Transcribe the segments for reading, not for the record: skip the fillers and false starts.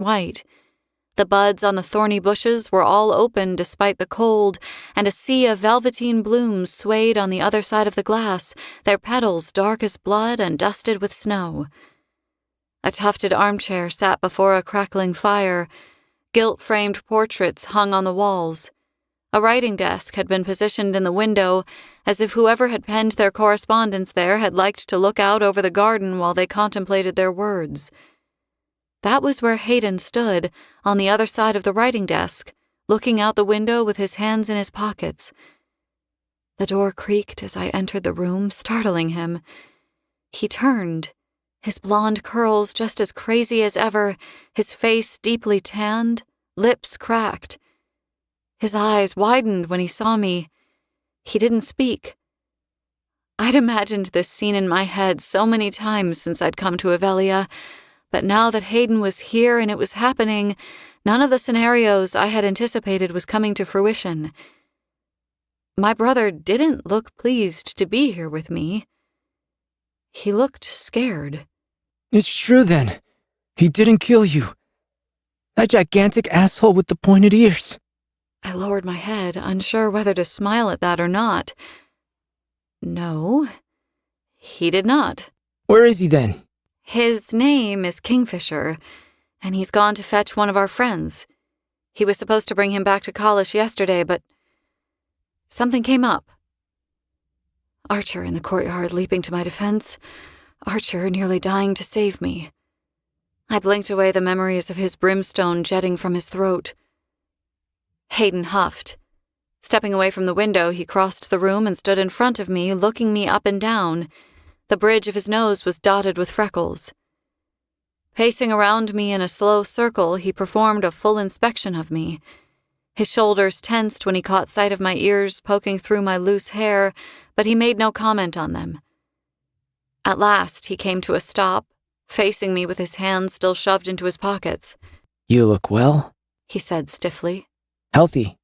white. The buds on the thorny bushes were all open despite the cold, and a sea of velveteen blooms swayed on the other side of the glass, their petals dark as blood and dusted with snow. A tufted armchair sat before a crackling fire. Gilt-framed portraits hung on the walls. A writing desk had been positioned in the window, as if whoever had penned their correspondence there had liked to look out over the garden while they contemplated their words. That was where Hayden stood, on the other side of the writing desk, looking out the window with his hands in his pockets. The door creaked as I entered the room, startling him. He turned, his blonde curls just as crazy as ever, his face deeply tanned, lips cracked. His eyes widened when he saw me. He didn't speak. I'd imagined this scene in my head so many times since I'd come to Avelia, but now that Hayden was here and it was happening, none of the scenarios I had anticipated was coming to fruition. My brother didn't look pleased to be here with me. He looked scared. It's true then. He didn't kill you. That gigantic asshole with the pointed ears. I lowered my head, unsure whether to smile at that or not. No, he did not. Where is he then? His name is Kingfisher, and he's gone to fetch one of our friends. He was supposed to bring him back to college yesterday, but something came up. Archer in the courtyard leaping to my defense. Archer nearly dying to save me. I blinked away the memories of his brimstone jetting from his throat. Hayden huffed. Stepping away from the window, he crossed the room and stood in front of me, looking me up and down. The bridge of his nose was dotted with freckles. Pacing around me in a slow circle, he performed a full inspection of me. His shoulders tensed when he caught sight of my ears poking through my loose hair, but he made no comment on them. At last, he came to a stop, facing me with his hands still shoved into his pockets. You look well, he said stiffly. Healthy.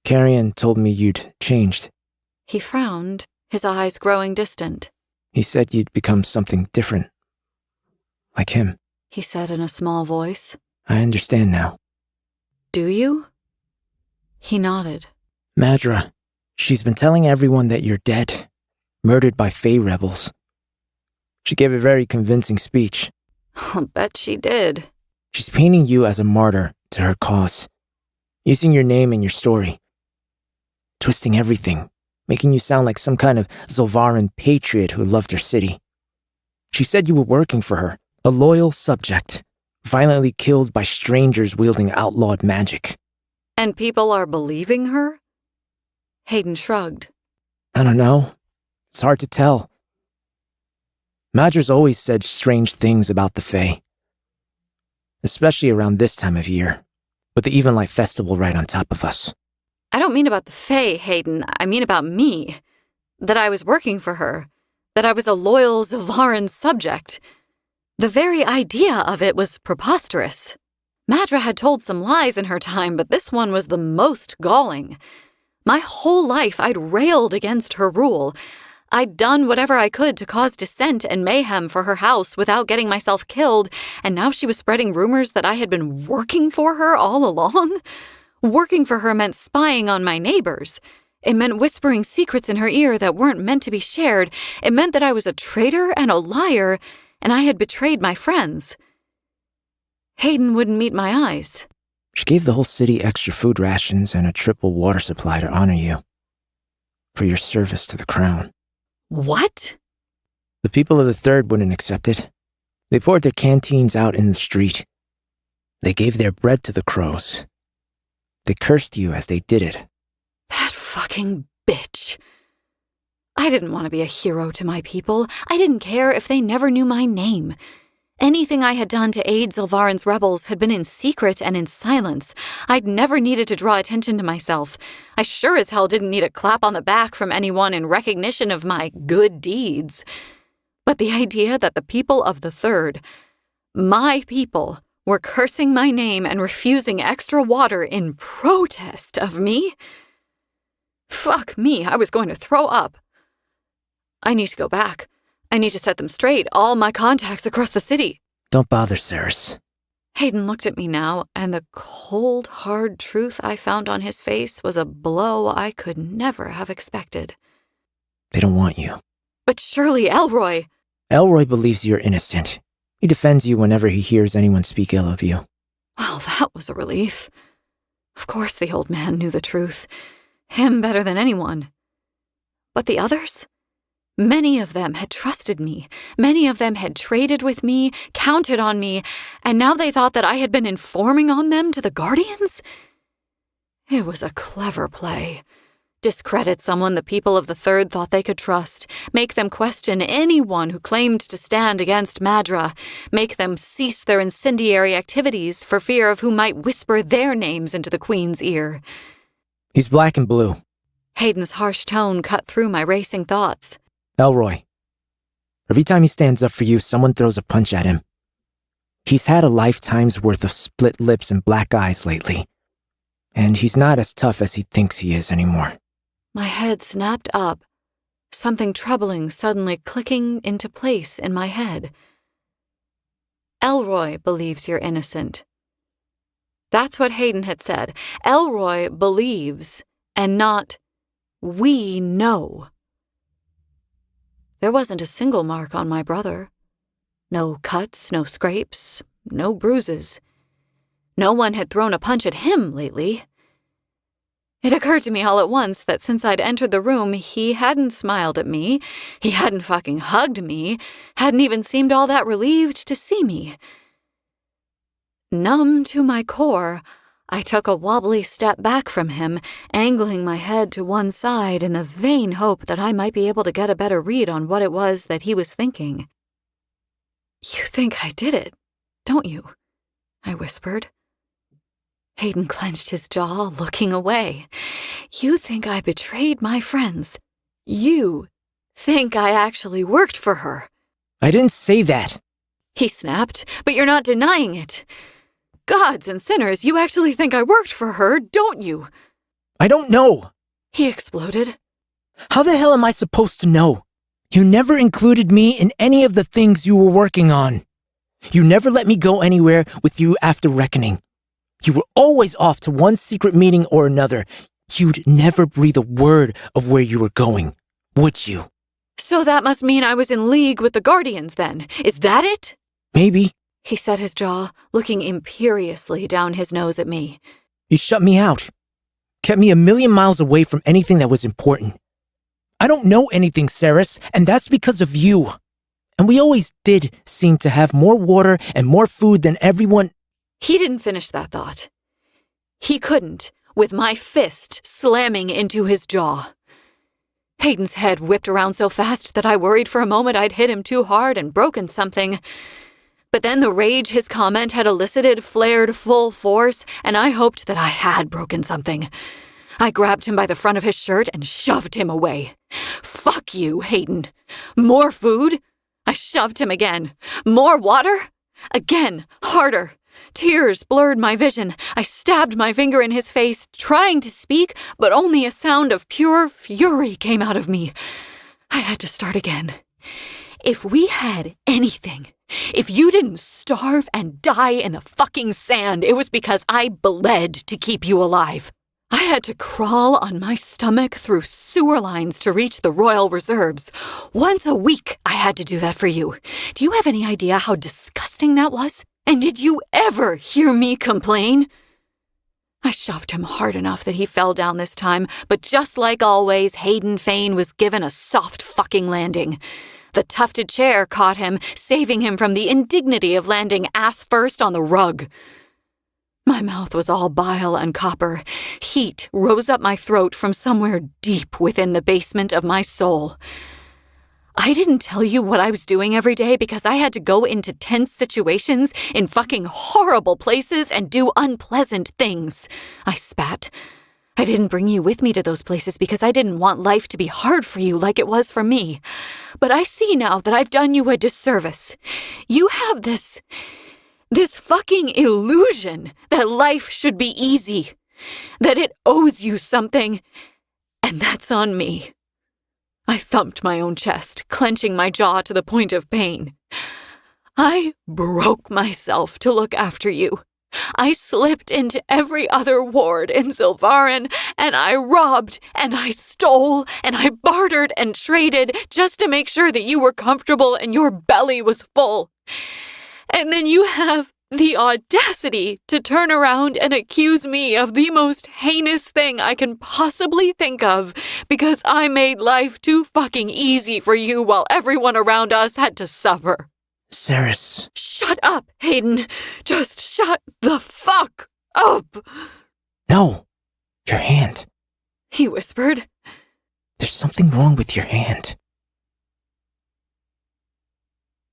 Carrion told me you'd changed. He frowned, his eyes growing distant. He said you'd become something different. Like him. He said in a small voice. I understand now. Do you? He nodded. Madra, she's been telling everyone that you're dead, murdered by Fae rebels. She gave a very convincing speech. I'll bet she did. She's painting you as a martyr to her cause, using your name and your story, twisting everything, making you sound like some kind of Zolvaran patriot who loved her city. She said you were working for her, a loyal subject, violently killed by strangers wielding outlawed magic. And people are believing her? Hayden shrugged. I don't know. It's hard to tell. Madra's always said strange things about the Fae, especially around this time of year, with the Evenlight Festival right on top of us. I don't mean about the Fae, Hayden. I mean about me. That I was working for her. That I was a loyal Zolvaran subject. The very idea of it was preposterous. Madra had told some lies in her time, but this one was the most galling. My whole life I'd railed against her rule. I'd done whatever I could to cause dissent and mayhem for her house without getting myself killed, and now she was spreading rumors that I had been working for her all along? Working for her meant spying on my neighbors. It meant whispering secrets in her ear that weren't meant to be shared. It meant that I was a traitor and a liar, and I had betrayed my friends. Hayden wouldn't meet my eyes. She gave the whole city extra food rations and a triple water supply to honor you, for your service to the crown. What? The people of the Third wouldn't accept it. They poured their canteens out in the street. They gave their bread to the crows. They cursed you as they did it. That fucking bitch. I didn't want to be a hero to my people. I didn't care if they never knew my name. Anything I had done to aid Zolvaran's rebels had been in secret and in silence. I'd never needed to draw attention to myself. I sure as hell didn't need a clap on the back from anyone in recognition of my good deeds. But the idea that the people of the Third, my people, were cursing my name and refusing extra water in protest of me? Fuck me, I was going to throw up. I need to go back. I need to set them straight, all my contacts across the city. Don't bother, Ceres. Hayden looked at me now, and the cold, hard truth I found on his face was a blow I could never have expected. They don't want you. But surely, Elroy! Elroy believes you're innocent. He defends you whenever he hears anyone speak ill of you. Well, that was a relief. Of course the old man knew the truth. Him better than anyone. But the others? Many of them had trusted me. Many of them had traded with me, counted on me, and now they thought that I had been informing on them to the Guardians? It was a clever play. Discredit someone the people of the Third thought they could trust, make them question anyone who claimed to stand against Madra, make them cease their incendiary activities for fear of who might whisper their names into the Queen's ear. He's black and blue. Hayden's harsh tone cut through my racing thoughts. Elroy. Every time he stands up for you, someone throws a punch at him. He's had a lifetime's worth of split lips and black eyes lately. And he's not as tough as he thinks he is anymore. My head snapped up, something troubling suddenly clicking into place in my head. Elroy believes you're innocent. That's what Hayden had said. Elroy believes, and not, we know. There wasn't a single mark on my brother. No cuts, no scrapes, no bruises. No one had thrown a punch at him lately. It occurred to me all at once that since I'd entered the room, he hadn't smiled at me, he hadn't fucking hugged me, hadn't even seemed all that relieved to see me. Numb to my core, I took a wobbly step back from him, angling my head to one side in the vain hope that I might be able to get a better read on what it was that he was thinking. "You think I did it, don't you?" I whispered. Hayden clenched his jaw, looking away. "You think I betrayed my friends. You think I actually worked for her." I didn't say that. He snapped, "But you're not denying it. Gods and sinners, you actually think I worked for her, don't you?" I don't know. He exploded. How the hell am I supposed to know? You never included me in any of the things you were working on. You never let me go anywhere with you after Reckoning. You were always off to one secret meeting or another. You'd never breathe a word of where you were going, would you? So that must mean I was in league with the Guardians then. Is that it? Maybe. He set his jaw, looking imperiously down his nose at me. You shut me out. Kept me a million miles away from anything that was important. I don't know anything, Saris, and that's because of you. And we always did seem to have more water and more food than everyone. He didn't finish that thought. He couldn't, with my fist slamming into his jaw. Hayden's head whipped around so fast that I worried for a moment I'd hit him too hard and broken something. But then the rage his comment had elicited flared full force, and I hoped that I had broken something. I grabbed him by the front of his shirt and shoved him away. "Fuck you, Hayden. More food?" I shoved him again. "More water?" Again, harder. Tears blurred my vision. I stabbed my finger in his face, trying to speak, but only a sound of pure fury came out of me. I had to start again. "If we had anything, if you didn't starve and die in the fucking sand, it was because I bled to keep you alive. I had to crawl on my stomach through sewer lines to reach the royal reserves. Once a week, I had to do that for you. Do you have any idea how disgusting that was? And did you ever hear me complain?" I shoved him hard enough that he fell down this time, but just like always, Hayden Fane was given a soft fucking landing. The tufted chair caught him, saving him from the indignity of landing ass first on the rug. My mouth was all bile and copper. Heat rose up my throat from somewhere deep within the basement of my soul. I didn't tell you what I was doing every day because I had to go into tense situations in fucking horrible places and do unpleasant things. I spat. I didn't bring you with me to those places because I didn't want life to be hard for you like it was for me. But I see now that I've done you a disservice. You have this fucking illusion that life should be easy, that it owes you something, and that's on me. I thumped my own chest, clenching my jaw to the point of pain. I broke myself to look after you. I slipped into every other ward in Zilvarin, and I robbed, and I stole, and I bartered and traded just to make sure that you were comfortable and your belly was full. And then you have the audacity to turn around and accuse me of the most heinous thing I can possibly think of because I made life too fucking easy for you while everyone around us had to suffer. Saris. Shut up, Hayden. Just shut the fuck up. No, your hand. He whispered. There's something wrong with your hand.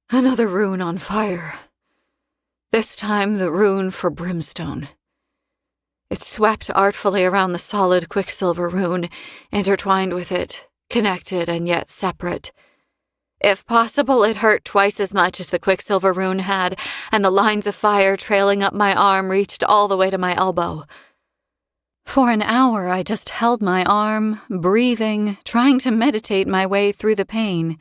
Another rune on fire. This time the rune for brimstone. It swept artfully around the solid quicksilver rune, intertwined with it, connected and yet separate. If possible, it hurt twice as much as the quicksilver rune had, and the lines of fire trailing up my arm reached all the way to my elbow. For an hour, I just held my arm, breathing, trying to meditate my way through the pain.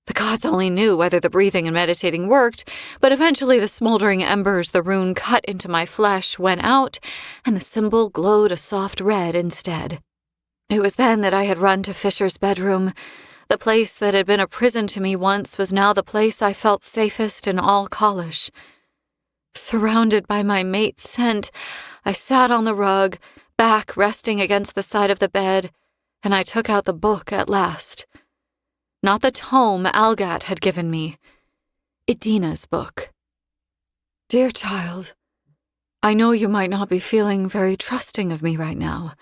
The gods only knew whether the breathing and meditating worked, but eventually the smoldering embers the rune cut into my flesh went out, and the symbol glowed a soft red instead. It was then that I had run to Fisher's bedroom. The place that had been a prison to me once was now the place I felt safest in all College. Surrounded by my mate's scent, I sat on the rug, back resting against the side of the bed, and I took out the book at last. Not the tome Algat had given me. Idina's book. Dear child, I know you might not be feeling very trusting of me right now.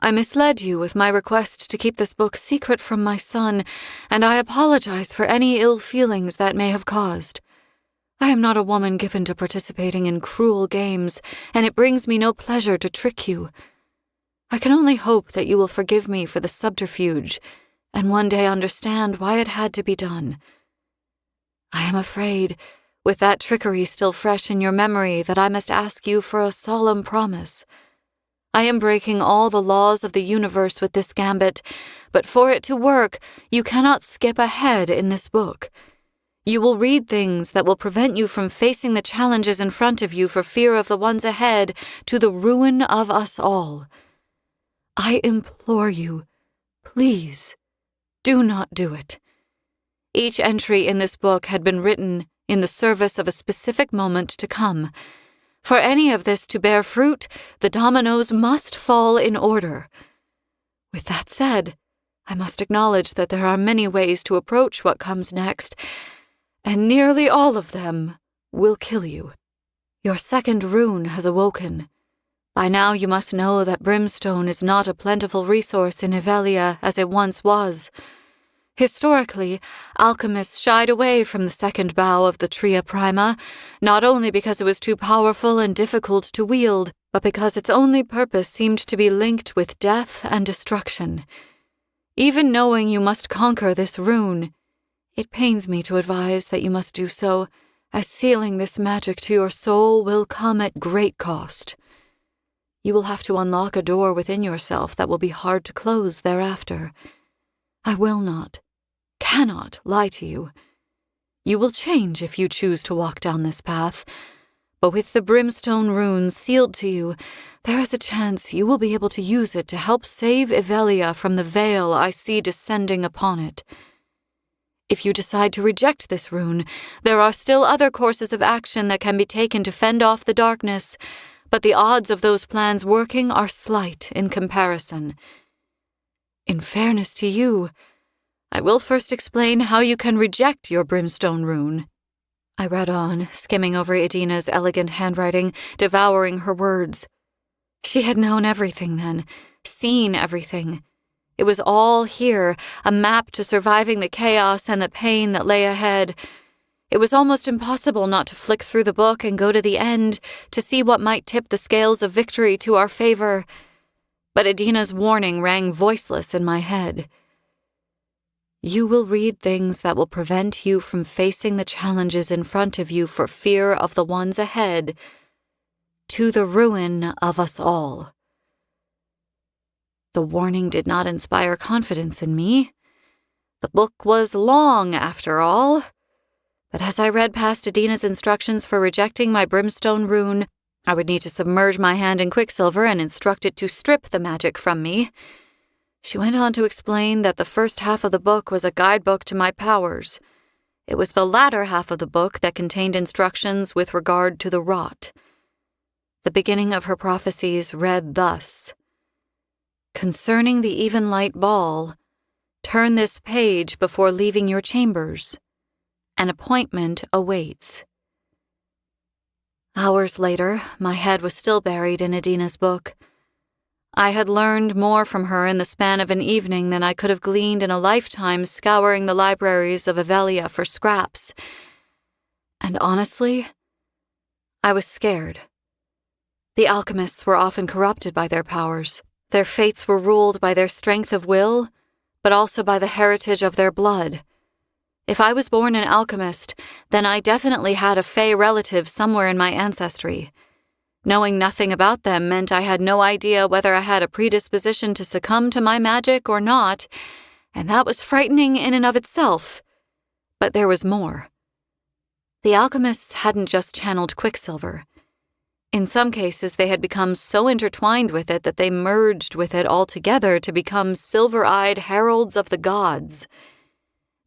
I misled you with my request to keep this book secret from my son, and I apologize for any ill feelings that may have caused. I am not a woman given to participating in cruel games, and it brings me no pleasure to trick you. I can only hope that you will forgive me for the subterfuge, and one day understand why it had to be done. I am afraid, with that trickery still fresh in your memory, that I must ask you for a solemn promise. I am breaking all the laws of the universe with this gambit, but for it to work, you cannot skip ahead in this book. You will read things that will prevent you from facing the challenges in front of you for fear of the ones ahead, to the ruin of us all. I implore you, please, do not do it. Each entry in this book had been written in the service of a specific moment to come. For any of this to bear fruit, the dominoes must fall in order. With that said, I must acknowledge that there are many ways to approach what comes next, and nearly all of them will kill you. Your second rune has awoken. By now you must know that brimstone is not a plentiful resource in Ivelia as it once was. Historically, alchemists shied away from the second bough of the Tria Prima, not only because it was too powerful and difficult to wield, but because its only purpose seemed to be linked with death and destruction. Even knowing you must conquer this rune, it pains me to advise that you must do so, as sealing this magic to your soul will come at great cost. You will have to unlock a door within yourself that will be hard to close thereafter. I will not, cannot lie to you. You will change if you choose to walk down this path, but with the brimstone runes sealed to you, there is a chance you will be able to use it to help save Ivelia from the veil I see descending upon it. If you decide to reject this rune, there are still other courses of action that can be taken to fend off the darkness, but the odds of those plans working are slight in comparison. In fairness to you, I will first explain how you can reject your brimstone rune. I read on, skimming over Idina's elegant handwriting, devouring her words. She had known everything then, seen everything. It was all here, a map to surviving the chaos and the pain that lay ahead. It was almost impossible not to flick through the book and go to the end, to see what might tip the scales of victory to our favor. But Idina's warning rang voiceless in my head. You will read things that will prevent you from facing the challenges in front of you for fear of the ones ahead, to the ruin of us all. The warning did not inspire confidence in me. The book was long, after all. But as I read past Adina's instructions for rejecting my brimstone rune, I would need to submerge my hand in quicksilver and instruct it to strip the magic from me. She went on to explain that the first half of the book was a guidebook to my powers. It was the latter half of the book that contained instructions with regard to the rot. The beginning of her prophecies read thus: "Concerning the even light ball, turn this page before leaving your chambers. An appointment awaits." Hours later, my head was still buried in Adina's book. I had learned more from her in the span of an evening than I could have gleaned in a lifetime scouring the libraries of Avelia for scraps. And honestly, I was scared. The alchemists were often corrupted by their powers. Their fates were ruled by their strength of will, but also by the heritage of their blood. If I was born an alchemist, then I definitely had a Fey relative somewhere in my ancestry. Knowing nothing about them meant I had no idea whether I had a predisposition to succumb to my magic or not, and that was frightening in and of itself. But there was more. The alchemists hadn't just channeled quicksilver. In some cases, they had become so intertwined with it that they merged with it altogether to become silver-eyed heralds of the gods.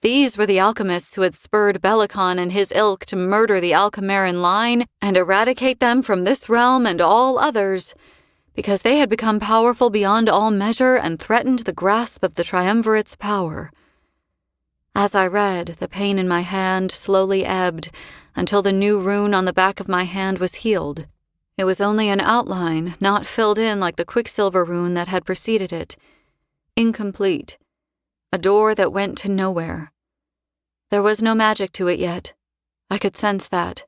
These were the alchemists who had spurred Bellicon and his ilk to murder the Alchemaran line and eradicate them from this realm and all others, because they had become powerful beyond all measure and threatened the grasp of the Triumvirate's power. As I read, the pain in my hand slowly ebbed until the new rune on the back of my hand was healed. It was only an outline, not filled in like the quicksilver rune that had preceded it. Incomplete. A door that went to nowhere. There was no magic to it yet. I could sense that.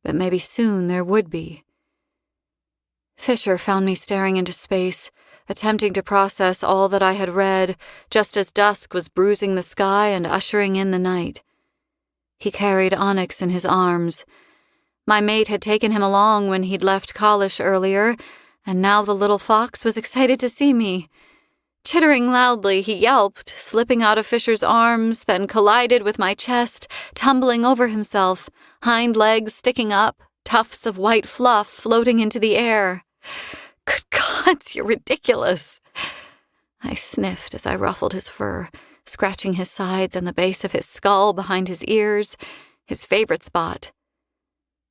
But maybe soon there would be. Fisher found me staring into space, attempting to process all that I had read, just as dusk was bruising the sky and ushering in the night. He carried Onyx in his arms. My mate had taken him along when he'd left Kalish earlier, and now the little fox was excited to see me. Chittering loudly, he yelped, slipping out of Fisher's arms, then collided with my chest, tumbling over himself, hind legs sticking up, tufts of white fluff floating into the air. "Good gods, you're ridiculous!" I sniffed as I ruffled his fur, scratching his sides and the base of his skull behind his ears, his favorite spot.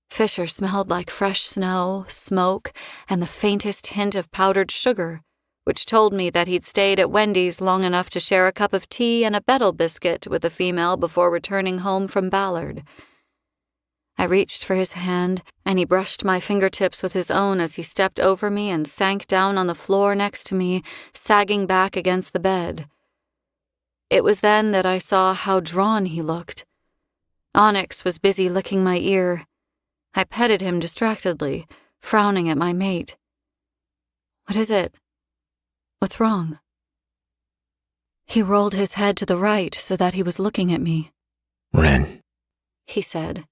Fisher smelled like fresh snow, smoke, and the faintest hint of powdered sugar, which told me that he'd stayed at Wendy's long enough to share a cup of tea and a Bettel biscuit with a female before returning home from Ballard. I reached for his hand, and he brushed my fingertips with his own as he stepped over me and sank down on the floor next to me, sagging back against the bed. It was then that I saw how drawn he looked. Onyx was busy licking my ear. I petted him distractedly, frowning at my mate. "What is it? What's wrong?" He rolled his head to the right so that he was looking at me. "Ren," he said.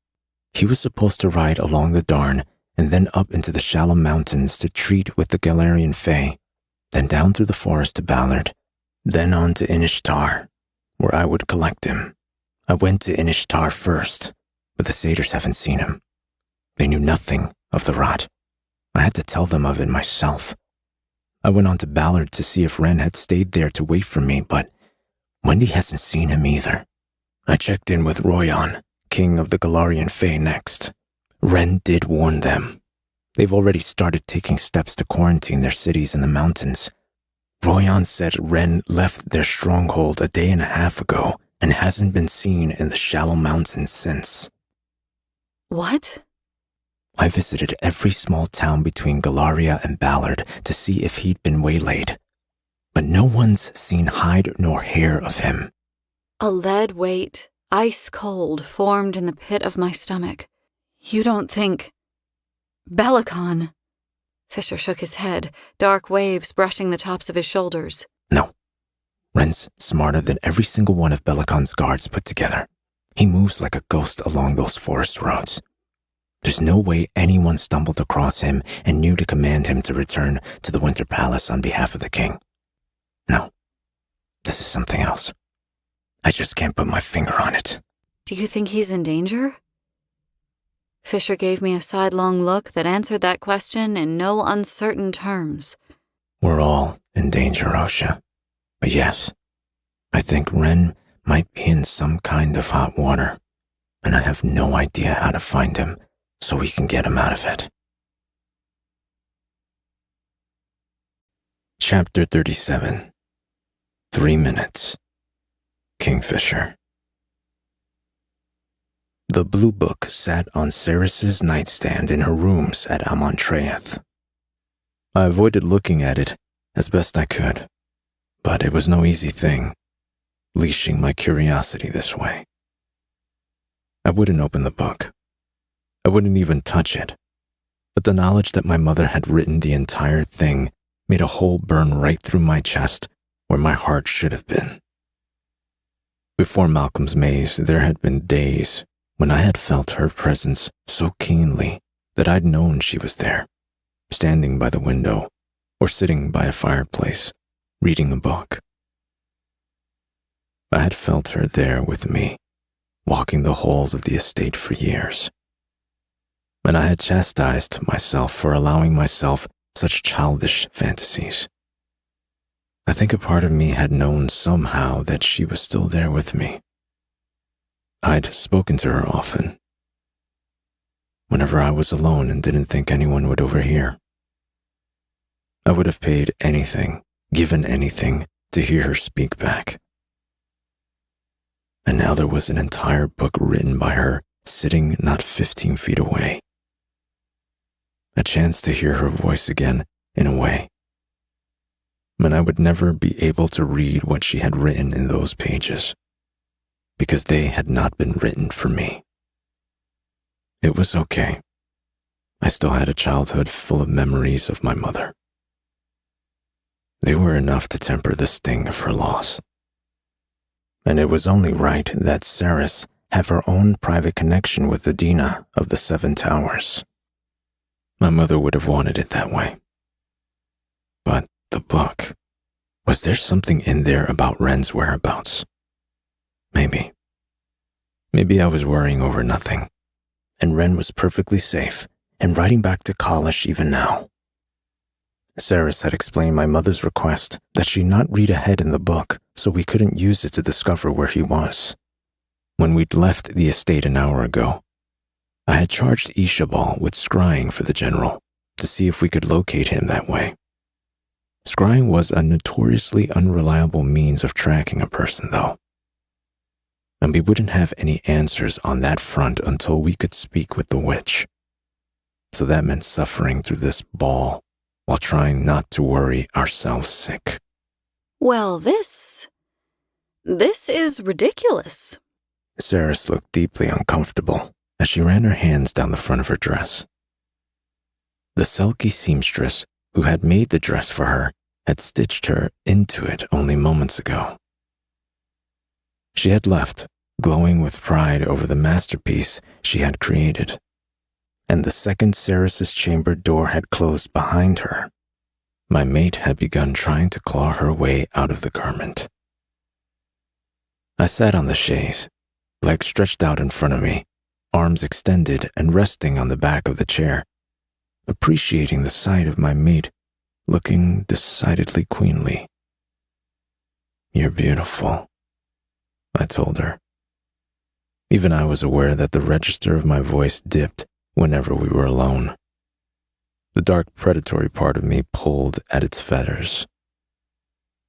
"He was supposed to ride along the Darn and then up into the shallow mountains to treat with the Galarian Fae, then down through the forest to Ballard, then on to Inishtar, where I would collect him. I went to Inishtar first, but the satyrs haven't seen him. They knew nothing of the rot. I had to tell them of it myself. I went on to Ballard to see if Ren had stayed there to wait for me, but Wendy hasn't seen him either. I checked in with Royan, king of the Galarian Fae, next. Ren did warn them. They've already started taking steps to quarantine their cities in the mountains. Royan said Ren left their stronghold a day and a half ago and hasn't been seen in the shallow mountains since." "What?" I visited every small town between Galaria and Ballard to see if he'd been waylaid, but no one's seen hide nor hair of him. A lead weight, ice cold, formed in the pit of my stomach. "You don't think... Bellicon?" Fisher shook his head, dark waves brushing the tops of his shoulders. "No. Ren's smarter than every single one of Bellicon's guards put together. He moves like a ghost along those forest roads. There's no way anyone stumbled across him and knew to command him to return to the Winter Palace on behalf of the king. No, this is something else. I just can't put my finger on it." Do you think he's in danger? Fisher gave me a sidelong look that answered that question in no uncertain terms. We're all in danger, Osha. But yes, I think Ren might be in some kind of hot water, and I have no idea how to find him so we can get him out of it. Chapter 37. 3 minutes. Kingfisher. The blue book sat on Ceres's nightstand in her rooms at Amontreath. I avoided looking at it as best I could, but it was no easy thing, leashing my curiosity this way. I wouldn't open the book. I wouldn't even touch it, but the knowledge that my mother had written the entire thing made a hole burn right through my chest where my heart should have been. Before Malcolm's maze, there had been days when I had felt her presence so keenly that I'd known she was there, standing by the window or sitting by a fireplace, reading a book. I had felt her there with me, walking the halls of the estate for years. And I had chastised myself for allowing myself such childish fantasies. I think a part of me had known somehow that she was still there with me. I'd spoken to her often, whenever I was alone and didn't think anyone would overhear. I would have paid anything, given anything, to hear her speak back. And now there was an entire book written by her, sitting not 15 feet away. A chance to hear her voice again, in a way. And I would never be able to read what she had written in those pages, because they had not been written for me. It was okay. I still had a childhood full of memories of my mother. They were enough to temper the sting of her loss. And it was only right that Ceres have her own private connection with the Dina of the Seven Towers. My mother would have wanted it that way. But the book, was there something in there about Ren's whereabouts? Maybe. Maybe I was worrying over nothing, and Ren was perfectly safe and riding back to Kalish even now. Ceres had explained my mother's request that she not read ahead in the book so we couldn't use it to discover where he was. When we'd left the estate an hour ago, I had charged Ishabal with scrying for the general to see if we could locate him that way. Scrying was a notoriously unreliable means of tracking a person, though. And we wouldn't have any answers on that front until we could speak with the witch. So that meant suffering through this ball while trying not to worry ourselves sick. Well, this is ridiculous. Ceres looked deeply uncomfortable as she ran her hands down the front of her dress. The sulky seamstress who had made the dress for her had stitched her into it only moments ago. She had left, glowing with pride over the masterpiece she had created. And the second Ceres's chamber door had closed behind her, my mate had begun trying to claw her way out of the garment. I sat on the chaise, legs stretched out in front of me, arms extended and resting on the back of the chair, appreciating the sight of my mate looking decidedly queenly. "You're beautiful," I told her. Even I was aware that the register of my voice dipped whenever we were alone. The dark predatory part of me pulled at its fetters,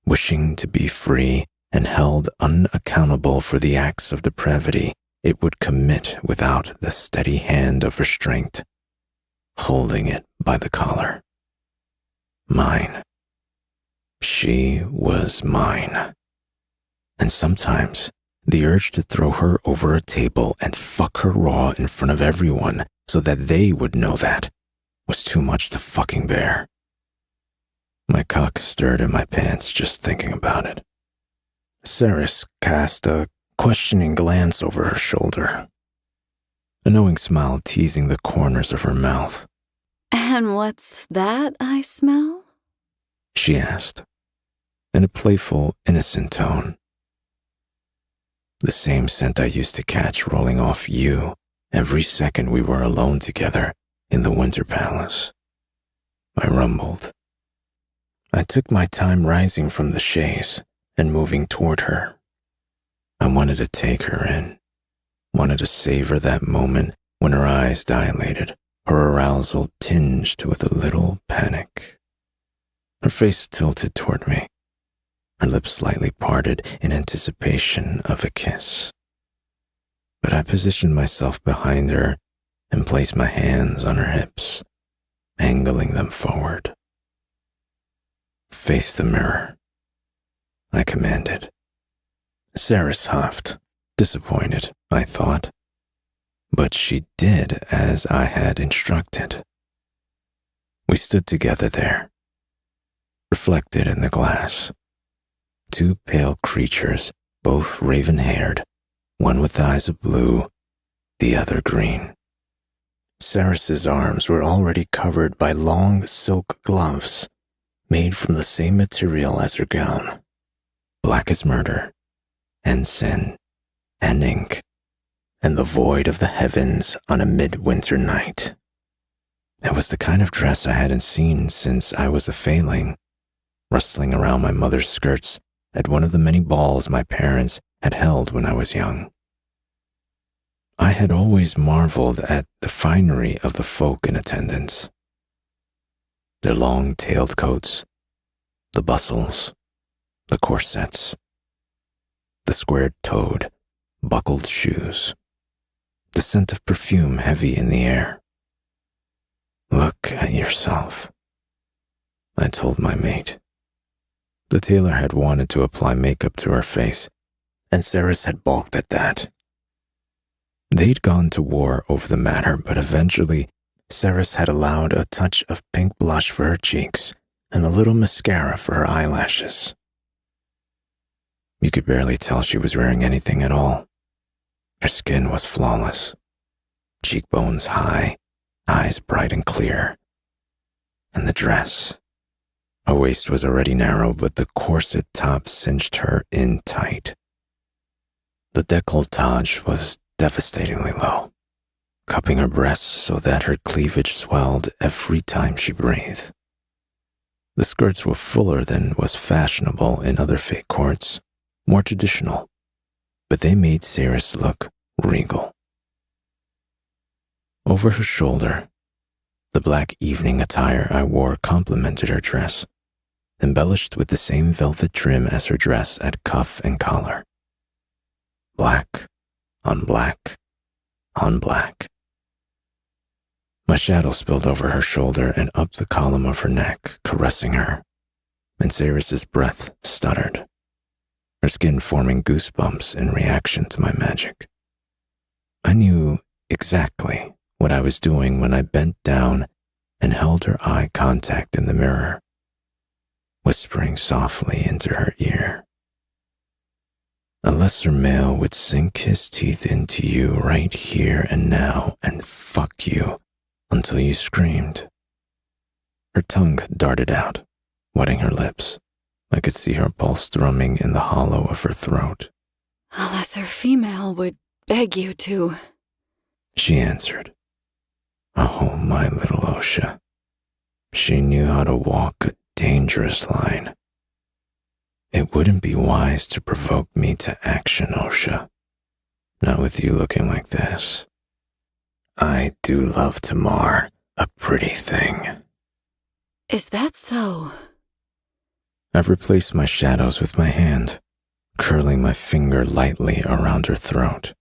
wishing to be free and held unaccountable for the acts of depravity it would commit without the steady hand of restraint, holding it by the collar. Mine. She was mine. And sometimes the urge to throw her over a table and fuck her raw in front of everyone so that they would know that was too much to fucking bear. My cock stirred in my pants just thinking about it. Ceres cast a questioning glance over her shoulder, a knowing smile teasing the corners of her mouth. "And what's that I smell?" she asked, in a playful, innocent tone. The same scent I used to catch rolling off you every second we were alone together in the Winter Palace. I rumbled. I took my time rising from the chaise and moving toward her. I wanted to take her in, wanted to savor that moment when her eyes dilated, her arousal tinged with a little panic. Her face tilted toward me, her lips slightly parted in anticipation of a kiss. But I positioned myself behind her and placed my hands on her hips, angling them forward. Face the mirror, I commanded. Saris huffed, disappointed, I thought. But she did as I had instructed. We stood together there, reflected in the glass. Two pale creatures, both raven-haired, one with eyes of blue, the other green. Saris's arms were already covered by long silk gloves, made from the same material as her gown, black as murder, and sin, and ink, and the void of the heavens on a midwinter night. It was the kind of dress I hadn't seen since I was a failing, rustling around my mother's skirts at one of the many balls my parents had held when I was young. I had always marveled at the finery of the folk in attendance. Their long-tailed coats, the bustles, the corsets, the square-toed, buckled shoes, the scent of perfume heavy in the air. Look at yourself, I told my mate. The tailor had wanted to apply makeup to her face, and Saris had balked at that. They'd gone to war over the matter, but eventually Saris had allowed a touch of pink blush for her cheeks and a little mascara for her eyelashes. You could barely tell she was wearing anything at all. Her skin was flawless, cheekbones high, eyes bright and clear. And the dress. Her waist was already narrow, but the corset top cinched her in tight. The décolletage was devastatingly low, cupping her breasts so that her cleavage swelled every time she breathed. The skirts were fuller than was fashionable in other fete courts, more traditional, but they made Saris look regal. Over her shoulder, the black evening attire I wore complemented her dress, embellished with the same velvet trim as her dress at cuff and collar. Black on black on black. My shadow spilled over her shoulder and up the column of her neck, caressing her, and Saris's breath stuttered, her skin forming goosebumps in reaction to my magic. I knew exactly what I was doing when I bent down and held her eye contact in the mirror, whispering softly into her ear. A lesser male would sink his teeth into you right here and now and fuck you until you screamed. Her tongue darted out, wetting her lips. I could see her pulse drumming in the hollow of her throat. A lesser female would beg you to, she answered. Oh, my little Osha. She knew how to walk a dangerous line. It wouldn't be wise to provoke me to action, Osha. Not with you looking like this. I do love to mar a pretty thing. Is that so? I've replaced my shadows with my hand, curling my finger lightly around her throat.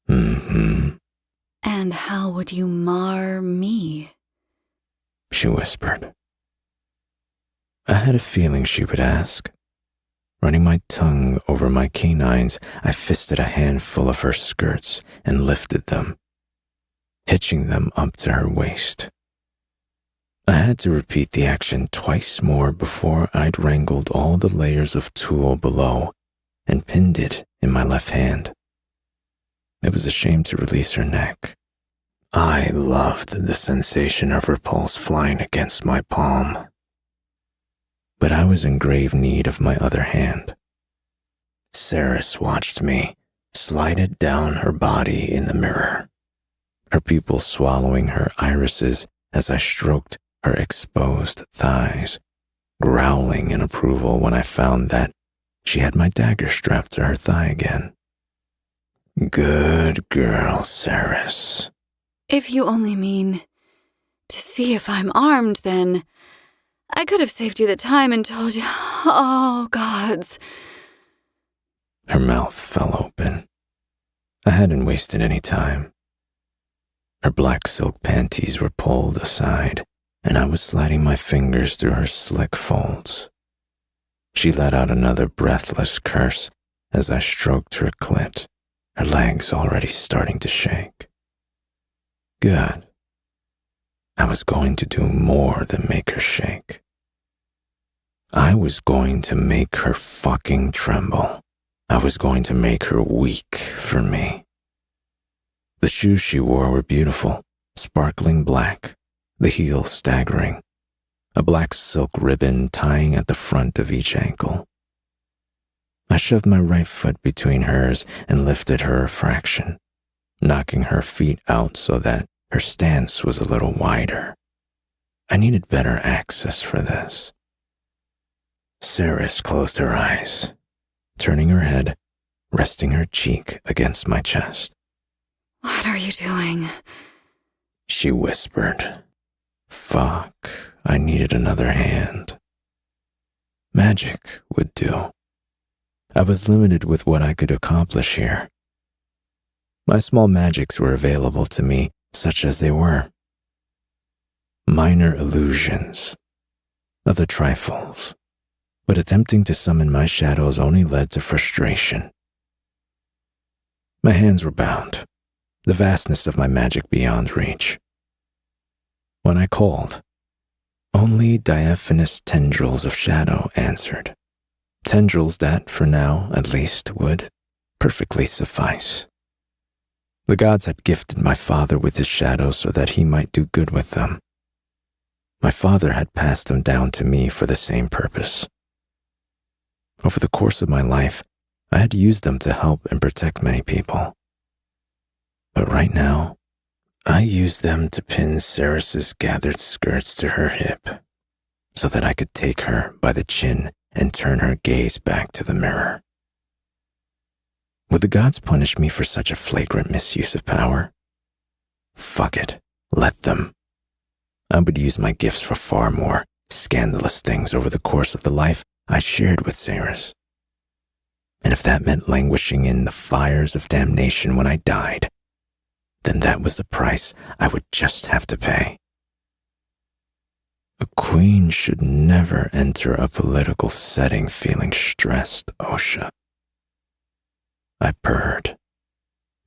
Mm-hmm. And how would you mar me? She whispered. I had a feeling she would ask. Running my tongue over my canines, I fisted a handful of her skirts and lifted them, hitching them up to her waist. I had to repeat the action twice more before I'd wrangled all the layers of tulle below and pinned it in my left hand. It was a shame to release her neck. I loved the sensation of her pulse flying against my palm. But I was in grave need of my other hand. Ceres watched me slide it down her body in the mirror, her pupils swallowing her irises as I stroked her exposed thighs, growling in approval when I found that she had my dagger strapped to her thigh again. Good girl, Ceres. If you only mean to see if I'm armed, then I could have saved you the time and told you. Oh, gods. Her mouth fell open. I hadn't wasted any time. Her black silk panties were pulled aside, and I was sliding my fingers through her slick folds. She let out another breathless curse as I stroked her clit, her legs already starting to shake. Good. I was going to do more than make her shake. I was going to make her fucking tremble. I was going to make her weak for me. The shoes she wore were beautiful, sparkling black, the heels staggering, a black silk ribbon tying at the front of each ankle. I shoved my right foot between hers and lifted her a fraction, knocking her feet out so that her stance was a little wider. I needed better access for this. Ceres closed her eyes, turning her head, resting her cheek against my chest. What are you doing? She whispered. Fuck, I needed another hand. Magic would do. I was limited with what I could accomplish here. My small magics were available to me, such as they were. Minor illusions, other trifles, but attempting to summon my shadows only led to frustration. My hands were bound, the vastness of my magic beyond reach. When I called, only diaphanous tendrils of shadow answered. Tendrils that, for now at least, would perfectly suffice. The gods had gifted my father with his shadows so that he might do good with them. My father had passed them down to me for the same purpose. Over the course of my life, I had used them to help and protect many people. But right now, I used them to pin Ceres's gathered skirts to her hip, so that I could take her by the chin and turn her gaze back to the mirror. Would the gods punish me for such a flagrant misuse of power? Fuck it, let them. I would use my gifts for far more scandalous things over the course of the life I shared with Ceres. And if that meant languishing in the fires of damnation when I died, then that was the price I would just have to pay. A queen should never enter a political setting feeling stressed, Osha. I purred.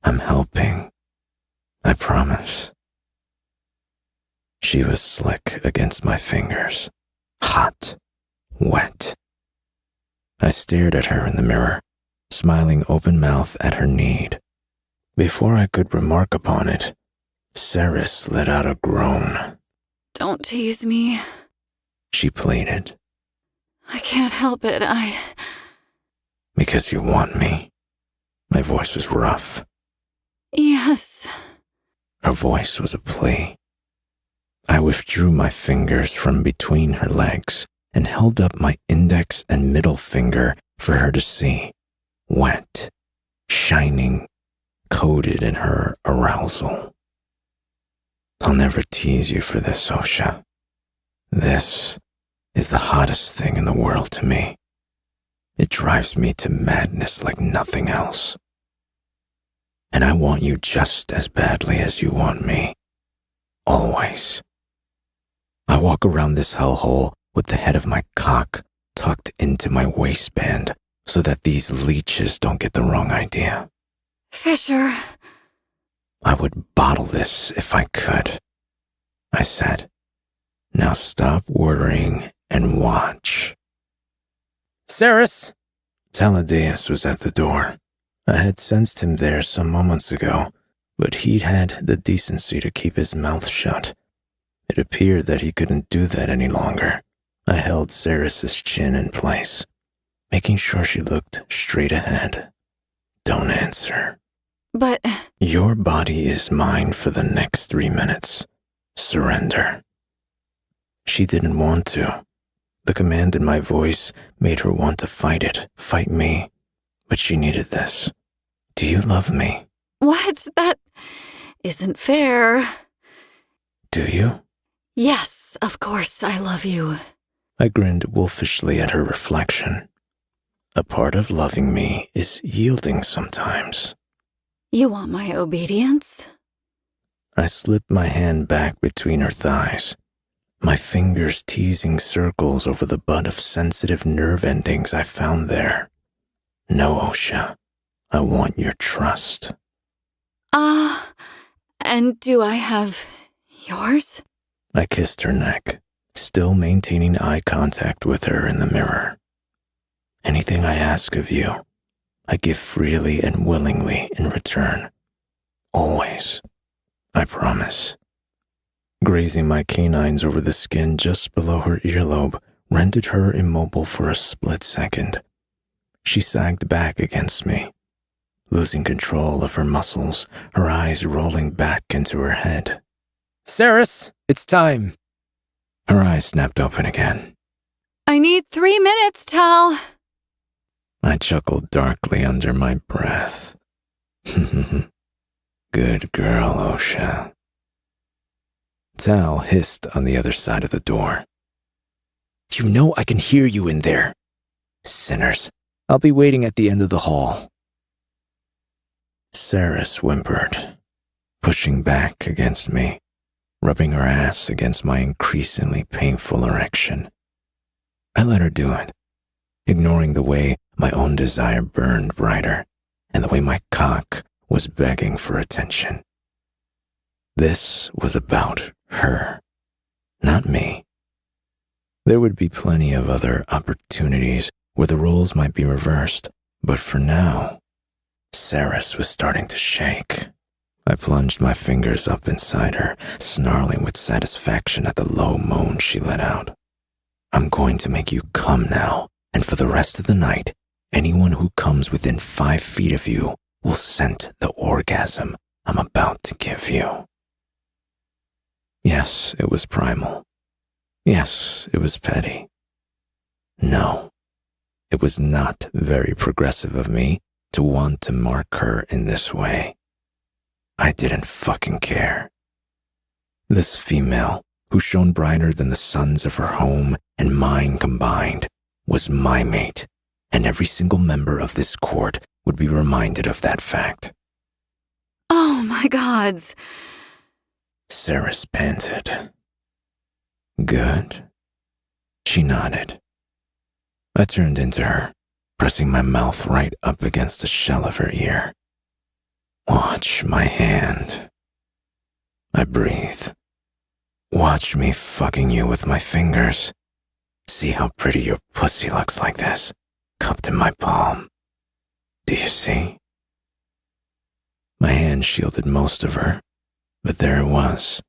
I'm helping. I promise. She was slick against my fingers, hot, wet. I stared at her in the mirror, smiling open mouth at her need. Before I could remark upon it, Ceres let out a groan. Don't tease me. She pleaded. I can't help it. Because you want me. My voice was rough. Yes. Her voice was a plea. I withdrew my fingers from between her legs and held up my index and middle finger for her to see, wet, shining, coated in her arousal. I'll never tease you for this, Osha. This is the hottest thing in the world to me. It drives me to madness like nothing else. And I want you just as badly as you want me. Always. I walk around this hellhole with the head of my cock tucked into my waistband so that these leeches don't get the wrong idea. Fisher. I would bottle this if I could, I said. Now stop worrying and watch. Ceres! Taladeus was at the door. I had sensed him there some moments ago, but he'd had the decency to keep his mouth shut. It appeared that he couldn't do that any longer. I held Ceres's chin in place. making sure she looked straight ahead. Don't answer. But Your body is mine for the next 3 minutes. Surrender. She didn't want to. The command in my voice made her want to fight me. But she needed this. Do you love me? what? That isn't fair. Do you? Yes, of course I love you. I grinned wolfishly at her reflection. A part of loving me is yielding sometimes. You want my obedience? I slipped my hand back between her thighs, my fingers teasing circles over the bud of sensitive nerve endings I found there. No, Osha, I want your trust. And do I have yours? I kissed her neck, still maintaining eye contact with her in the mirror. Anything I ask of you, I give freely and willingly in return. Always. I promise. Grazing my canines over the skin just below her earlobe rendered her immobile for a split second. She sagged back against me, losing control of her muscles, her eyes rolling back into her head. Saris, it's time. Her eyes snapped open again. I need 3 minutes, Tal. I chuckled darkly under my breath. Good girl, Osha. Tal hissed on the other side of the door. You know I can hear you in there. Sinners. I'll be waiting at the end of the hall. Saris whimpered, pushing back against me, rubbing her ass against my increasingly painful erection. I let her do it, ignoring the way my own desire burned brighter and the way my cock was begging for attention. This was about her, not me. There would be plenty of other opportunities where the roles might be reversed, but for now, Saris was starting to shake. I plunged my fingers up inside her, snarling with satisfaction at the low moan she let out. I'm going to make you come now, and for the rest of the night, anyone who comes within 5 feet of you will scent the orgasm I'm about to give you. Yes, it was primal. Yes, it was petty. No, it was not very progressive of me to want to mark her in this way. I didn't fucking care. This female, who shone brighter than the suns of her home and mine combined, was my mate, and every single member of this court would be reminded of that fact. Oh my gods. Saris panted. Good. She nodded. I turned into her, pressing my mouth right up against the shell of her ear. Watch my hand. I breathed. Watch me fucking you with my fingers. See how pretty your pussy looks like this, cupped in my palm. Do you see? My hand shielded most of her, but there it was,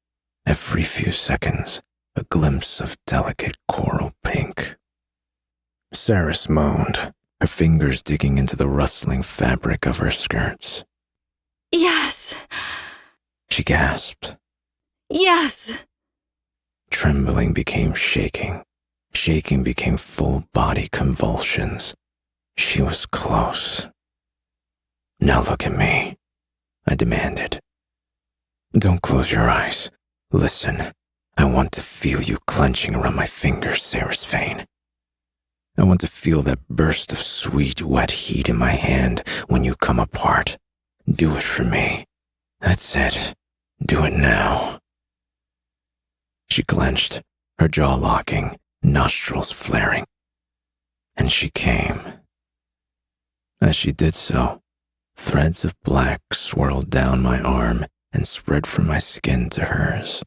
every few seconds, a glimpse of delicate coral pink. Saris moaned, her fingers digging into the rustling fabric of her skirts. Yes. She gasped. Yes. Trembling became shaking. Shaking became full-body convulsions. She was close. Now look at me, I demanded. Don't close your eyes. Listen, I want to feel you clenching around my fingers, Saris Fane. I want to feel that burst of sweet, wet heat in my hand when you come apart. Do it for me. That's it. Do it now. She clenched, her jaw locking, nostrils flaring. And she came. As she did so, threads of black swirled down my arm and spread from my skin to hers.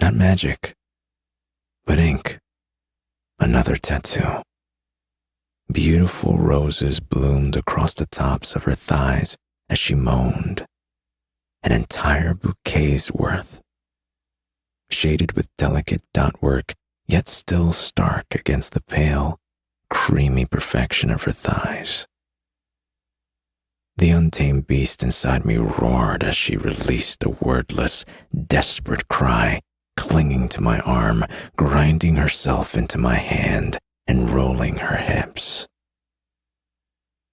Not magic, but ink. Another tattoo. Beautiful roses bloomed across the tops of her thighs as she moaned. An entire bouquet's worth. Shaded with delicate dot work, yet still stark against the pale, creamy perfection of her thighs. The untamed beast inside me roared as she released a wordless, desperate cry, clinging to my arm, grinding herself into my hand, and rolling her hips.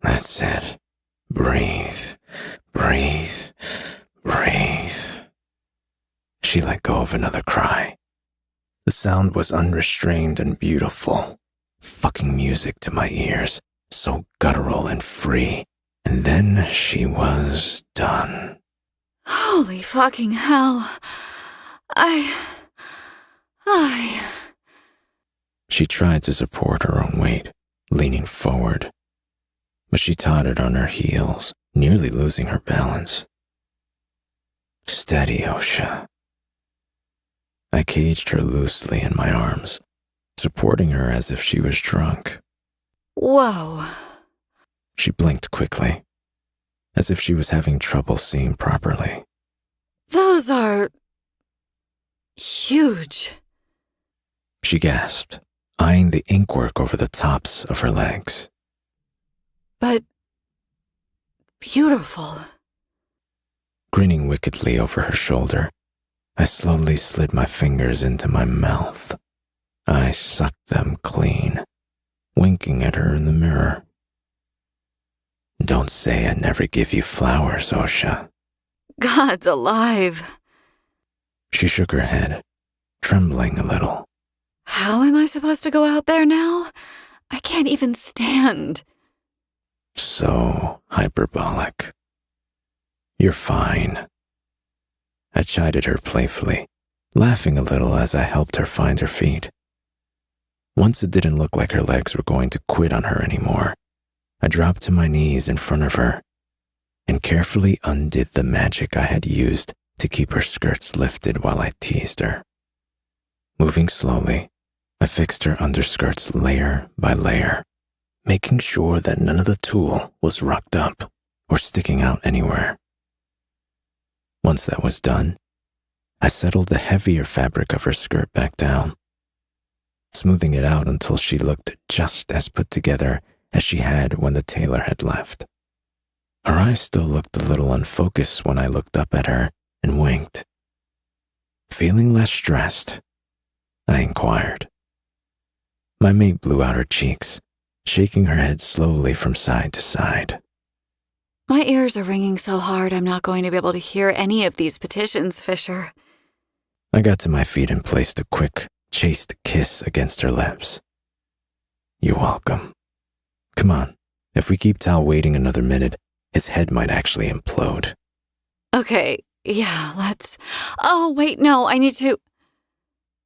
That's it. Breathe, breathe, breathe. She let go of another cry. The sound was unrestrained and beautiful, fucking music to my ears, so guttural and free. And then she was done. Holy fucking hell. She tried to support her own weight, leaning forward, but she tottered on her heels, nearly losing her balance. Steady, Osha. I caged her loosely in my arms, supporting her as if she was drunk. Whoa. She blinked quickly, as if she was having trouble seeing properly. Those are huge. She gasped, eyeing the inkwork over the tops of her legs. But beautiful. Grinning wickedly over her shoulder, I slowly slid my fingers into my mouth. I sucked them clean, winking at her in the mirror. Don't say I never give you flowers, Osha. God's alive. She shook her head, trembling a little. How am I supposed to go out there now? I can't even stand. So hyperbolic. You're fine. I chided her playfully, laughing a little as I helped her find her feet. Once it didn't look like her legs were going to quit on her anymore, I dropped to my knees in front of her and carefully undid the magic I had used to keep her skirts lifted while I teased her. Moving slowly, I fixed her underskirts layer by layer, making sure that none of the tulle was rucked up or sticking out anywhere. Once that was done, I settled the heavier fabric of her skirt back down, smoothing it out until she looked just as put together as she had when the tailor had left. Her eyes still looked a little unfocused when I looked up at her and winked. Feeling less stressed, I inquired. My mate blew out her cheeks, shaking her head slowly from side to side. My ears are ringing so hard I'm not going to be able to hear any of these petitions, Fisher. I got to my feet and placed a quick, chaste kiss against her lips. You're welcome. Come on, if we keep Tal waiting another minute, his head might actually implode. Okay, yeah, let's... Oh, wait, no, I need to...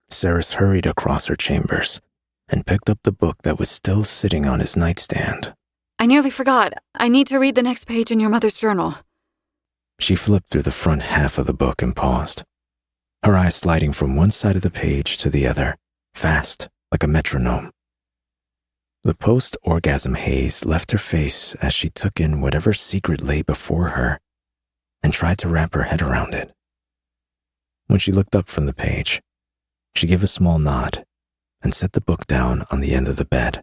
Saris hurried across her chambers and picked up the book that was still sitting on his nightstand. I nearly forgot. I need to read the next page in your mother's journal. She flipped through the front half of the book and paused, her eyes sliding from one side of the page to the other, fast, like a metronome. The post-orgasm haze left her face as she took in whatever secret lay before her and tried to wrap her head around it. When she looked up from the page, she gave a small nod and set the book down on the end of the bed,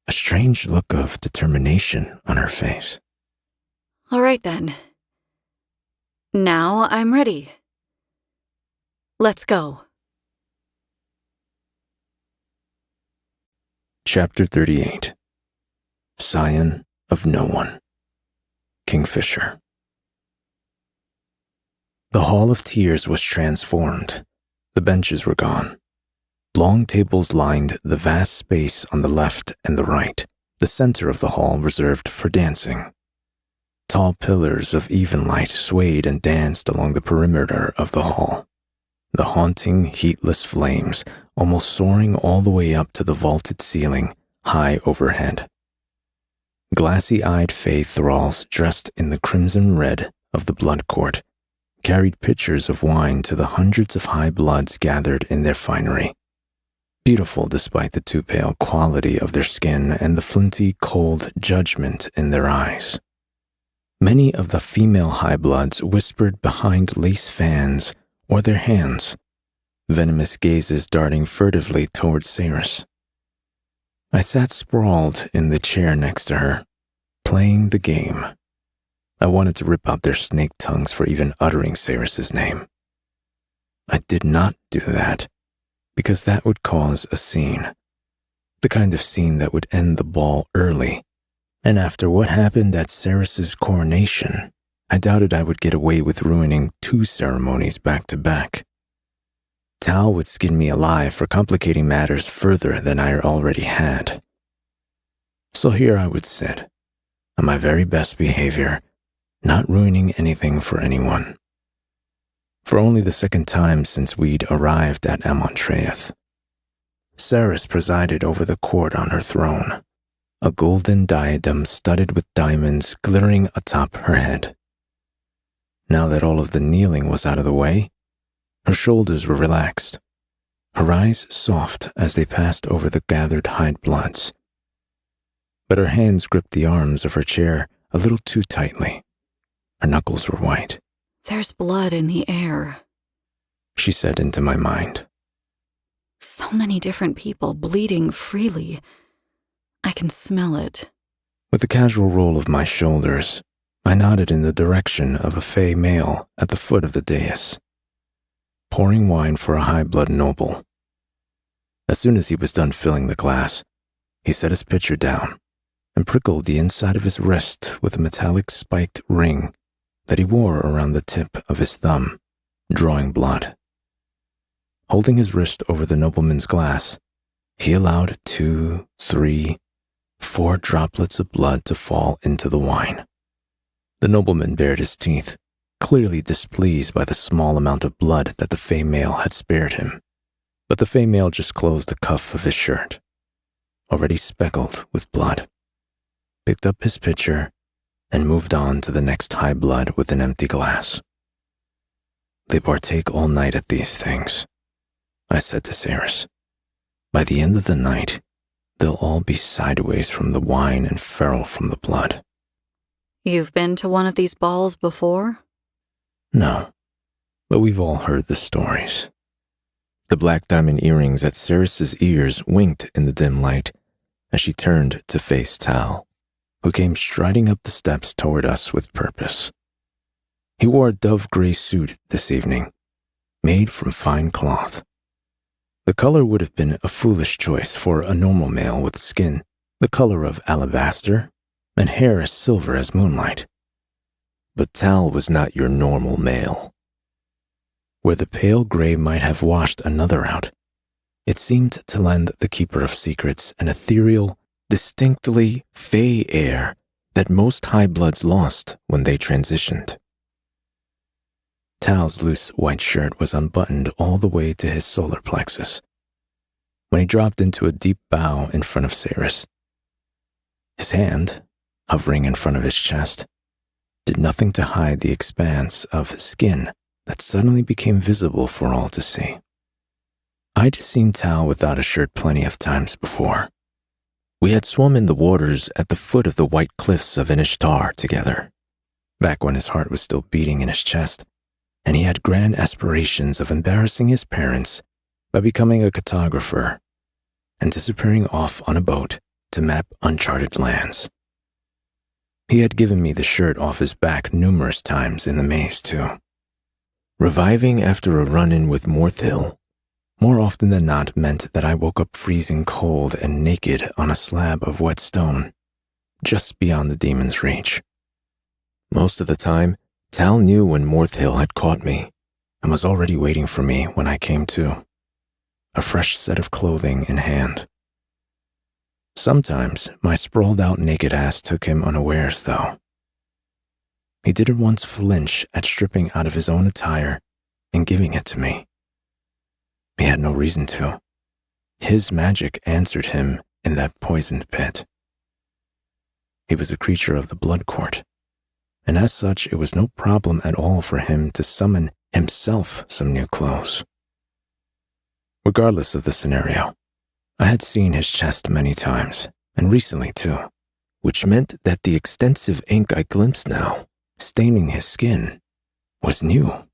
a strange look of determination on her face. All right, then. Now I'm ready. Let's go. Chapter 38. Scion of No One. Kingfisher. The Hall of Tears was transformed. The benches were gone. Long tables lined the vast space on the left and the right, the center of the hall reserved for dancing. Tall pillars of even light swayed and danced along the perimeter of the hall, the haunting, heatless flames almost soaring all the way up to the vaulted ceiling high overhead. Glassy-eyed fey thralls dressed in the crimson red of the blood court carried pitchers of wine to the hundreds of high bloods gathered in their finery, beautiful despite the too pale quality of their skin and the flinty, cold judgment in their eyes. Many of the female high bloods whispered behind lace fans or their hands, venomous gazes darting furtively toward Saris. I sat sprawled in the chair next to her, playing the game. I wanted to rip out their snake tongues for even uttering Ceres's name. I did not do that, because that would cause a scene. The kind of scene that would end the ball early. And after what happened at Ceres's coronation, I doubted I would get away with ruining 2 ceremonies back to back. Tal would skin me alive for complicating matters further than I already had. So here I would sit, on my very best behavior, not ruining anything for anyone. For only the second time since we'd arrived at Amontreath, Ceres presided over the court on her throne, a golden diadem studded with diamonds glittering atop her head. Now that all of the kneeling was out of the way, her shoulders were relaxed, her eyes soft as they passed over the gathered hide bloods. But her hands gripped the arms of her chair a little too tightly. Her knuckles were white. "There's blood in the air," she said into my mind. "So many different people bleeding freely. I can smell it." With a casual roll of my shoulders, I nodded in the direction of a fey male at the foot of the dais, pouring wine for a high-blood noble. As soon as he was done filling the glass, he set his pitcher down and prickled the inside of his wrist with a metallic spiked ring that he wore around the tip of his thumb, drawing blood. Holding his wrist over the nobleman's glass, he allowed 2, 3, 4 droplets of blood to fall into the wine. The nobleman bared his teeth, clearly displeased by the small amount of blood that the fey male had spared him. But the fey male just closed the cuff of his shirt, already speckled with blood, picked up his pitcher, and moved on to the next high blood with an empty glass. "They partake all night at these things," I said to Ceres. "By the end of the night, they'll all be sideways from the wine and feral from the blood." "You've been to one of these balls before?" "No, but we've all heard the stories." The black diamond earrings at Ceres's ears winked in the dim light as she turned to face Tal, who came striding up the steps toward us with purpose. He wore a dove-gray suit this evening, made from fine cloth. The color would have been a foolish choice for a normal male with skin the color of alabaster and hair as silver as moonlight. But Tal was not your normal male. Where the pale gray might have washed another out, it seemed to lend the keeper of secrets an ethereal, distinctly fey air that most high bloods lost when they transitioned. Tal's loose white shirt was unbuttoned all the way to his solar plexus when he dropped into a deep bow in front of Ceres. His hand, hovering in front of his chest, did nothing to hide the expanse of skin that suddenly became visible for all to see. I'd seen Tal without a shirt plenty of times before. We had swum in the waters at the foot of the white cliffs of Inishtar together, back when his heart was still beating in his chest, and he had grand aspirations of embarrassing his parents by becoming a cartographer and disappearing off on a boat to map uncharted lands. He had given me the shirt off his back numerous times in the maze, too. Reviving after a run-in with Morthill more often than not meant that I woke up freezing cold and naked on a slab of wet stone, just beyond the demon's reach. Most of the time, Tal knew when Morthill had caught me and was already waiting for me when I came to, a fresh set of clothing in hand. Sometimes my sprawled-out naked ass took him unawares, though. He didn't once flinch at stripping out of his own attire and giving it to me. He had no reason to. His magic answered him in that poisoned pit. He was a creature of the blood court, and as such it was no problem at all for him to summon himself some new clothes. Regardless of the scenario, I had seen his chest many times, and recently too, which meant that the extensive ink I glimpsed now, staining his skin, was new.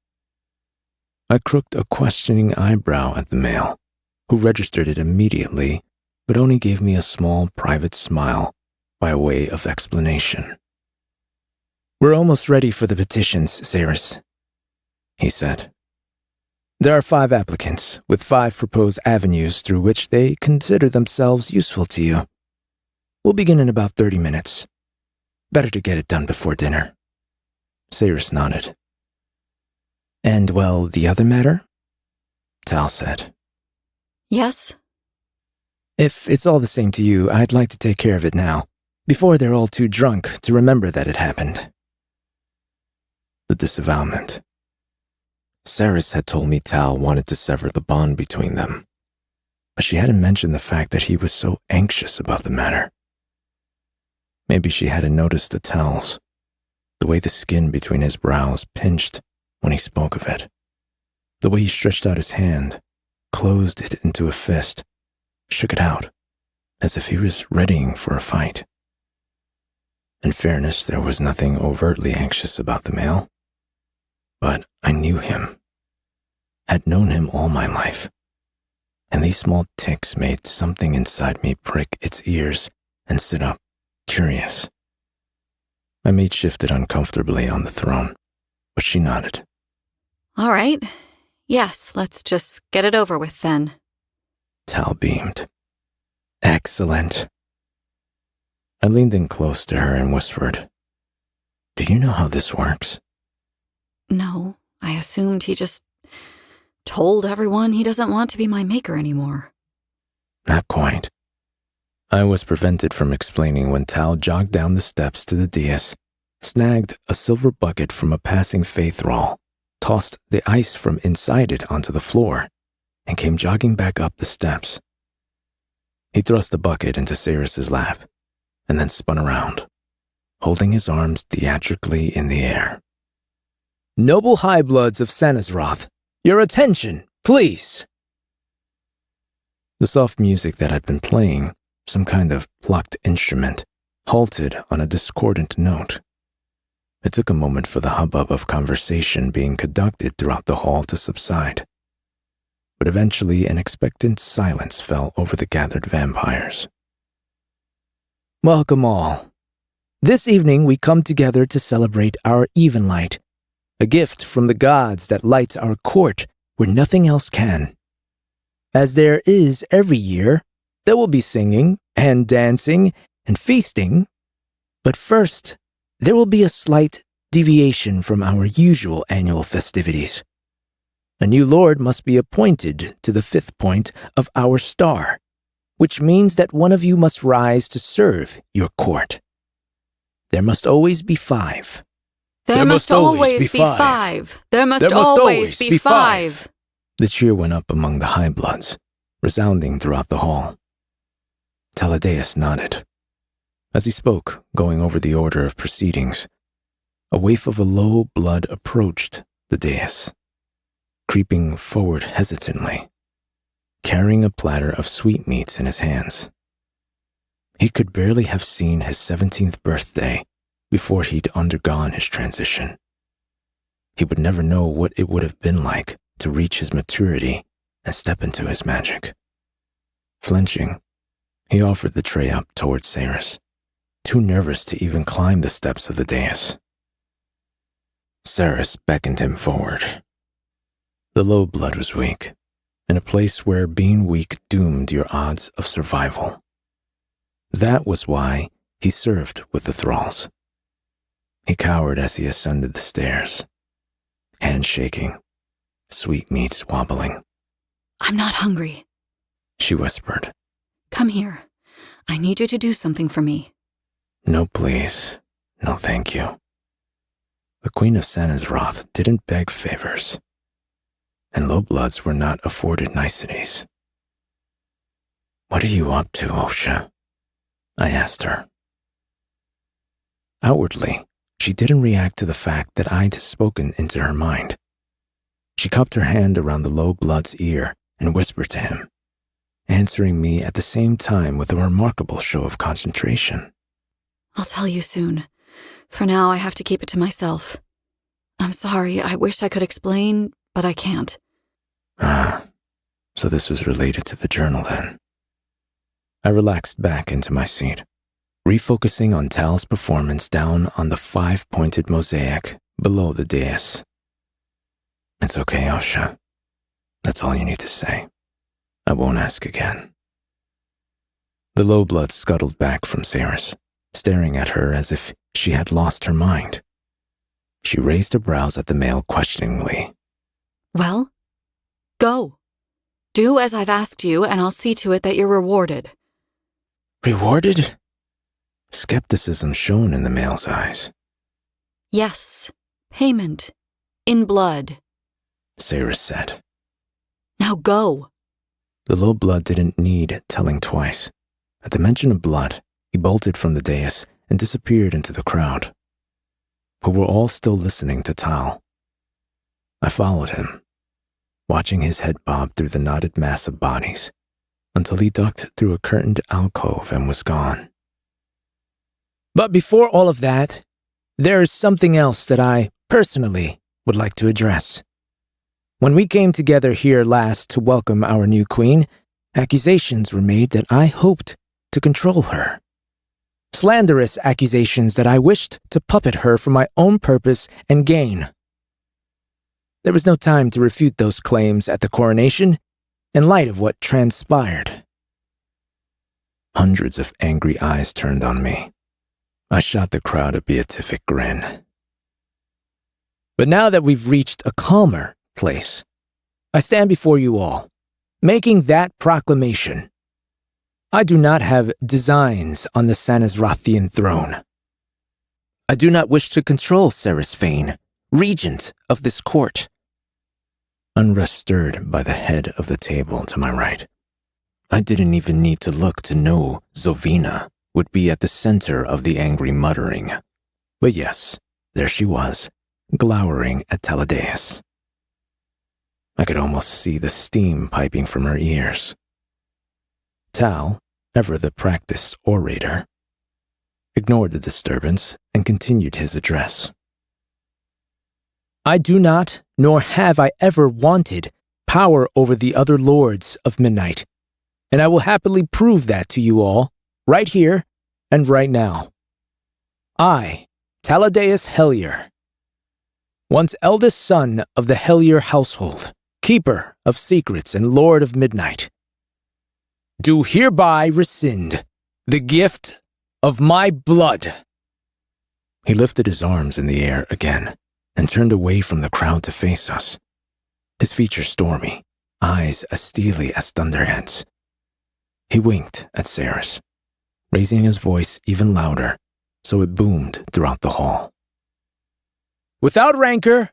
I crooked a questioning eyebrow at the male, who registered it immediately but only gave me a small private smile by way of explanation. "We're almost ready for the petitions, Cyrus," he said. "There are 5 applicants, with 5 proposed avenues through which they consider themselves useful to you. We'll begin in about 30 minutes. Better to get it done before dinner." Cyrus nodded. "And, well, the other matter?" Tal said. Yes? "If it's all the same to you, I'd like to take care of it now, before they're all too drunk to remember that it happened." The disavowment. Cyrus had told me Tal wanted to sever the bond between them, but she hadn't mentioned the fact that he was so anxious about the matter. Maybe she hadn't noticed the tells, the way the skin between his brows pinched when he spoke of it, the way he stretched out his hand, closed it into a fist, shook it out, as if he was readying for a fight. In fairness, there was nothing overtly anxious about the male, but I knew him, had known him all my life, and these small ticks made something inside me prick its ears and sit up, curious. My mate shifted uncomfortably on the throne, but she nodded. All right. Yes, let's just get it over with then. Tal beamed. "Excellent." I leaned in close to her and whispered, "Do you know how this works?" No, I assumed he just told everyone he doesn't want to be my maker anymore. Not quite. I was prevented from explaining when Tal jogged down the steps to the dais, snagged a silver bucket from a passing faith thrall, tossed the ice from inside it onto the floor, and came jogging back up the steps. He thrust the bucket into Cyrus's lap, and then spun around, holding his arms theatrically in the air. "Noble high bloods of Sanazroth, your attention, please." The soft music that had been playing, some kind of plucked instrument, halted on a discordant note. It took a moment for the hubbub of conversation being conducted throughout the hall to subside, but eventually an expectant silence fell over the gathered vampires. "Welcome all. This evening we come together to celebrate our Evenlight, a gift from the gods that lights our court where nothing else can. As there is every year, there will be singing and dancing and feasting, but first, there will be a slight deviation from our usual annual festivities. A new lord must be appointed to the 5th point of our star, which means that one of you must rise to serve your court. There must always be 5. There must always be 5. There must always be 5. The cheer went up among the high bloods, resounding throughout the hall. Taladeus nodded. As he spoke, going over the order of proceedings, a waif of a low blood approached the dais, creeping forward hesitantly, carrying a platter of sweetmeats in his hands. He could barely have seen his 17th birthday before he'd undergone his transition. He would never know what it would have been like to reach his maturity and step into his magic. Flinching, he offered the tray up towards Cyrus, too nervous to even climb the steps of the dais. Cyrus beckoned him forward. The low blood was weak, in a place where being weak doomed your odds of survival. That was why he served with the thralls. He cowered as he ascended the stairs, hands shaking, sweetmeats wobbling. I'm not hungry, she whispered. Come here. I need you to do something for me. No, please. No, thank you. The Queen of Sanazroth didn't beg favors, and low-bloods were not afforded niceties. What are you up to, Osha? I asked her. Outwardly, she didn't react to the fact that I'd spoken into her mind. She cupped her hand around the low-blood's ear and whispered to him, answering me at the same time with a remarkable show of concentration. I'll tell you soon. For now, I have to keep it to myself. I'm sorry, I wish I could explain, but I can't. So this was related to the journal then. I relaxed back into my seat, refocusing on Tal's performance down on the 5-pointed mosaic below the dais. It's okay, Osha. That's all you need to say. I won't ask again. The low blood scuttled back from Saris, staring at her as if she had lost her mind. She raised her brows at the male questioningly. Well, go. Do as I've asked you, and I'll see to it that you're rewarded. Rewarded? Skepticism shone in the male's eyes. Yes, payment. In blood. Saris said. Now go. The low blood didn't need telling twice. At the mention of blood, he bolted from the dais and disappeared into the crowd. But we're all still listening to Tal. I followed him, watching his head bob through the knotted mass of bodies, until he ducked through a curtained alcove and was gone. But before all of that, there is something else that I, personally, would like to address. When we came together here last to welcome our new queen, accusations were made that I hoped to control her. Slanderous accusations that I wished to puppet her for my own purpose and gain. There was no time to refute those claims at the coronation, in light of what transpired. Hundreds of angry eyes turned on me. I shot the crowd a beatific grin. But now that we've reached a calmer place, I stand before you all, making that proclamation. I do not have designs on the Sanizrathian throne. I do not wish to control Saris Fane, regent of this court. Unrest stirred by the head of the table to my right. I didn't even need to look to know Zovina would be at the center of the angry muttering. But yes, there she was, glowering at Taladeus. I could almost see the steam piping from her ears. Tal, ever the practiced orator, ignored the disturbance and continued his address. I do not, nor have I ever wanted, power over the other lords of Midnight, and I will happily prove that to you all, right here and right now. I, Taladeus Hellier, once eldest son of the Hellier household, keeper of secrets and lord of Midnight, do hereby rescind the gift of my blood. He lifted his arms in the air again and turned away from the crowd to face us. His features stormy, eyes as steely as thunderheads. He winked at Saris, raising his voice even louder so it boomed throughout the hall. Without rancor,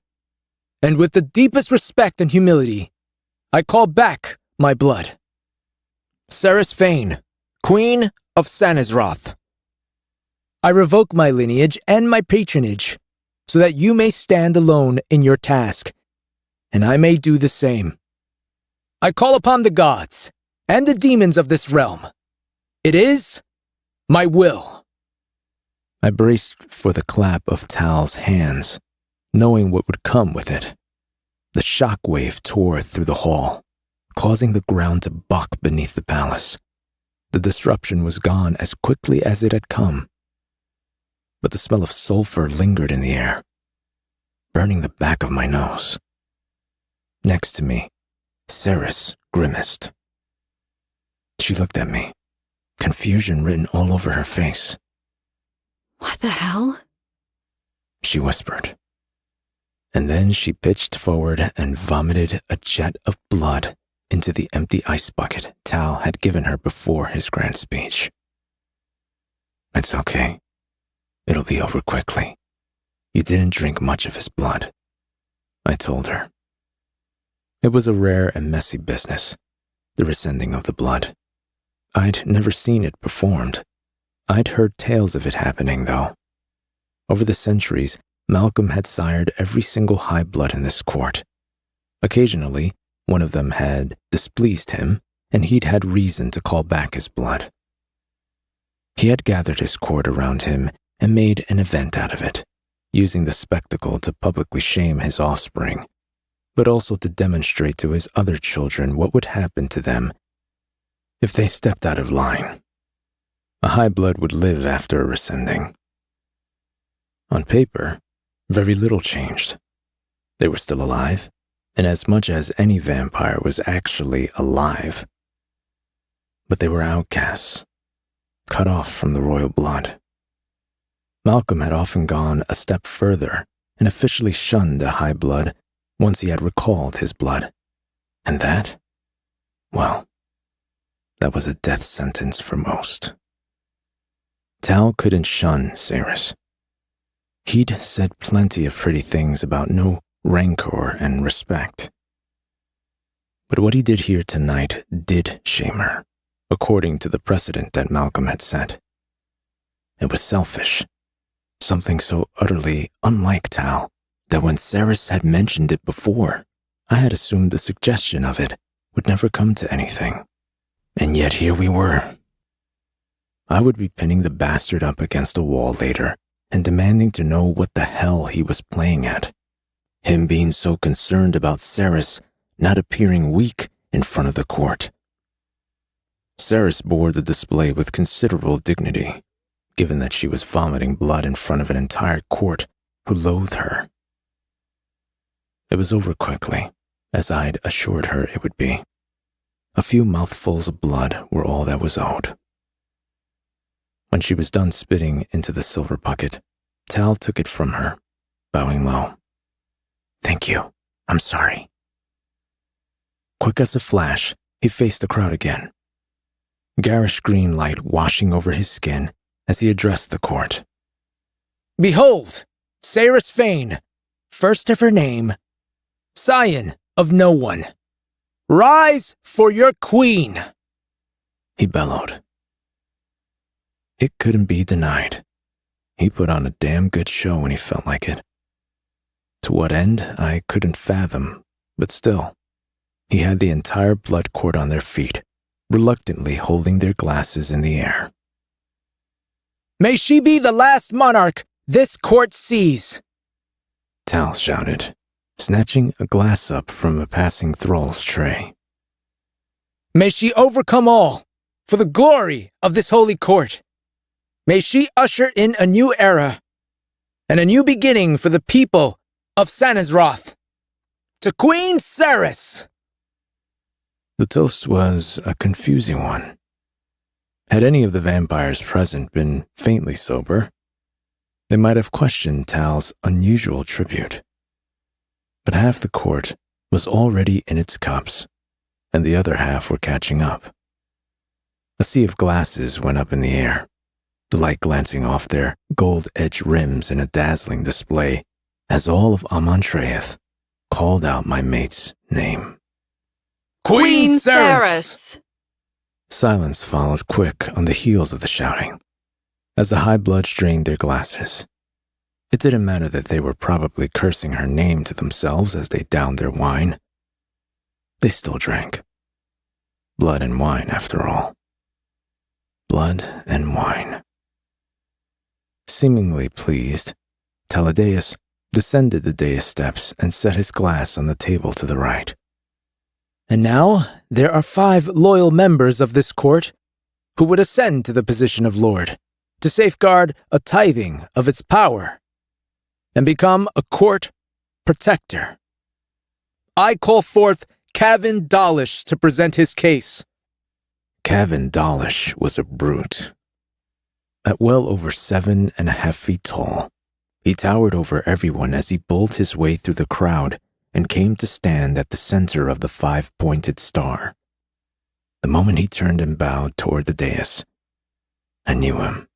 and with the deepest respect and humility, I call back my blood. Saris Fane, Queen of Sanizrath. I revoke my lineage and my patronage, so that you may stand alone in your task, and I may do the same. I call upon the gods and the demons of this realm. It is my will. I braced for the clap of Tal's hands, knowing what would come with it. The shockwave tore through the hall, causing the ground to buck beneath the palace. The disruption was gone as quickly as it had come. But the smell of sulfur lingered in the air, burning the back of my nose. Next to me, Saris grimaced. She looked at me, confusion written all over her face. What the hell? She whispered. And then she pitched forward and vomited a jet of blood into the empty ice bucket Tal had given her before his grand speech. It's okay. It'll be over quickly. You didn't drink much of his blood, I told her. It was a rare and messy business, the rescinding of the blood. I'd never seen it performed. I'd heard tales of it happening, though. Over the centuries, Malcolm had sired every single high blood in this court. Occasionally, one of them had displeased him, and he'd had reason to call back his blood. He had gathered his court around him and made an event out of it, using the spectacle to publicly shame his offspring, but also to demonstrate to his other children what would happen to them if they stepped out of line. A high blood would live after rescinding. On paper, very little changed. They were still alive, and as much as any vampire was actually alive. But they were outcasts, cut off from the royal blood. Malcolm had often gone a step further and officially shunned a high blood once he had recalled his blood. And that, well, that was a death sentence for most. Tal couldn't shun Saris. He'd said plenty of pretty things about no rancor and respect. But what he did here tonight did shame her, according to the precedent that Malcolm had set. It was selfish, something so utterly unlike Tal that when Saris had mentioned it before, I had assumed the suggestion of it would never come to anything. And yet here we were. I would be pinning the bastard up against a wall later and demanding to know what the hell he was playing at. Him being so concerned about Saris not appearing weak in front of the court. Saris bore the display with considerable dignity, given that she was vomiting blood in front of an entire court who loathed her. It was over quickly, as I'd assured her it would be. A few mouthfuls of blood were all that was owed. When she was done spitting into the silver bucket, Tal took it from her, bowing low. "Thank you. I'm sorry." Quick as a flash, he faced the crowd again. Garish green light washing over his skin as he addressed the court. "Behold, Saris Fane, first of her name, scion of no one. Rise for your queen," he bellowed. It couldn't be denied. He put on a damn good show when he felt like it. To what end, I couldn't fathom, but still, he had the entire blood court on their feet, reluctantly holding their glasses in the air. "May she be the last monarch this court sees," Tal shouted, snatching a glass up from a passing thrall's tray. "May she overcome all, for the glory of this holy court. May she usher in a new era, and a new beginning for the people of Sanazroth. To Queen Saris!" The toast was a confusing one. Had any of the vampires present been faintly sober, they might have questioned Tal's unusual tribute. But half the court was already in its cups, and the other half were catching up. A sea of glasses went up in the air, the light glancing off their gold-edged rims in a dazzling display as all of Amontreath called out my mate's name. Queen Saris! Silence followed quick on the heels of the shouting, as the high blood drained their glasses. It didn't matter that they were probably cursing her name to themselves as they downed their wine. They still drank. Blood and wine, after all. Blood and wine. Seemingly pleased, Taladeus descended the dais steps and set his glass on the table to the right. "And now there are 5 loyal members of this court who would ascend to the position of lord to safeguard a tithing of its power and become a court protector. I call forth Kavin Dalish to present his case." Kavin Dalish was a brute. At well over 7.5 feet tall, he towered over everyone as he bowled his way through the crowd and came to stand at the center of the 5-pointed star. The moment he turned and bowed toward the dais, I knew him.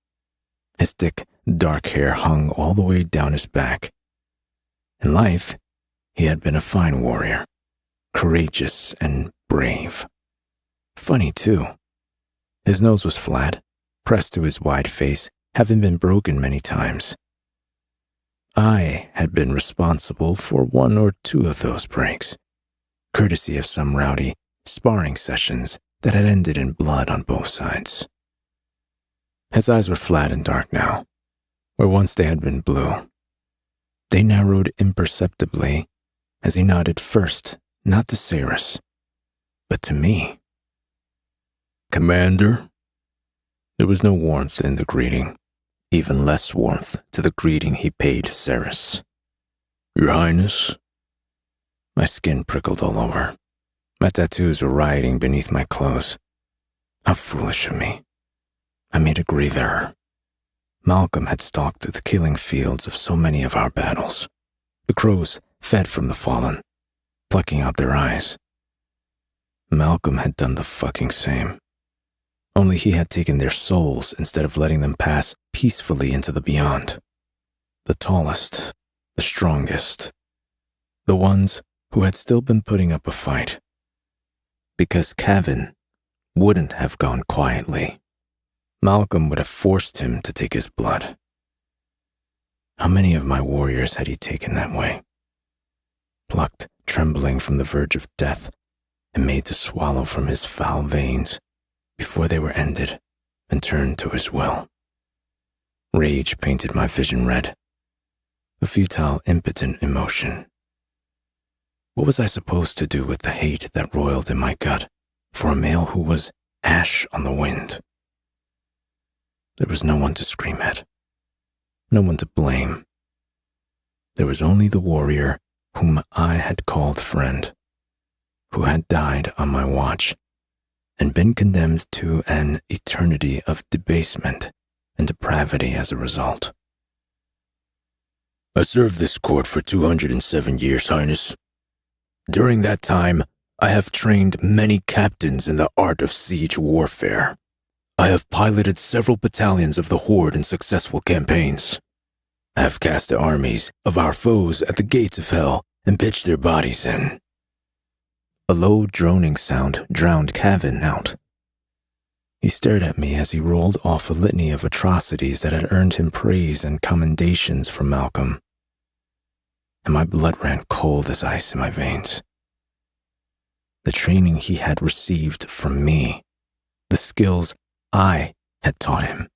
His thick, dark hair hung all the way down his back. In life, he had been a fine warrior, courageous and brave. Funny, too. His nose was flat, pressed to his wide face, having been broken many times. I had been responsible for 1 or 2 of those breaks, courtesy of some rowdy sparring sessions that had ended in blood on both sides. His eyes were flat and dark now, where once they had been blue. They narrowed imperceptibly as he nodded first, not to Saris, but to me. "Commander, There was no warmth in the greeting, even less warmth to the greeting he paid Ceres. "Your Highness?" My skin prickled all over. My tattoos were rioting beneath my clothes. How foolish of me. I made a grave error. Malcolm had stalked the killing fields of so many of our battles. The crows fed from the fallen, plucking out their eyes. Malcolm had done the fucking same. Only he had taken their souls instead of letting them pass peacefully into the beyond. The tallest, the strongest, the ones who had still been putting up a fight. Because Kevin wouldn't have gone quietly. Malcolm would have forced him to take his blood. How many of my warriors had he taken that way? Plucked, trembling from the verge of death, and made to swallow from his foul veins before they were ended and turned to his will. Rage painted my vision red, a futile, impotent emotion. What was I supposed to do with the hate that roiled in my gut for a male who was ash on the wind? There was no one to scream at, no one to blame. There was only the warrior whom I had called friend, who had died on my watch and been condemned to an eternity of debasement and depravity as a result. "I served this court for 207 years, Highness. During that time, I have trained many captains in the art of siege warfare. I have piloted several battalions of the Horde in successful campaigns. I have cast the armies of our foes at the gates of hell and pitched their bodies in." A low droning sound drowned Kevin out. He stared at me as he rolled off a litany of atrocities that had earned him praise and commendations from Malcolm. And my blood ran cold as ice in my veins. The training he had received from me, the skills I had taught him,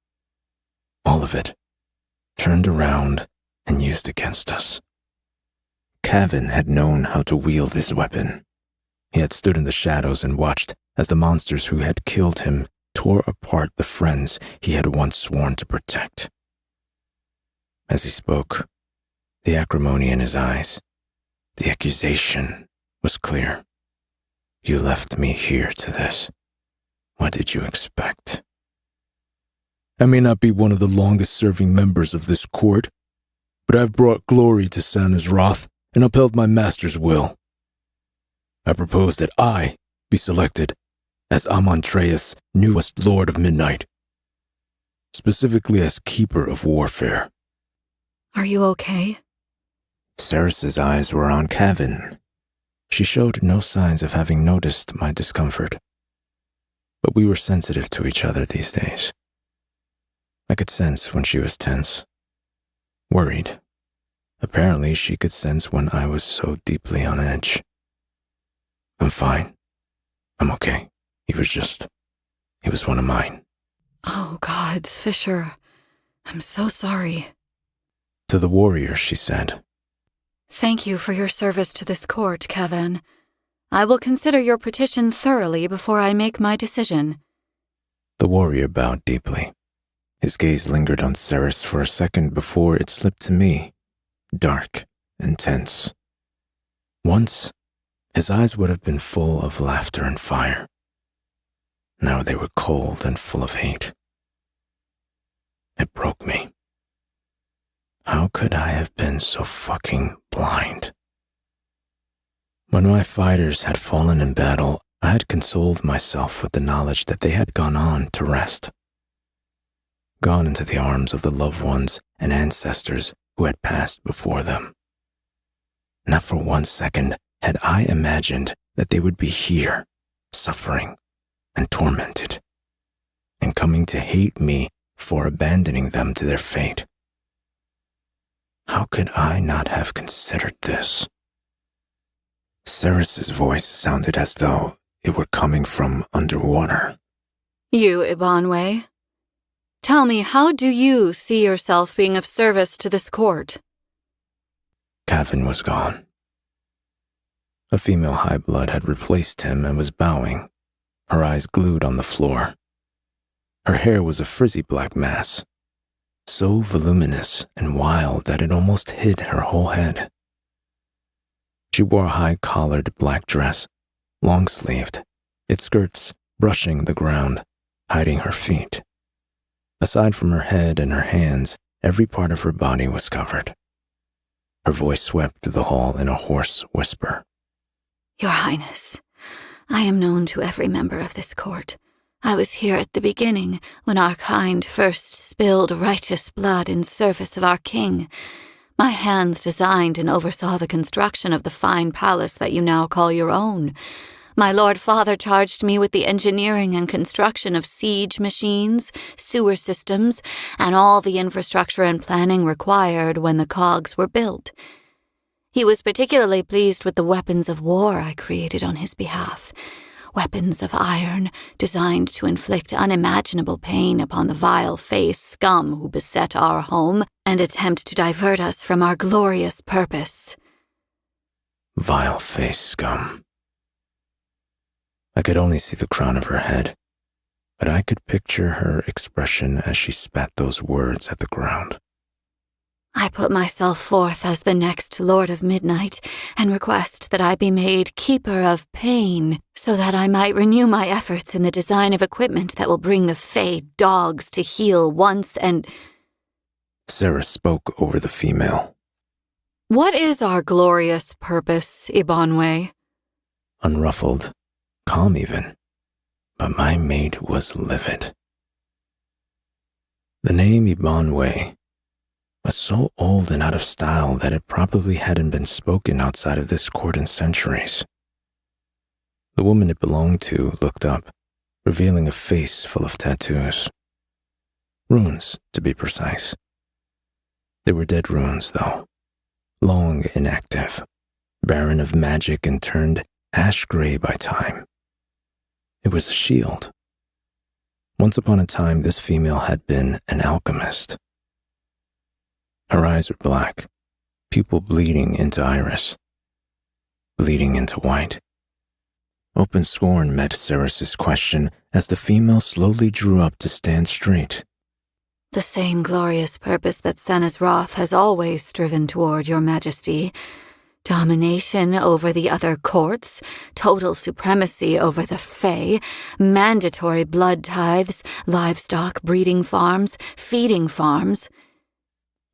all of it turned around and used against us. Kevin had known how to wield his weapon. He had stood in the shadows and watched as the monsters who had killed him tore apart the friends he had once sworn to protect. As he spoke, the acrimony in his eyes, the accusation was clear. "You left me here to this. What did you expect?" "I may not be one of the longest-serving members of this court, but I've brought glory to Santa's wrath and upheld my master's will. I propose that I be selected as Amontreus' newest Lord of Midnight, specifically as Keeper of Warfare." Are you okay? Ceres's eyes were on Kevin. She showed no signs of having noticed my discomfort, but we were sensitive to each other these days. I could sense when she was tense, worried. Apparently, she could sense when I was so deeply on edge. "I'm fine. I'm okay. He was one of mine." Oh, gods, Fisher. I'm so sorry. To the warrior, she said, Thank you for your service to this court, Kevin. I will consider your petition thoroughly before I make my decision. The warrior bowed deeply. His gaze lingered on Ceres for a second before it slipped to me, dark and tense. Once, his eyes would have been full of laughter and fire. Now they were cold and full of hate. It broke me. How could I have been so fucking blind? When my fighters had fallen in battle, I had consoled myself with the knowledge that they had gone on to rest. Gone into the arms of the loved ones and ancestors who had passed before them. Not for 1 second had I imagined that they would be here, suffering and tormented, and coming to hate me for abandoning them to their fate. How could I not have considered this? Ceres's voice sounded as though it were coming from underwater. You, Ibanwe. Tell me, how do you see yourself being of service to this court? Kevin was gone. A female high blood had replaced him and was bowing, her eyes glued on the floor. Her hair was a frizzy black mass, so voluminous and wild that it almost hid her whole head. She wore a high-collared black dress, long-sleeved, its skirts brushing the ground, hiding her feet. Aside from her head and her hands, every part of her body was covered. Her voice swept through the hall in a hoarse whisper. Your Highness, I am known to every member of this court. I was here at the beginning, when our kind first spilled righteous blood in service of our king. My hands designed and oversaw the construction of the fine palace that you now call your own. My Lord Father charged me with the engineering and construction of siege machines, sewer systems, and all the infrastructure and planning required when the cogs were built. He was particularly pleased with the weapons of war I created on his behalf. Weapons of iron designed to inflict unimaginable pain upon the vile face scum who beset our home and attempt to divert us from our glorious purpose. Vile face scum. I could only see the crown of her head, but I could picture her expression as she spat those words at the ground. I put myself forth as the next Lord of Midnight and request that I be made Keeper of Pain so that I might renew my efforts in the design of equipment that will bring the Fey dogs to heel once and... Sarah spoke over the female. What is our glorious purpose, Ibanwe? Unruffled, calm even, but my mate was livid. The name Ibanwe was so old and out of style that it probably hadn't been spoken outside of this court in centuries. The woman it belonged to looked up, revealing a face full of tattoos. Runes, to be precise. They were dead runes, though, long inactive, barren of magic and turned ash-gray by time. It was a shield. Once upon a time, this female had been an alchemist. Her eyes were black, pupil bleeding into iris, bleeding into white. Open scorn met Ceres's question as the female slowly drew up to stand straight. The same glorious purpose that Senna's wrath has always striven toward, Your Majesty. Domination over the other courts, total supremacy over the Fae, mandatory blood tithes, livestock breeding farms, feeding farms.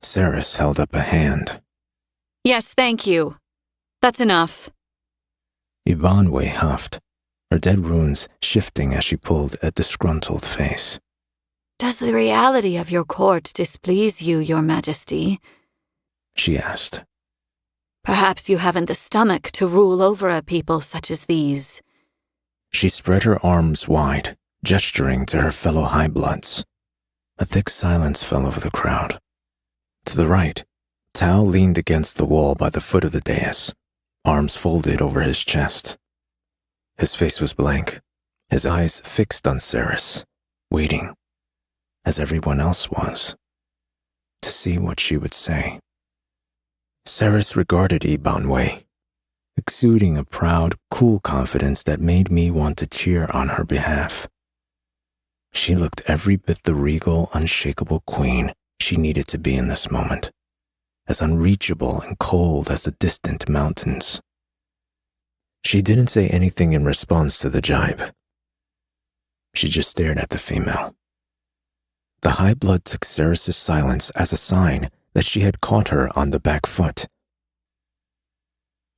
Ceres held up a hand. Yes, thank you. That's enough. Ibanwe huffed, her dead runes shifting as she pulled a disgruntled face. Does the reality of your court displease you, Your Majesty? She asked. Perhaps you haven't the stomach to rule over a people such as these. She spread her arms wide, gesturing to her fellow high-bloods. A thick silence fell over the crowd. To the right, Tao leaned against the wall by the foot of the dais, arms folded over his chest. His face was blank, his eyes fixed on Ceres, waiting, as everyone else was, to see what she would say. Ceres regarded Ibanwe, exuding a proud, cool confidence that made me want to cheer on her behalf. She looked every bit the regal, unshakable queen she needed to be in this moment, as unreachable and cold as the distant mountains. She didn't say anything in response to the jibe. She just stared at the female. The high blood took Ceres' silence as a sign that she had caught her on the back foot.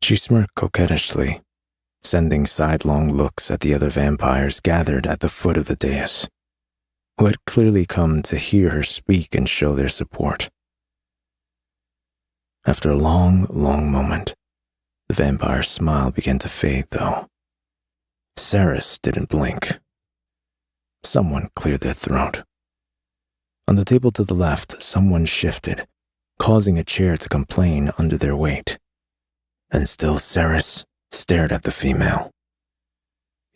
She smirked coquettishly, sending sidelong looks at the other vampires gathered at the foot of the dais, who had clearly come to hear her speak and show their support. After a long, long moment, the vampire's smile began to fade, though. Ceres didn't blink. Someone cleared their throat. On the table to the left, someone shifted, causing a chair to complain under their weight. And still Ceres stared at the female.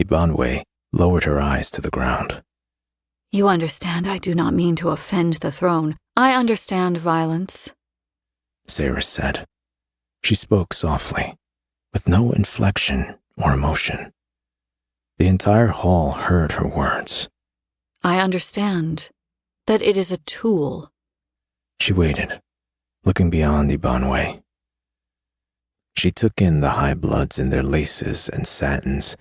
Ibanwe lowered her eyes to the ground. You understand I do not mean to offend the throne. I understand violence, Ceres said. She spoke softly, with no inflection or emotion. The entire hall heard her words. I understand that it is a tool. She waited, looking beyond Ibanwe. She took in the high bloods in their laces and satins,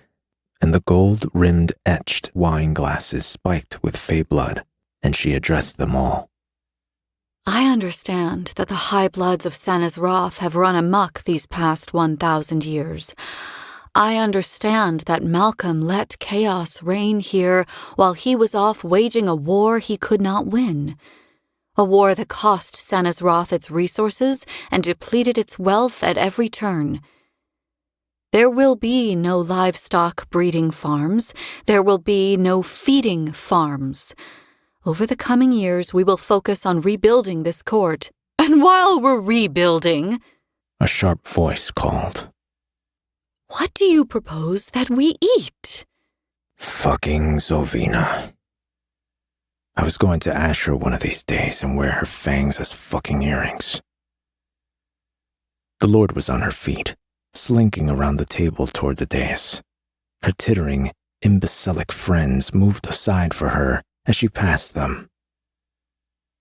and the gold-rimmed etched wine glasses spiked with fey blood, and she addressed them all. I understand that the high bloods of Sanazroth have run amok these past 1,000 years. I understand that Malcolm let chaos reign here while he was off waging a war he could not win. A war that cost Sanazroth its resources and depleted its wealth at every turn. There will be no livestock breeding farms. There will be no feeding farms. Over the coming years, we will focus on rebuilding this court. And while we're rebuilding... A sharp voice called. What do you propose that we eat? Fucking Zovina. I was going to ash her one of these days and wear her fangs as fucking earrings. The Lord was on her feet, slinking around the table toward the dais. Her tittering, imbecilic friends moved aside for her as she passed them.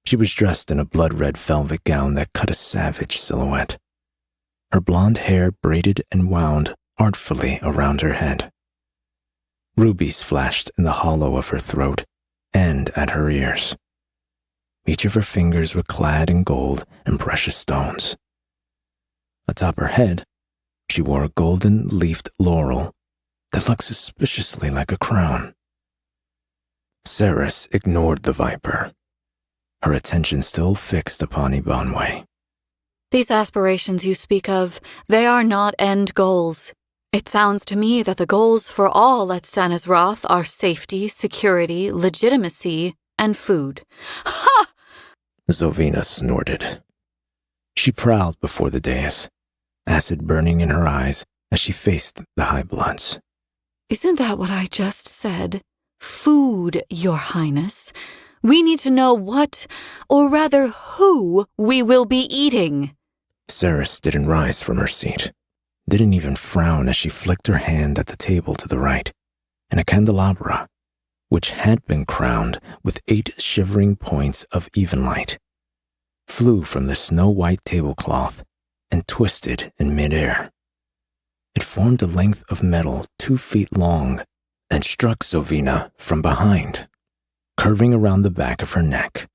She was dressed in a blood-red velvet gown that cut a savage silhouette. Her blonde hair braided and wound artfully around her head. Rubies flashed in the hollow of her throat and at her ears. Each of her fingers were clad in gold and precious stones. Atop her head, she wore a golden-leafed laurel that looked suspiciously like a crown. Ceres ignored the viper, her attention still fixed upon Ibanwe. These aspirations you speak of, they are not end goals. It sounds to me that the goals for all at Sanazroth are safety, security, legitimacy, and food. Ha! Zovina snorted. She prowled before the dais, acid burning in her eyes as she faced the high bloods. Isn't that what I just said? Food, Your Highness. We need to know what, or rather who, we will be eating. Ceres didn't rise from her seat, didn't even frown as she flicked her hand at the table to the right, and a candelabra, which had been crowned with 8 shivering points of even light, flew from the snow-white tablecloth and twisted in midair. It formed a length of metal 2 feet long and struck Zovina from behind, curving around the back of her neck.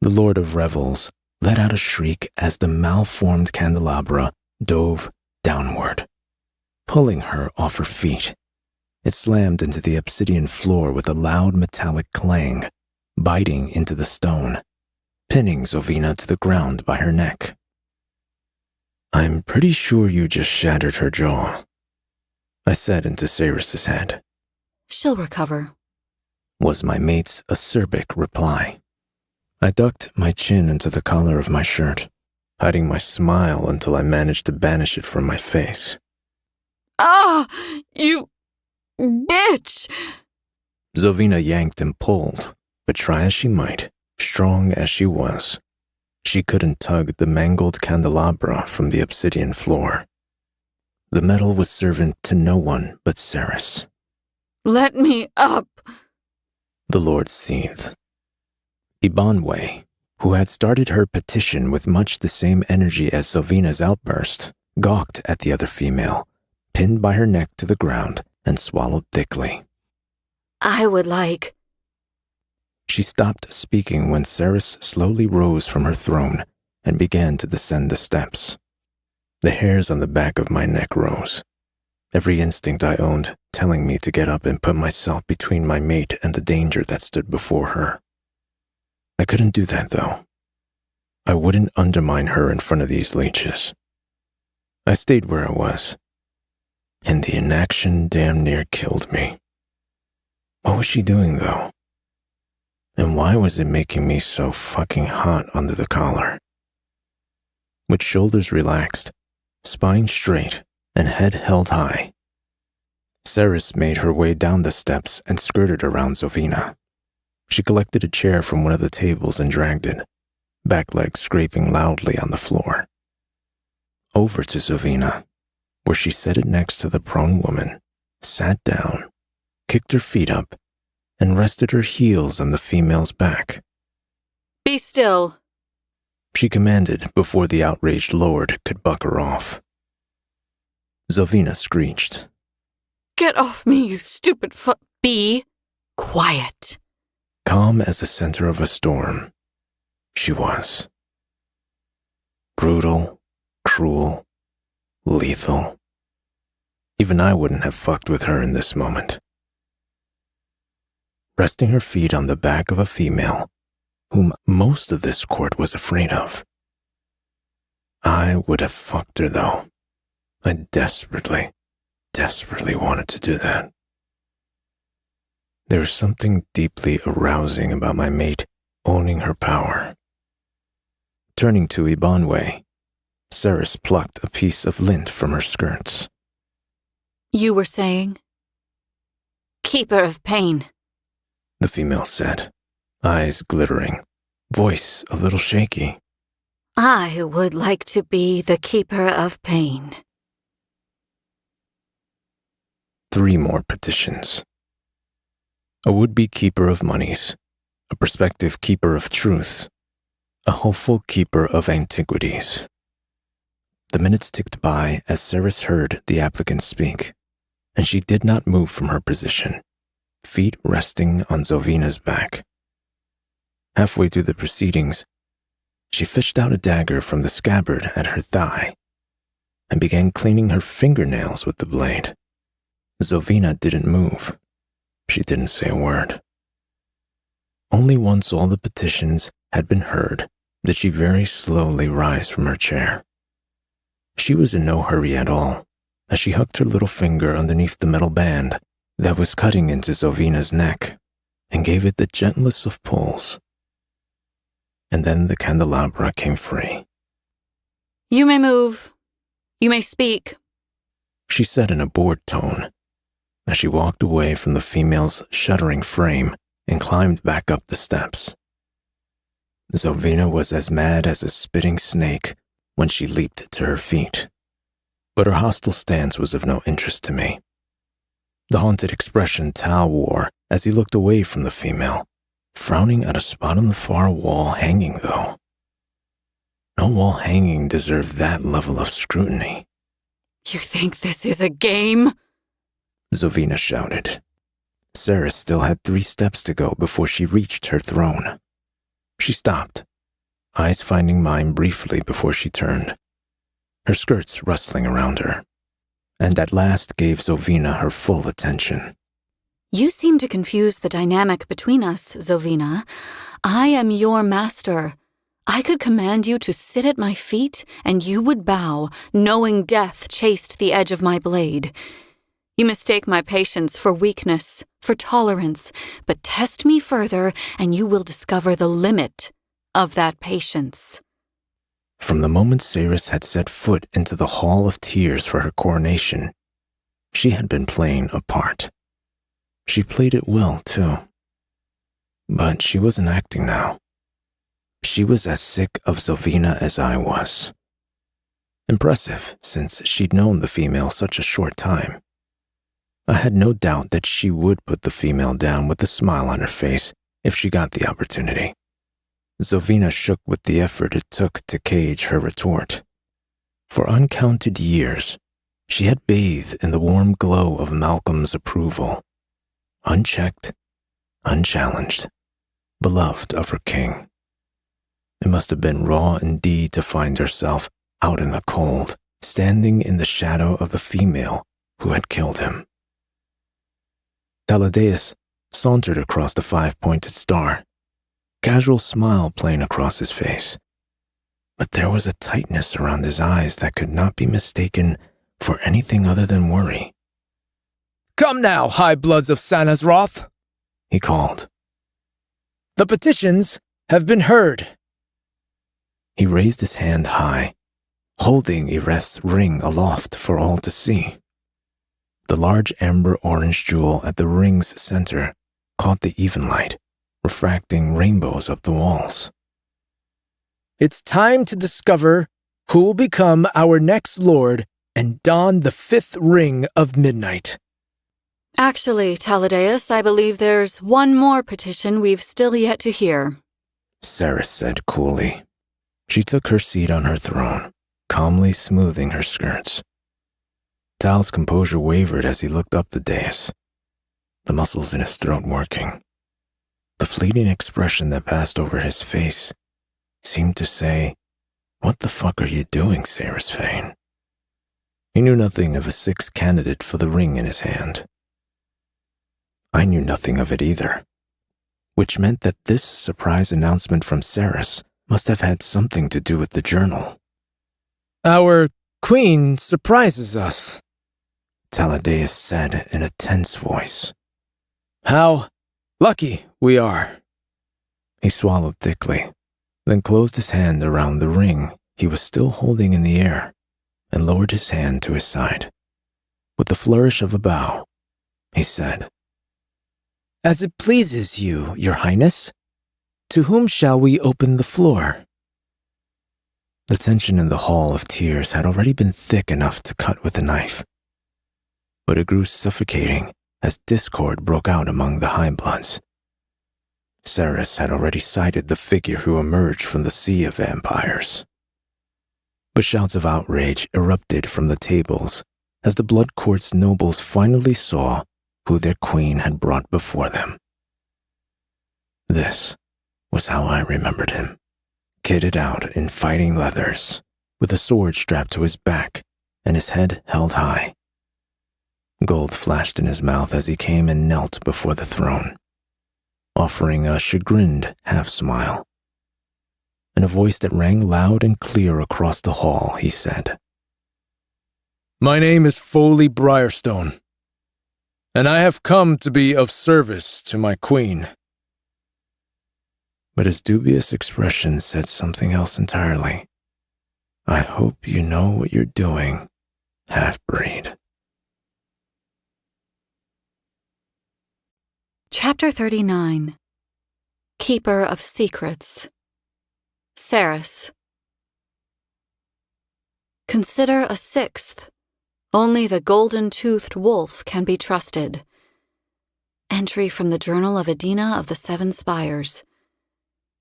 The Lord of Revels let out a shriek as the malformed candelabra dove downward, pulling her off her feet. It slammed into the obsidian floor with a loud metallic clang, biting into the stone, pinning Zovina to the ground by her neck. I'm pretty sure you just shattered her jaw, I said into Ceres's head. She'll recover, Was my mate's acerbic reply. I ducked my chin into the collar of my shirt, hiding my smile until I managed to banish it from my face. Ah, you bitch! Zovina yanked and pulled, but try as she might, strong as she was, she couldn't tug the mangled candelabra from the obsidian floor. The metal was servant to no one but Ceres. Let me up! The Lord seethed. Ibanwe, who had started her petition with much the same energy as Zovina's outburst, gawked at the other female, pinned by her neck to the ground, and swallowed thickly. I would like... She stopped speaking when Ceres slowly rose from her throne and began to descend the steps. The hairs on the back of my neck rose, every instinct I owned telling me to get up and put myself between my mate and the danger that stood before her. I couldn't do that, though. I wouldn't undermine her in front of these leeches. I stayed where I was, and the inaction damn near killed me. What was she doing, though? And why was it making me so fucking hot under the collar? With shoulders relaxed, spine straight, and head held high, Ceres made her way down the steps and skirted around Zovina. She collected a chair from one of the tables and dragged it, back legs scraping loudly on the floor. Over to Zovina, where she set it next to the prone woman, sat down, kicked her feet up, and rested her heels on the female's back. Be still, She commanded before the outraged lord could buck her off. Zovina screeched. Get off me, you stupid Be quiet. Calm as the center of a storm, she was. Brutal, cruel, lethal. Even I wouldn't have fucked with her in this moment. Resting her feet on the back of a female, whom most of this court was afraid of. I would have fucked her, though. I desperately wanted to do that. There was something deeply arousing about my mate owning her power. Turning to Ibanwe, Ceres plucked a piece of lint from her skirts. You were saying? Keeper of pain, The female said, eyes glittering, voice a little shaky. I would like to be the keeper of pain. 3 more petitions. A would-be keeper of monies, a prospective keeper of truth, a hopeful keeper of antiquities. The minutes ticked by as Ceres heard the applicant speak, and she did not move from her position, feet resting on Zovina's back. Halfway through the proceedings, she fished out a dagger from the scabbard at her thigh and began cleaning her fingernails with the blade. Zovina didn't move. She didn't say a word. Only once all the petitions had been heard did she very slowly rise from her chair. She was in no hurry at all, as she hooked her little finger underneath the metal band that was cutting into Zovina's neck and gave it the gentlest of pulls. And then the candelabra came free. You may move. You may speak, She said in a bored tone, as she walked away from the female's shuddering frame and climbed back up the steps. Zovina was as mad as a spitting snake when she leaped to her feet, but her hostile stance was of no interest to me. The haunted expression Tal wore as he looked away from the female, frowning at a spot on the far wall hanging, though. No wall hanging deserved that level of scrutiny. You think this is a game? Zovina shouted. Ceres still had 3 steps to go before she reached her throne. She stopped, eyes finding mine briefly before she turned, her skirts rustling around her, and at last gave Zovina her full attention. You seem to confuse the dynamic between us, Zovina. I am your master. I could command you to sit at my feet, and you would bow, knowing death chased the edge of my blade. You mistake my patience for weakness, for tolerance, but test me further, and you will discover the limit of that patience. From the moment Ceres had set foot into the Hall of Tears for her coronation, she had been playing a part. She played it well, too. But she wasn't acting now. She was as sick of Zovina as I was. Impressive, since she'd known the female such a short time. I had no doubt that she would put the female down with a smile on her face if she got the opportunity. Zovina shook with the effort it took to cage her retort. For uncounted years, she had bathed in the warm glow of Malcolm's approval, unchecked, unchallenged, beloved of her king. It must have been raw indeed to find herself out in the cold, standing in the shadow of the female who had killed him. Taladeus sauntered across the 5-pointed star, casual smile playing across his face. But there was a tightness around his eyes that could not be mistaken for anything other than worry. Come now, high bloods of Sanazroth, He called. the petitions have been heard. He raised his hand high, holding Ireth's ring aloft for all to see. The large amber-orange jewel at the ring's center caught the even light, refracting rainbows up the walls. It's time to discover who will become our next lord and don the 5th ring of midnight. Actually, Taladeus, I believe there's one more petition we've still yet to hear, Ceres said coolly. She took her seat on her throne, calmly smoothing her skirts. Tal's composure wavered as he looked up the dais, the muscles in his throat working. The fleeting expression that passed over his face seemed to say, "What the fuck are you doing, Ceres Fane?" He knew nothing of a sixth candidate for the ring in his hand. I knew nothing of it either, which meant that this surprise announcement from Ceres must have had something to do with the journal. Our queen surprises us, Taladeus said in a tense voice. How lucky we are. He swallowed thickly, then closed his hand around the ring he was still holding in the air and lowered his hand to his side. With the flourish of a bow, he said, As it pleases you, your highness, to whom shall we open the floor? The tension in the Hall of Tears had already been thick enough to cut with a knife, but it grew suffocating as discord broke out among the High Bloods. Ceres had already sighted the figure who emerged from the sea of vampires. But shouts of outrage erupted from the tables as the Blood Court's nobles finally saw who their queen had brought before them. This was how I remembered him, kitted out in fighting leathers, with a sword strapped to his back and his head held high. Gold flashed in his mouth as he came and knelt before the throne, offering a chagrined half-smile. In a voice that rang loud and clear across the hall, he said, My name is Foley Briarstone, and I have come to be of service to my queen. But his dubious expression said something else entirely. I hope you know what you're doing, half-breed. Chapter 39. Keeper of Secrets. Ceres. Consider a sixth. Only the golden-toothed wolf can be trusted. Entry from the Journal of Adina of the Seven Spires.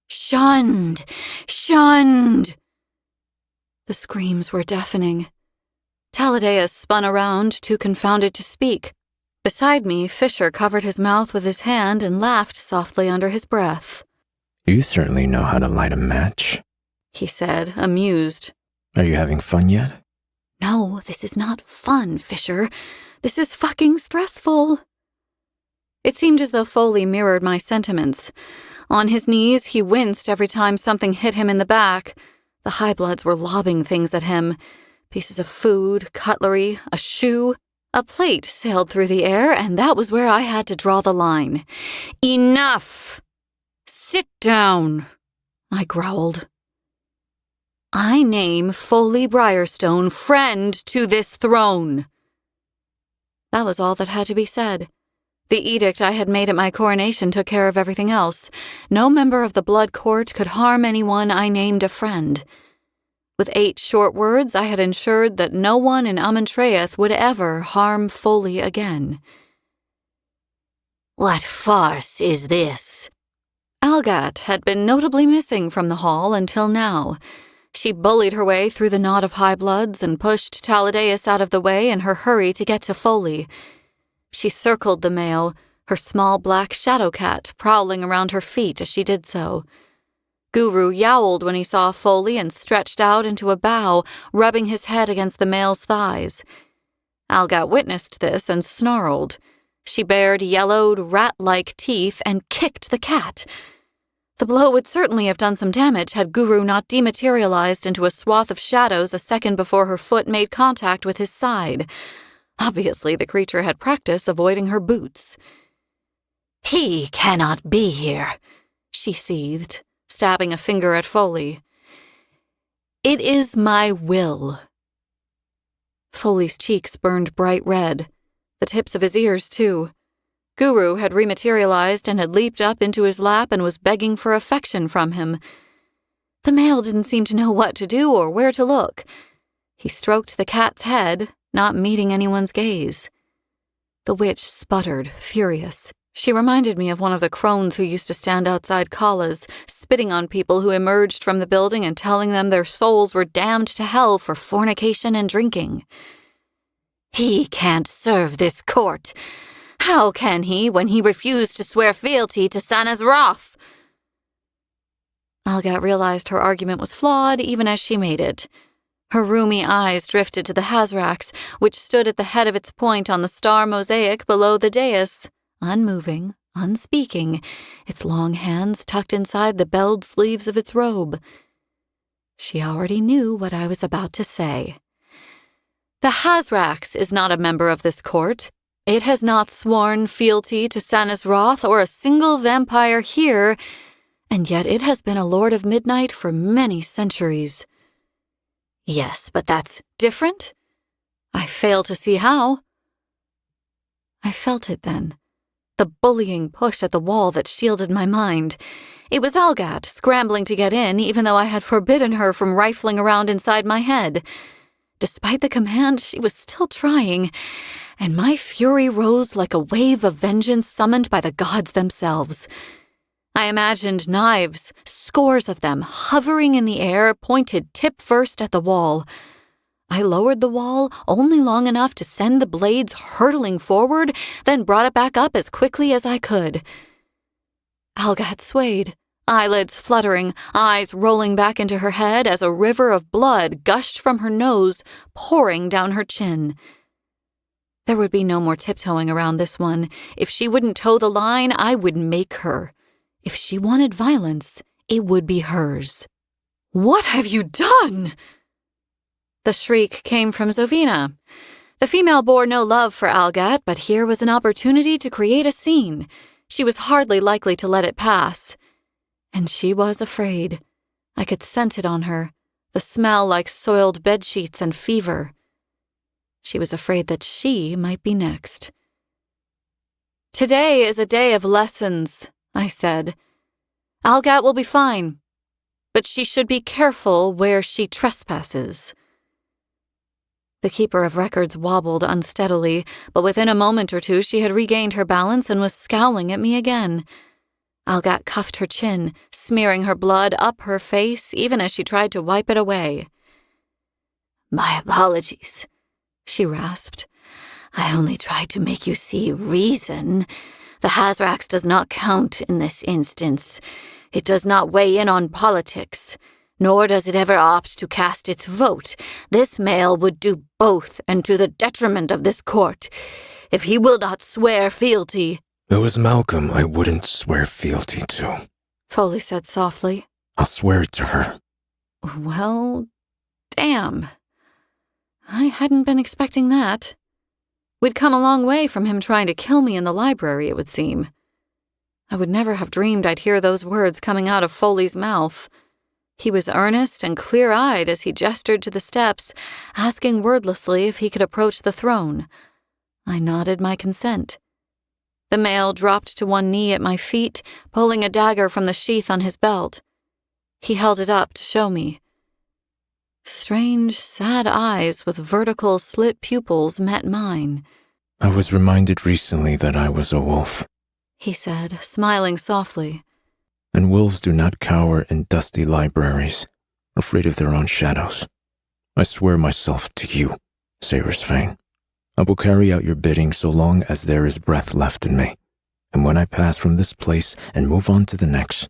Shunned! Shunned! The screams were deafening. Taladeus spun around, too confounded to speak. Beside me, Fisher covered his mouth with his hand and laughed softly under his breath. You certainly know how to light a match, he said, amused. Are you having fun yet? No, this is not fun, Fisher. This is fucking stressful. It seemed as though Foley mirrored my sentiments. On his knees, he winced every time something hit him in the back. The High Bloods were lobbing things at him. Pieces of food, cutlery, a shoe. A plate sailed through the air, and that was where I had to draw the line. Enough! Sit down, I growled. I name Foley Briarstone friend to this throne. That was all that had to be said. The edict I had made at my coronation took care of everything else. No member of the Blood Court could harm anyone I named a friend. With 8 short words, I had ensured that no one in Amentraeth would ever harm Foley again. What farce is this? Algat had been notably missing from the hall until now. She bullied her way through the knot of High Bloods and pushed Taladeus out of the way in her hurry to get to Foley. She circled the male, her small black shadow cat prowling around her feet as she did so. Guru yowled when he saw Foley and stretched out into a bow, rubbing his head against the male's thighs. Algat witnessed this and snarled. She bared yellowed, rat-like teeth and kicked the cat. The blow would certainly have done some damage had Guru not dematerialized into a swath of shadows a second before her foot made contact with his side. Obviously, the creature had practice avoiding her boots. He cannot be here, she seethed, stabbing a finger at Foley. It is my will. Foley's cheeks burned bright red, the tips of his ears, too. Guru had rematerialized and had leaped up into his lap and was begging for affection from him. The male didn't seem to know what to do or where to look. He stroked the cat's head, not meeting anyone's gaze. The witch sputtered, furious. She reminded me of one of the crones who used to stand outside Kala's, spitting on people who emerged from the building and telling them their souls were damned to hell for fornication and drinking. He can't serve this court. How can he when he refused to swear fealty to Sana's wrath? Algat realized her argument was flawed even as she made it. Her rheumy eyes drifted to the Hazrax, which stood at the head of its point on the star mosaic below the dais, unmoving, unspeaking, its long hands tucked inside the belled sleeves of its robe. She already knew what I was about to say. The Hazrax is not a member of this court. It has not sworn fealty to Sana's wrath or a single vampire here, and yet it has been a Lord of Midnight for many centuries. Yes, but that's different? I fail to see how. I felt it then. The bullying push at the wall that shielded my mind. It was Algat scrambling to get in, even though I had forbidden her from rifling around inside my head. Despite the command, she was still trying, and my fury rose like a wave of vengeance summoned by the gods themselves. I imagined knives, scores of them, hovering in the air, pointed tip first at the wall. I lowered the wall only long enough to send the blades hurtling forward, then brought it back up as quickly as I could. Algat swayed, eyelids fluttering, eyes rolling back into her head as a river of blood gushed from her nose, pouring down her chin. There would be no more tiptoeing around this one. If she wouldn't toe the line, I would make her. If she wanted violence, it would be hers. "What have you done?" The shriek came from Zovina. The female bore no love for Algat, but here was an opportunity to create a scene. She was hardly likely to let it pass. And she was afraid. I could scent it on her, the smell like soiled bedsheets and fever. She was afraid that she might be next. "Today is a day of lessons," I said. "Algat will be fine, but she should be careful where she trespasses." The keeper of records wobbled unsteadily, but within a moment or two she had regained her balance and was scowling at me again. Algat cuffed her chin, smearing her blood up her face even as she tried to wipe it away. "My apologies," she rasped. "I only tried to make you see reason. The Hazrax does not count in this instance. It does not weigh in on politics, nor does it ever opt to cast its vote. This male would do both, and to the detriment of this court. If he will not swear fealty—" "It was Malcolm I wouldn't swear fealty to," Foley said softly. "I'll swear it to her." Well, damn. I hadn't been expecting that. We'd come a long way from him trying to kill me in the library, it would seem. I would never have dreamed I'd hear those words coming out of Foley's mouth. He was earnest and clear-eyed as he gestured to the steps, asking wordlessly if he could approach the throne. I nodded my consent. The male dropped to one knee at my feet, pulling a dagger from the sheath on his belt. He held it up to show me. Strange, sad eyes with vertical slit pupils met mine. "I was reminded recently that I was a wolf," he said, smiling softly. "And wolves do not cower in dusty libraries, afraid of their own shadows. I swear myself to you, Sayrus Fane. I will carry out your bidding so long as there is breath left in me, and when I pass from this place and move on to the next,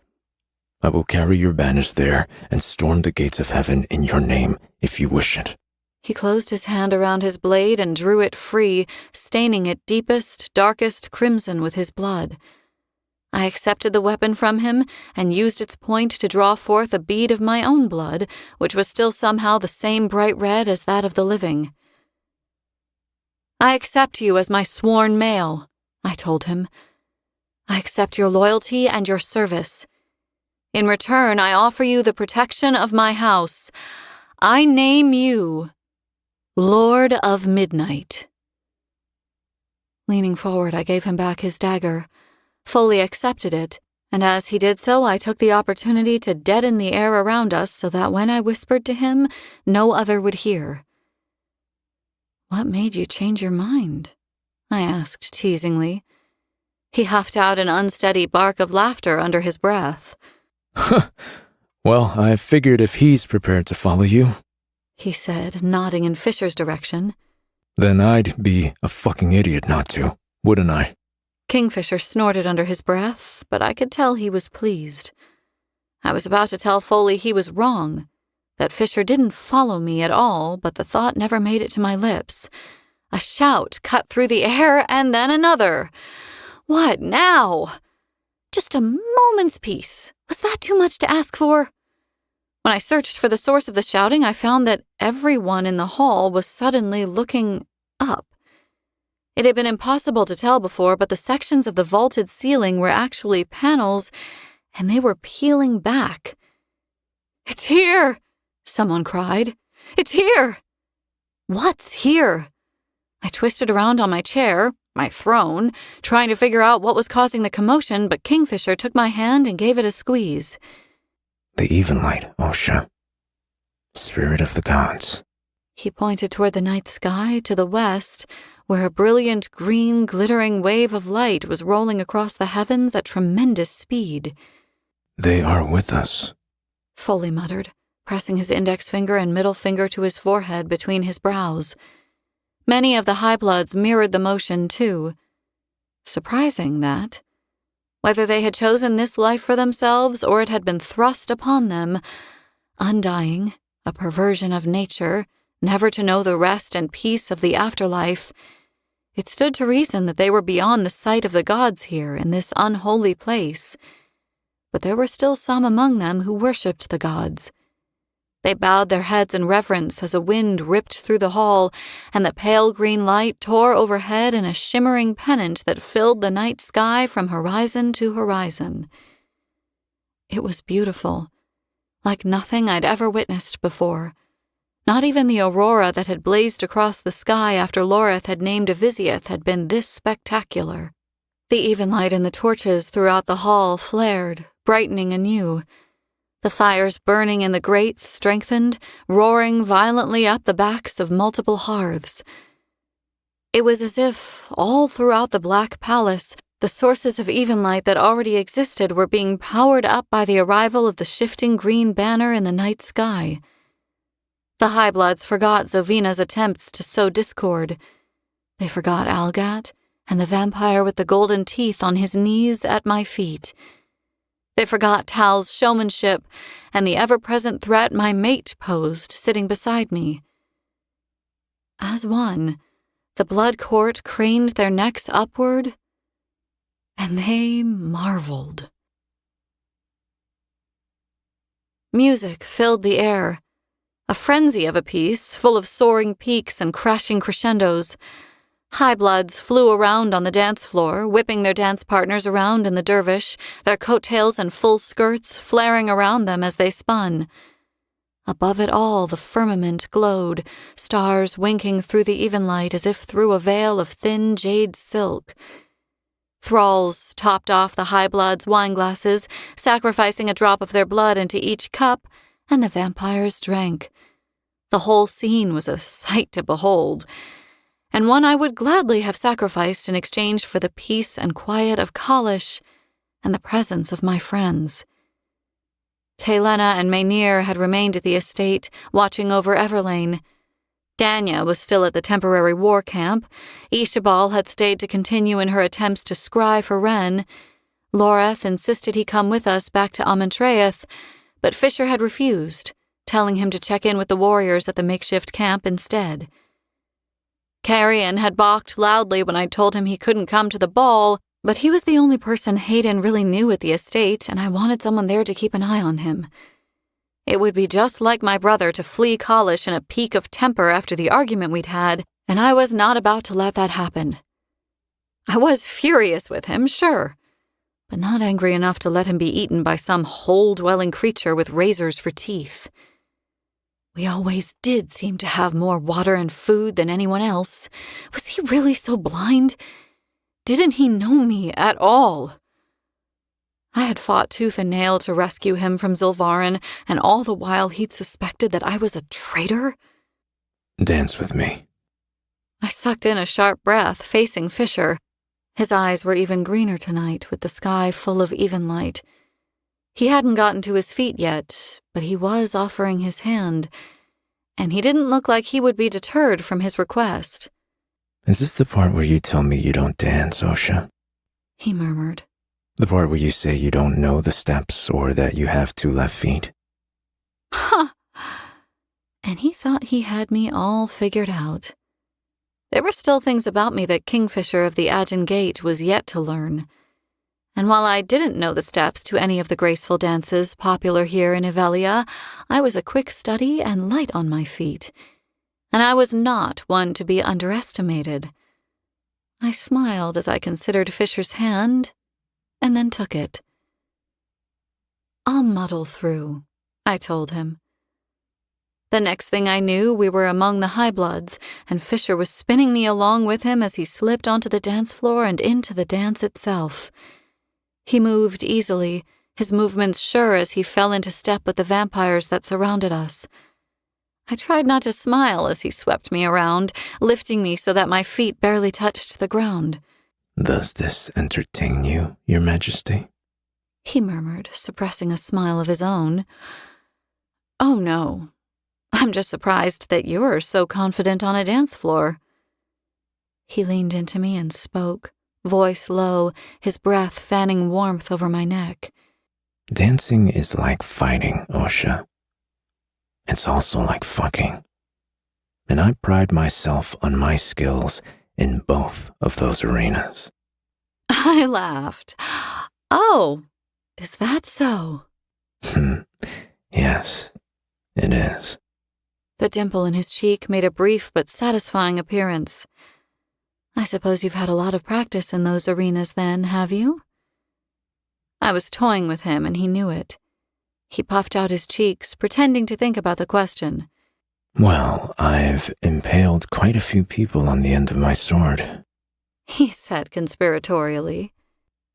I will carry your banners there and storm the gates of heaven in your name if you wish it." He closed his hand around his blade and drew it free, staining it deepest, darkest crimson with his blood. I accepted the weapon from him and used its point to draw forth a bead of my own blood, which was still somehow the same bright red as that of the living. "I accept you as my sworn male," I told him. "I accept your loyalty and your service. In return, I offer you the protection of my house. I name you Lord of Midnight." Leaning forward, I gave him back his dagger. Foley accepted it, and as he did so, I took the opportunity to deaden the air around us so that when I whispered to him, no other would hear. "What made you change your mind?" I asked teasingly. He huffed out an unsteady bark of laughter under his breath. Well, I figured if he's prepared to follow you, he said, nodding in Fisher's direction, then I'd be a fucking idiot not to, wouldn't I? Kingfisher snorted under his breath, but I could tell he was pleased. I was about to tell Foley he was wrong, that Fisher didn't follow me at all, but the thought never made it to my lips. A shout cut through the air, and then another. What now? Just a moment's peace. Was that too much to ask for? When I searched for the source of the shouting, I found that everyone in the hall was suddenly looking up. It had been impossible to tell before, but the sections of the vaulted ceiling were actually panels, and they were peeling back. "It's here!" someone cried. "It's here!" "What's here?" I twisted around on my chair, my throne, trying to figure out what was causing the commotion, but Kingfisher took my hand and gave it a squeeze. The even light, Osha. Spirit of the gods. He pointed toward the night sky to the west, where a brilliant green glittering wave of light was rolling across the heavens at tremendous speed. They are with us, Foley muttered, pressing his index finger and middle finger to his forehead between his brows. Many of the high-bloods mirrored the motion, too. Surprising, that. Whether they had chosen this life for themselves or it had been thrust upon them, undying, a perversion of nature, never to know the rest and peace of the afterlife, it stood to reason that they were beyond the sight of the gods here in this unholy place. But there were still some among them who worshipped the gods. They bowed their heads in reverence as a wind ripped through the hall, and the pale green light tore overhead in a shimmering pennant that filled the night sky from horizon to horizon. It was beautiful, like nothing I'd ever witnessed before. Not even the aurora that had blazed across the sky after Loreth had named a Vizioth had been this spectacular. The even light in the torches throughout the hall flared, brightening anew. The fires burning in the grates strengthened, roaring violently up the backs of multiple hearths. It was as if, all throughout the Black Palace, the sources of even light that already existed were being powered up by the arrival of the shifting green banner in the night sky. The High-Bloods forgot Zovina's attempts to sow discord. They forgot Algat and the vampire with the golden teeth on his knees at my feet. They forgot Tal's showmanship and the ever-present threat my mate posed sitting beside me. As one, the blood court craned their necks upward, and they marveled. Music filled the air, a frenzy of a piece full of soaring peaks and crashing crescendos. High-bloods flew around on the dance floor, whipping their dance partners around in the dervish, their coattails and full skirts flaring around them as they spun. Above it all, the firmament glowed, stars winking through the even light as if through a veil of thin jade silk. Thralls topped off the High-bloods' wineglasses, sacrificing a drop of their blood into each cup, and the vampires drank. The whole scene was a sight to behold, and one I would gladly have sacrificed in exchange for the peace and quiet of Kalish and the presence of my friends. Taelena and Maynir had remained at the estate, watching over Everlane. Danya was still at the temporary war camp. Ishabal had stayed to continue in her attempts to scry for Ren. Loreth insisted he come with us back to Amentraeth, but Fisher had refused, telling him to check in with the warriors at the makeshift camp instead. Carrion had balked loudly when I told him he couldn't come to the ball, but he was the only person Hayden really knew at the estate, and I wanted someone there to keep an eye on him. It would be just like my brother to flee Kalish in a peak of temper after the argument we'd had, and I was not about to let that happen. I was furious with him, sure, but not angry enough to let him be eaten by some hole-dwelling creature with razors for teeth. We always did seem to have more water and food than anyone else. Was he really so blind? Didn't he know me at all? I had fought tooth and nail to rescue him from Zulvarin, and all the while he'd suspected that I was a traitor? Dance with me. I sucked in a sharp breath, facing Fisher. His eyes were even greener tonight, with the sky full of even light. He hadn't gotten to his feet yet, but he was offering his hand, and he didn't look like he would be deterred from his request. Is this the part where you tell me you don't dance, Osha? He murmured. The part where you say you don't know the steps or that you have 2 left feet? Ha! And he thought he had me all figured out. There were still things about me that Kingfisher of the Agen Gate was yet to learn. And while I didn't know the steps to any of the graceful dances popular here in Ivelia, I was a quick study and light on my feet. And I was not one to be underestimated. I smiled as I considered Fisher's hand, and then took it. "I'll muddle through," I told him. The next thing I knew, we were among the high bloods, and Fisher was spinning me along with him as he slipped onto the dance floor and into the dance itself. He moved easily, his movements sure as he fell into step with the vampires that surrounded us. I tried not to smile as he swept me around, lifting me so that my feet barely touched the ground. Does this entertain you, Your Majesty? He murmured, suppressing a smile of his own. "Oh, no. I'm just surprised that you're so confident on a dance floor." He leaned into me and spoke, voice low, his breath fanning warmth over my neck. Dancing is like fighting, Osha. It's also like fucking. And I pride myself on my skills in both of those arenas. I laughed. "Oh, is that so?" Yes, it is. The dimple in his cheek made a brief but satisfying appearance. "I suppose you've had a lot of practice in those arenas then, have you?" I was toying with him, and he knew it. He puffed out his cheeks, pretending to think about the question. Well, I've impaled quite a few people on the end of my sword, he said conspiratorially.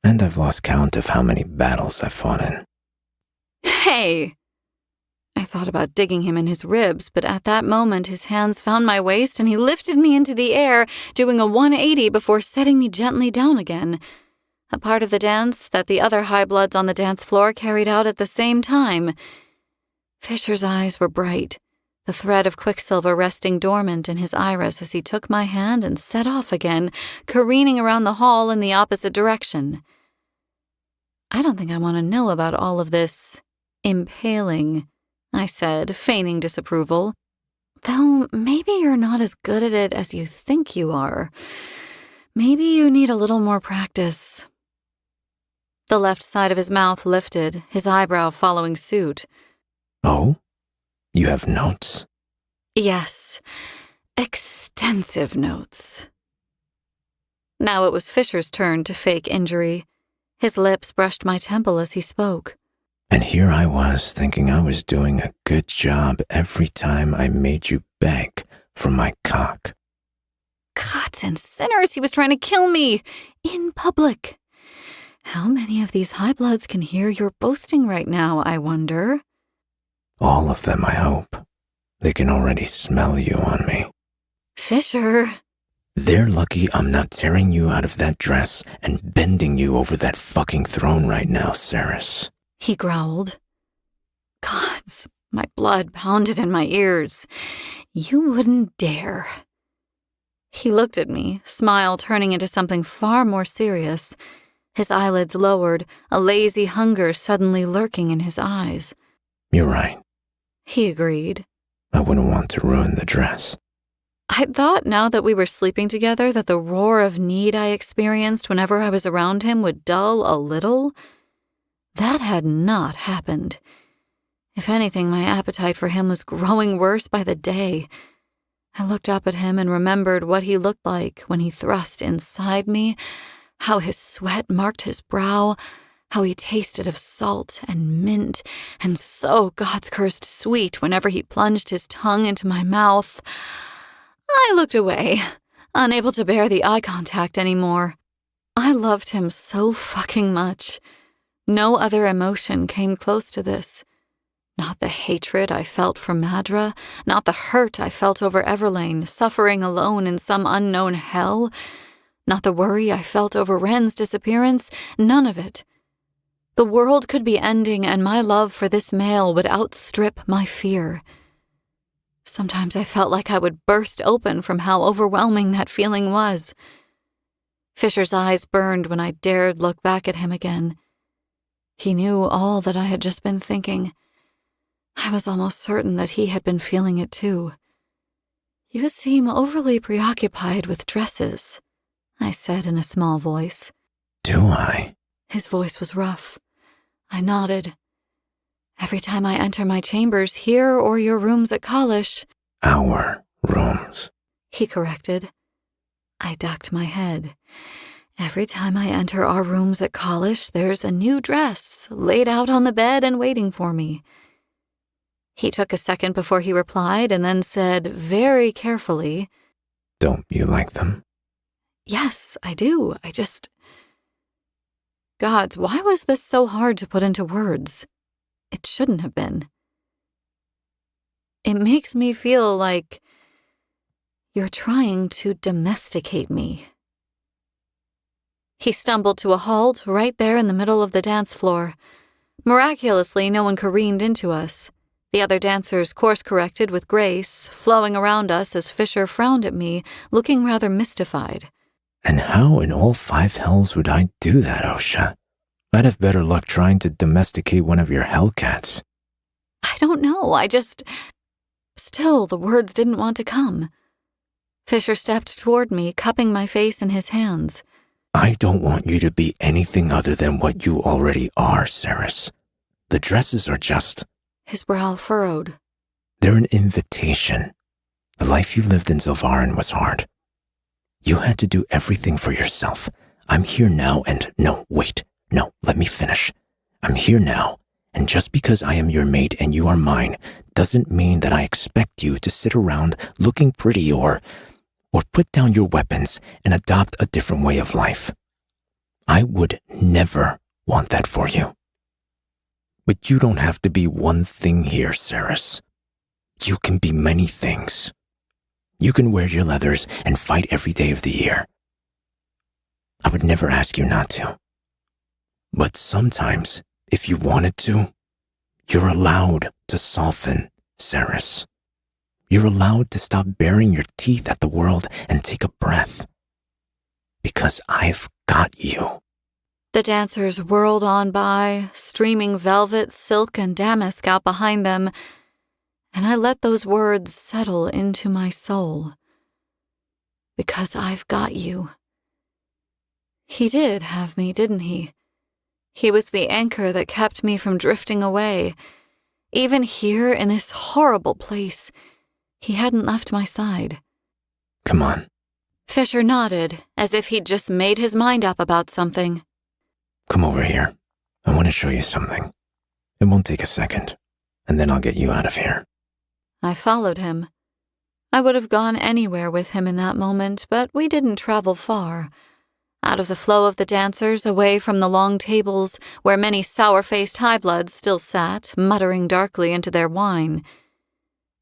And I've lost count of how many battles I've fought in. "Hey!" I thought about digging him in his ribs, but at that moment his hands found my waist and he lifted me into the air, doing a 180 before setting me gently down again, a part of the dance that the other high bloods on the dance floor carried out at the same time. Fisher's eyes were bright, the thread of quicksilver resting dormant in his iris as he took my hand and set off again, careening around the hall in the opposite direction. "I don't think I want to know about all of this impaling," I said, feigning disapproval. "Though maybe you're not as good at it as you think you are. Maybe you need a little more practice." The left side of his mouth lifted, his eyebrow following suit. Oh? You have notes? "Yes, extensive notes." Now it was Fisher's turn to fake injury. His lips brushed my temple as he spoke. And here I was thinking I was doing a good job every time I made you beg for my cock. Gods and sinners, he was trying to kill me! In public! How many of these high bloods can hear your boasting right now, I wonder? All of them, I hope. They can already smell you on me. Fisher. They're lucky I'm not tearing you out of that dress and bending you over that fucking throne right now, Ceres. He growled. Gods, my blood pounded in my ears. You wouldn't dare. He looked at me, smile turning into something far more serious. His eyelids lowered, a lazy hunger suddenly lurking in his eyes. You're right. He agreed. I wouldn't want to ruin the dress. I thought now that we were sleeping together that the roar of need I experienced whenever I was around him would dull a little. That had not happened. If anything, my appetite for him was growing worse by the day. I looked up at him and remembered what he looked like when he thrust inside me, how his sweat marked his brow, how he tasted of salt and mint and so God's cursed sweet whenever he plunged his tongue into my mouth. I looked away, unable to bear the eye contact anymore. I loved him so fucking much. No other emotion came close to this. Not the hatred I felt for Madra, not the hurt I felt over Everlane, suffering alone in some unknown hell, not the worry I felt over Ren's disappearance, none of it. The world could be ending, and my love for this male would outstrip my fear. Sometimes I felt like I would burst open from how overwhelming that feeling was. Fisher's eyes burned when I dared look back at him again. He knew all that I had just been thinking. I was almost certain that he had been feeling it too. "You seem overly preoccupied with dresses," I said in a small voice. Do I? His voice was rough. I nodded. "Every time I enter my chambers here or your rooms at college—" Our rooms. he corrected. I ducked my head. "Every time I enter our rooms at college, there's a new dress laid out on the bed and waiting for me." He took a second before he replied and then said very carefully, Don't you like them? "Yes, I do. Gods, why was this so hard to put into words? It shouldn't have been. It makes me feel like you're trying to domesticate me." He stumbled to a halt right there in the middle of the dance floor. Miraculously, no one careened into us. The other dancers course-corrected with grace, flowing around us as Fisher frowned at me, looking rather mystified. And how in all 5 hells would I do that, Osha? I'd have better luck trying to domesticate one of your hellcats. I don't know, Still, the words didn't want to come. Fisher stepped toward me, cupping my face in his hands. I don't want you to be anything other than what you already are, Ceres. The dresses are just... His brow furrowed. They're an invitation. The life you lived in Zilvarin was hard. You had to do everything for yourself. I'm here now and... No, wait. No, let me finish. I'm here now, and just because I am your mate and you are mine doesn't mean that I expect you to sit around looking pretty or put down your weapons and adopt a different way of life. I would never want that for you. But you don't have to be one thing here, Ceres. You can be many things. You can wear your leathers and fight every day of the year. I would never ask you not to. But sometimes, if you wanted to, you're allowed to soften, Ceres. You're allowed to stop baring your teeth at the world and take a breath. Because I've got you. The dancers whirled on by, streaming velvet, silk, and damask out behind them, and I let those words settle into my soul. Because I've got you. He did have me, didn't he? He was the anchor that kept me from drifting away. Even here, in this horrible place, he hadn't left my side. Come on. Fisher nodded, as if he'd just made his mind up about something. Come over here. I want to show you something. It won't take a second, and then I'll get you out of here. I followed him. I would have gone anywhere with him in that moment, but we didn't travel far. Out of the flow of the dancers, away from the long tables where many sour-faced high-bloods still sat, muttering darkly into their wine.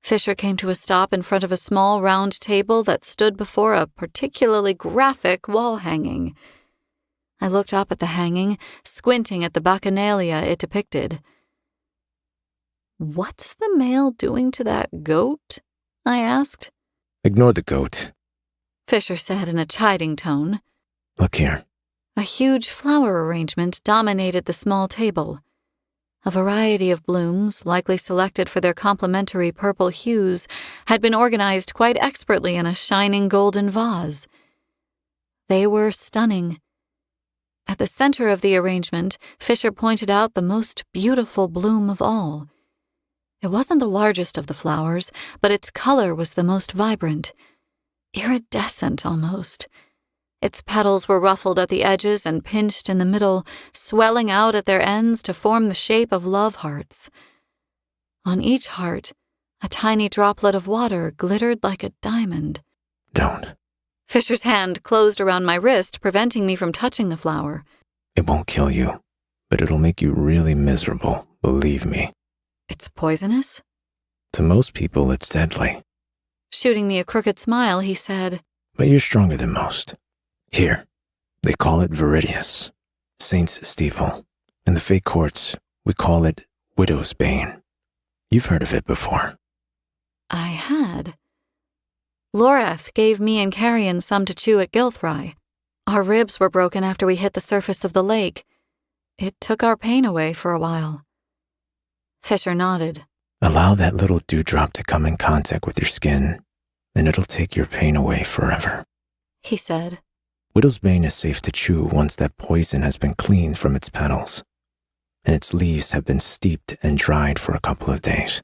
Fisher came to a stop in front of a small round table that stood before a particularly graphic wall hanging. I looked up at the hanging, squinting at the bacchanalia it depicted. "What's the male doing to that goat?" I asked. Ignore the goat. Fisher said in a chiding tone. Look here. A huge flower arrangement dominated the small table. A variety of blooms, likely selected for their complementary purple hues, had been organized quite expertly in a shining golden vase. They were stunning. At the center of the arrangement, Fisher pointed out the most beautiful bloom of all. It wasn't the largest of the flowers, but its color was the most vibrant, iridescent almost. Its petals were ruffled at the edges and pinched in the middle, swelling out at their ends to form the shape of love hearts. On each heart, a tiny droplet of water glittered like a diamond. Don't. Fisher's hand closed around my wrist, preventing me from touching the flower. It won't kill you, but it'll make you really miserable, believe me. It's poisonous? To most people, it's deadly. Shooting me a crooked smile, he said, But you're stronger than most. Here, they call it Viridius, Saint's Steeple. In the fake courts, we call it Widow's Bane. You've heard of it before. I had. Loreth gave me and Carrion some to chew at Gilthry. Our ribs were broken after we hit the surface of the lake. It took our pain away for a while. Fisher nodded. Allow that little dewdrop to come in contact with your skin, and it'll take your pain away forever, He said. Widow's Bane is safe to chew once that poison has been cleaned from its petals, and its leaves have been steeped and dried for a couple of days.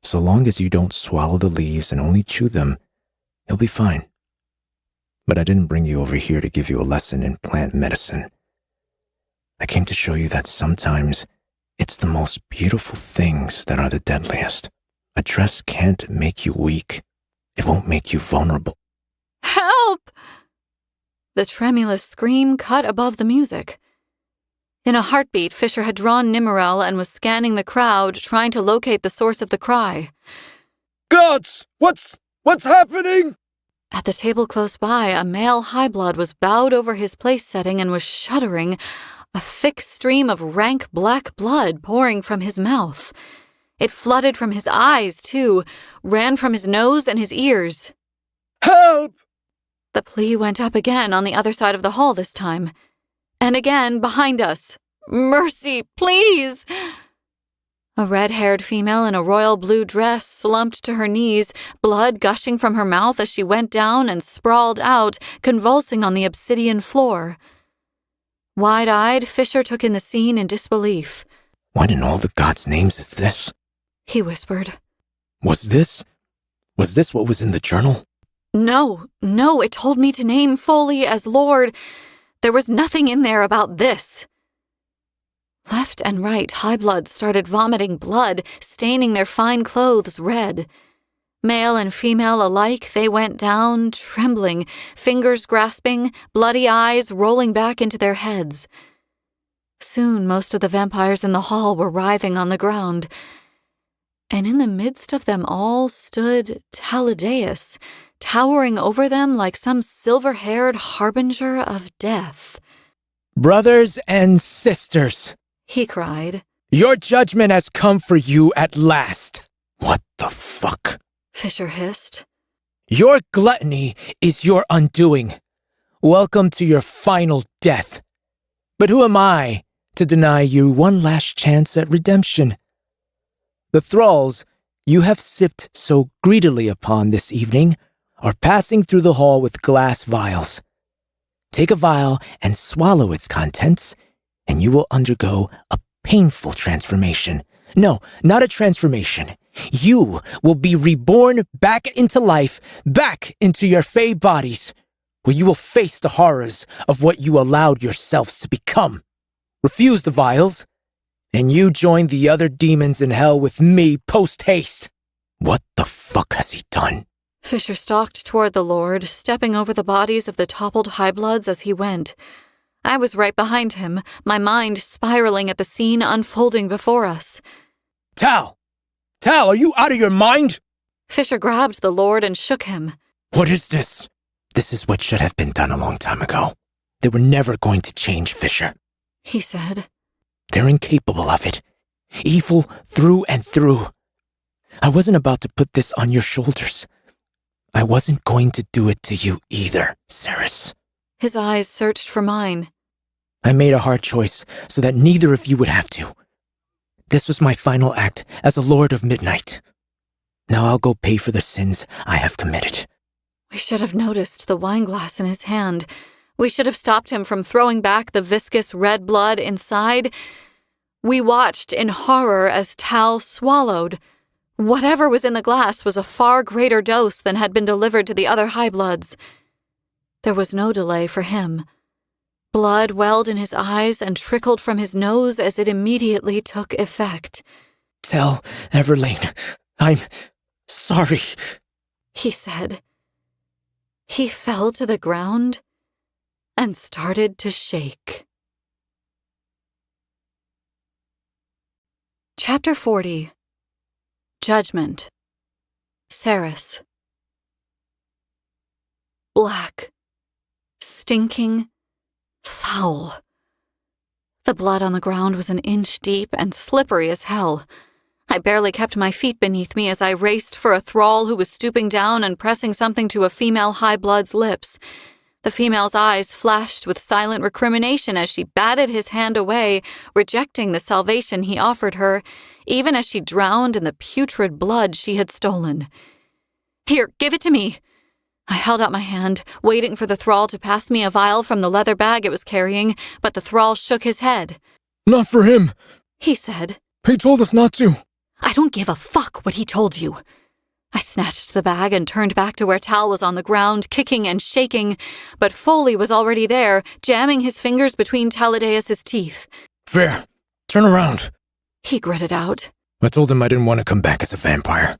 So long as you don't swallow the leaves and only chew them, you'll be fine. But I didn't bring you over here to give you a lesson in plant medicine. I came to show you that sometimes it's the most beautiful things that are the deadliest. A dress can't make you weak. It won't make you vulnerable. Help! The tremulous scream cut above the music. In a heartbeat, Fisher had drawn Nimmerel and was scanning the crowd, trying to locate the source of the cry. Gods! What's happening? At the table close by, a male high-blood was bowed over his place setting and was shuddering, a thick stream of rank black blood pouring from his mouth. It flooded from his eyes, too, ran from his nose and his ears. Help! The plea went up again on the other side of the hall this time. And again behind us. Mercy, please! A red-haired female in a royal blue dress slumped to her knees, blood gushing from her mouth as she went down and sprawled out, convulsing on the obsidian floor. Wide-eyed, Fisher took in the scene in disbelief. What in all the gods' names is this? He whispered. Was this what was in the journal? No, it told me to name Foley as Lord. There was nothing in there about this. Left and right, high-blood started vomiting blood, staining their fine clothes red. Male and female alike, they went down, trembling, fingers grasping, bloody eyes rolling back into their heads. Soon most of the vampires in the hall were writhing on the ground. And in the midst of them all stood Taladeus, towering over them like some silver-haired harbinger of death. Brothers and sisters, He cried. your judgment has come for you at last. What the fuck? Fisher hissed. Your gluttony is your undoing. Welcome to your final death. But who am I to deny you one last chance at redemption? The thralls you have sipped so greedily upon this evening are passing through the hall with glass vials. Take a vial and swallow its contents, and you will undergo a painful transformation. No, not a transformation. You will be reborn back into life, back into your fey bodies, where you will face the horrors of what you allowed yourselves to become. Refuse the vials, and you join the other demons in hell with me post-haste. What the fuck has he done? Fisher stalked toward the Lord, stepping over the bodies of the toppled high-bloods as he went. I was right behind him, my mind spiraling at the scene unfolding before us. Tal, are you out of your mind? Fisher grabbed the Lord and shook him. What is this? This is what should have been done a long time ago. They were never going to change, Fisher. He said. They're incapable of it. Evil through and through. I wasn't about to put this on your shoulders. I wasn't going to do it to you either, Ceres. His eyes searched for mine. I made a hard choice so that neither of you would have to. This was my final act as a Lord of Midnight. Now I'll go pay for the sins I have committed. We should have noticed the wineglass in his hand. We should have stopped him from throwing back the viscous red blood inside. We watched in horror as Tal swallowed. Whatever was in the glass was a far greater dose than had been delivered to the other high-bloods. There was no delay for him. Blood welled in his eyes and trickled from his nose as it immediately took effect. Tell Everlane, I'm sorry, He said. He fell to the ground and started to shake. Chapter 40. Judgment. Ceres. Black. Stinking. Foul. The blood on the ground was an inch deep and slippery as hell. I barely kept my feet beneath me as I raced for a thrall who was stooping down and pressing something to a female high-blood's lips. The female's eyes flashed with silent recrimination as she batted his hand away, rejecting the salvation he offered her, even as she drowned in the putrid blood she had stolen. "Here, give it to me!" I held out my hand, waiting for the thrall to pass me a vial from the leather bag it was carrying, but the thrall shook his head. "Not for him," he said. "He told us not to." "I don't give a fuck what he told you." I snatched the bag and turned back to where Tal was on the ground, kicking and shaking, but Foley was already there, jamming his fingers between Taladeus' teeth. "Fair. Turn around," he gritted out. I told him I didn't want to come back as a vampire.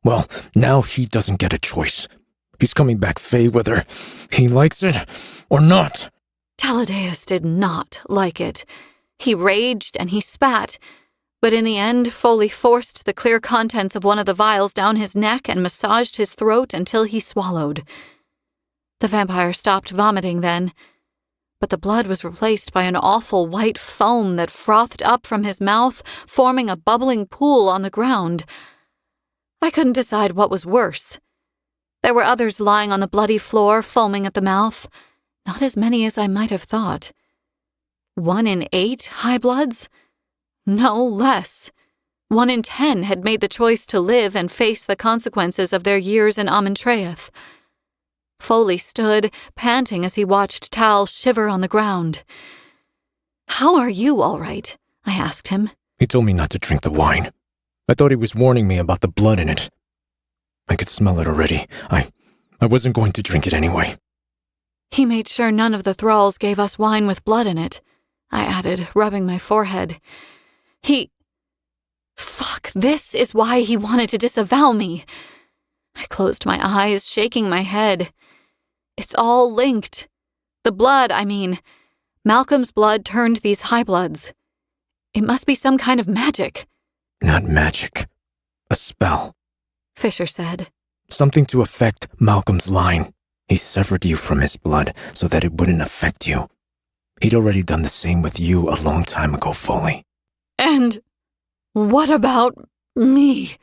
Well, now he doesn't get a choice. He's coming back Fae whether he likes it or not. Taladeus did not like it. He raged and he spat, but in the end, Foley forced the clear contents of one of the vials down his neck and massaged his throat until he swallowed. The vampire stopped vomiting then, but the blood was replaced by an awful white foam that frothed up from his mouth, forming a bubbling pool on the ground. I couldn't decide what was worse. There were others lying on the bloody floor, foaming at the mouth. Not as many as I might have thought. 1 in 8 high bloods? No less. 1 in 10 had made the choice to live and face the consequences of their years in Amentraeth. Foley stood, panting as he watched Tal shiver on the ground. "How are you, all right?" I asked him. He told me not to drink the wine. I thought he was warning me about the blood in it. I could smell it already. I wasn't going to drink it anyway. He made sure none of the thralls gave us wine with blood in it, I added, rubbing my forehead. Fuck, this is why he wanted to disavow me. I closed my eyes, shaking my head. It's all linked. The blood, I mean. Malcolm's blood turned these high bloods. It must be some kind of magic. Not magic. A spell. Fisher said. Something to affect Malcolm's line. He severed you from his blood so that it wouldn't affect you. He'd already done the same with you a long time ago, Foley. And what about me?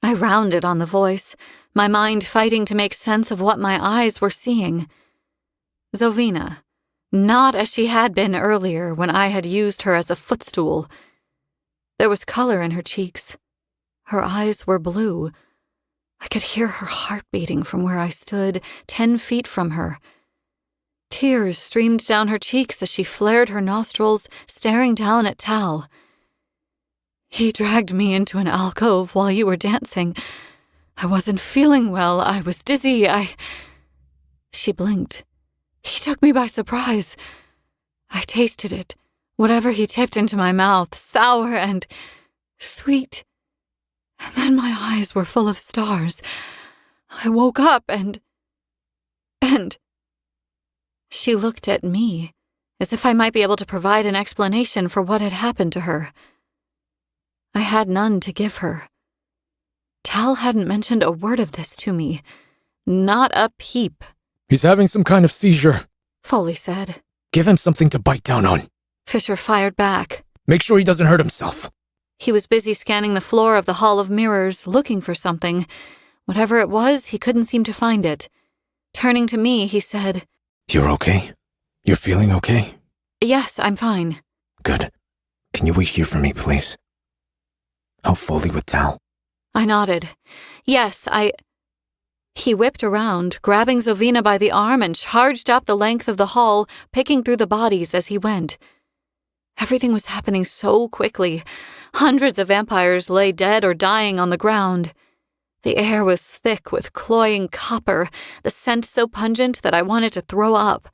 I rounded on the voice, my mind fighting to make sense of what my eyes were seeing. Zovina, not as she had been earlier when I had used her as a footstool. There was color in her cheeks. Her eyes were blue. I could hear her heart beating from where I stood, 10 feet from her. Tears streamed down her cheeks as she flared her nostrils, staring down at Tal. "He dragged me into an alcove while you were dancing. I wasn't feeling well. I was dizzy. She blinked. He took me by surprise. I tasted it, whatever he tipped into my mouth, sour and sweet. And then my eyes were full of stars. I woke up and... She looked at me, as if I might be able to provide an explanation for what had happened to her. I had none to give her. Tal hadn't mentioned a word of this to me. Not a peep. "He's having some kind of seizure," Foley said. Give him something to bite down on. Fisher fired back. Make sure he doesn't hurt himself. He was busy scanning the floor of the Hall of Mirrors, looking for something. Whatever it was, he couldn't seem to find it. Turning to me, he said, You're okay? You're feeling okay? "Yes, I'm fine." Good. Can you wait here for me, please? How Foley with Tal? I nodded. "Yes, He whipped around, grabbing Zovina by the arm and charged up the length of the hall, picking through the bodies as he went. Everything was happening so quickly. Hundreds of vampires lay dead or dying on the ground. The air was thick with cloying copper, the scent so pungent that I wanted to throw up.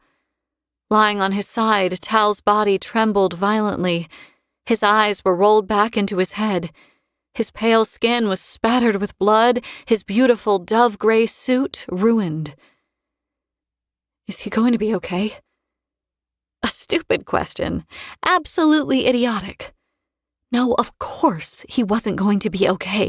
Lying on his side, Tal's body trembled violently. His eyes were rolled back into his head. His pale skin was spattered with blood, his beautiful dove-gray suit ruined. Is he going to be okay? A stupid question. Absolutely idiotic. No, of course he wasn't going to be okay.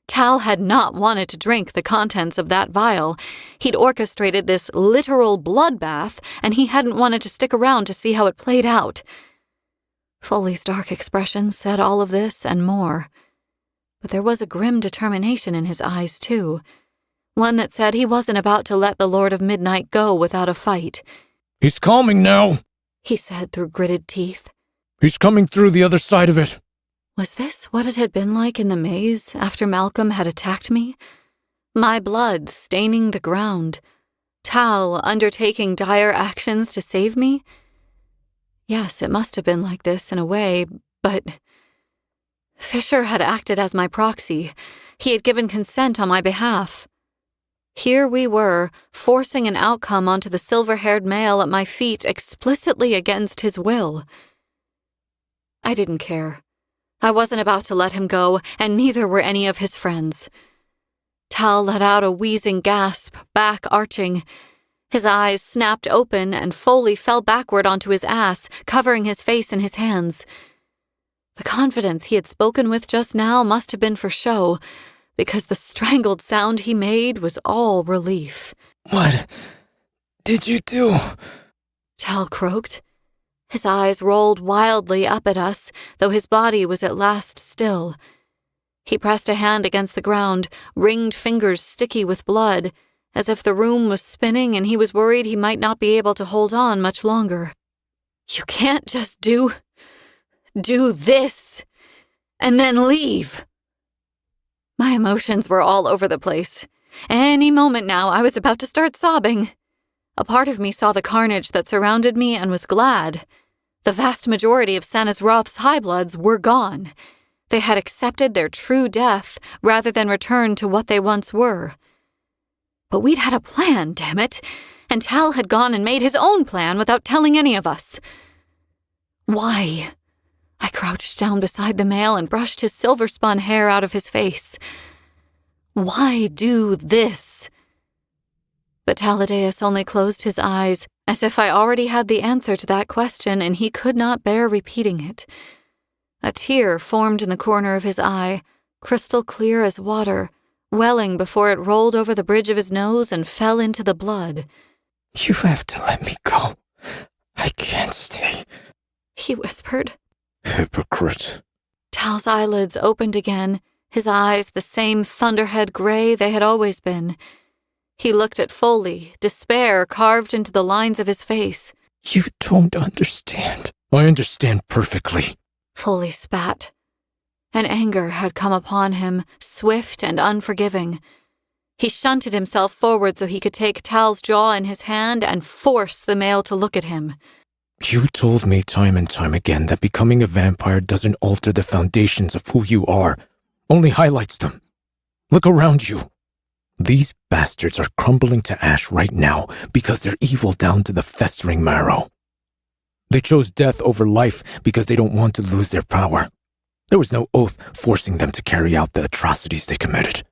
Tal had not wanted to drink the contents of that vial. He'd orchestrated this literal bloodbath, and he hadn't wanted to stick around to see how it played out. Foley's dark expression said all of this and more. But there was a grim determination in his eyes, too. One that said he wasn't about to let the Lord of Midnight go without a fight. "He's calming now," he said through gritted teeth. "He's coming through the other side of it." Was this what it had been like in the maze after Malcolm had attacked me? My blood staining the ground. Tal undertaking dire actions to save me? Yes, it must have been like this in a way, but Fisher had acted as my proxy. He had given consent on my behalf. Here we were, forcing an outcome onto the silver-haired male at my feet explicitly against his will. I didn't care. I wasn't about to let him go, and neither were any of his friends. Tal let out a wheezing gasp, back arching. His eyes snapped open, and Foley fell backward onto his ass, covering his face in his hands. The confidence he had spoken with just now must have been for show, because the strangled sound he made was all relief. What did you do? Tal croaked. His eyes rolled wildly up at us, though his body was at last still. He pressed a hand against the ground, ringed fingers sticky with blood, as if the room was spinning and he was worried he might not be able to hold on much longer. You can't just do this, and then leave. My emotions were all over the place. Any moment now, I was about to start sobbing. A part of me saw the carnage that surrounded me and was glad. The vast majority of Sanazroth's Highbloods were gone. They had accepted their true death rather than return to what they once were. But we'd had a plan, damn it, and Tal had gone and made his own plan without telling any of us. Why? I crouched down beside the male and brushed his silver-spun hair out of his face. Why do this? But Taladeus only closed his eyes, as if I already had the answer to that question and he could not bear repeating it. A tear formed in the corner of his eye, crystal clear as water, welling before it rolled over the bridge of his nose and fell into the blood. You have to let me go. I can't stay, he whispered. Hypocrite. Tal's eyelids opened again, his eyes the same thunderhead gray they had always been. He looked at Foley, despair carved into the lines of his face. You don't understand. "I understand perfectly." Foley spat. An anger had come upon him, swift and unforgiving. He shunted himself forward so he could take Tal's jaw in his hand and force the male to look at him. You told me time and time again that becoming a vampire doesn't alter the foundations of who you are, only highlights them. Look around you. These bastards are crumbling to ash right now because they're evil down to the festering marrow. They chose death over life because they don't want to lose their power. There was no oath forcing them to carry out the atrocities they committed.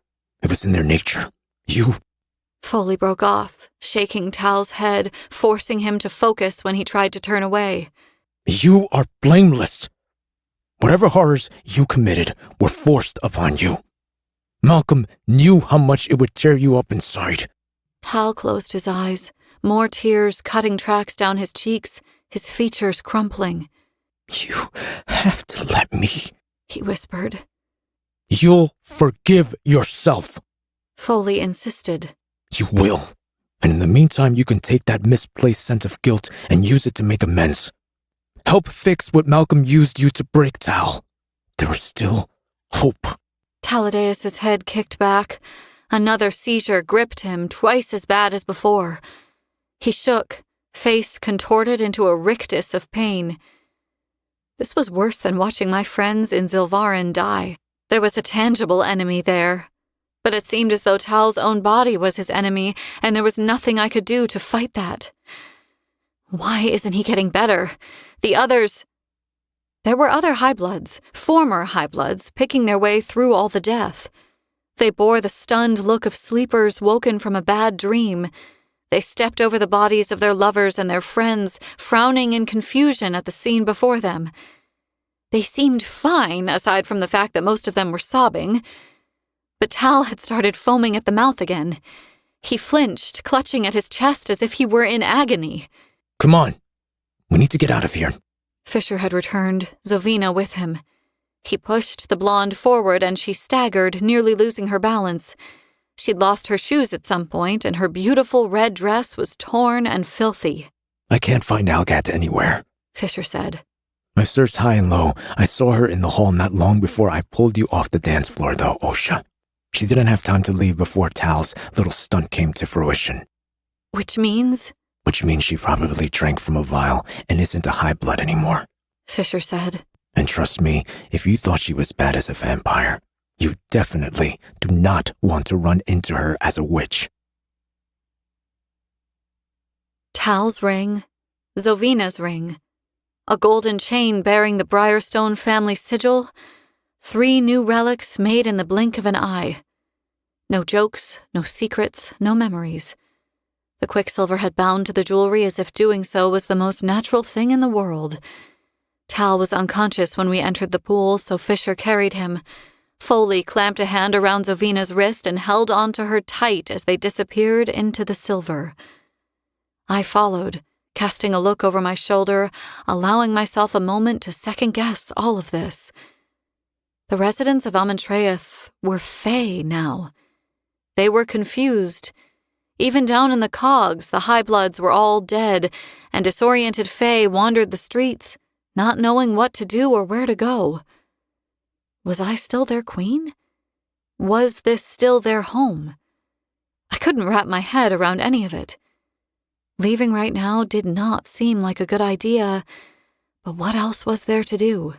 It was in their nature. You... Foley broke off, shaking Tal's head, forcing him to focus when he tried to turn away. You are blameless. Whatever horrors you committed were forced upon you. Malcolm knew how much it would tear you up inside. Tal closed his eyes, more tears cutting tracks down his cheeks, his features crumpling. You have to let me, he whispered. You'll forgive yourself. Foley insisted. You will. And in the meantime, you can take that misplaced sense of guilt and use it to make amends. Help fix what Malcolm used you to break, Tal. There is still hope. Taladeus' head kicked back. Another seizure gripped him, twice as bad as before. He shook, face contorted into a rictus of pain. This was worse than watching my friends in Zilvarin die. There was a tangible enemy there. But it seemed as though Tal's own body was his enemy, and there was nothing I could do to fight that. Why isn't he getting better? The others... There were other Highbloods, former Highbloods, picking their way through all the death. They bore the stunned look of sleepers woken from a bad dream. They stepped over the bodies of their lovers and their friends, frowning in confusion at the scene before them. They seemed fine, aside from the fact that most of them were sobbing. But Tal had started foaming at the mouth again. He flinched, clutching at his chest as if he were in agony. Come on. We need to get out of here. Fisher had returned, Zovina with him. He pushed the blonde forward and she staggered, nearly losing her balance. She'd lost her shoes at some point, and her beautiful red dress was torn and filthy. I can't find Algat anywhere, Fisher said. I've searched high and low. I saw her in the hall not long before I pulled you off the dance floor, though, Osha. She didn't have time to leave before Tal's little stunt came to fruition. Which means? Which means she probably drank from a vial and isn't a high blood anymore, Fisher said. And trust me, if you thought she was bad as a vampire, you definitely do not want to run into her as a witch. Tal's ring, Zovina's ring, a golden chain bearing the Briarstone family sigil, 3 new relics made in the blink of an eye. No jokes, no secrets, no memories. The Quicksilver had bound to the jewelry as if doing so was the most natural thing in the world. Tal was unconscious when we entered the pool, so Fisher carried him. Foley clamped a hand around Zovina's wrist and held on to her tight as they disappeared into the silver. I followed, casting a look over my shoulder, allowing myself a moment to second-guess all of this. The residents of Amentraeth were Fae now. They were confused. Even down in the cogs, the high-bloods were all dead, and disoriented Fae wandered the streets, not knowing what to do or where to go. Was I still their queen? Was this still their home? I couldn't wrap my head around any of it. Leaving right now did not seem like a good idea, but what else was there to do?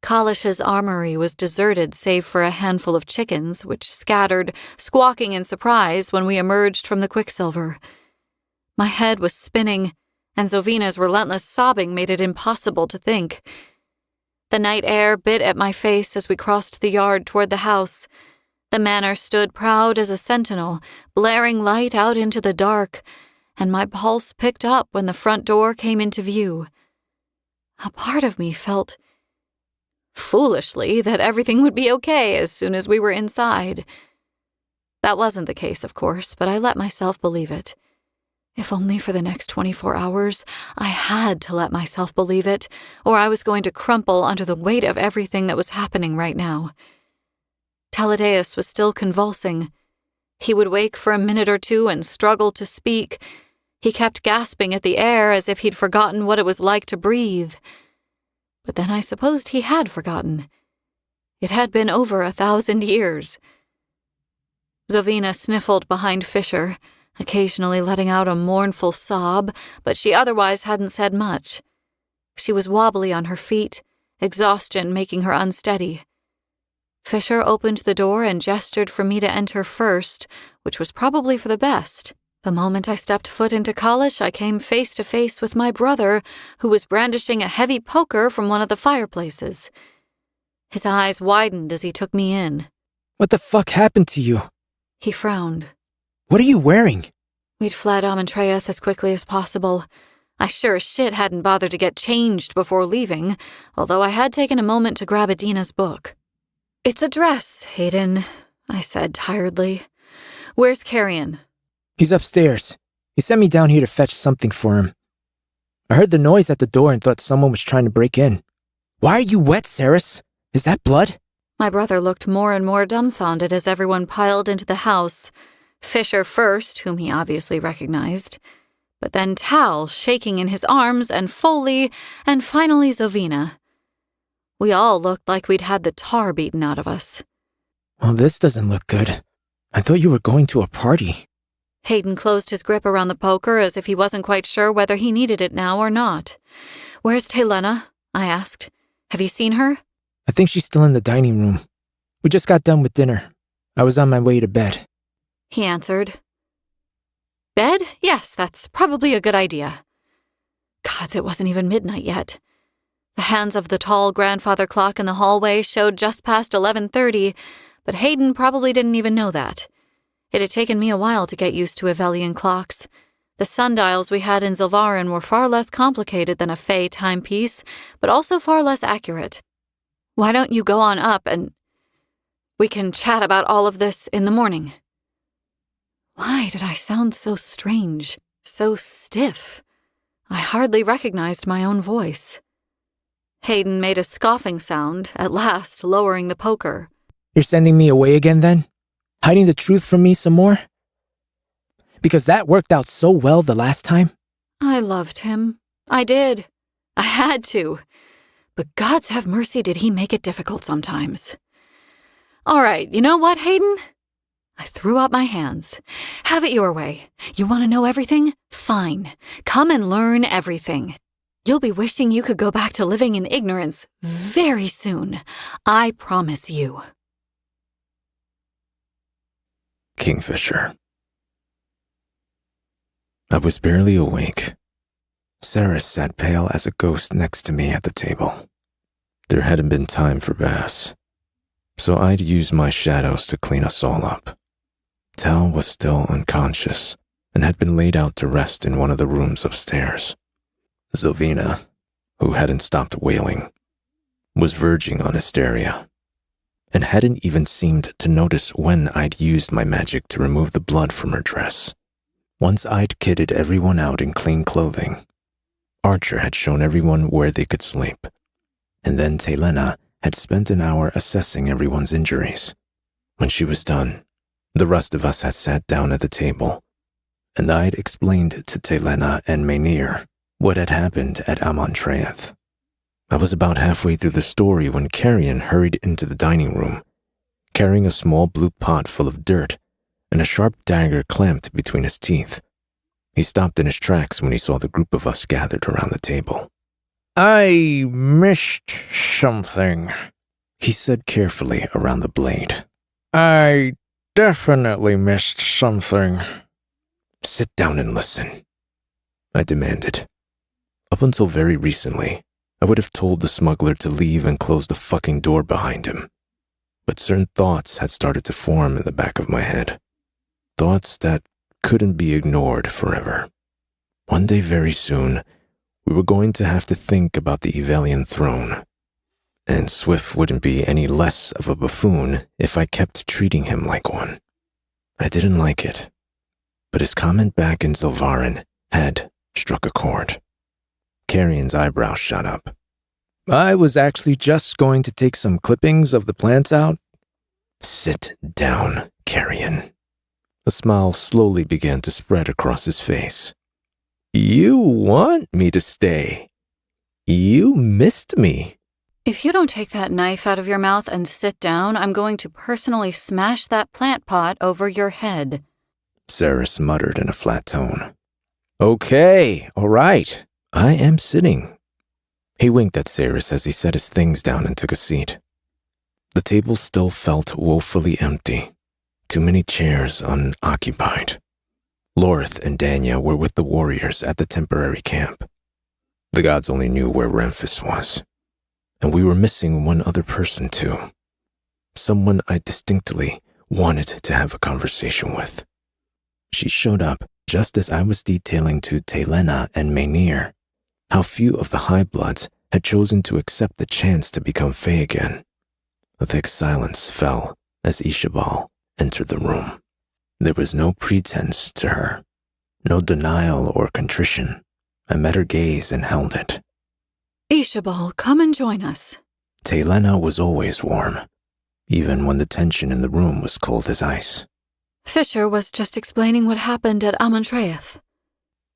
Kalish's armory was deserted save for a handful of chickens, which scattered, squawking in surprise when we emerged from the Quicksilver. My head was spinning, and Zovina's relentless sobbing made it impossible to think. The night air bit at my face as we crossed the yard toward the house. The manor stood proud as a sentinel, blaring light out into the dark, and my pulse picked up when the front door came into view. A part of me felt, foolishly, that everything would be okay as soon as we were inside. That wasn't the case, of course, but I let myself believe it. If only for the next 24 hours, I had to let myself believe it, or I was going to crumple under the weight of everything that was happening right now. Taladeus was still convulsing. He would wake for a minute or two and struggle to speak. He kept gasping at the air as if he'd forgotten what it was like to breathe. But then I supposed he had forgotten. It had been over 1,000 years. Zovina sniffled behind Fisher, occasionally letting out a mournful sob, but she otherwise hadn't said much. She was wobbly on her feet, exhaustion making her unsteady. Fisher opened the door and gestured for me to enter first, which was probably for the best. The moment I stepped foot into Kalish, I came face to face with my brother, who was brandishing a heavy poker from one of the fireplaces. His eyes widened as he took me in. What the fuck happened to you? He frowned. What are you wearing? We'd fled Amentraeth as quickly as possible. I sure as shit hadn't bothered to get changed before leaving, although I had taken a moment to grab Adina's book. It's a dress, Hayden, I said tiredly. Where's Carrion? He's upstairs. He sent me down here to fetch something for him. I heard the noise at the door and thought someone was trying to break in. Why are you wet, Saris? Is that blood? My brother looked more and more dumbfounded as everyone piled into the house. Fisher first, whom he obviously recognized, but then Tal shaking in his arms, and Foley, and finally Zovina. We all looked like we'd had the tar beaten out of us. Well, this doesn't look good. I thought you were going to a party. Hayden closed his grip around the poker as if he wasn't quite sure whether he needed it now or not. Where's Taylena? I asked. Have you seen her? I think she's still in the dining room. We just got done with dinner. I was on my way to bed. He answered. Bed? Yes, that's probably a good idea. God, it wasn't even midnight yet. The hands of the tall grandfather clock in the hallway showed just past 11:30, but Hayden probably didn't even know that. It had taken me a while to get used to Evelian clocks. The sundials we had in Zilvarin were far less complicated than a Fey timepiece, but also far less accurate. Why don't you go on up and we can chat about all of this in the morning? Why did I sound so strange, so stiff? I hardly recognized my own voice. Hayden made a scoffing sound, at last lowering the poker. You're sending me away again then? Hiding the truth from me some more? Because that worked out so well the last time? I loved him. I did. I had to. But God's have mercy did he make it difficult sometimes. All right, you know what, Hayden? I threw up my hands. Have it your way. You want to know everything? Fine. Come and learn everything. You'll be wishing you could go back to living in ignorance very soon. I promise you. Kingfisher. I was barely awake. Saris sat pale as a ghost next to me at the table. There hadn't been time for baths, so I'd used my shadows to clean us all up. Tal was still unconscious and had been laid out to rest in one of the rooms upstairs. Zilvina, who hadn't stopped wailing, was verging on hysteria and hadn't even seemed to notice when I'd used my magic to remove the blood from her dress. Once I'd kitted everyone out in clean clothing, Archer had shown everyone where they could sleep, and then Telena had spent an hour assessing everyone's injuries. When she was done, the rest of us had sat down at the table, and I'd explained to Telena and Maynir what had happened at Amontreath. I was about halfway through the story when Carrion hurried into the dining room, carrying a small blue pot full of dirt and a sharp dagger clamped between his teeth. He stopped in his tracks when he saw the group of us gathered around the table. I missed something, he said carefully around the blade. I definitely missed something. Sit down and listen, I demanded. Up until very recently, I would have told the smuggler to leave and close the fucking door behind him. But certain thoughts had started to form in the back of my head. Thoughts that couldn't be ignored forever. One day very soon, we were going to have to think about the Evelian throne. And Swift wouldn't be any less of a buffoon if I kept treating him like one. I didn't like it, but his comment back in Zilvarin had struck a chord. Carrion's eyebrows shot up. I was actually just going to take some clippings of the plants out. Sit down, Carrion. A smile slowly began to spread across his face. You want me to stay? You missed me. If you don't take that knife out of your mouth and sit down, I'm going to personally smash that plant pot over your head. Saris muttered in a flat tone. Okay, all right. I am sitting. He winked at Saris as he set his things down and took a seat. The table still felt woefully empty. Too many chairs unoccupied. Lorith and Danya were with the warriors at the temporary camp. The gods only knew where Remphis was. And we were missing one other person too. Someone I distinctly wanted to have a conversation with. She showed up just as I was detailing to Telena and Maynir how few of the High Bloods had chosen to accept the chance to become Fae again. A thick silence fell as Ishabal entered the room. There was no pretense to her, no denial or contrition. I met her gaze and held it. Ishabal, come and join us. Telena was always warm, even when the tension in the room was cold as ice. Fisher was just explaining what happened at Amontreath.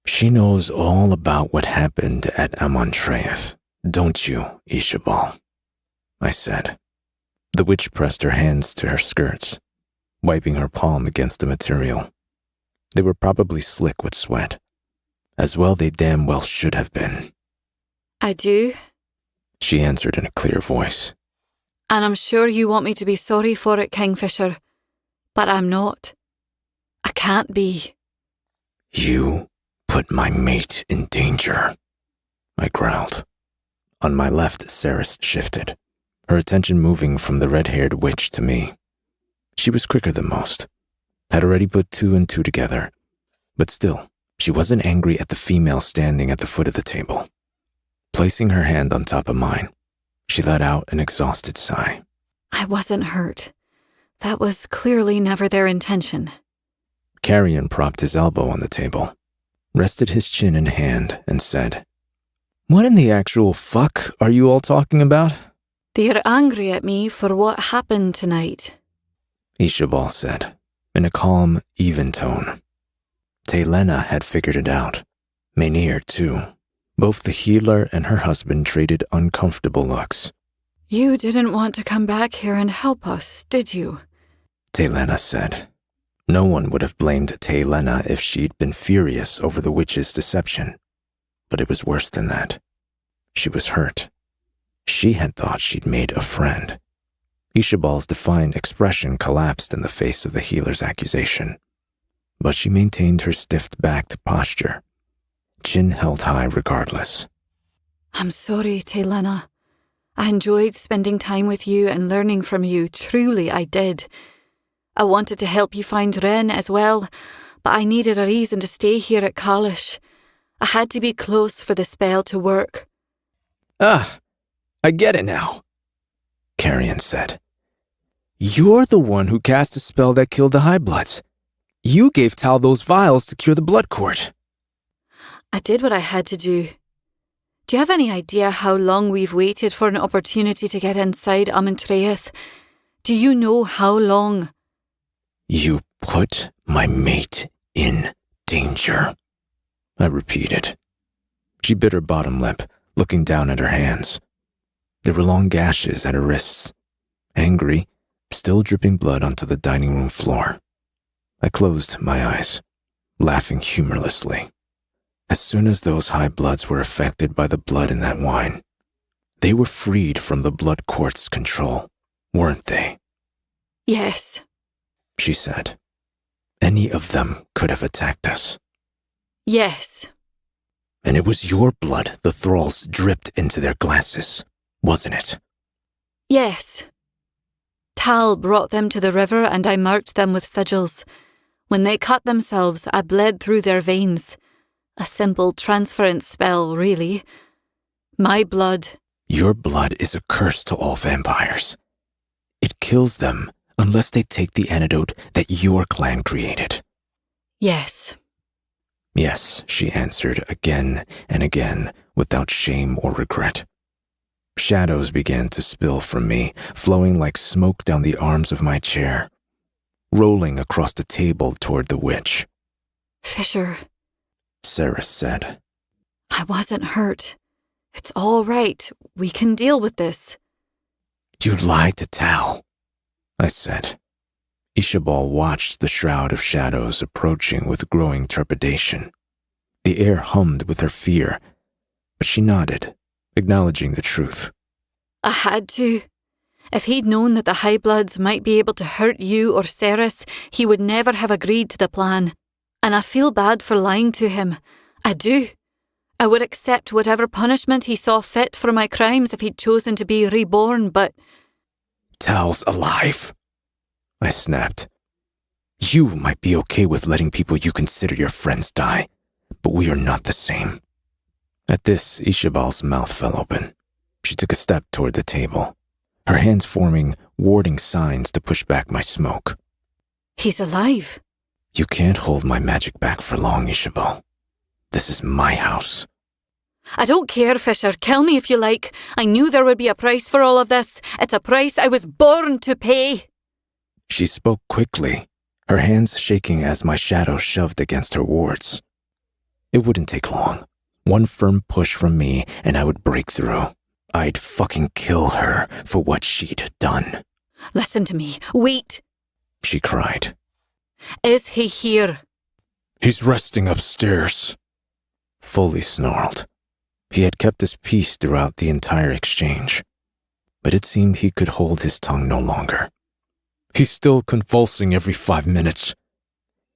She knows all about what happened at Amontreath, don't you, Ishabal? I said. The witch pressed her hands to her skirts, wiping her palm against the material. They were probably slick with sweat. As well they damn well should have been. I do, she answered in a clear voice. And I'm sure you want me to be sorry for it, Kingfisher. But I'm not. I can't be. You put my mate in danger, I growled. On my left, Saris shifted, her attention moving from the red-haired witch to me. She was quicker than most, had already put two and two together, but still, she She wasn't angry at the female standing at the foot of the table. Placing her hand on top of mine, she let out an exhausted sigh. I wasn't hurt. That was clearly never their intention. Carrion propped his elbow on the table, rested his chin in hand, and said, "What in the actual fuck are you all talking about?" They're angry at me for what happened tonight, Ishabal said, in a calm, even tone. Taylena had figured it out. Menir, too. Both the healer and her husband traded uncomfortable looks. You didn't want to come back here and help us, did you? Taylena said. No one would have blamed Taylena if she'd been furious over the witch's deception. But it was worse than that. She was hurt. She had thought she'd made a friend. Ishabal's defiant expression collapsed in the face of the healer's accusation. But she maintained her stiff-backed posture, chin held high regardless. I'm sorry, Taylena. I enjoyed spending time with you and learning from you, truly I did. I wanted to help you find Ren as well, but I needed a reason to stay here at Kalish. I had to be close for the spell to work. Ah, I get it now, Carrion said. You're the one who cast a spell that killed the High Bloods. You gave Tal those vials to cure the blood court. I did what I had to do. Do you have any idea how long we've waited for an opportunity to get inside Amentraeth? Do you know how long? You put my mate in danger, I repeated. She bit her bottom lip, looking down at her hands. There were long gashes at her wrists. Angry, still dripping blood onto the dining room floor. I closed my eyes, laughing humorlessly. As soon as those High Bloods were affected by the blood in that wine, they were freed from the blood court's control, weren't they? Yes, she said. Any of them could have attacked us. Yes. And it was your blood the thralls dripped into their glasses, wasn't it? Yes. Tal brought them to the river and I marked them with sigils. When they cut themselves, I bled through their veins. A simple transference spell, really. My blood. Your blood is a curse to all vampires. It kills them unless they take the antidote that your clan created. Yes. Yes, she answered again and again without shame or regret. Shadows began to spill from me, flowing like smoke down the arms of my chair, rolling across the table toward the witch. Fisher, Ceres said. I wasn't hurt. It's all right. We can deal with this. You lied to Tal, I said. Ishabal watched the shroud of shadows approaching with growing trepidation. The air hummed with her fear, but she nodded, acknowledging the truth. I had to. If he'd known that the High Bloods might be able to hurt you or Ceres, he would never have agreed to the plan. And I feel bad for lying to him. I do. I would accept whatever punishment he saw fit for my crimes if he'd chosen to be reborn, but... Tal's alive, I snapped. You might be okay with letting people you consider your friends die, but we are not the same. At this, Ishabal's mouth fell open. She took a step toward the table, her hands forming warding signs to push back my smoke. He's alive. You can't hold my magic back for long, Ishabal. This is my house. I don't care, Fisher. Kill me if you like. I knew there would be a price for all of this. It's a price I was born to pay. She spoke quickly, her hands shaking as my shadow shoved against her wards. It wouldn't take long. One firm push from me and I would break through. I'd fucking kill her for what she'd done. Listen to me. Wait. She cried. Is he here? He's resting upstairs. Foley snarled. He had kept his peace throughout the entire exchange, but it seemed he could hold his tongue no longer. He's still convulsing every 5 minutes.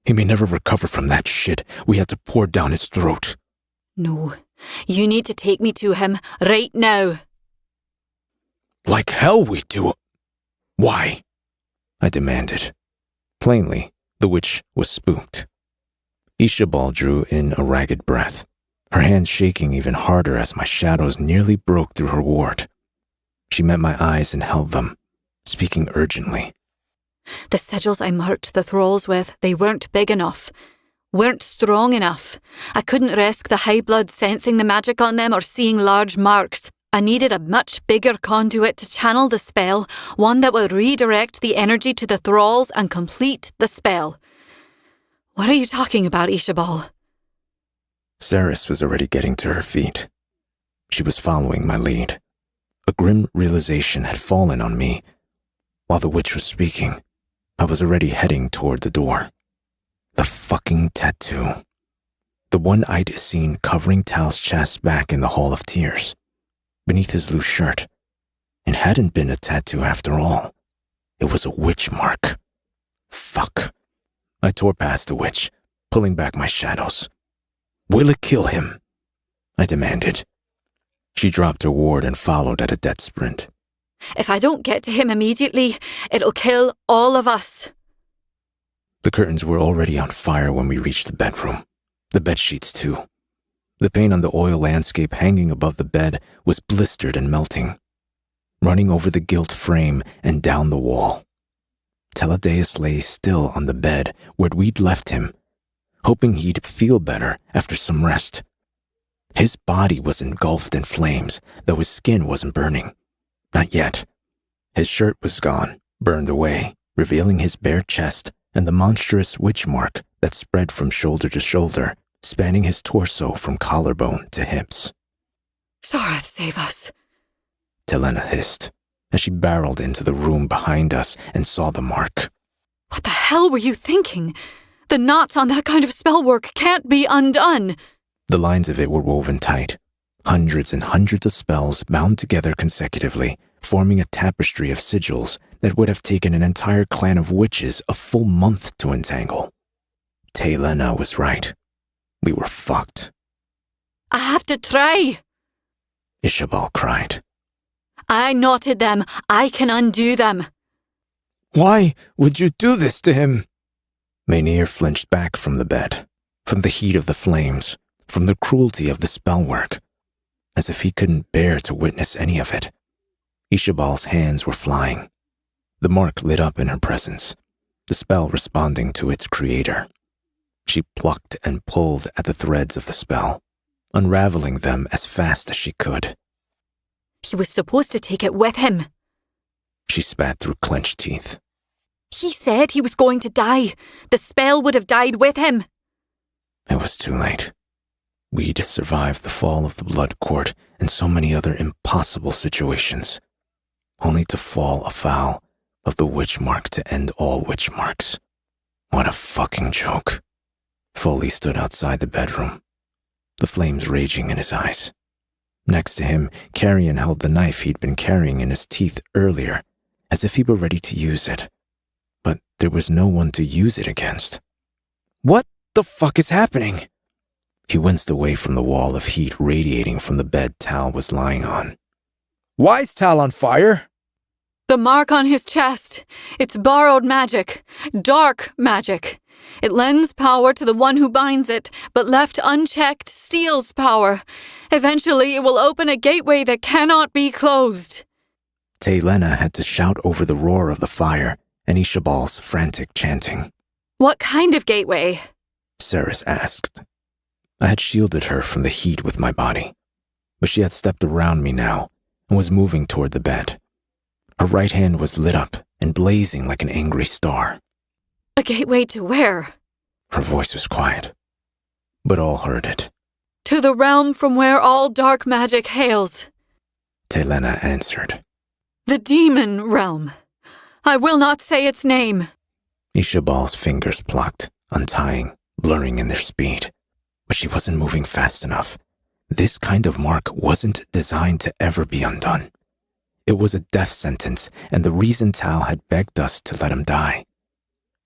He may never recover from that shit we had to pour down his throat. No, you need to take me to him right now. Like hell we do. Why? I demanded. Plainly, the witch was spooked. Ishabal drew in a ragged breath, her hands shaking even harder as my shadows nearly broke through her ward. She met my eyes and held them, speaking urgently. The sigils I marked the thralls with, they weren't big enough. Weren't strong enough. I couldn't risk the high blood sensing the magic on them or seeing large marks. I needed a much bigger conduit to channel the spell, one that would redirect the energy to the thralls and complete the spell. What are you talking about, Ishabal? Ceres was already getting to her feet. She was following my lead. A grim realization had fallen on me. While the witch was speaking, I was already heading toward the door. The fucking tattoo. The one I'd seen covering Tal's chest back in the Hall of Tears, beneath his loose shirt. It hadn't been a tattoo after all. It was a witch mark. Fuck. I tore past the witch, pulling back my shadows. Will it kill him? I demanded. She dropped her ward and followed at a dead sprint. If I don't get to him immediately, it'll kill all of us. The curtains were already on fire when we reached the bedroom. The bedsheets, too. The paint on the oil landscape hanging above the bed was blistered and melting, running over the gilt frame and down the wall. Teledeus lay still on the bed where we'd left him, hoping he'd feel better after some rest. His body was engulfed in flames, though his skin wasn't burning. Not yet. His shirt was gone, burned away, revealing his bare chest and the monstrous witch mark that spread from shoulder to shoulder, spanning his torso from collarbone to hips. Sarath, save us, Telena hissed as she barreled into the room behind us and saw the mark. What the hell were you thinking? The knots on that kind of spell work can't be undone. The lines of it were woven tight, hundreds and hundreds of spells bound together consecutively, forming a tapestry of sigils that would have taken an entire clan of witches a full month to entangle. Telena was right. We were fucked. I have to try. Ishabal cried. I knotted them. I can undo them. Why would you do this to him? Maynir flinched back from the bed, from the heat of the flames, from the cruelty of the spellwork, as if he couldn't bear to witness any of it. Ishabal's hands were flying. The mark lit up in her presence, the spell responding to its creator. She plucked and pulled at the threads of the spell, unraveling them as fast as she could. He was supposed to take it with him. She spat through clenched teeth. He said he was going to die. The spell would have died with him. It was too late. We'd survived the fall of the Blood Court and so many other impossible situations, only to fall afoul of the witch mark to end all witch marks. What a fucking joke. Foley stood outside the bedroom, the flames raging in his eyes. Next to him, Carrion held the knife he'd been carrying in his teeth earlier, as if he were ready to use it. But there was no one to use it against. What the fuck is happening? He winced away from the wall of heat radiating from the bed Tal was lying on. Why is Tal on fire? The mark on his chest. It's borrowed magic. Dark magic. It lends power to the one who binds it, but left unchecked steals power. Eventually, it will open a gateway that cannot be closed. Telena had to shout over the roar of the fire and Ishabal's frantic chanting. What kind of gateway? Ceres asked. I had shielded her from the heat with my body, but she had stepped around me now and was moving toward the bed. Her right hand was lit up and blazing like an angry star. A gateway to where? Her voice was quiet, but all heard it. To the realm from where all dark magic hails. Telena answered. The demon realm. I will not say its name. Ishabal's fingers plucked, untying, blurring in their speed. But she wasn't moving fast enough. This kind of mark wasn't designed to ever be undone. It was a death sentence, and the reason Tal had begged us to let him die.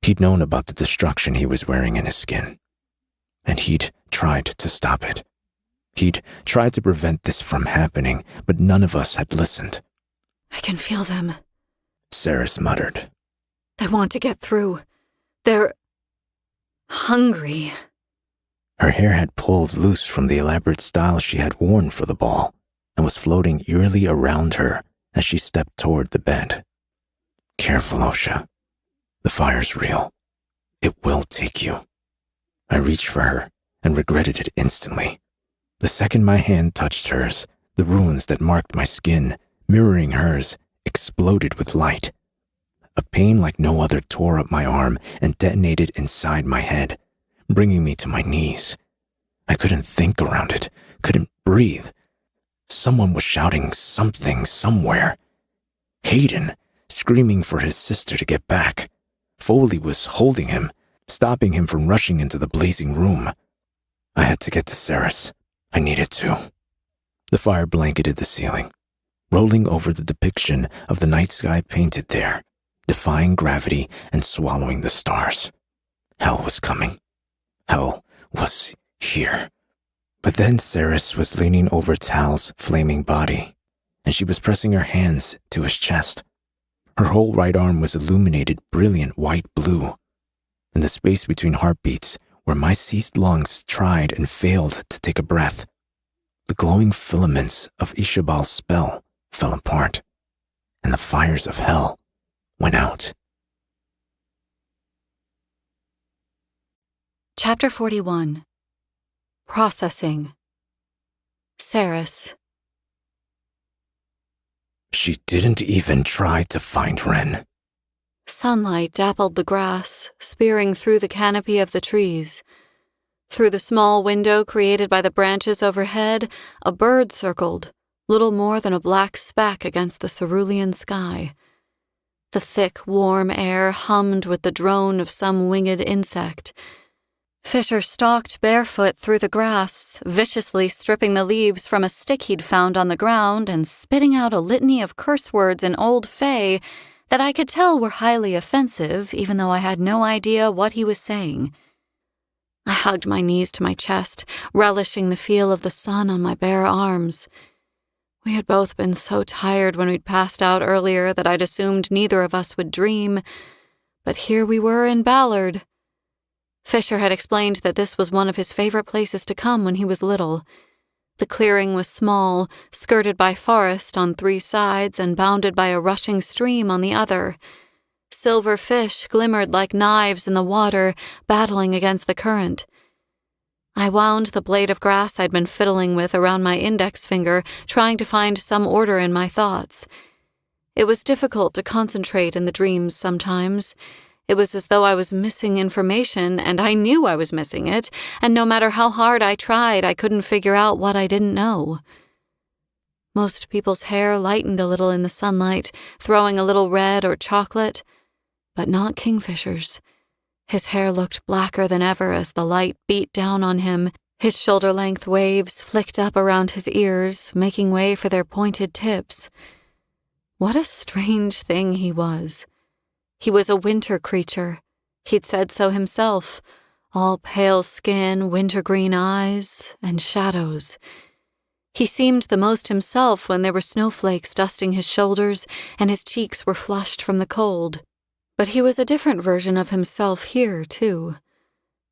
He'd known about the destruction he was wearing in his skin, and he'd tried to stop it. He'd tried to prevent this from happening, but none of us had listened. I can feel them. Ceres muttered. They want to get through. They're hungry. Her hair had pulled loose from the elaborate style she had worn for the ball and was floating eerily around her as she stepped toward the bed. Careful, Osha. The fire's real. It will take you. I reached for her and regretted it instantly. The second my hand touched hers, the runes that marked my skin, mirroring hers, exploded with light. A pain like no other tore up my arm and detonated inside my head, bringing me to my knees. I couldn't think around it, couldn't breathe. Someone was shouting something somewhere. Hayden, screaming for his sister to get back. Foley was holding him, stopping him from rushing into the blazing room. I had to get to Ceres. I needed to. The fire blanketed the ceiling, rolling over the depiction of the night sky painted there, defying gravity and swallowing the stars. Hell was coming. Hell was here. But then Ceres was leaning over Tal's flaming body, and she was pressing her hands to his chest. Her whole right arm was illuminated brilliant white blue. In the space between heartbeats, where my seized lungs tried and failed to take a breath, the glowing filaments of Ishabal's spell fell apart, and the fires of hell went out. Chapter 41. Processing. Ceres. She didn't even try to find Ren. Sunlight dappled the grass, spearing through the canopy of the trees. Through the small window created by the branches overhead, a bird circled, little more than a black speck against the cerulean sky. The thick, warm air hummed with the drone of some winged insect. Fisher stalked barefoot through the grass, viciously stripping the leaves from a stick he'd found on the ground and spitting out a litany of curse words in Old Fey that I could tell were highly offensive, even though I had no idea what he was saying. I hugged my knees to my chest, relishing the feel of the sun on my bare arms. We had both been so tired when we'd passed out earlier that I'd assumed neither of us would dream, but here we were in Ballard. Fisher had explained that this was one of his favorite places to come when he was little. The clearing was small, skirted by forest on 3 sides and bounded by a rushing stream on the other. Silver fish glimmered like knives in the water, battling against the current. I wound the blade of grass I'd been fiddling with around my index finger, trying to find some order in my thoughts. It was difficult to concentrate in the dreams sometimes. It was as though I was missing information, and I knew I was missing it, and no matter how hard I tried, I couldn't figure out what I didn't know. Most people's hair lightened a little in the sunlight, throwing a little red or chocolate, but not Kingfisher's. His hair looked blacker than ever as the light beat down on him. His shoulder-length waves flicked up around his ears, making way for their pointed tips. What a strange thing he was. He was a winter creature. He'd said so himself. All pale skin, wintergreen eyes, and shadows. He seemed the most himself when there were snowflakes dusting his shoulders and his cheeks were flushed from the cold. But he was a different version of himself here, too.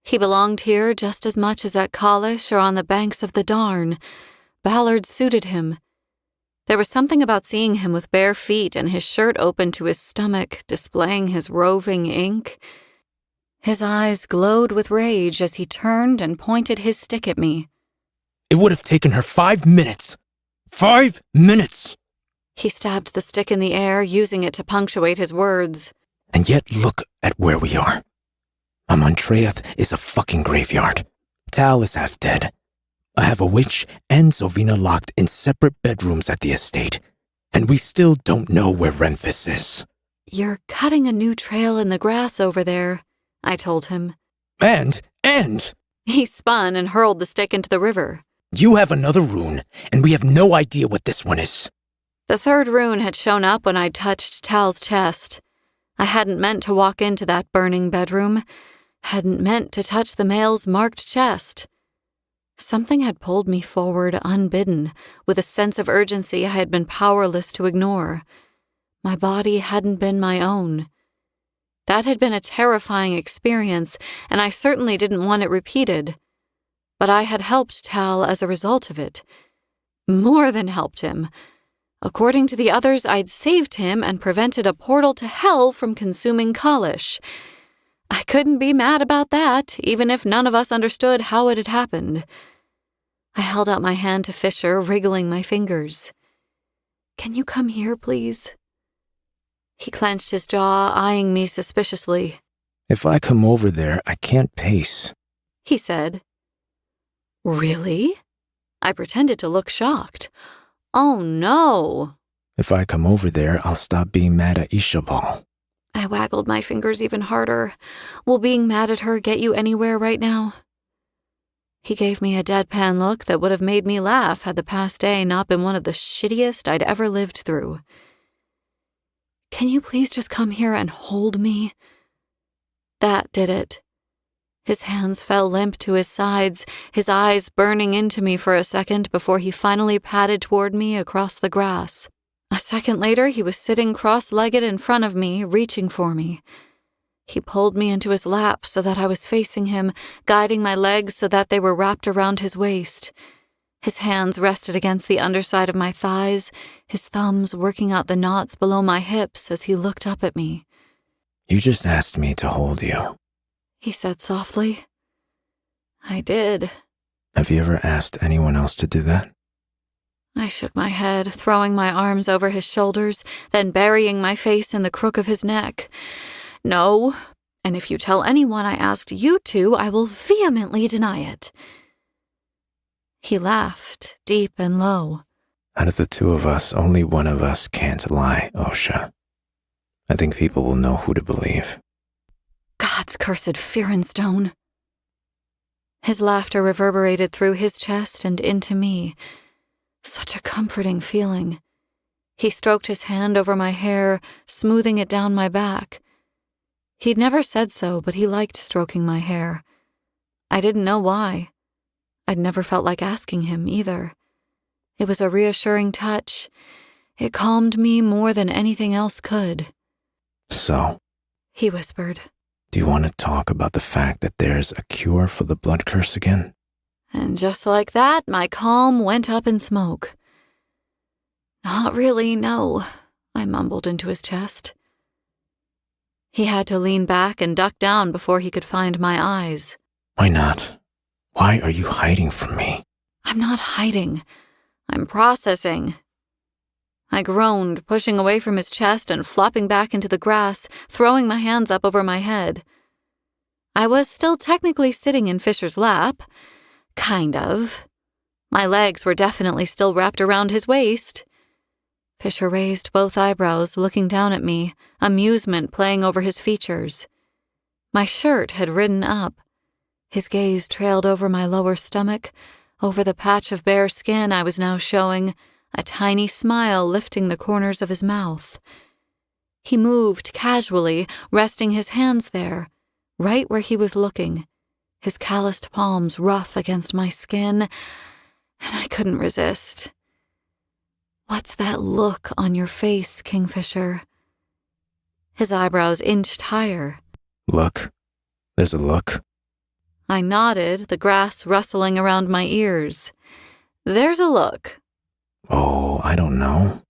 He belonged here just as much as at Collish or on the banks of the Darn. Ballard suited him. There was something about seeing him with bare feet and his shirt open to his stomach, displaying his roving ink. His eyes glowed with rage as he turned and pointed his stick at me. It would have taken her 5 minutes. 5 minutes! He stabbed the stick in the air, using it to punctuate his words. And yet look at where we are. Amontreath is a fucking graveyard. Tal is half dead. I have a witch and Zovina locked in separate bedrooms at the estate, and we still don't know where Renfis is. You're cutting a new trail in the grass over there, I told him. And He spun and hurled the stick into the river. you have another rune, and we have no idea what this one is. The 3rd rune had shown up when I'd touched Tal's chest. I hadn't meant to walk into that burning bedroom, hadn't meant to touch the male's marked chest. Something had pulled me forward unbidden, with a sense of urgency I had been powerless to ignore. My body hadn't been my own. That had been a terrifying experience, and I certainly didn't want it repeated. but I had helped Tal as a result of it. More than helped him. According to the others, I'd saved him and prevented a portal to hell from consuming Kalish. I couldn't be mad about that, even if none of us understood how it had happened. I held out my hand to Fisher, wriggling my fingers. "Can you come here, please?" He clenched his jaw, eyeing me suspiciously. If I come over there, I can't pace, He said. "Really?" I pretended to look shocked. "Oh, no." If I come over there, I'll stop being mad at Ishabal. I waggled my fingers even harder. "Will being mad at her get you anywhere right now?" He gave me a deadpan look that would have made me laugh had the past day not been one of the shittiest I'd ever lived through. "Can you please just come here and hold me?" That did it. His hands fell limp to his sides, his eyes burning into me for a second before he finally padded toward me across the grass. A second later, he was sitting cross-legged in front of me, reaching for me. He pulled me into his lap so that I was facing him, guiding my legs so that they were wrapped around his waist. His hands rested against the underside of my thighs, his thumbs working out the knots below my hips as he looked up at me. You just asked me to hold you. He said softly. I did. Have you ever asked anyone else to do that? I shook my head, throwing my arms over his shoulders, then burying my face in the crook of his neck. No, and if you tell anyone I asked you to, I will vehemently deny it. He laughed, deep and low. Out of the two of us, only one of us can't lie, Osha. I think people will know who to believe. God's cursed Fearenstone. His laughter reverberated through his chest and into me. Such a comforting feeling. He stroked his hand over my hair, smoothing it down my back. He'd never said so, but he liked stroking my hair. I didn't know why. I'd never felt like asking him either. It was a reassuring touch. It calmed me more than anything else could. So, he whispered. Do you want to talk about the fact that there's a cure for the blood curse again? And just like that, my calm went up in smoke. Not really, no, I mumbled into his chest. He had to lean back and duck down before he could find my eyes. Why not? Why are you hiding from me? I'm not hiding. I'm processing. I groaned, pushing away from his chest and flopping back into the grass, throwing my hands up over my head. I was still technically sitting in Fisher's lap. Kind of. My legs were definitely still wrapped around his waist. Fisher raised both eyebrows, looking down at me, amusement playing over his features. My shirt had ridden up. His gaze trailed over my lower stomach, over the patch of bare skin I was now showing, a tiny smile lifting the corners of his mouth. He moved casually, resting his hands there, right where he was looking, his calloused palms rough against my skin, and I couldn't resist. What's that look on your face, Kingfisher? His eyebrows inched higher. Look. There's a look. I nodded, the grass rustling around my ears. There's a look. Oh, I don't know.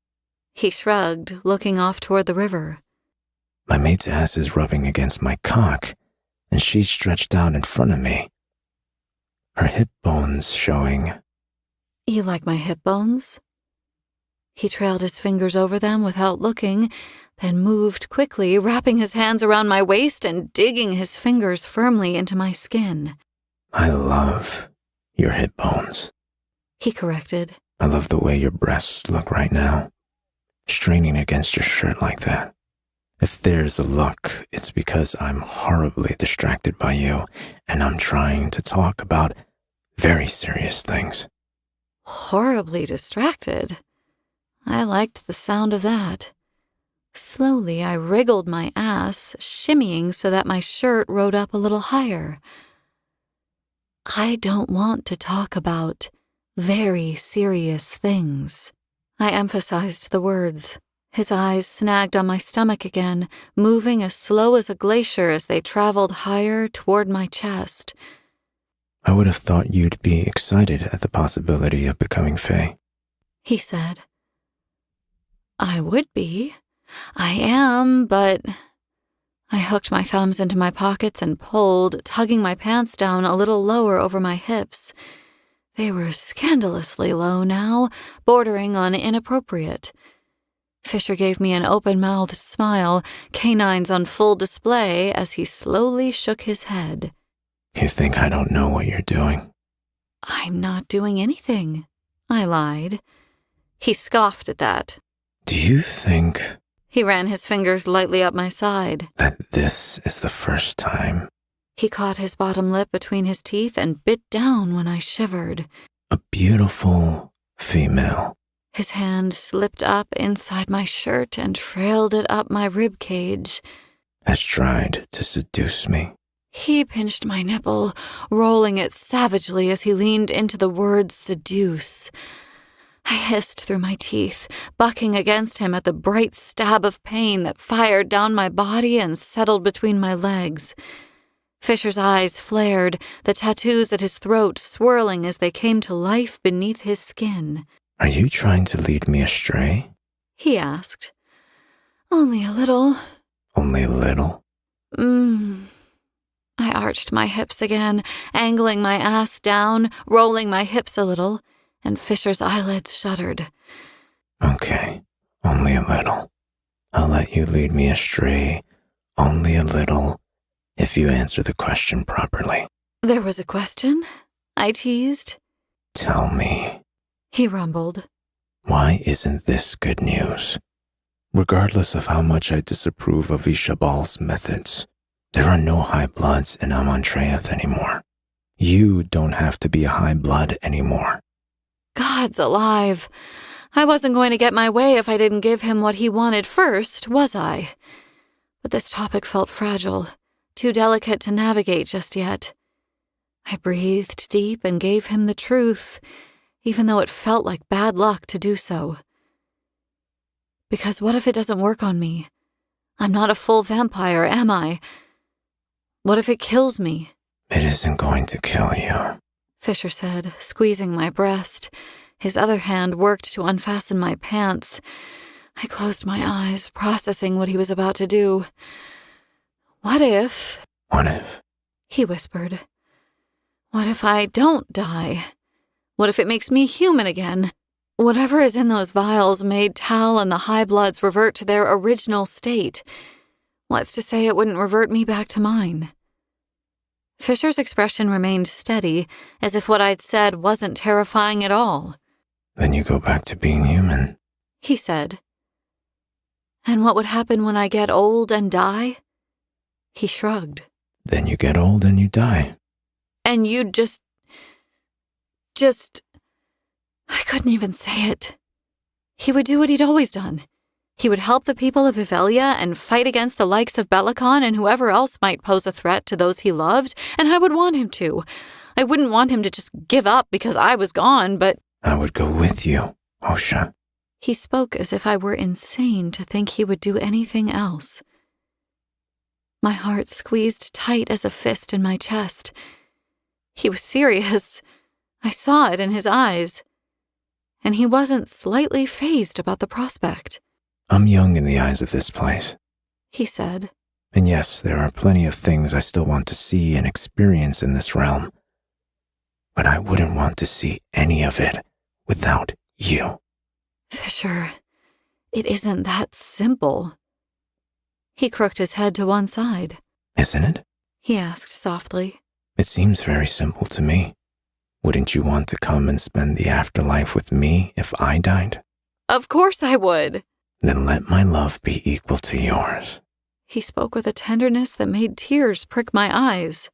He shrugged, looking off toward the river. My mate's ass is rubbing against my cock, and she's stretched out in front of me. Her hip bones showing. You like my hip bones? He trailed his fingers over them without looking, then moved quickly, wrapping his hands around my waist and digging his fingers firmly into my skin. I love your hip bones. He corrected. I love the way your breasts look right now, straining against your shirt like that. If there's a look, it's because I'm horribly distracted by you, and I'm trying to talk about very serious things. Horribly distracted? I liked the sound of that. Slowly, I wriggled my ass, shimmying so that my shirt rode up a little higher. I don't want to talk about very serious things. I emphasized the words. His eyes snagged on my stomach again, moving as slow as a glacier as they traveled higher toward my chest. I would have thought you'd be excited at the possibility of becoming Fae. He said. I would be. I am, but... I hooked my thumbs into my pockets and pulled, tugging my pants down a little lower over my hips. They were scandalously low now, bordering on inappropriate. Fisher gave me an open-mouthed smile, canines on full display as he slowly shook his head. You think I don't know what you're doing? I'm not doing anything, I lied. He scoffed at that. Do you think He ran his fingers lightly up my side. that this is the first time He caught his bottom lip between his teeth and bit down when I shivered. a beautiful female His hand slipped up inside my shirt and trailed it up my rib cage. has tried to seduce me? He pinched my nipple, rolling it savagely as he leaned into the word seduce. I hissed through my teeth, bucking against him at the bright stab of pain that fired down my body and settled between my legs. Fisher's eyes flared, the tattoos at his throat swirling as they came to life beneath his skin. Are you trying to lead me astray? He asked. Only a little. Only a little? I arched my hips again, angling my ass down, rolling my hips a little, and Fisher's eyelids shuddered. Okay, only a little. I'll let you lead me astray only a little if you answer the question properly. There was a question? I teased. Tell me, He rumbled. why isn't this good news? Regardless of how much I disapprove of Ishabal's methods, there are no high bloods in Amontreath anymore. You don't have to be a high blood anymore. God's alive. I wasn't going to get my way if I didn't give him what he wanted first, was I? But this topic felt fragile, too delicate to navigate just yet. I breathed deep and gave him the truth, even though it felt like bad luck to do so. Because what if it doesn't work on me? I'm not a full vampire, am I? What if it kills me? It isn't going to kill you. Fisher said, squeezing my breast. His other hand worked to unfasten my pants. I closed my eyes, processing what he was about to do. What if... What if? He whispered. What if I don't die? What if it makes me human again? Whatever is in those vials made Tal and the High Bloods revert to their original state. What's to say it wouldn't revert me back to mine? Fisher's expression remained steady, as if what I'd said wasn't terrifying at all. Then you go back to being human. He said. And what would happen when I get old and die? He shrugged. Then you get old and you die. And you'd just... I couldn't even say it. He would do what he'd always done. He would help the people of Ivelia and fight against the likes of Belicon and whoever else might pose a threat to those he loved, and I would want him to. I wouldn't want him to just give up because I was gone, but... I would go with you, Osha. He spoke as if I were insane to think he would do anything else. My heart squeezed tight as a fist in my chest. He was serious. I saw it in his eyes. And he wasn't slightly fazed about the prospect. I'm young in the eyes of this place, He said. And yes, there are plenty of things I still want to see and experience in this realm. But I wouldn't want to see any of it without you. Fisher, it isn't that simple. He crooked his head to one side. Isn't it? He asked softly. It seems very simple to me. Wouldn't you want to come and spend the afterlife with me if I died? Of course I would. Then let my love be equal to yours. He spoke with a tenderness that made tears prick my eyes.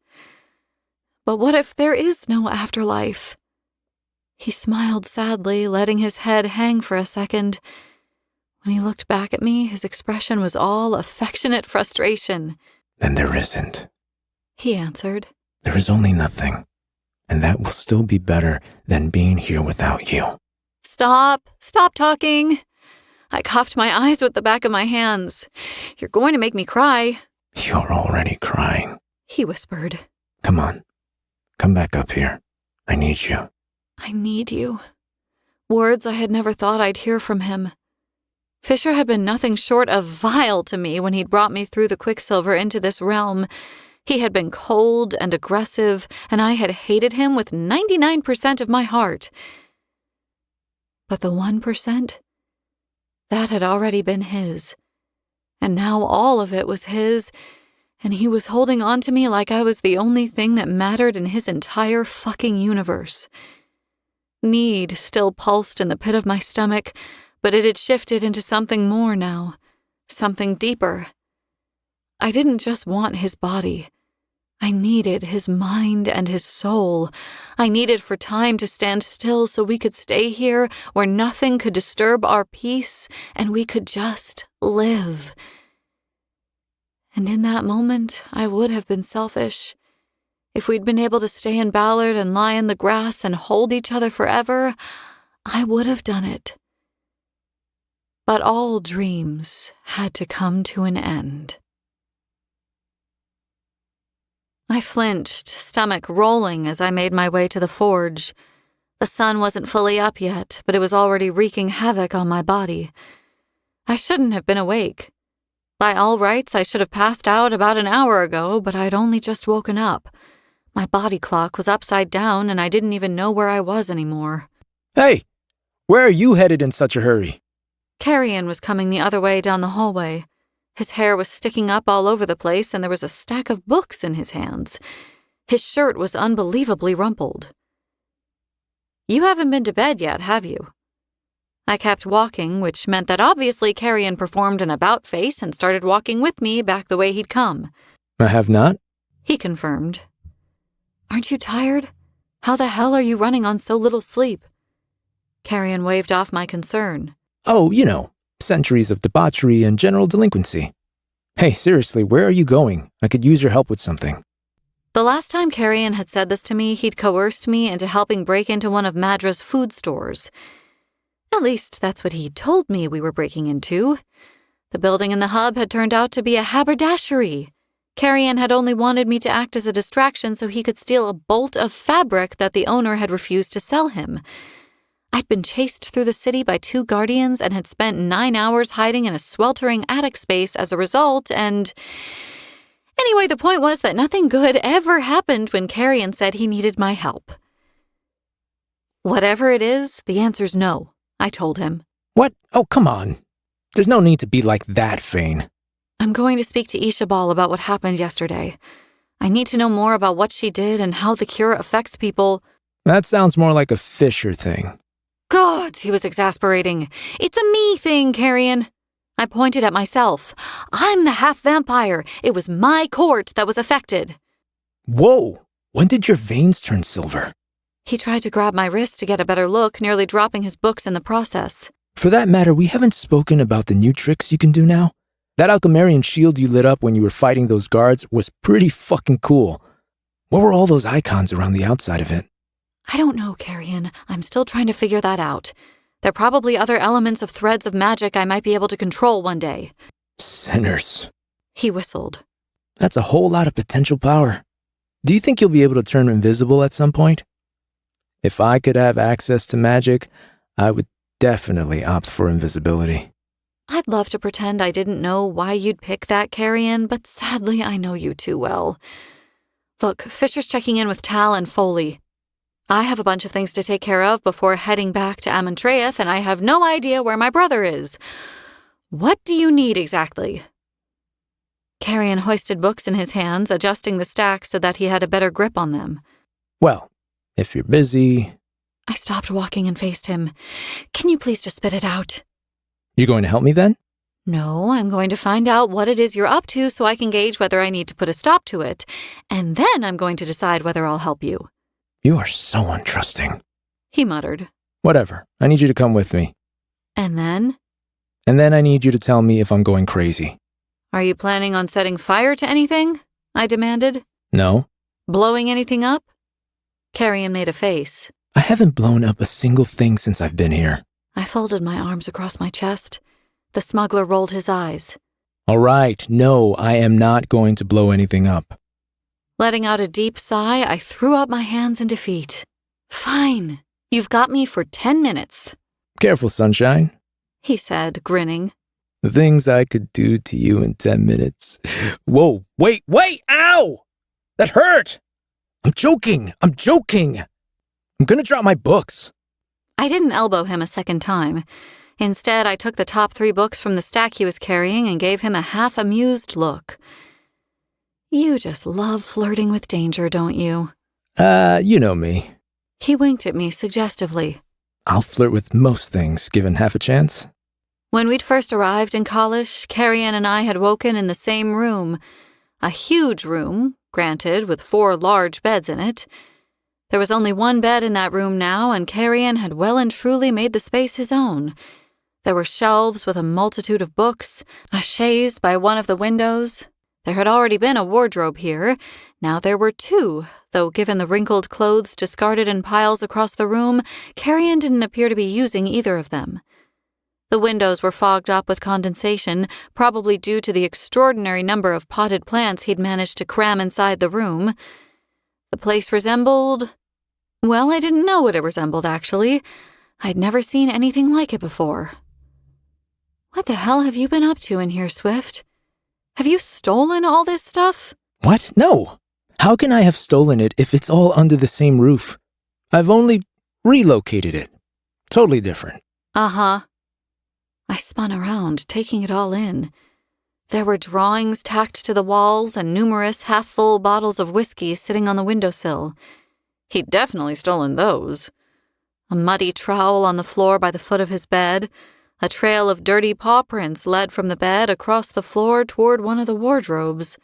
But what if there is no afterlife? He smiled sadly, letting his head hang for a second. When he looked back at me, his expression was all affectionate frustration. Then there isn't. He answered. There is only nothing. And that will still be better than being here without you. Stop talking. I cuffed my eyes with the back of my hands. You're going to make me cry. You're already crying. He whispered. Come on. Come back up here. I need you. I need you. Words I had never thought I'd hear from him. Fisher had been nothing short of vile to me when he'd brought me through the Quicksilver into this realm. He had been cold and aggressive, and I had hated him with 99% of my heart. But the 1%? That had already been his. And now all of it was his, and he was holding on to me like I was the only thing that mattered in his entire fucking universe. Need still pulsed in the pit of my stomach, but it had shifted into something more now, something deeper. I didn't just want his body. I needed his mind and his soul. I needed for time to stand still so we could stay here where nothing could disturb our peace and we could just live. And in that moment, I would have been selfish. If we'd been able to stay in Ballard and lie in the grass and hold each other forever, I would have done it. But all dreams had to come to an end. I flinched, stomach rolling as I made my way to the forge. The sun wasn't fully up yet, but it was already wreaking havoc on my body. I shouldn't have been awake. By all rights, I should have passed out about an hour ago, but I'd only just woken up. My body clock was upside down, and I didn't even know where I was anymore. Hey, where are you headed in such a hurry? Carrion was coming the other way down the hallway. His hair was sticking up all over the place, and there was a stack of books in his hands. His shirt was unbelievably rumpled. You haven't been to bed yet, have you? I kept walking, which meant that obviously Carrion performed an about-face and started walking with me back the way he'd come. I have not. He confirmed. Aren't you tired? How the hell are you running on so little sleep? Carrion waved off my concern. Oh, centuries of debauchery and general delinquency. Hey, seriously, where are you going? I could use your help with something. The last time Carrion had said this to me, he'd coerced me into helping break into one of Madra's food stores. At least that's what he'd told me we were breaking into. The building in the hub had turned out to be a haberdashery. Carrion had only wanted me to act as a distraction so he could steal a bolt of fabric that the owner had refused to sell him. I'd been chased through the city by 2 guardians and had spent 9 hours hiding in a sweltering attic space as a result, and... Anyway, the point was that nothing good ever happened when Carrion said he needed my help. Whatever it is, the answer's no, I told him. What? Oh, come on. There's no need to be like that, Fane. I'm going to speak to Ishabal about what happened yesterday. I need to know more about what she did and how the cure affects people. That sounds more like a Fisher thing. God, he was exasperating. It's a me thing, Carrion. I pointed at myself. I'm the half-vampire. It was my court that was affected. Whoa! When did your veins turn silver? He tried to grab my wrist to get a better look, nearly dropping his books in the process. For that matter, we haven't spoken about the new tricks you can do now. That Alchemarian shield you lit up when you were fighting those guards was pretty fucking cool. What were all those icons around the outside of it? I don't know, Carrion. I'm still trying to figure that out. There are probably other elements of threads of magic I might be able to control one day. Sinners. He whistled. That's a whole lot of potential power. Do you think you'll be able to turn invisible at some point? If I could have access to magic, I would definitely opt for invisibility. I'd love to pretend I didn't know why you'd pick that, Carrion, but sadly I know you too well. Look, Fisher's checking in with Tal and Foley. I have a bunch of things to take care of before heading back to Amontreath, and I have no idea where my brother is. What do you need exactly? Carrion hoisted books in his hands, adjusting the stacks so that he had a better grip on them. Well, if you're busy... I stopped walking and faced him. Can you please just spit it out? You're going to help me then? No, I'm going to find out what it is you're up to so I can gauge whether I need to put a stop to it, and then I'm going to decide whether I'll help you. You are so untrusting. He muttered. Whatever. I need you to come with me. And then? And then I need you to tell me if I'm going crazy. Are you planning on setting fire to anything? I demanded. No. Blowing anything up? Carrion made a face. I haven't blown up a single thing since I've been here. I folded my arms across my chest. The smuggler rolled his eyes. All right. No, I am not going to blow anything up. Letting out a deep sigh, I threw up my hands in defeat. Fine, you've got me for 10 minutes, Careful, sunshine. he said, grinning. The things I could do to you in 10 minutes. Whoa, wait, ow! That hurt! I'm joking. I'm gonna drop my books. I didn't elbow him a second time. Instead, I took the top 3 books from the stack he was carrying and gave him a half-amused look. You just love flirting with danger, don't you? You know me. He winked at me suggestively. I'll flirt with most things, given half a chance. When we'd first arrived in college, Carrie-Ann and I had woken in the same room. A huge room, granted, with 4 large beds in it. There was only one bed in that room now, and Carrie-Ann had well and truly made the space his own. There were shelves with a multitude of books, a chaise by one of the windows. There had already been a wardrobe here. Now there were 2, though given the wrinkled clothes discarded in piles across the room, Carrie-Ann didn't appear to be using either of them. The windows were fogged up with condensation, probably due to the extraordinary number of potted plants he'd managed to cram inside the room. The place resembled... Well, I didn't know what it resembled, actually. I'd never seen anything like it before. What the hell have you been up to in here, Swift? Have you stolen all this stuff? What? No. How can I have stolen it if it's all under the same roof? I've only relocated it. Totally different. Uh-huh. I spun around, taking it all in. There were drawings tacked to the walls and numerous half-full bottles of whiskey sitting on the windowsill. He'd definitely stolen those. A muddy trowel on the floor by the foot of his bed. A trail of dirty paw prints led from the bed across the floor toward one of the wardrobes.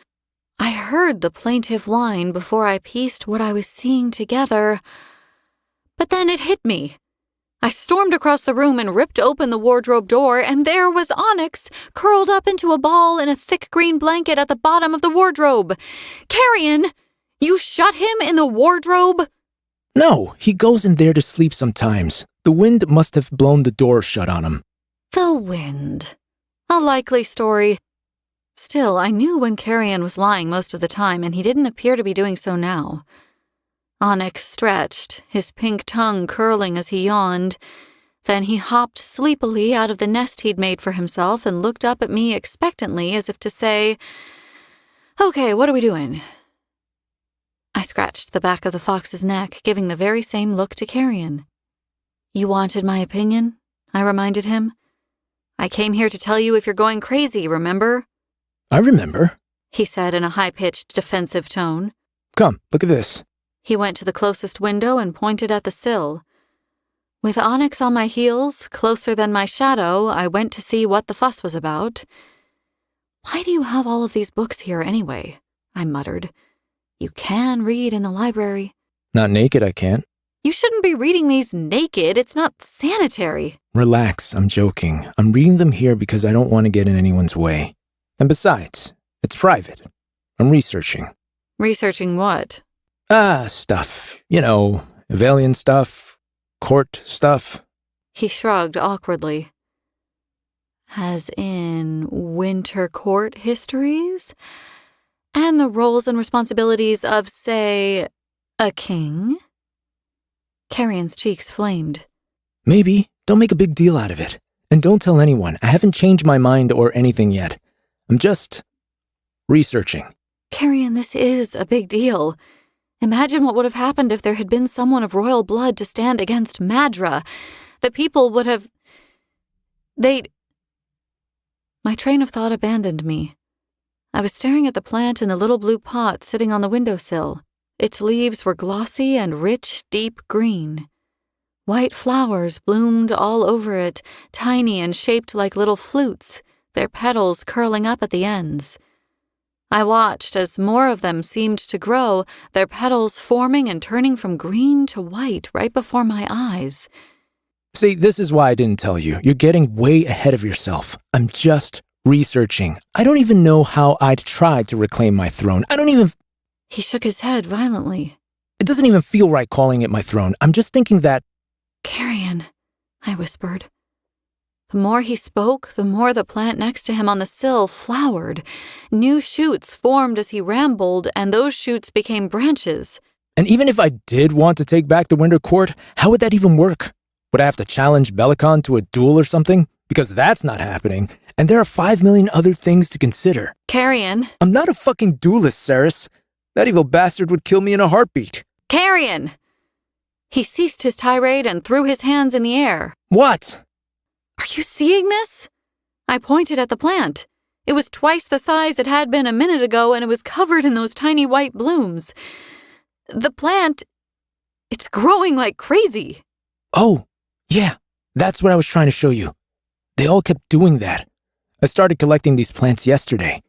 I heard the plaintive whine before I pieced what I was seeing together. But then it hit me. I stormed across the room and ripped open the wardrobe door, and there was Onyx, curled up into a ball in a thick green blanket at the bottom of the wardrobe. Carrion, you shut him in the wardrobe? No, he goes in there to sleep sometimes. The wind must have blown the door shut on him. The wind. A likely story. Still, I knew when Carrion was lying most of the time, and he didn't appear to be doing so now. Onyx stretched, his pink tongue curling as he yawned. Then he hopped sleepily out of the nest he'd made for himself and looked up at me expectantly as if to say, "Okay, what are we doing?" I scratched the back of the fox's neck, giving the very same look to Carrion. "You wanted my opinion?" I reminded him. "I came here to tell you if you're going crazy, remember?" I remember, he said in a high-pitched, defensive tone. Come, look at this. He went to the closest window and pointed at the sill. With Onyx on my heels, closer than my shadow, I went to see what the fuss was about. "Why do you have all of these books here anyway?" I muttered. "You can read in the library." Not naked, I can't. "You shouldn't be reading these naked. It's not sanitary." Relax, I'm joking. I'm reading them here because I don't want to get in anyone's way. And besides, it's private. I'm researching. Researching what? Stuff. You know, Avalian stuff, court stuff. He shrugged awkwardly. As in winter court histories? And the roles and responsibilities of, say, a king? Carrion's cheeks flamed. Maybe. Don't make a big deal out of it. And don't tell anyone. I haven't changed my mind or anything yet. I'm just researching. Carrion, this is a big deal. Imagine what would have happened if there had been someone of royal blood to stand against Madra. The people would have... My train of thought abandoned me. I was staring at the plant in the little blue pot sitting on the windowsill. Its leaves were glossy and rich, deep green. White flowers bloomed all over it, tiny and shaped like little flutes, their petals curling up at the ends. I watched as more of them seemed to grow, their petals forming and turning from green to white right before my eyes. See, this is why I didn't tell you. You're getting way ahead of yourself. I'm just researching. I don't even know how I'd try to reclaim my throne. He shook his head violently. It doesn't even feel right calling it my throne. I'm just thinking that... Carrion, I whispered. The more he spoke, the more the plant next to him on the sill flowered. New shoots formed as he rambled, and those shoots became branches. And even if I did want to take back the Winter Court, how would that even work? Would I have to challenge Belicon to a duel or something? Because that's not happening, and there are 5 million other things to consider. Carrion. I'm not a fucking duelist, Ceres. That evil bastard would kill me in a heartbeat. Carrion! He ceased his tirade and threw his hands in the air. What? Are you seeing this? I pointed at the plant. It was twice the size it had been a minute ago, and it was covered in those tiny white blooms. The plant, it's growing like crazy. Oh, yeah, that's what I was trying to show you. They all kept doing that. I started collecting these plants yesterday.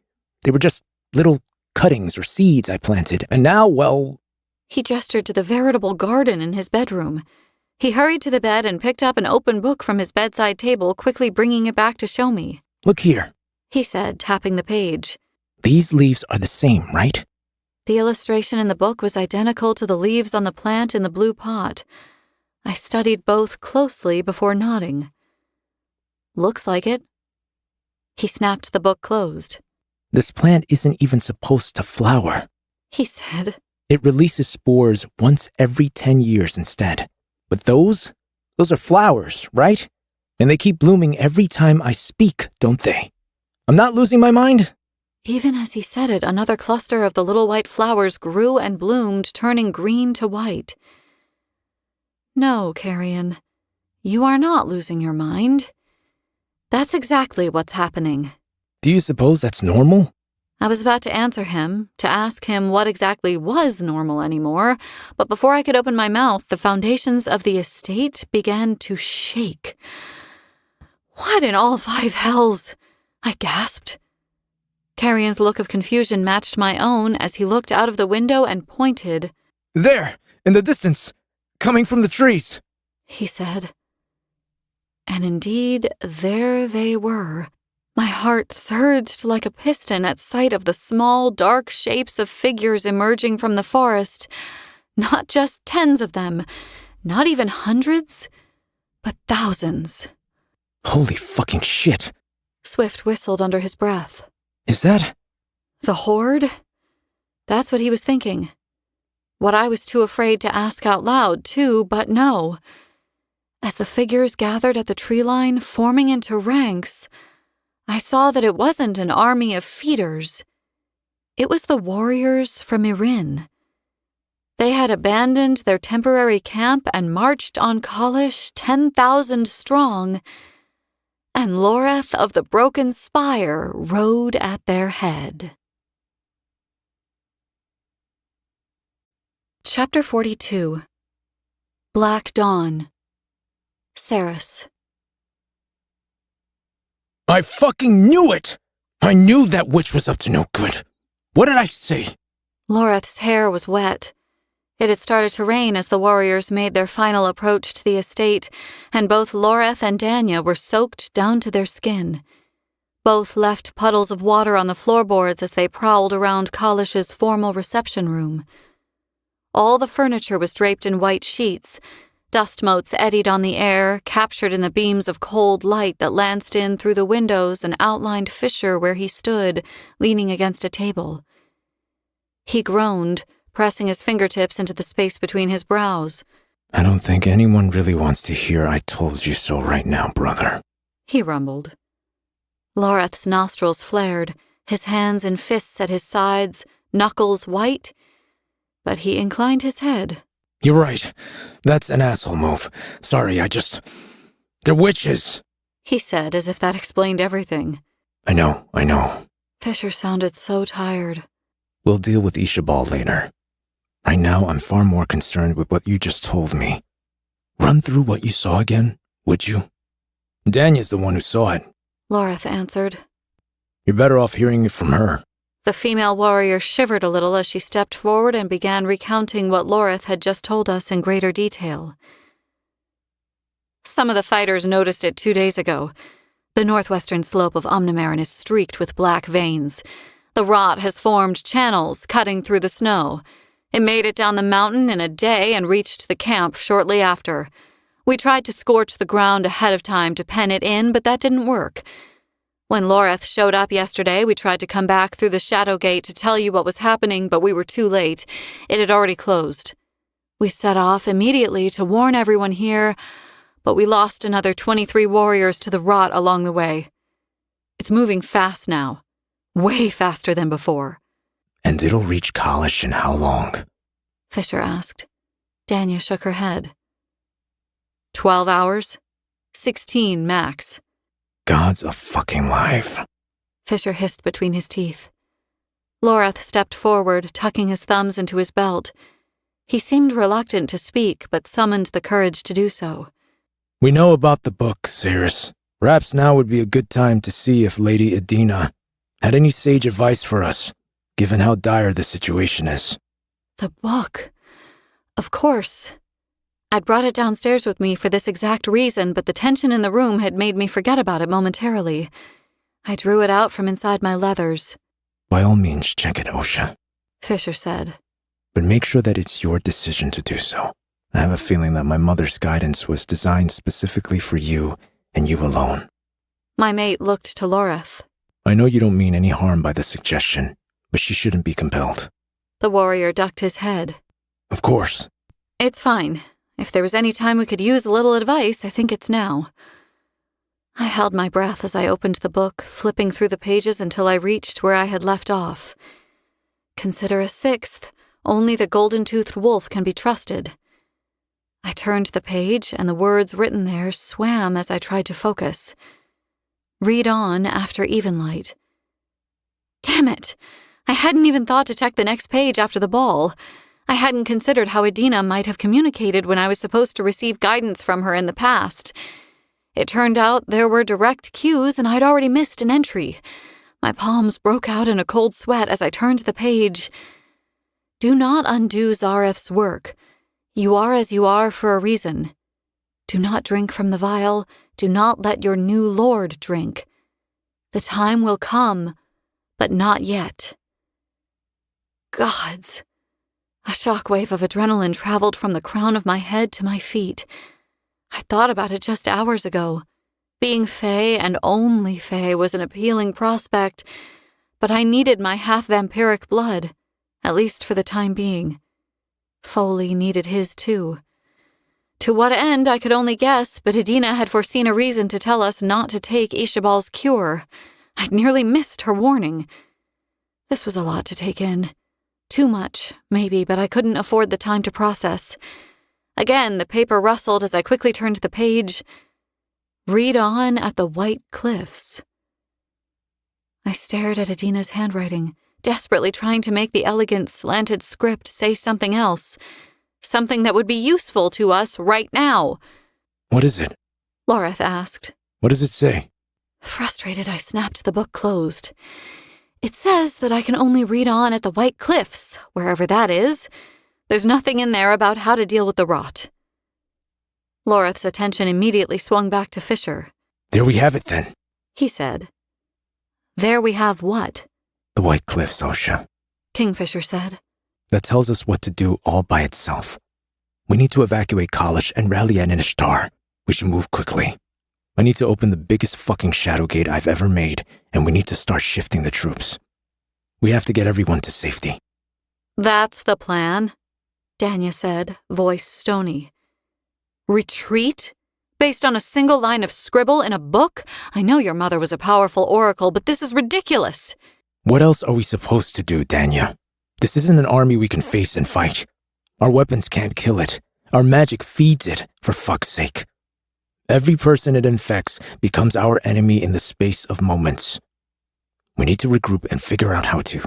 They were just little cuttings or seeds I planted, and now, well... He gestured to the veritable garden in his bedroom. He hurried to the bed and picked up an open book from his bedside table, quickly bringing it back to show me. Look here, he said, tapping the page. These leaves are the same, right? The illustration in the book was identical to the leaves on the plant in the blue pot. I studied both closely before nodding. Looks like it. He snapped the book closed. This plant isn't even supposed to flower, he said. It releases spores once every 10 years instead. But those are flowers, right? And they keep blooming every time I speak, don't they? I'm not losing my mind? Even as he said it, another cluster of the little white flowers grew and bloomed, turning green to white. No, Carrion, you are not losing your mind. That's exactly what's happening. Do you suppose that's normal? I was about to answer him, to ask him what exactly was normal anymore, but before I could open my mouth, the foundations of the estate began to shake. What in all 5 hells? I gasped. Carrion's look of confusion matched my own as he looked out of the window and pointed. There, in the distance, coming from the trees, he said. And indeed, there they were. My heart surged like a piston at sight of the small, dark shapes of figures emerging from the forest. Not just tens of them, not even hundreds, but thousands. Holy fucking shit. Swift whistled under his breath. Is that... the horde? That's what he was thinking. What I was too afraid to ask out loud, too, but no. As the figures gathered at the tree line, forming into ranks, I saw that it wasn't an army of feeders. It was the warriors from Irin. They had abandoned their temporary camp and marched on Kalish 10,000 strong, and Loreth of the Broken Spire rode at their head. Chapter 42. Black Dawn. Ceres. I fucking knew it! I knew that witch was up to no good. What did I say? Loreth's hair was wet. It had started to rain as the warriors made their final approach to the estate, and both Loreth and Danya were soaked down to their skin. Both left puddles of water on the floorboards as they prowled around Kalish's formal reception room. All the furniture was draped in white sheets. Dust motes eddied on the air, captured in the beams of cold light that lanced in through the windows and outlined Fisher where he stood, leaning against a table. He groaned, pressing his fingertips into the space between his brows. I don't think anyone really wants to hear "I told you so" right now, brother, he rumbled. Loreth's nostrils flared, his hands in fists at his sides, knuckles white, but he inclined his head. You're right. That's an asshole move. Sorry, they're witches, he said as if that explained everything. I know. Fisher sounded so tired. We'll deal with Ishabal later. Right now, I'm far more concerned with what you just told me. Run through what you saw again, would you? Danya's the one who saw it, Loreth answered. You're better off hearing it from her. The female warrior shivered a little as she stepped forward and began recounting what Loreth had just told us in greater detail. Some of the fighters noticed it 2 days ago. The northwestern slope of Omnimarin is streaked with black veins. The rot has formed channels cutting through the snow. It made it down the mountain in a day and reached the camp shortly after. We tried to scorch the ground ahead of time to pen it in, but that didn't work. When Loreth showed up yesterday, we tried to come back through the shadow gate to tell you what was happening, but we were too late. It had already closed. We set off immediately to warn everyone here, but we lost another 23 warriors to the rot along the way. It's moving fast now. Way faster than before. And it'll reach Kalish in how long? Fisher asked. Danya shook her head. 12 hours? 16 max. God's a fucking life. Fisher hissed between his teeth. Loreth stepped forward, tucking his thumbs into his belt. He seemed reluctant to speak, but summoned the courage to do so. We know about the book, Cirrus. Perhaps now would be a good time to see if Lady Adina had any sage advice for us, given how dire the situation is. The book. Of course. I'd brought it downstairs with me for this exact reason, but the tension in the room had made me forget about it momentarily. I drew it out from inside my leathers. By all means, check it, Osha. Fisher said. But make sure that it's your decision to do so. I have a feeling that my mother's guidance was designed specifically for you and you alone. My mate looked to Loreth. I know you don't mean any harm by the suggestion, but she shouldn't be compelled. The warrior ducked his head. Of course. It's fine. If there was any time we could use a little advice, I think it's now. I held my breath as I opened the book, flipping through the pages until I reached where I had left off. Consider a sixth. Only the golden-toothed wolf can be trusted. I turned the page, and the words written there swam as I tried to focus. Read on after evenlight. Damn it! I hadn't even thought to check the next page after the ball. I hadn't considered how Adina might have communicated when I was supposed to receive guidance from her in the past. It turned out there were direct cues, and I'd already missed an entry. My palms broke out in a cold sweat as I turned the page. Do not undo Zareth's work. You are as you are for a reason. Do not drink from the vial. Do not let your new lord drink. The time will come, but not yet. Gods! A shockwave of adrenaline traveled from the crown of my head to my feet. I thought about it just hours ago. Being Fae and only Fae was an appealing prospect, but I needed my half-vampiric blood, at least for the time being. Foley needed his too. To what end, I could only guess, but Adina had foreseen a reason to tell us not to take Ishabal's cure. I'd nearly missed her warning. This was a lot to take in. Too much, maybe, but I couldn't afford the time to process. Again, the paper rustled as I quickly turned the page. Read on at the White Cliffs. I stared at Adina's handwriting, desperately trying to make the elegant, slanted script say something else. Something that would be useful to us right now. What is it? Loreth asked. What does it say? Frustrated, I snapped the book closed. It says that I can only read on at the White Cliffs, wherever that is. There's nothing in there about how to deal with the rot. Loreth's attention immediately swung back to Fisher. There we have it, then, he said. There we have what? The White Cliffs, Osha. Kingfisher said. That tells us what to do all by itself. We need to evacuate Kalish and rally at Ishtar. We should move quickly. I need to open the biggest fucking shadow gate I've ever made, and we need to start shifting the troops. We have to get everyone to safety. That's the plan, Danya said, voice stony. Retreat? Based on a single line of scribble in a book? I know your mother was a powerful oracle, but this is ridiculous. What else are we supposed to do, Danya? This isn't an army we can face and fight. Our weapons can't kill it. Our magic feeds it, for fuck's sake. Every person it infects becomes our enemy in the space of moments. We need to regroup and figure out how to.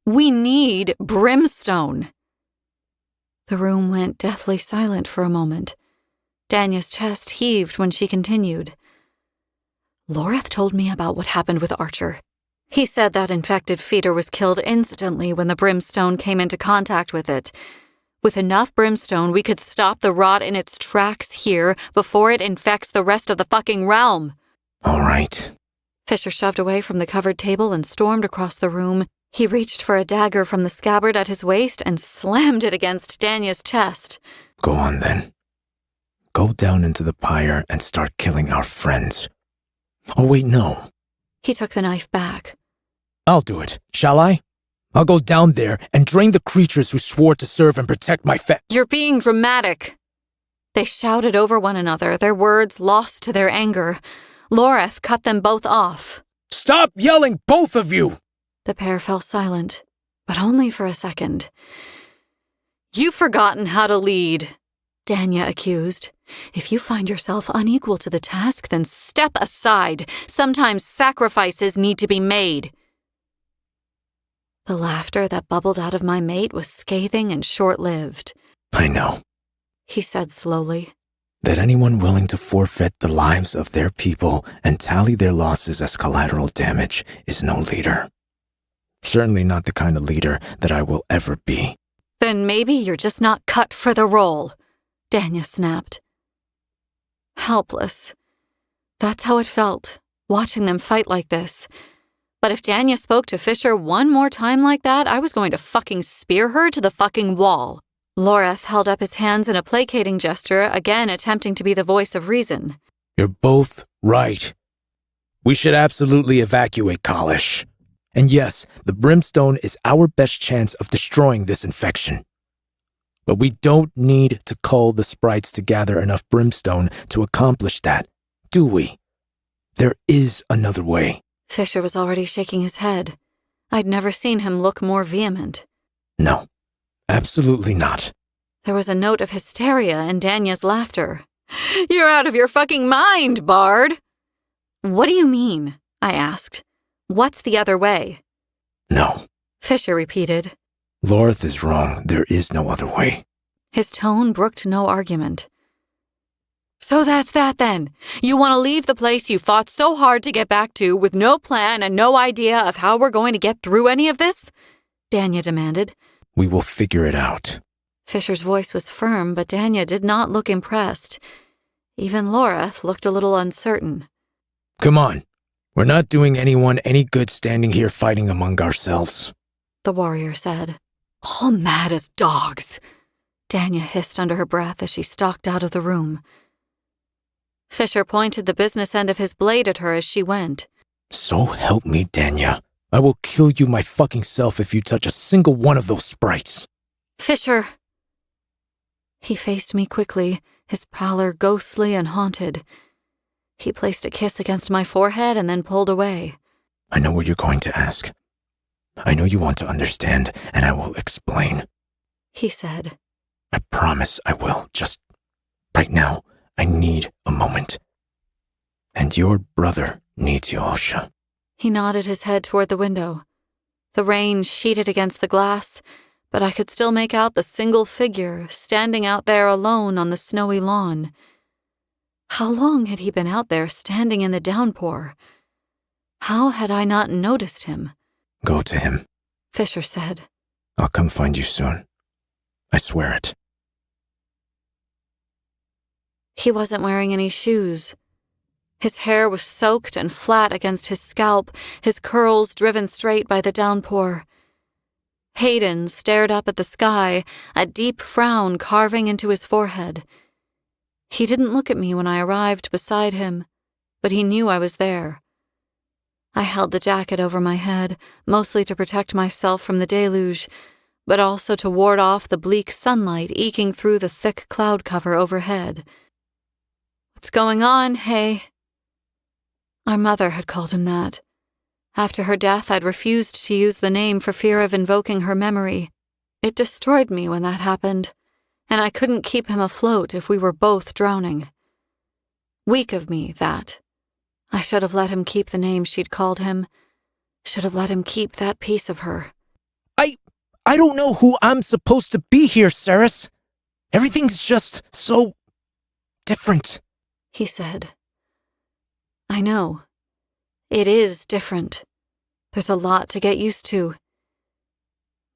We need brimstone. The room went deathly silent for a moment. Danya's chest heaved when she continued. Loreth told me about what happened with Archer. He said that infected feeder was killed instantly when the brimstone came into contact with it. With enough brimstone, we could stop the rot in its tracks here before it infects the rest of the fucking realm. All right. Fisher shoved away from the covered table and stormed across the room. He reached for a dagger from the scabbard at his waist and slammed it against Danya's chest. Go on, then. Go down into the pyre and start killing our friends. Oh, wait, no. He took the knife back. I'll do it, shall I? I'll go down there and drain the creatures who swore to serve and protect my You're being dramatic. They shouted over one another, their words lost to their anger. Loreth cut them both off. Stop yelling, both of you! The pair fell silent, but only for a second. You've forgotten how to lead, Danya accused. If you find yourself unequal to the task, then step aside. Sometimes sacrifices need to be made. The laughter that bubbled out of my mate was scathing and short-lived. I know. He said slowly. That anyone willing to forfeit the lives of their people and tally their losses as collateral damage is no leader. Certainly not the kind of leader that I will ever be. Then maybe you're just not cut for the role, Danya snapped. Helpless. That's how it felt, watching them fight like this. But if Danya spoke to Fisher one more time like that, I was going to fucking spear her to the fucking wall. Loreth held up his hands in a placating gesture, again attempting to be the voice of reason. You're both right. We should absolutely evacuate Kalish. And yes, the brimstone is our best chance of destroying this infection. But we don't need to cull the sprites to gather enough brimstone to accomplish that, do we? There is another way. Fisher was already shaking his head. I'd never seen him look more vehement. No, absolutely not. There was a note of hysteria in Danya's laughter. You're out of your fucking mind, Bard! What do you mean? I asked. What's the other way? No. Fisher repeated. Loreth is wrong. There is no other way. His tone brooked no argument. So that's that then. You want to leave the place you fought so hard to get back to with no plan and no idea of how we're going to get through any of this? Danya demanded. We will figure it out. Fisher's voice was firm, but Danya did not look impressed. Even Loreth looked a little uncertain. Come on. We're not doing anyone any good standing here fighting among ourselves, the warrior said. All mad as dogs, Danya hissed under her breath as she stalked out of the room. Fisher pointed the business end of his blade at her as she went. So help me, Danya. I will kill you my fucking self if you touch a single one of those sprites. Fisher! He faced me quickly, his pallor ghostly and haunted. He placed a kiss against my forehead and then pulled away. I know what you're going to ask. I know you want to understand, and I will explain. He said. I promise I will. Just right now, I need a moment. And your brother needs you, Osha. He nodded his head toward the window. The rain sheeted against the glass, but I could still make out the single figure standing out there alone on the snowy lawn. How long had he been out there standing in the downpour? How had I not noticed him? Go to him, Fisher said. I'll come find you soon. I swear it. He wasn't wearing any shoes. His hair was soaked and flat against his scalp, his curls driven straight by the downpour. Hayden stared up at the sky, a deep frown carving into his forehead. He didn't look at me when I arrived beside him, but he knew I was there. I held the jacket over my head, mostly to protect myself from the deluge, but also to ward off the bleak sunlight eking through the thick cloud cover overhead. What's going on, hey? Our mother had called him that. After her death, I'd refused to use the name for fear of invoking her memory. It destroyed me when that happened, and I couldn't keep him afloat if we were both drowning. Weak of me, that. I should have let him keep the name she'd called him. Should have let him keep that piece of her. I don't know who I'm supposed to be here, Saris. Everything's just so different, he said. I know. It is different. There's a lot to get used to.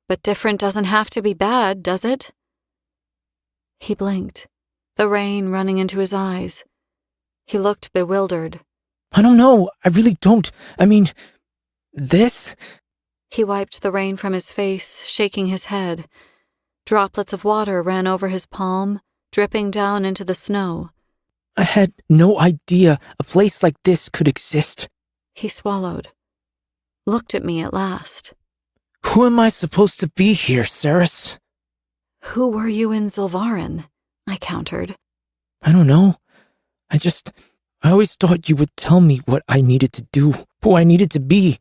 But different doesn't have to be bad, does it? He blinked, the rain running into his eyes. He looked bewildered. I don't know. I really don't. I mean, this? He wiped the rain from his face, shaking his head. Droplets of water ran over his palm, dripping down into the snow. I had no idea a place like this could exist. He swallowed, looked at me at last. Who am I supposed to be here, Ceres? Who were you in Zilvarin? I countered. I don't know. I always thought you would tell me what I needed to do, who I needed to be.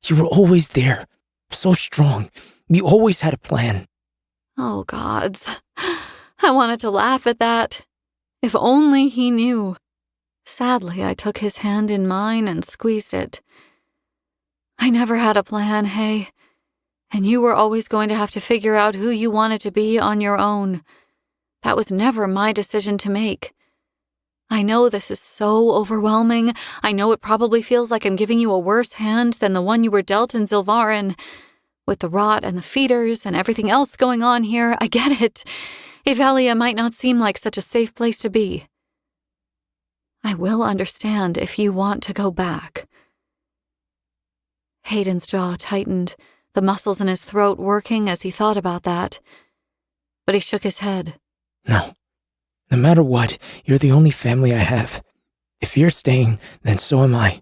You were always there, so strong. You always had a plan. Oh, gods. I wanted to laugh at that. If only he knew. Sadly, I took his hand in mine and squeezed it. I never had a plan, hey? And you were always going to have to figure out who you wanted to be on your own. That was never my decision to make. I know this is so overwhelming. I know it probably feels like I'm giving you a worse hand than the one you were dealt in Zilvarin. With the rot and the feeders and everything else going on here, I get it. Evelia might not seem like such a safe place to be. I will understand if you want to go back. Hayden's jaw tightened, the muscles in his throat working as he thought about that. But he shook his head. No. No matter what, you're the only family I have. If you're staying, then so am I.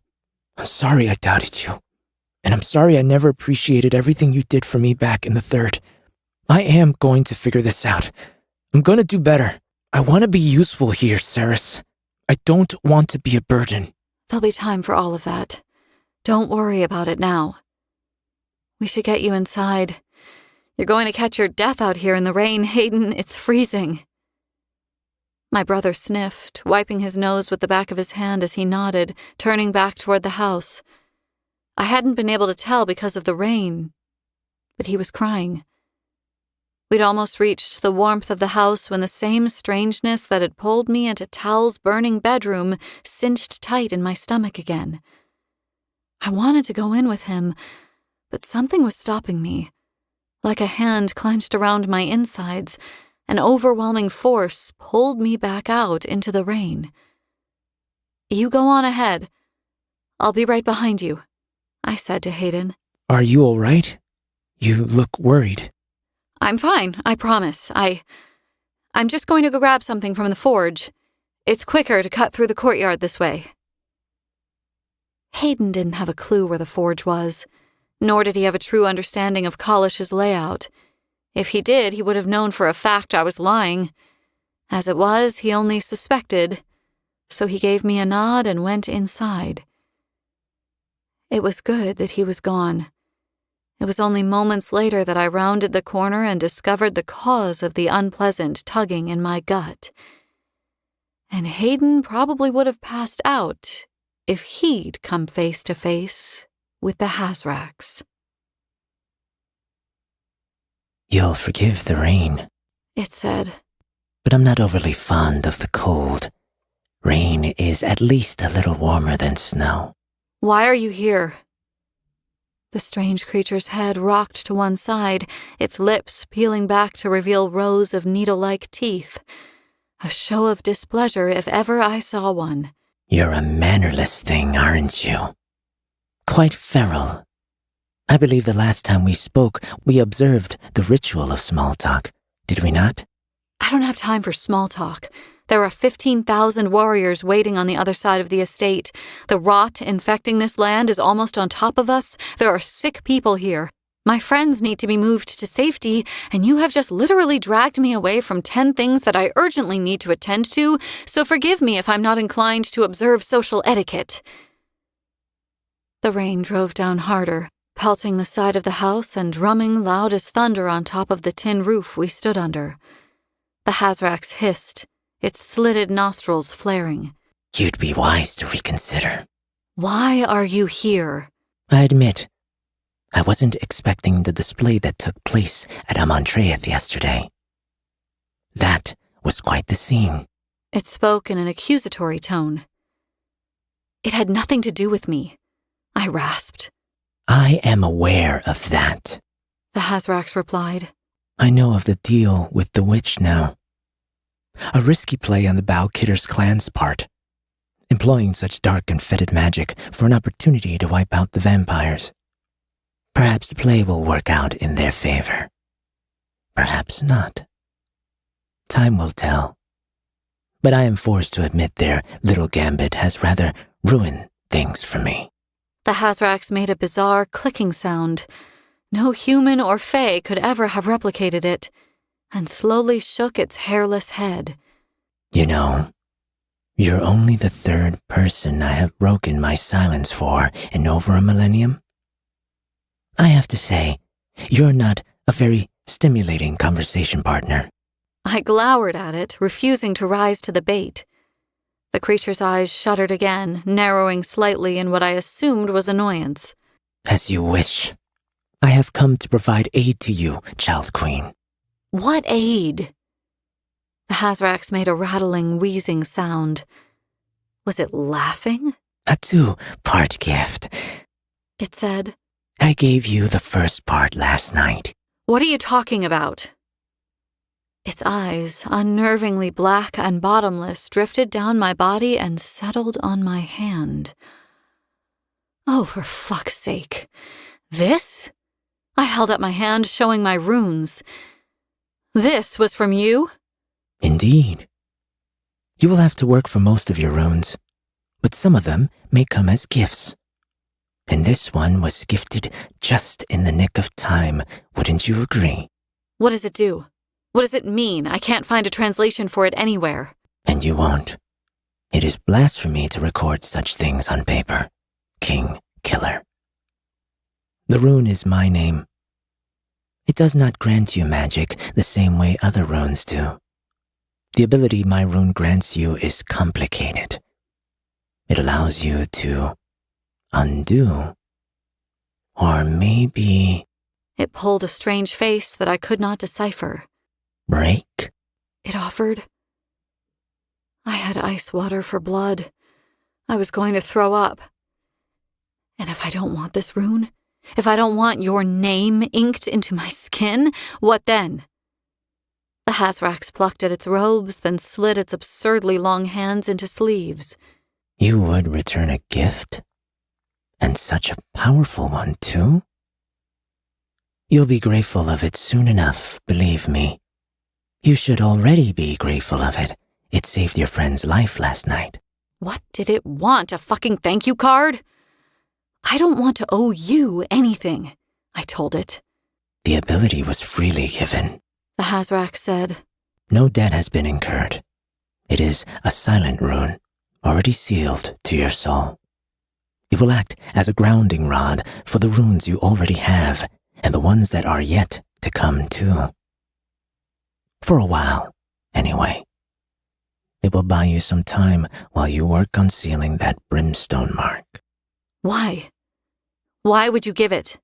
I'm sorry I doubted you. And I'm sorry I never appreciated everything you did for me back in the third. I am going to figure this out. I'm going to do better. I want to be useful here, Ceres. I don't want to be a burden. There'll be time for all of that. Don't worry about it now. We should get you inside. You're going to catch your death out here in the rain, Hayden. It's freezing. My brother sniffed, wiping his nose with the back of his hand as he nodded, turning back toward the house. I hadn't been able to tell because of the rain, but he was crying. We'd almost reached the warmth of the house when the same strangeness that had pulled me into Tal's burning bedroom cinched tight in my stomach again. I wanted to go in with him, but something was stopping me. Like a hand clenched around my insides, an overwhelming force pulled me back out into the rain. You go on ahead. I'll be right behind you, I said to Hayden. Are you all right? You look worried. I'm fine, I promise. I'm just going to go grab something from the forge. It's quicker to cut through the courtyard this way. Hayden didn't have a clue where the forge was, nor did he have a true understanding of Kalish's layout. If he did, he would have known for a fact I was lying. As it was, he only suspected, so he gave me a nod and went inside. It was good that he was gone. It was only moments later that I rounded the corner and discovered the cause of the unpleasant tugging in my gut. And Hayden probably would have passed out if he'd come face to face with the Hazraks. You'll forgive the rain, It said. but I'm not overly fond of the cold. Rain is at least a little warmer than snow. Why are you here? The strange creature's head rocked to one side, its lips peeling back to reveal rows of needle-like teeth. A show of displeasure if ever I saw one. You're a mannerless thing, aren't you? Quite feral. I believe the last time we spoke, we observed the ritual of small talk, did we not? I don't have time for small talk. There are 15,000 warriors waiting on the other side of the estate. The rot infecting this land is almost on top of us. There are sick people here. My friends need to be moved to safety, and you have just literally dragged me away from 10 things that I urgently need to attend to, so forgive me if I'm not inclined to observe social etiquette. The rain drove down harder, pelting the side of the house and drumming loud as thunder on top of the tin roof we stood under. The Hazraks hissed, its slitted nostrils flaring. You'd be wise to reconsider. Why are you here? I admit, I wasn't expecting the display that took place at Amontreath yesterday. That was quite the scene. It spoke in an accusatory tone. It had nothing to do with me, I rasped. I am aware of that. The Hazraks replied. I know of the deal with the witch now. A risky play on the Balkitter's clan's part, employing such dark and fetid magic for an opportunity to wipe out the vampires. Perhaps the play will work out in their favor. Perhaps not. Time will tell. but I am forced to admit their little gambit has rather ruined things for me. The Hazrax made a bizarre clicking sound. No human or fae could ever have replicated it, and slowly shook its hairless head. You know, you're only the third person I have broken my silence for in over a millennium. I have to say, you're not a very stimulating conversation partner. I glowered at it, refusing to rise to the bait. The creature's eyes shuddered again, narrowing slightly in what I assumed was annoyance. As you wish. I have come to provide aid to you, Child Queen. What aid? The Hazrax made a rattling, wheezing sound. Was it laughing? A two-part gift. It said. I gave you the first part last night. What are you talking about? Its eyes, unnervingly black and bottomless, drifted down my body and settled on my hand. Oh, for fuck's sake. This? I held up my hand, showing my runes. This was from you? Indeed. You will have to work for most of your runes, but some of them may come as gifts. And this one was gifted just in the nick of time, wouldn't you agree? What does it do? What does it mean? I can't find a translation for it anywhere. And you won't. It is blasphemy to record such things on paper. King Killer. The rune is my name. It does not grant you magic the same way other runes do. The ability my rune grants you is complicated. It allows you to undo. Or maybe It pulled a strange face that I could not decipher. break. It offered. I had ice water for blood. I was going to throw up. And if I don't want this rune, if I don't want your name inked into my skin, what then? The Hazrax plucked at its robes, then slid its absurdly long hands into sleeves. You would return a gift? And such a powerful one, too? You'll be grateful of it soon enough, believe me. You should already be grateful of it. It saved your friend's life last night. What did it want, a fucking thank you card? I don't want to owe you anything, I told it. The ability was freely given. The Hazrax said. No debt has been incurred. It is a silent rune, already sealed to your soul. It will act as a grounding rod for the runes you already have, and the ones that are yet to come too. For a while, anyway. It will buy you some time while you work on sealing that brimstone mark. Why? Why would you give it?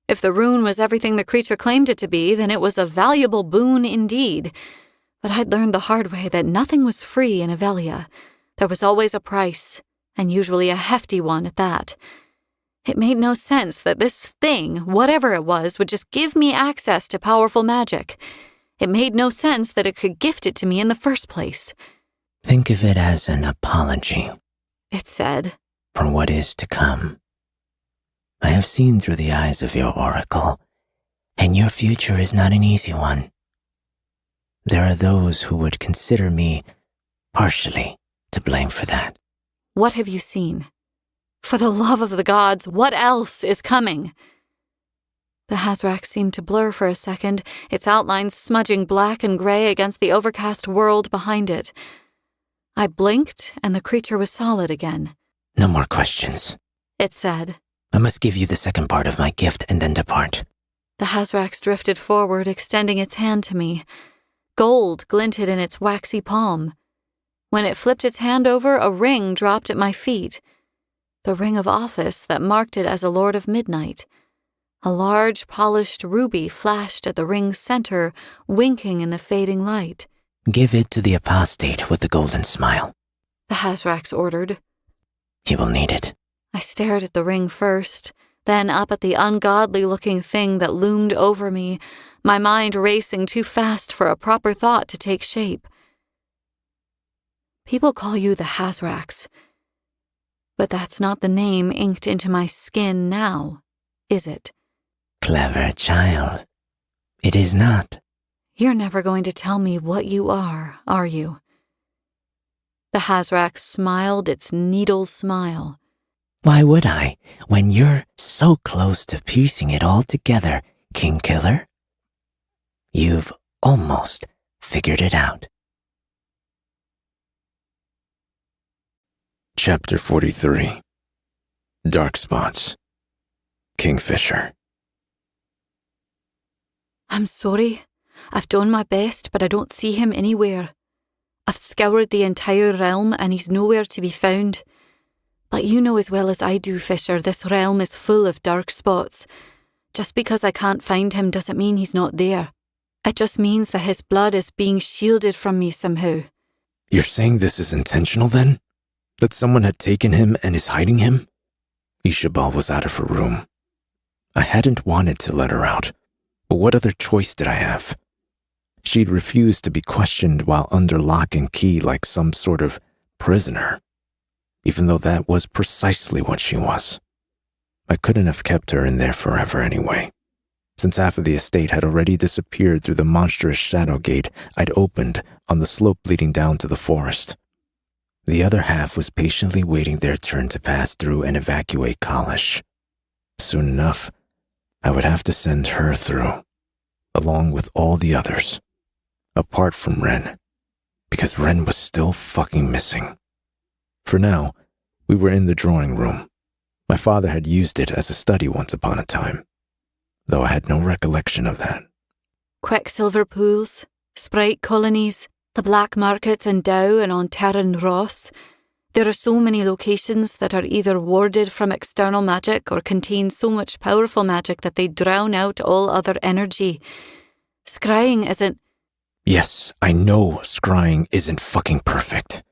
If the rune was everything the creature claimed it to be, then it was a valuable boon indeed. But I'd learned the hard way that nothing was free in Avelia. There was always a price, and usually a hefty one at that. It made no sense that this thing, whatever it was, would just give me access to powerful magic. It made no sense that it could gift it to me in the first place. Think of it as an apology. It said. For what is to come. I have seen through the eyes of your oracle, and your future is not an easy one. There are those who would consider me partially to blame for that. What have you seen? For the love of the gods, what else is coming? The Hazrax seemed to blur for a second, its outlines smudging black and gray against the overcast world behind it. I blinked, and the creature was solid again. No more questions. It said. I must give you the second part of my gift and then depart. The Hazrax drifted forward, extending its hand to me. Gold glinted in its waxy palm. When it flipped its hand over, a ring dropped at my feet. The ring of office that marked it as a Lord of Midnight. A large, polished ruby flashed at the ring's center, winking in the fading light. Give it to the apostate with the golden smile. The Hazrax ordered. He will need it. I stared at the ring first, then up at the ungodly-looking thing that loomed over me, my mind racing too fast for a proper thought to take shape. People call you the Hazrax, but that's not the name inked into my skin now, is it? Clever child. It is not. You're never going to tell me what you are you? The Hazrak smiled its needle smile. Why would I, when you're so close to piecing it all together, King Killer? You've almost figured it out. Chapter 43. Dark Spots. Kingfisher. I'm sorry. I've done my best, but I don't see him anywhere. I've scoured the entire realm and he's nowhere to be found. But you know as well as I do, Fisher, this realm is full of dark spots. Just because I can't find him doesn't mean he's not there. It just means that his blood is being shielded from me somehow. You're saying this is intentional then? That someone had taken him and is hiding him? Ishabal was out of her room. I hadn't wanted to let her out, but what other choice did I have? She'd refused to be questioned while under lock and key like some sort of prisoner, even though that was precisely what she was. I couldn't have kept her in there forever anyway, since half of the estate had already disappeared through the monstrous shadow gate I'd opened on the slope leading down to the forest. The other half was patiently waiting their turn to pass through and evacuate Kalish. Soon enough, I would have to send her through, along with all the others, apart from Ren, because Ren was still fucking missing. For now, we were in the drawing room. My father had used it as a study once upon a time, though I had no recollection of that. Quicksilver pools, sprite colonies, the black markets in Dow and on Terran Ross. There are so many locations that are either warded from external magic or contain so much powerful magic that they drown out all other energy. Scrying isn't... Yes, I know scrying isn't fucking perfect.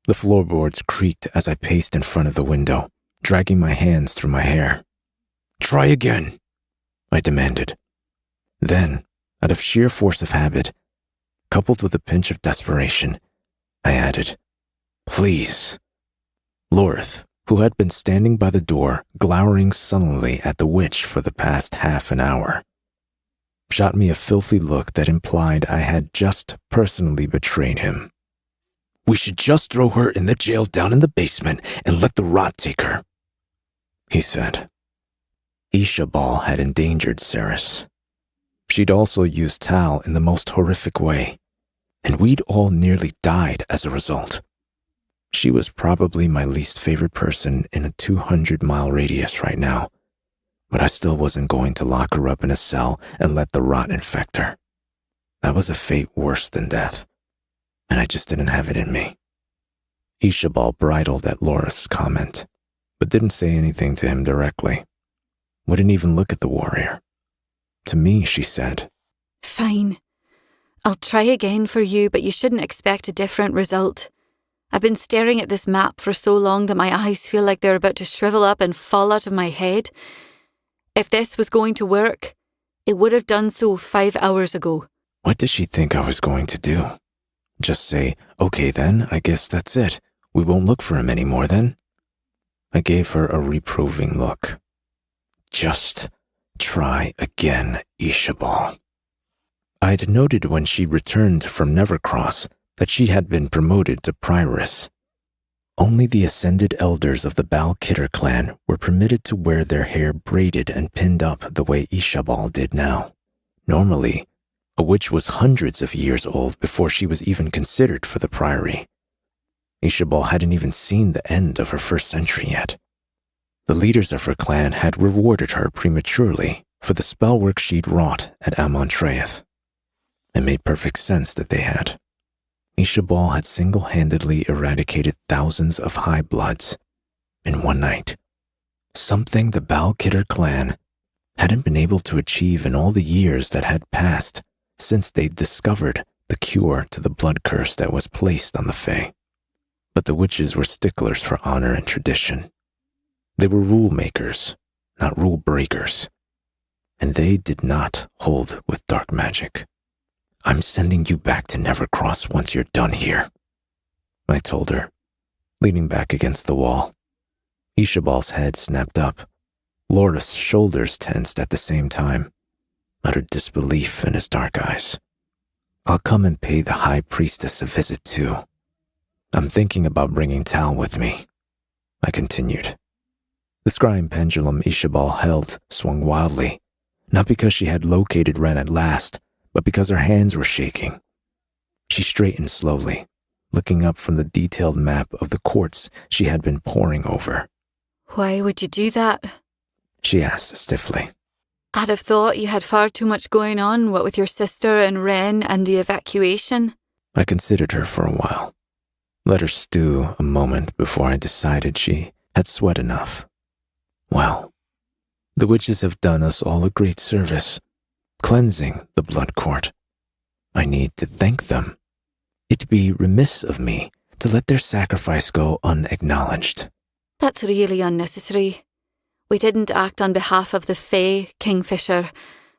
The floorboards creaked as I paced in front of the window, dragging my hands through my hair. Try again, I demanded. Then, out of sheer force of habit, coupled with a pinch of desperation, I added, please. Lorith, who had been standing by the door, glowering sullenly at the witch for the past half an hour, shot me a filthy look that implied I had just personally betrayed him. We should just throw her in the jail down in the basement and let the rot take her, he said. Ishabal had endangered Ceres. She'd also used Tal in the most horrific way, and we'd all nearly died as a result. She was probably my least favorite person in a 200-mile radius right now, but I still wasn't going to lock her up in a cell and let the rot infect her. That was a fate worse than death, and I just didn't have it in me. Ishabal bridled at Lorith's comment, but didn't say anything to him directly. Wouldn't even look at the warrior. To me, she said, Fine. I'll try again for you, but you shouldn't expect a different result. I've been staring at this map for so long that my eyes feel like they're about to shrivel up and fall out of my head. If this was going to work, it would have done so 5 hours ago. What did she think I was going to do? Just say, okay then, I guess that's it. We won't look for him anymore then? I gave her a reproving look. Just try again, Ishabal. I'd noted when she returned from Nevercross that she had been promoted to prioress. Only the ascended elders of the Balkitter clan were permitted to wear their hair braided and pinned up the way Ishabal did now. Normally, a witch was hundreds of years old before she was even considered for the priory. Ishabal hadn't even seen the end of her first century yet. The leaders of her clan had rewarded her prematurely for the spell work she'd wrought at Amontreath. It made perfect sense that they had. Ishabal had single-handedly eradicated thousands of high bloods in one night, something the Balkitter clan hadn't been able to achieve in all the years that had passed since they'd discovered the cure to the blood curse that was placed on the Fae. But the witches were sticklers for honor and tradition. They were rule makers, not rule breakers, and they did not hold with dark magic. I'm sending you back to Nevercross once you're done here, I told her, leaning back against the wall. Ishabal's head snapped up. Lorith's shoulders tensed at the same time, utter disbelief in his dark eyes. I'll come and pay the High Priestess a visit too. I'm thinking about bringing Tal with me, I continued. The scrying pendulum Ishabal held swung wildly, not because she had located Ren at last, but because her hands were shaking. She straightened slowly, looking up from the detailed map of the quartz she had been poring over. Why would you do that? She asked stiffly. I'd have thought you had far too much going on, what with your sister and Ren and the evacuation. I considered her for a while. Let her stew a moment before I decided she had sweat enough. Well, the witches have done us all a great service, cleansing the blood court. I need to thank them. It'd be remiss of me to let their sacrifice go unacknowledged. That's really unnecessary. We didn't act on behalf of the Fae, Kingfisher.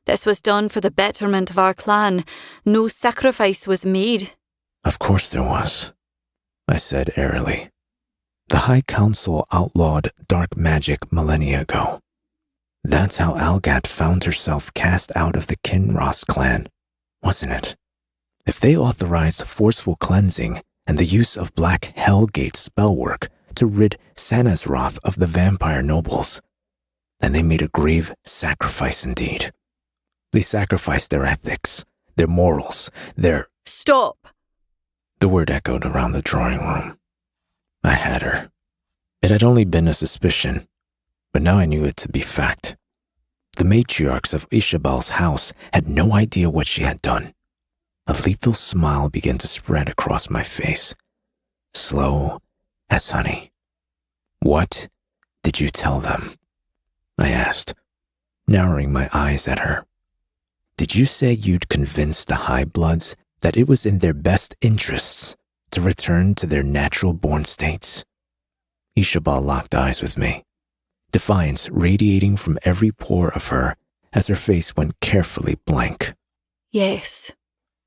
This was done for the betterment of our clan. No sacrifice was made. Of course there was, I said airily. The High Council outlawed dark magic millennia ago. That's how Algat found herself cast out of the Kinross clan, wasn't it? If they authorized forceful cleansing and the use of Black Hellgate spellwork to rid Sanazroth of the vampire nobles, then they made a grave sacrifice indeed. They sacrificed their ethics, their morals, their— Stop! The word echoed around the drawing room. I had her. It had only been a suspicion, but now I knew it to be fact. The matriarchs of Ishabal's house had no idea what she had done. A lethal smile began to spread across my face, slow as honey. What did you tell them? I asked, narrowing my eyes at her. Did you say you'd convinced the High Bloods that it was in their best interests to return to their natural-born states? Ishabal locked eyes with me, defiance radiating from every pore of her as her face went carefully blank. Yes,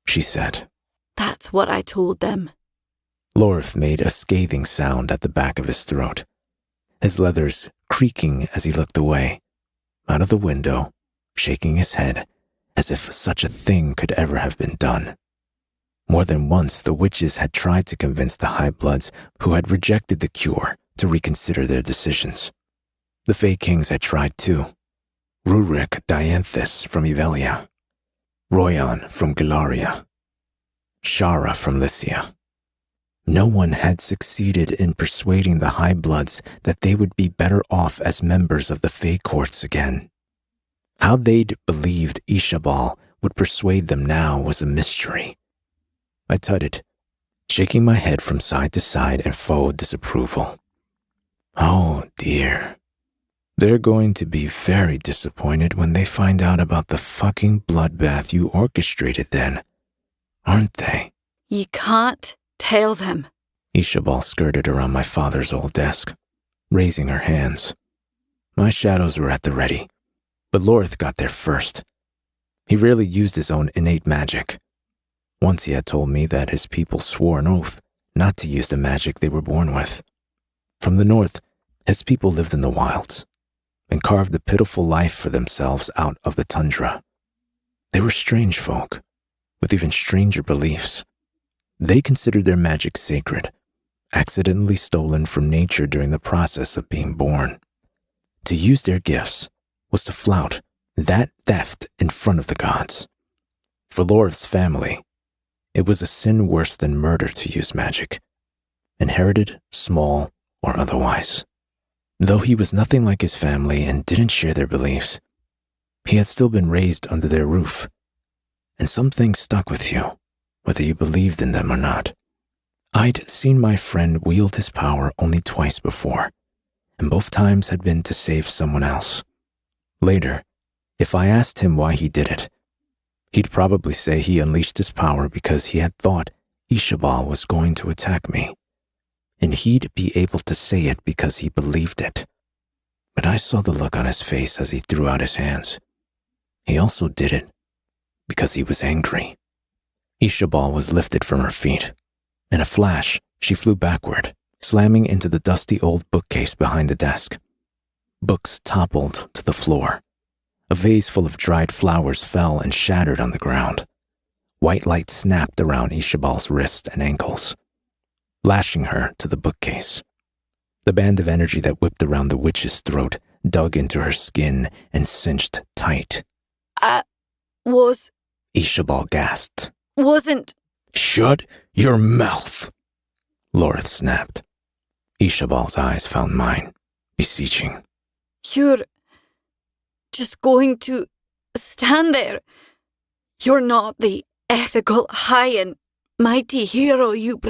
she said. That's what I told them. Lorth made a scathing sound at the back of his throat, his leathers creaking as he looked away, out of the window, shaking his head as if such a thing could ever have been done. More than once, the witches had tried to convince the High Bloods who had rejected the cure to reconsider their decisions. The Fae Kings had tried too. Rurik Dianthus from Evelia, Royan from Galaria, Shara from Lycia. No one had succeeded in persuading the High Bloods that they would be better off as members of the Fae Courts again. How they'd believed Ishabal would persuade them now was a mystery. I tutted, shaking my head from side to side in faux disapproval. Oh dear. They're going to be very disappointed when they find out about the fucking bloodbath you orchestrated then, aren't they? You can't tell them. Ishabal skirted around my father's old desk, raising her hands. My shadows were at the ready, but Lorth got there first. He rarely used his own innate magic. Once he had told me that his people swore an oath not to use the magic they were born with. From the north, his people lived in the wilds and carved a pitiful life for themselves out of the tundra. They were strange folk, with even stranger beliefs. They considered their magic sacred, accidentally stolen from nature during the process of being born. To use their gifts was to flout that theft in front of the gods. For Lorth's family, it was a sin worse than murder to use magic, inherited, small, or otherwise. Though he was nothing like his family and didn't share their beliefs, he had still been raised under their roof, and some things stuck with you, whether you believed in them or not. I'd seen my friend wield his power only twice before, and both times had been to save someone else. Later, if I asked him why he did it, he'd probably say he unleashed his power because he had thought Ishabal was going to attack me, and he'd be able to say it because he believed it. But I saw the look on his face as he threw out his hands. He also did it because he was angry. Ishabal was lifted from her feet. In a flash, she flew backward, slamming into the dusty old bookcase behind the desk. Books toppled to the floor. A vase full of dried flowers fell and shattered on the ground. White light snapped around Ishabal's wrists and ankles. lashing her to the bookcase. The band of energy that whipped around the witch's throat dug into her skin and cinched tight. Ishabal gasped. Wasn't. Shut your mouth, Lorith snapped. Ishabal's eyes found mine, beseeching. You're just going to stand there. You're not the ethical, high and mighty hero you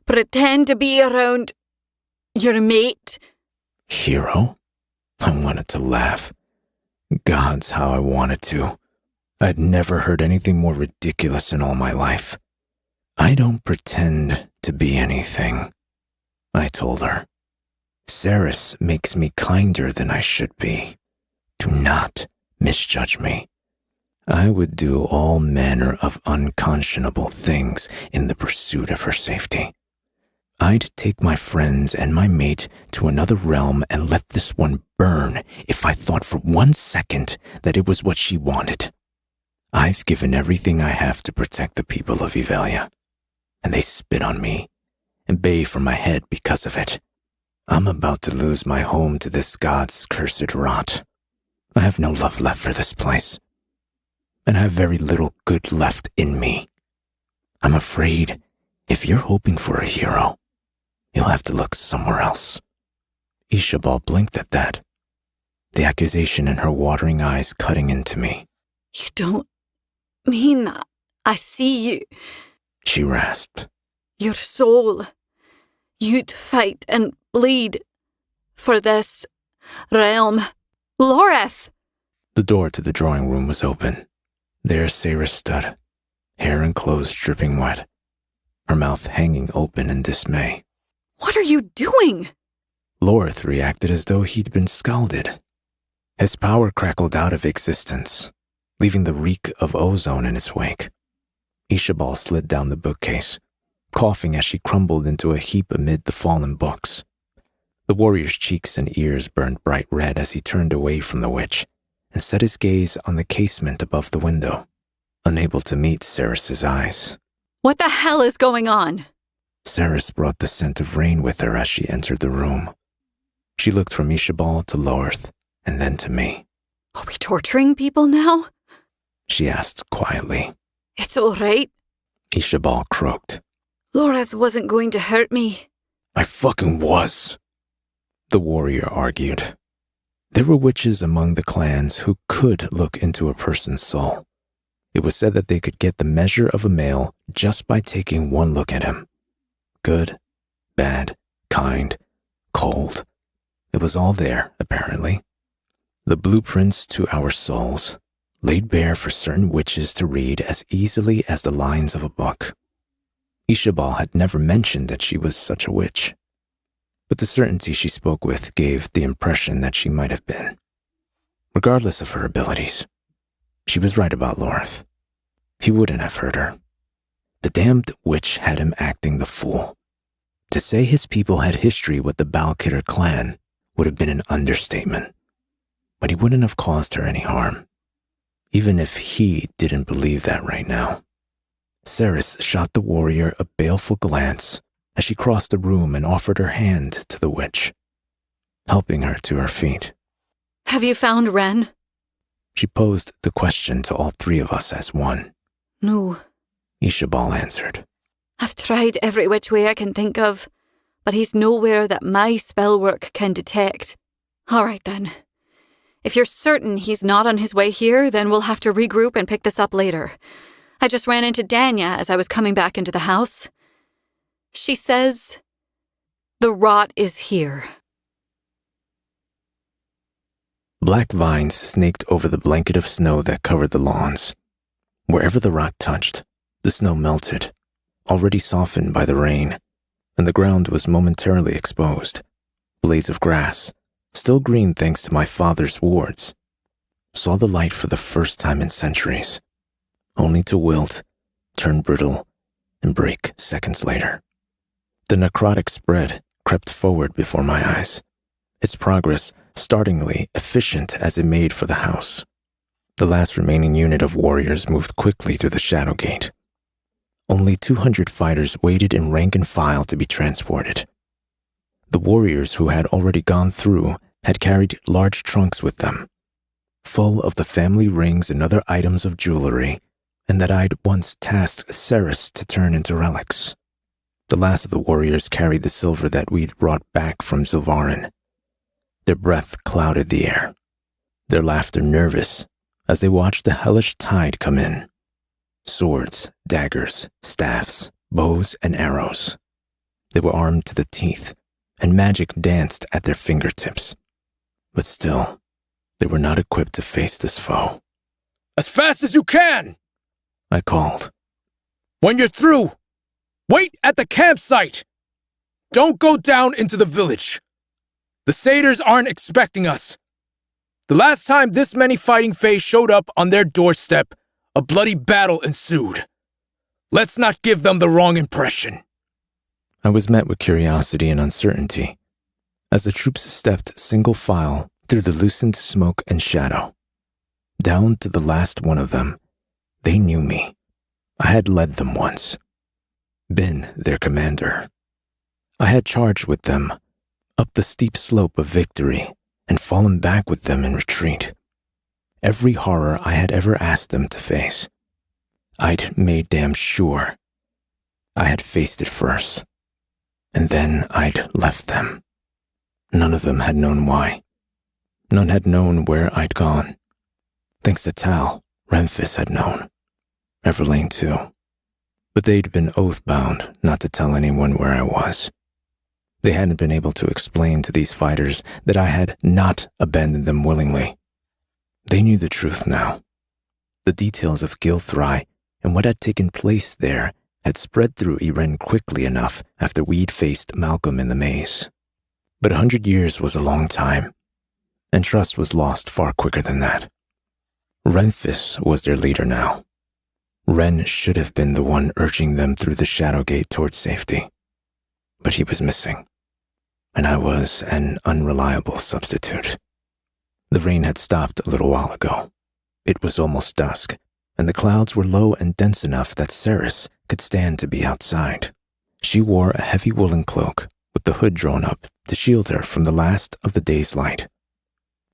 pretend to be around your mate. Hero? I wanted to laugh. Gods, how I wanted to. I'd never heard anything more ridiculous in all my life. I don't pretend to be anything, I told her. Ceres makes me kinder than I should be. Do not misjudge me. I would do all manner of unconscionable things in the pursuit of her safety. I'd take my friends and my mate to another realm and let this one burn if I thought for 1 second that it was what she wanted. I've given everything I have to protect the people of Evelia, and they spit on me and bay for my head because of it. I'm about to lose my home to this god's cursed rot. I have no love left for this place, and I have very little good left in me. I'm afraid if you're hoping for a hero, you'll have to look somewhere else. Ishabal blinked at that, the accusation in her watering eyes cutting into me. You don't mean that. I see you. She rasped. Your soul. You'd fight and bleed for this realm. Lorith! The door to the drawing room was open. There Ceres stood, hair and clothes dripping wet, her mouth hanging open in dismay. What are you doing? Lorith reacted as though he'd been scalded. His power crackled out of existence, leaving the reek of ozone in its wake. Ishabal slid down the bookcase, coughing as she crumbled into a heap amid the fallen books. The warrior's cheeks and ears burned bright red as he turned away from the witch and set his gaze on the casement above the window, unable to meet Ceres's eyes. What the hell is going on? Ceres brought the scent of rain with her as she entered the room. She looked from Ishabal to Lorith and then to me. Are we torturing people now? She asked quietly. It's all right. Ishabal croaked. Lorith wasn't going to hurt me. I fucking was, the warrior argued. There were witches among the clans who could look into a person's soul. It was said that they could get the measure of a male just by taking one look at him. Good, bad, kind, cold. It was all there, apparently. The blueprints to our souls, laid bare for certain witches to read as easily as the lines of a book. Ishabal had never mentioned that she was such a witch, but the certainty she spoke with gave the impression that she might have been. Regardless of her abilities, she was right about Lorith. He wouldn't have hurt her. The damned witch had him acting the fool. To say his people had history with the Balkidder clan would have been an understatement, but he wouldn't have caused her any harm, even if he didn't believe that right now. Ceres shot the warrior a baleful glance as she crossed the room and offered her hand to the witch, helping her to her feet. Have you found Ren? She posed the question to all three of us as one. No. Ishabal answered. I've tried every which way I can think of, but he's nowhere that my spell work can detect. All right then. If you're certain he's not on his way here, then we'll have to regroup and pick this up later. I just ran into Danya as I was coming back into the house. She says, the rot is here. Black vines snaked over the blanket of snow that covered the lawns. Wherever the rot touched, the snow melted, already softened by the rain, and the ground was momentarily exposed. Blades of grass, still green thanks to my father's wards, saw the light for the first time in centuries, only to wilt, turn brittle, and break seconds later. The necrotic spread crept forward before my eyes, its progress startlingly efficient as it made for the house. The last remaining unit of warriors moved quickly through the shadow gate. only 200 fighters waited in rank and file to be transported. The warriors who had already gone through had carried large trunks with them, full of the family rings and other items of jewelry, and that I'd once tasked Ceres to turn into relics. The last of the warriors carried the silver that we'd brought back from Zilvarin. Their breath clouded the air, their laughter nervous as they watched the hellish tide come in. Swords, daggers, staffs, bows, and arrows. They were armed to the teeth, and magic danced at their fingertips. But still, they were not equipped to face this foe. As fast as you can, I called. When you're through, wait at the campsite. Don't go down into the village. The satyrs aren't expecting us. The last time this many fighting fae showed up on their doorstep, a bloody battle ensued. Let's not give them the wrong impression. I was met with curiosity and uncertainty as the troops stepped single file through the loosened smoke and shadow. Down to the last one of them, they knew me. I had led them once, been their commander. I had charged with them up the steep slope of victory and fallen back with them in retreat. Every horror I had ever asked them to face, I'd made damn sure I had faced it first, and then I'd left them. None of them had known why. None had known where I'd gone. Thanks to Tal, Renfis had known. Everlane too. But they'd been oath-bound not to tell anyone where I was. They hadn't been able to explain to these fighters that I had not abandoned them willingly. They knew the truth now. The details of Gilthry and what had taken place there had spread through Iren quickly enough after we'd faced Malcolm in the maze. But 100 years was a long time, and trust was lost far quicker than that. Renfis was their leader now. Ren should have been the one urging them through the shadow gate towards safety. But he was missing, and I was an unreliable substitute. The rain had stopped a little while ago. It was almost dusk, and the clouds were low and dense enough that Ceres could stand to be outside. She wore a heavy woolen cloak with the hood drawn up to shield her from the last of the day's light.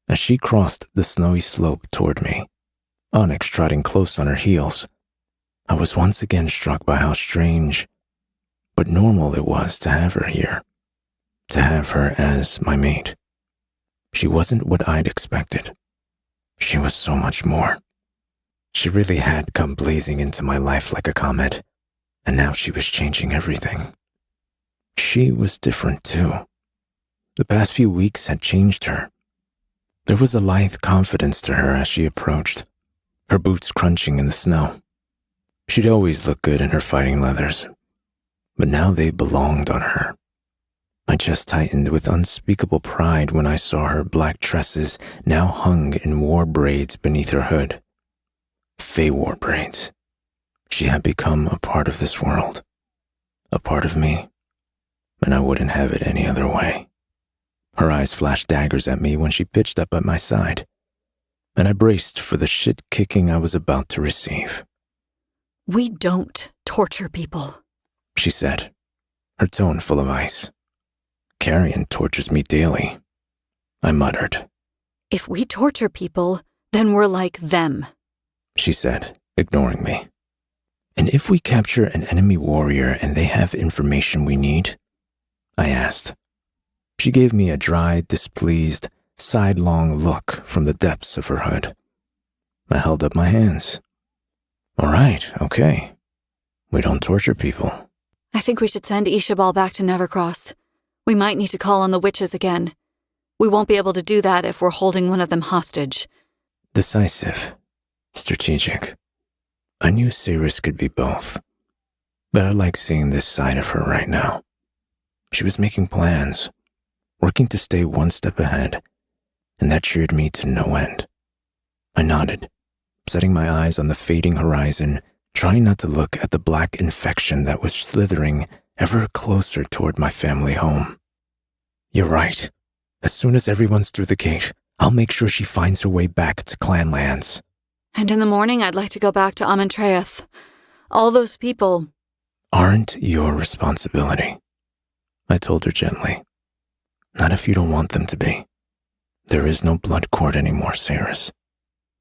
As she crossed the snowy slope toward me, Onyx trotting close on her heels, I was once again struck by how strange but normal it was to have her here, to have her as my mate. She wasn't what I'd expected. She was so much more. She really had come blazing into my life like a comet, and now she was changing everything. She was different too. The past few weeks had changed her. There was a lithe confidence to her as she approached, her boots crunching in the snow. She'd always looked good in her fighting leathers, but now they belonged on her. My chest tightened with unspeakable pride when I saw her black tresses now hung in war braids beneath her hood. Fae war braids. She had become a part of this world, a part of me, and I wouldn't have it any other way. Her eyes flashed daggers at me when she pitched up at my side, and I braced for the shit-kicking I was about to receive. "We don't torture people," she said, her tone full of ice. "Carrion tortures me daily," I muttered. "If we torture people, then we're like them," she said, ignoring me. "And if we capture an enemy warrior and they have information we need?" I asked. She gave me a dry, displeased, sidelong look from the depths of her hood. I held up my hands. "All right, okay. We don't torture people." "I think we should send Ishabal back to Nevercross. We might need to call on the witches again. We won't be able to do that if we're holding one of them hostage." Decisive. Strategic. I knew Ceres could be both, but I liked seeing this side of her right now. She was making plans, working to stay one step ahead, and that cheered me to no end. I nodded, setting my eyes on the fading horizon, trying not to look at the black infection that was slithering ever closer toward my family home. "You're right. As soon as everyone's through the gate, I'll make sure she finds her way back to Clanlands." "And in the morning, I'd like to go back to Amentraeth. All those people, aren't your responsibility, I told her gently. Not if you don't want them to be. There is no blood court anymore, Saris.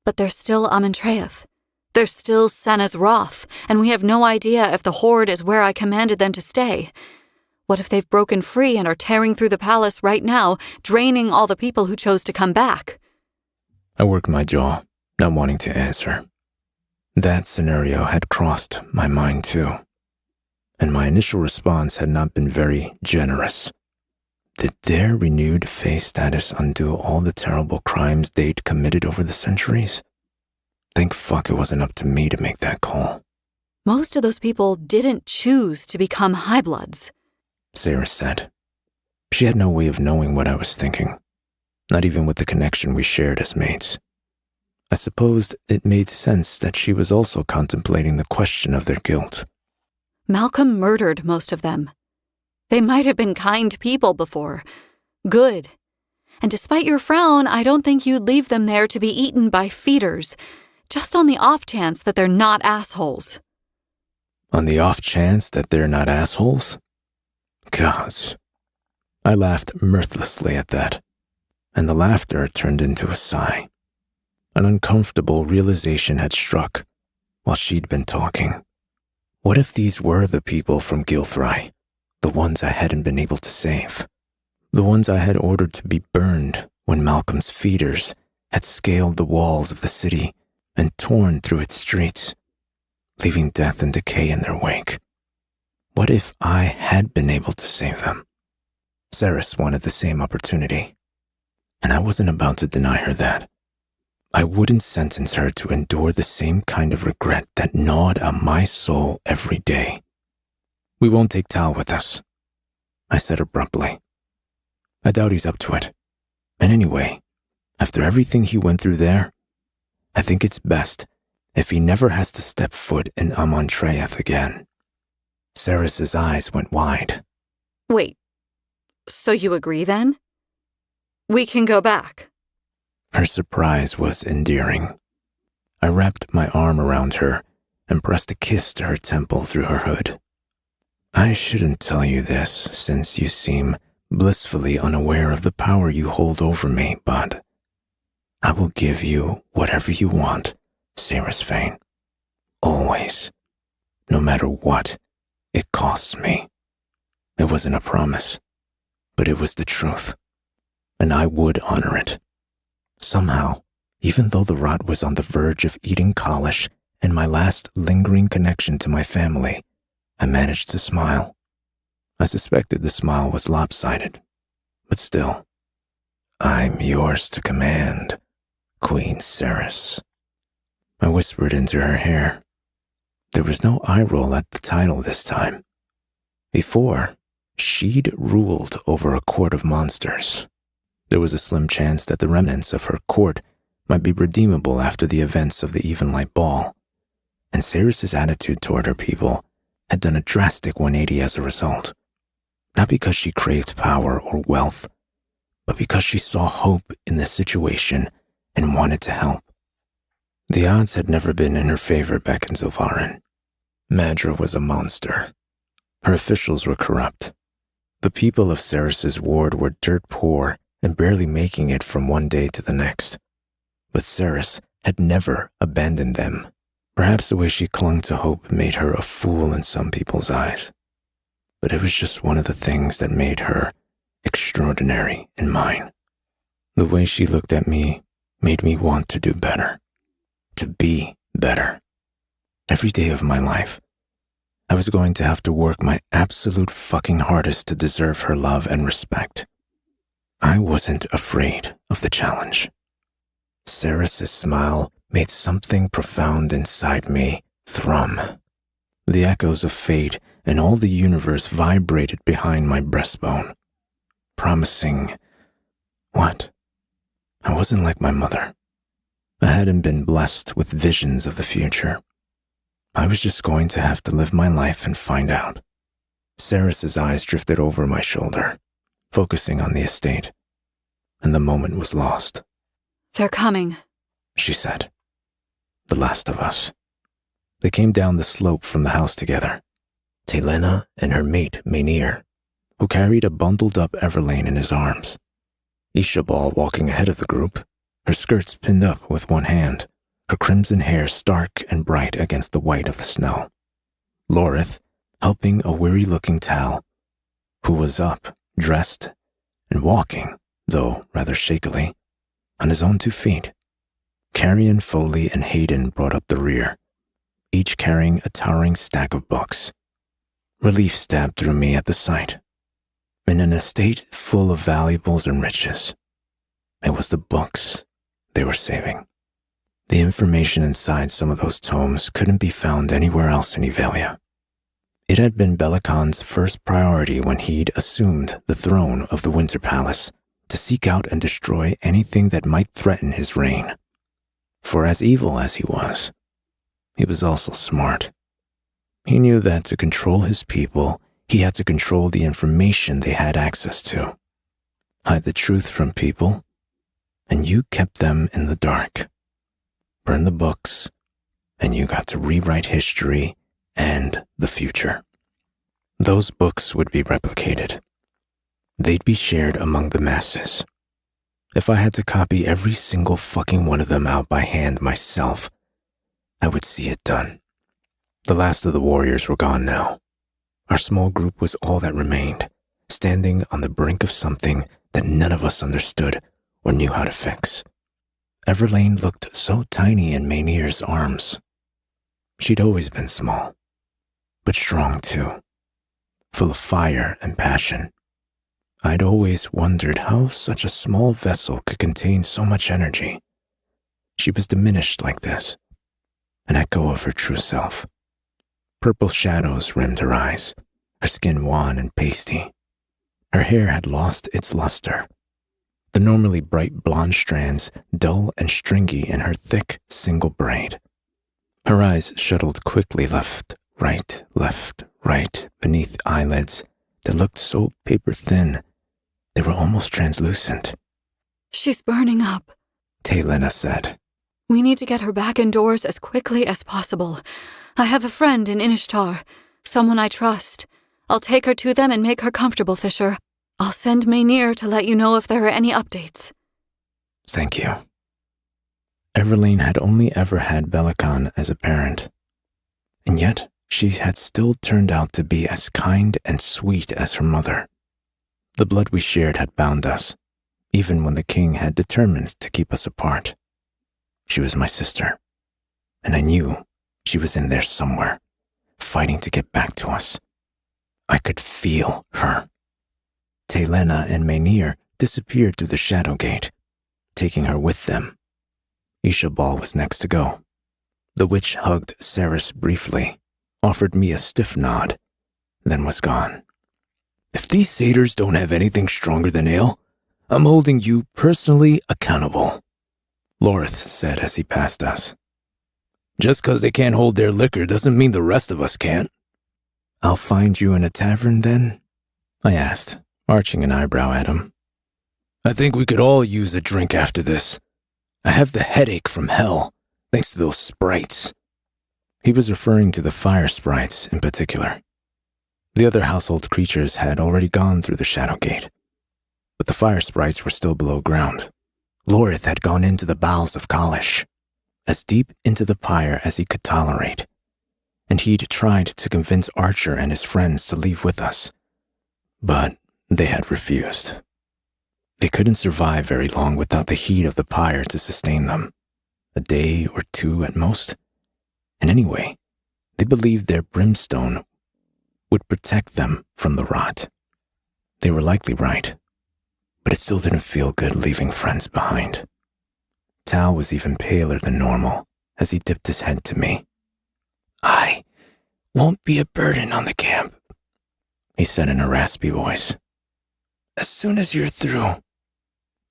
But there's still Amentraeth. There's still Senna's wrath, and we have no idea if the Horde is where I commanded them to stay. What if they've broken free and are tearing through the palace right now, draining all the people who chose to come back? I worked my jaw, not wanting to answer. That scenario had crossed my mind too, and my initial response had not been very generous. Did their renewed face status undo all the terrible crimes they'd committed over the centuries? Thank fuck it wasn't up to me to make that call. Most of those people didn't choose to become Highbloods, Saris said. She had no way of knowing what I was thinking, not even with the connection we shared as mates. I supposed it made sense that she was also contemplating the question of their guilt. Malcolm murdered most of them. They might have been kind people before. Good. And despite your frown, I don't think you'd leave them there to be eaten by feeders, just on the off chance that they're not assholes. On the off chance that they're not assholes? Gods. I laughed mirthlessly at that, and the laughter turned into a sigh. An uncomfortable realization had struck while she'd been talking. What if these were the people from Gilthry, the ones I hadn't been able to save? The ones I had ordered to be burned when Malcolm's feeders had scaled the walls of the city and torn through its streets, leaving death and decay in their wake. What if I had been able to save them? Saris wanted the same opportunity, and I wasn't about to deny her that. I wouldn't sentence her to endure the same kind of regret that gnawed on my soul every day. We won't take Tal with us, I said abruptly. I doubt he's up to it. And anyway, after everything he went through there, I think it's best if he never has to step foot in Amentraeth again. Saris's eyes went wide. Wait, so you agree then? We can go back. Her surprise was endearing. I wrapped my arm around her and pressed a kiss to her temple through her hood. I shouldn't tell you this, since you seem blissfully unaware of the power you hold over me, but I will give you whatever you want, Saris Fane. Always. No matter what it costs me. It wasn't a promise, but it was the truth, and I would honor it. Somehow, even though the rot was on the verge of eating Kalish and my last lingering connection to my family, I managed to smile. I suspected the smile was lopsided, but still, I'm yours to command, Queen Saris. I whispered into her hair. There was no eye roll at the title this time. Before, she'd ruled over a court of monsters. There was a slim chance that the remnants of her court might be redeemable after the events of the Evenlight Ball, and Saris's attitude toward her people had done a drastic 180 as a result. Not because she craved power or wealth, but because she saw hope in the situation and wanted to help. The odds had never been in her favor back in Zilvarin. Madra was a monster. Her officials were corrupt. The people of Saris's ward were dirt poor and barely making it from one day to the next. But Saris had never abandoned them. Perhaps the way she clung to hope made her a fool in some people's eyes. But it was just one of the things that made her extraordinary in mine. The way she looked at me made me want to do better. To be better. Every day of my life, I was going to have to work my absolute fucking hardest to deserve her love and respect. I wasn't afraid of the challenge. Saris's smile made something profound inside me thrum. The echoes of fate and all the universe vibrated behind my breastbone, promising what? I wasn't like my mother. I hadn't been blessed with visions of the future. I was just going to have to live my life and find out. Saris's eyes drifted over my shoulder, focusing on the estate, and the moment was lost. They're coming, she said. The last of us. They came down the slope from the house together. Telena and her mate, Maynir, who carried a bundled-up Everlane in his arms. Ishabal walking ahead of the group, her skirts pinned up with one hand, her crimson hair stark and bright against the white of the snow. Lorith helping a weary-looking Tal, who was up, dressed, and walking, though rather shakily, on his own 2 feet. Carrion, Foley, and Hayden brought up the rear, each carrying a towering stack of books. Relief stabbed through me at the sight. In an estate full of valuables and riches, it was the books they were saving. The information inside some of those tomes couldn't be found anywhere else in Evalia. It had been Belacon's first priority when he'd assumed the throne of the Winter Palace to seek out and destroy anything that might threaten his reign. For as evil as he was also smart. He knew that to control his people, he had to control the information they had access to. Hide the truth from people, and you kept them in the dark. Burn the books, and you got to rewrite history and the future. Those books would be replicated. They'd be shared among the masses. If I had to copy every single fucking one of them out by hand myself, I would see it done. The last of the warriors were gone now. Our small group was all that remained, standing on the brink of something that none of us understood or knew how to fix. Everlane looked so tiny in Maynir's arms. She'd always been small, but strong too, full of fire and passion. I'd always wondered how such a small vessel could contain so much energy. She was diminished like this, an echo of her true self. Purple shadows rimmed her eyes, her skin wan and pasty. Her hair had lost its luster, the normally bright blonde strands dull and stringy in her thick, single braid. Her eyes shuttled quickly left, right, beneath eyelids that looked so paper-thin they were almost translucent. She's burning up, Telena said. We need to get her back indoors as quickly as possible. I have a friend in Inishtar, someone I trust. I'll take her to them and make her comfortable, Fisher. I'll send Maynir to let you know if there are any updates. Thank you. Everlane had only ever had Belacon as a parent, and yet she had still turned out to be as kind and sweet as her mother. The blood we shared had bound us, even when the king had determined to keep us apart. She was my sister, and I knew she was in there somewhere, fighting to get back to us. I could feel her. Telena and Maynir disappeared through the shadow gate, taking her with them. Ishabal was next to go. The witch hugged Saris briefly, offered me a stiff nod, then was gone. If these satyrs don't have anything stronger than ale, I'm holding you personally accountable, Lorith said as he passed us. Just 'cause they can't hold their liquor doesn't mean the rest of us can't. I'll find you in a tavern then? I asked, arching an eyebrow at him. I think we could all use a drink after this. I have the headache from hell, thanks to those sprites. He was referring to the fire sprites in particular. The other household creatures had already gone through the shadow gate, but the fire sprites were still below ground. Lorith had gone into the bowels of Kalish, as deep into the pyre as he could tolerate, and he'd tried to convince Archer and his friends to leave with us, but they had refused. They couldn't survive very long without the heat of the pyre to sustain them, a day or two at most, and anyway, they believed their brimstone would protect them from the rot. They were likely right, but it still didn't feel good leaving friends behind. Tal was even paler than normal as he dipped his head to me. I won't be a burden on the camp, he said in a raspy voice. As soon as you're through,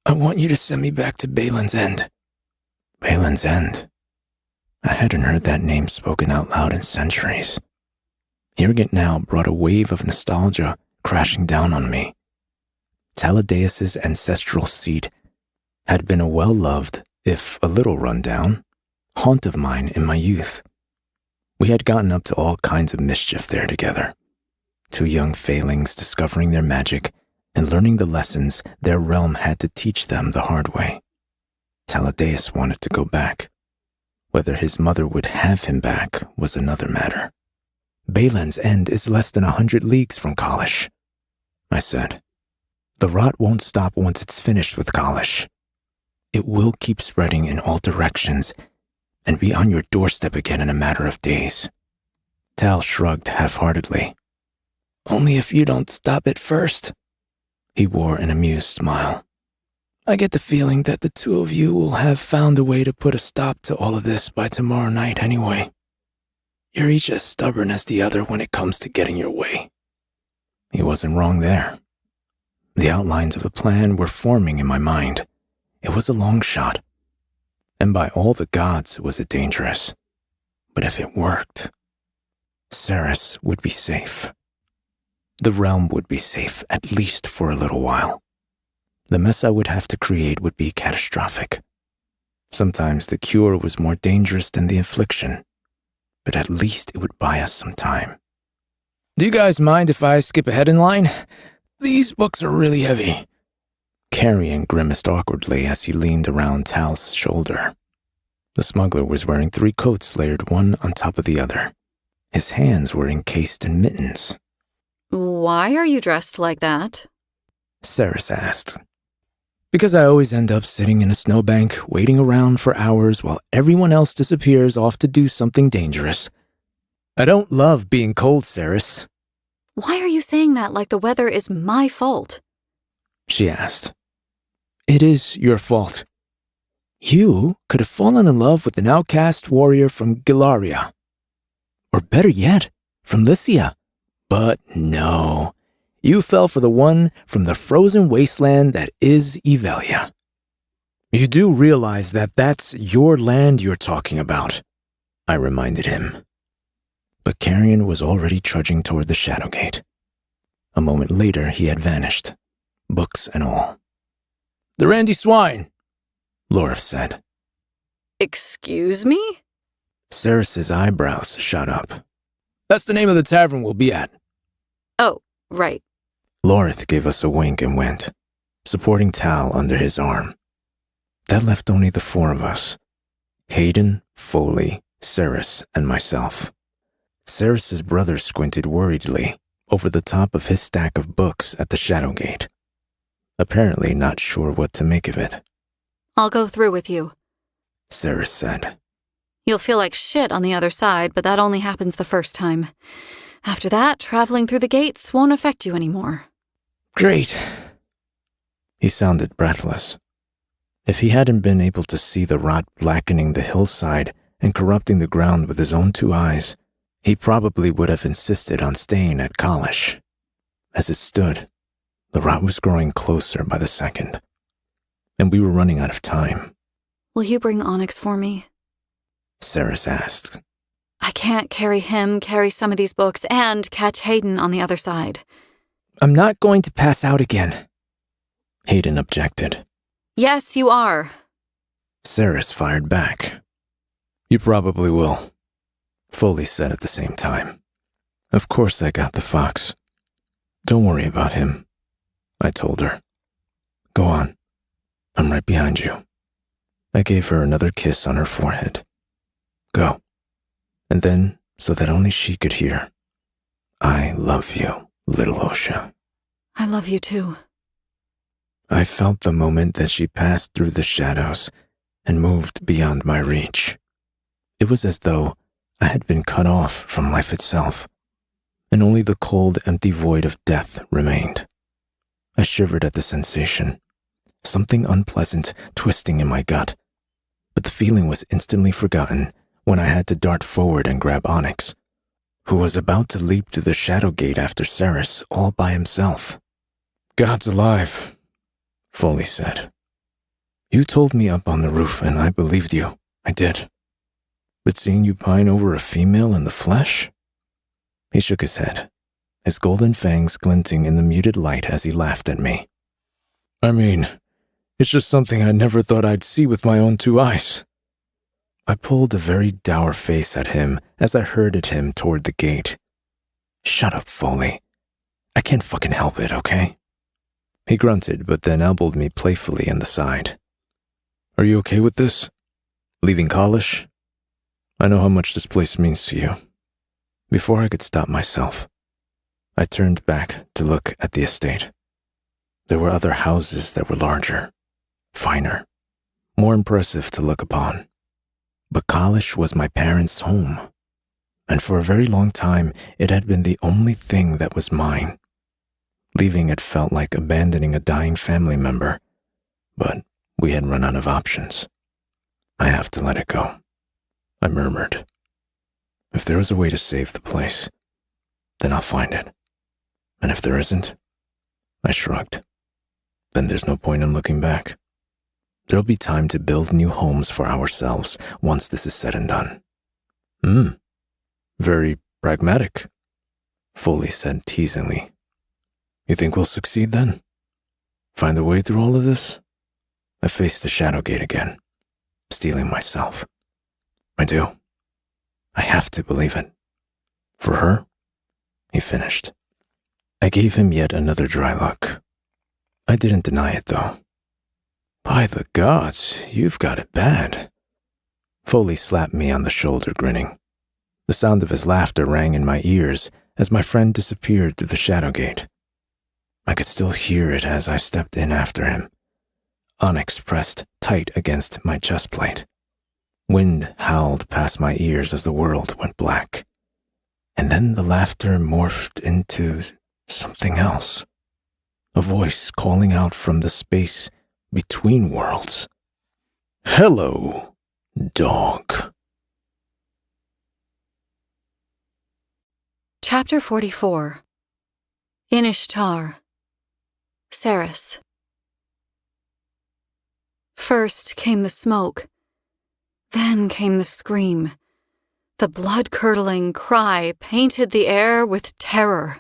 I want you to send me back to Balin's End. Balin's End? I hadn't heard that name spoken out loud in centuries. Hearing it now brought a wave of nostalgia crashing down on me. Taladeus' ancestral seat had been a well-loved, if a little run-down, haunt of mine in my youth. We had gotten up to all kinds of mischief there together, two young failings discovering their magic and learning the lessons their realm had to teach them the hard way. Taladeus wanted to go back. Whether his mother would have him back was another matter. Balan's End is less than 100 leagues from Kalish, I said. The rot won't stop once it's finished with Kalish. It will keep spreading in all directions and be on your doorstep again in a matter of days. Tal shrugged half-heartedly. Only if you don't stop it first. He wore an amused smile. I get the feeling that the two of you will have found a way to put a stop to all of this by tomorrow night anyway. You're each as stubborn as the other when it comes to getting your way. He wasn't wrong there. The outlines of a plan were forming in my mind. It was a long shot. And by all the gods was it dangerous. But if it worked, Ceres would be safe. The realm would be safe, at least for a little while. The mess I would have to create would be catastrophic. Sometimes the cure was more dangerous than the affliction, but at least it would buy us some time. Do you guys mind if I skip ahead in line? These books are really heavy. Carrion grimaced awkwardly as he leaned around Tal's shoulder. The smuggler was wearing 3 coats layered one on top of the other. His hands were encased in mittens. Why are you dressed like that? Ceres asked. Because I always end up sitting in a snowbank, waiting around for hours while everyone else disappears off to do something dangerous. I don't love being cold, Ceres. Why are you saying that like the weather is my fault? She asked. It is your fault. You could have fallen in love with an outcast warrior from Gilaria. Or better yet, from Lycia. But no. You fell for the one from the frozen wasteland that is Evelia. You do realize that that's your land you're talking about, I reminded him. But Carrion was already trudging toward the Shadowgate. A moment later, he had vanished, books and all. The Randy Swine, Lorif said. Excuse me? Ceres's eyebrows shot up. That's the name of the tavern we'll be at. Oh, right. Lorith gave us a wink and went, supporting Tal under his arm. That left only the 4 of us. Hayden, Foley, Ceres, and myself. Ceres's brother squinted worriedly over the top of his stack of books at the Shadowgate, apparently not sure what to make of it. I'll go through with you, Ceres said. You'll feel like shit on the other side, but that only happens the first time. After that, traveling through the gates won't affect you anymore. Great. He sounded breathless. If he hadn't been able to see the rot blackening the hillside and corrupting the ground with his own 2 eyes, he probably would have insisted on staying at Kalish. As it stood, the rot was growing closer by the second, and we were running out of time. Will you bring Onyx for me? Ceres asked. I can't carry some of these books, and catch Hayden on the other side. I'm not going to pass out again. Hayden objected. Yes, you are. Ceres fired back. You probably will, Foley said at the same time. Of course I got the fox. Don't worry about him, I told her. Go on. I'm right behind you. I gave her another kiss on her forehead. Go. And then, so that only she could hear, I love you, little Osha. I love you too. I felt the moment that she passed through the shadows and moved beyond my reach. It was as though I had been cut off from life itself, and only the cold, empty void of death remained. I shivered at the sensation, something unpleasant twisting in my gut, but the feeling was instantly forgotten when I had to dart forward and grab Onyx, who was about to leap through the Shadowgate after Ceres all by himself. God's alive, Foley said. You told me up on the roof, and I believed you. I did. But seeing you pine over a female in the flesh? He shook his head, his golden fangs glinting in the muted light as he laughed at me. I mean, it's just something I never thought I'd see with my own 2 eyes. I pulled a very dour face at him as I herded him toward the gate. Shut up, Foley. I can't fucking help it, okay? He grunted, but then elbowed me playfully in the side. Are you okay with this? Leaving college? I know how much this place means to you. Before I could stop myself, I turned back to look at the estate. There were other houses that were larger, finer, more impressive to look upon. But college was my parents' home, and for a very long time it had been the only thing that was mine. Leaving it felt like abandoning a dying family member, but we had run out of options. I have to let it go, I murmured. If there is a way to save the place, then I'll find it. And if there isn't, I shrugged. Then there's no point in looking back. There'll be time to build new homes for ourselves once this is said and done. Very pragmatic, Foley said teasingly. You think we'll succeed then? Find a way through all of this? I faced the shadow gate again, steeling myself. I do. I have to believe it. For her? He finished. I gave him yet another dry look. I didn't deny it, though. By the gods, you've got it bad. Foley slapped me on the shoulder, grinning. The sound of his laughter rang in my ears as my friend disappeared through the shadow gate. I could still hear it as I stepped in after him, onyx pressed tight against my chest plate. Wind howled past my ears as the world went black. And then the laughter morphed into something else. A voice calling out from the space between worlds. Hello, dog. Chapter 44. In Ishtar. Saris. First came the smoke. Then came the scream. The blood-curdling cry painted the air with terror.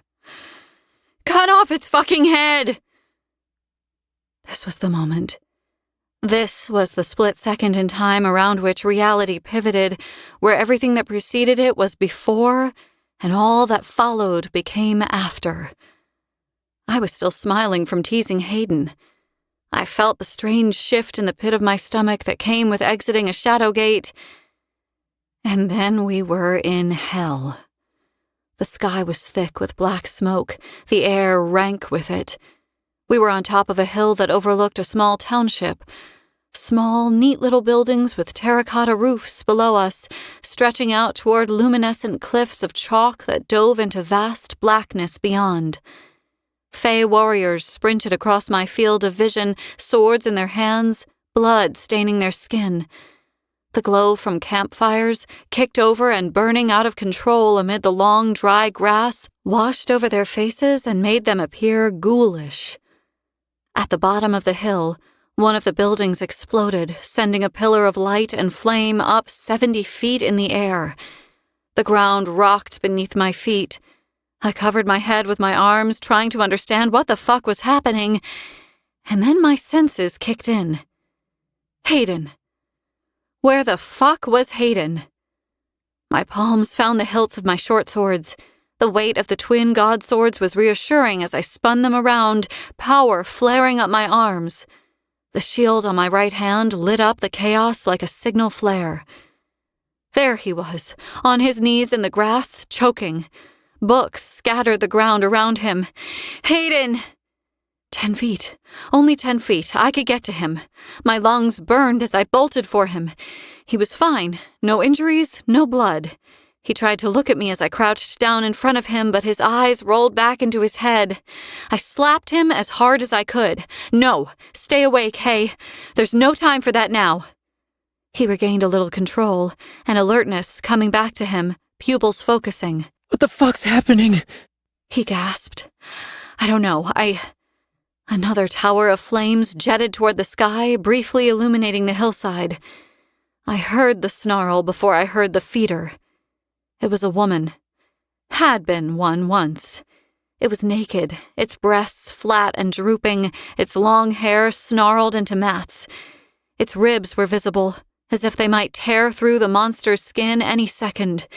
Cut off its fucking head! This was the moment. This was the split second in time around which reality pivoted, where everything that preceded it was before, and all that followed became after. I was still smiling from teasing Hayden. I felt the strange shift in the pit of my stomach that came with exiting a shadow gate. And then we were in hell. The sky was thick with black smoke, the air rank with it. We were on top of a hill that overlooked a small township. Small, neat little buildings with terracotta roofs below us, stretching out toward luminescent cliffs of chalk that dove into vast blackness beyond. Fey warriors sprinted across my field of vision, swords in their hands, blood staining their skin. The glow from campfires, kicked over and burning out of control amid the long, dry grass, washed over their faces and made them appear ghoulish. At the bottom of the hill, one of the buildings exploded, sending a pillar of light and flame up 70 feet in the air. The ground rocked beneath my feet. I covered my head with my arms, trying to understand what the fuck was happening, and then my senses kicked in. Hayden. Where the fuck was Hayden? My palms found the hilts of my short swords. The weight of the twin god swords was reassuring as I spun them around, power flaring up my arms. The shield on my right hand lit up the chaos like a signal flare. There he was, on his knees in the grass, choking. Books scattered the ground around him. Hayden! 10 feet. Only 10 feet. I could get to him. My lungs burned as I bolted for him. He was fine. No injuries, no blood. He tried to look at me as I crouched down in front of him, but his eyes rolled back into his head. I slapped him as hard as I could. No, stay awake, Hay. There's no time for that now. He regained a little control, and alertness coming back to him, pupils focusing. What the fuck's happening? He gasped. I don't know, Another tower of flames jetted toward the sky, briefly illuminating the hillside. I heard the snarl before I heard the feeder. It was a woman. Had been one once. It was naked, its breasts flat and drooping, its long hair snarled into mats. Its ribs were visible, as if they might tear through the monster's skin any second.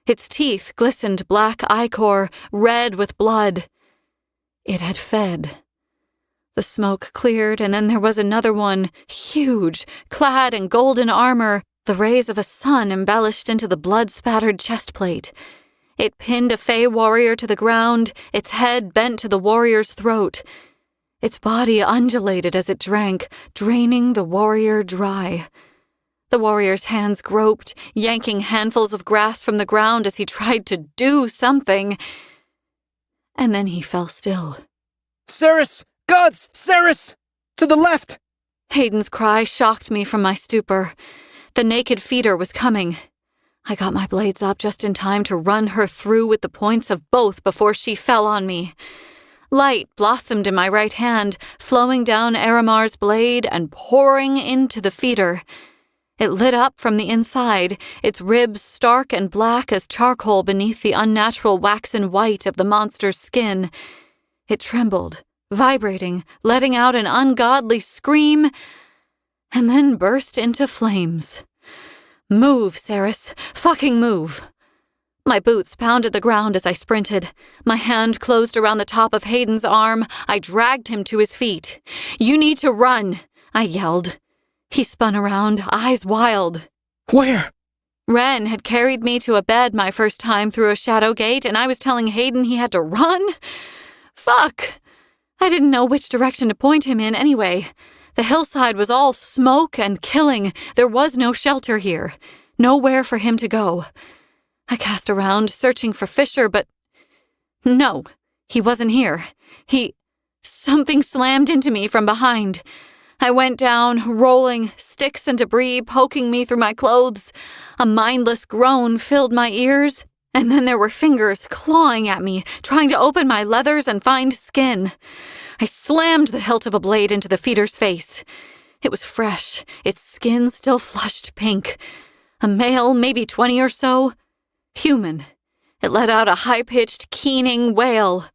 Its teeth glistened black ichor, red with blood. It had fed. The smoke cleared, and then there was another one, huge, clad in golden armor, the rays of a sun embellished into the blood-spattered chestplate. It pinned a Fey warrior to the ground, its head bent to the warrior's throat. Its body undulated as it drank, draining the warrior dry. The warrior's hands groped, yanking handfuls of grass from the ground as he tried to do something. And then he fell still. Ceres! Gods! Ceres! To the left! Hayden's cry shocked me from my stupor. The naked feeder was coming. I got my blades up just in time to run her through with the points of both before she fell on me. Light blossomed in my right hand, flowing down Aramar's blade and pouring into the feeder. It lit up from the inside, its ribs stark and black as charcoal beneath the unnatural waxen white of the monster's skin. It trembled, vibrating, letting out an ungodly scream, and then burst into flames. Move, Ceres. Fucking move. My boots pounded the ground as I sprinted. My hand closed around the top of Hayden's arm. I dragged him to his feet. You need to run, I yelled. He spun around, eyes wild. Where? Ren had carried me to a bed my first time through a shadow gate, and I was telling Hayden he had to run? Fuck. I didn't know which direction to point him in anyway. The hillside was all smoke and killing. There was no shelter here. Nowhere for him to go. I cast around, searching for Fisher, but no, he wasn't here. Something slammed into me from behind. I went down, rolling, sticks and debris poking me through my clothes. A mindless groan filled my ears, and then there were fingers clawing at me, trying to open my leathers and find skin. I slammed the hilt of a blade into the feeder's face. It was fresh, its skin still flushed pink. A male, maybe 20 or so. Human. It let out a high-pitched, keening wail.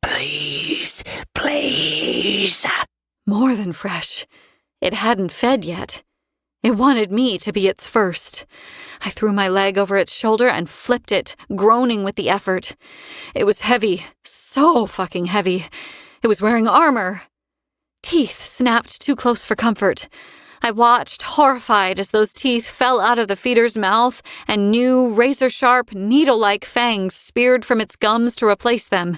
Please, please. More than fresh. It hadn't fed yet. It wanted me to be its first. I threw my leg over its shoulder and flipped it, groaning with the effort. It was heavy, so fucking heavy. It was wearing armor. Teeth snapped too close for comfort. I watched, horrified, as those teeth fell out of the feeder's mouth and new, razor-sharp, needle-like fangs speared from its gums to replace them.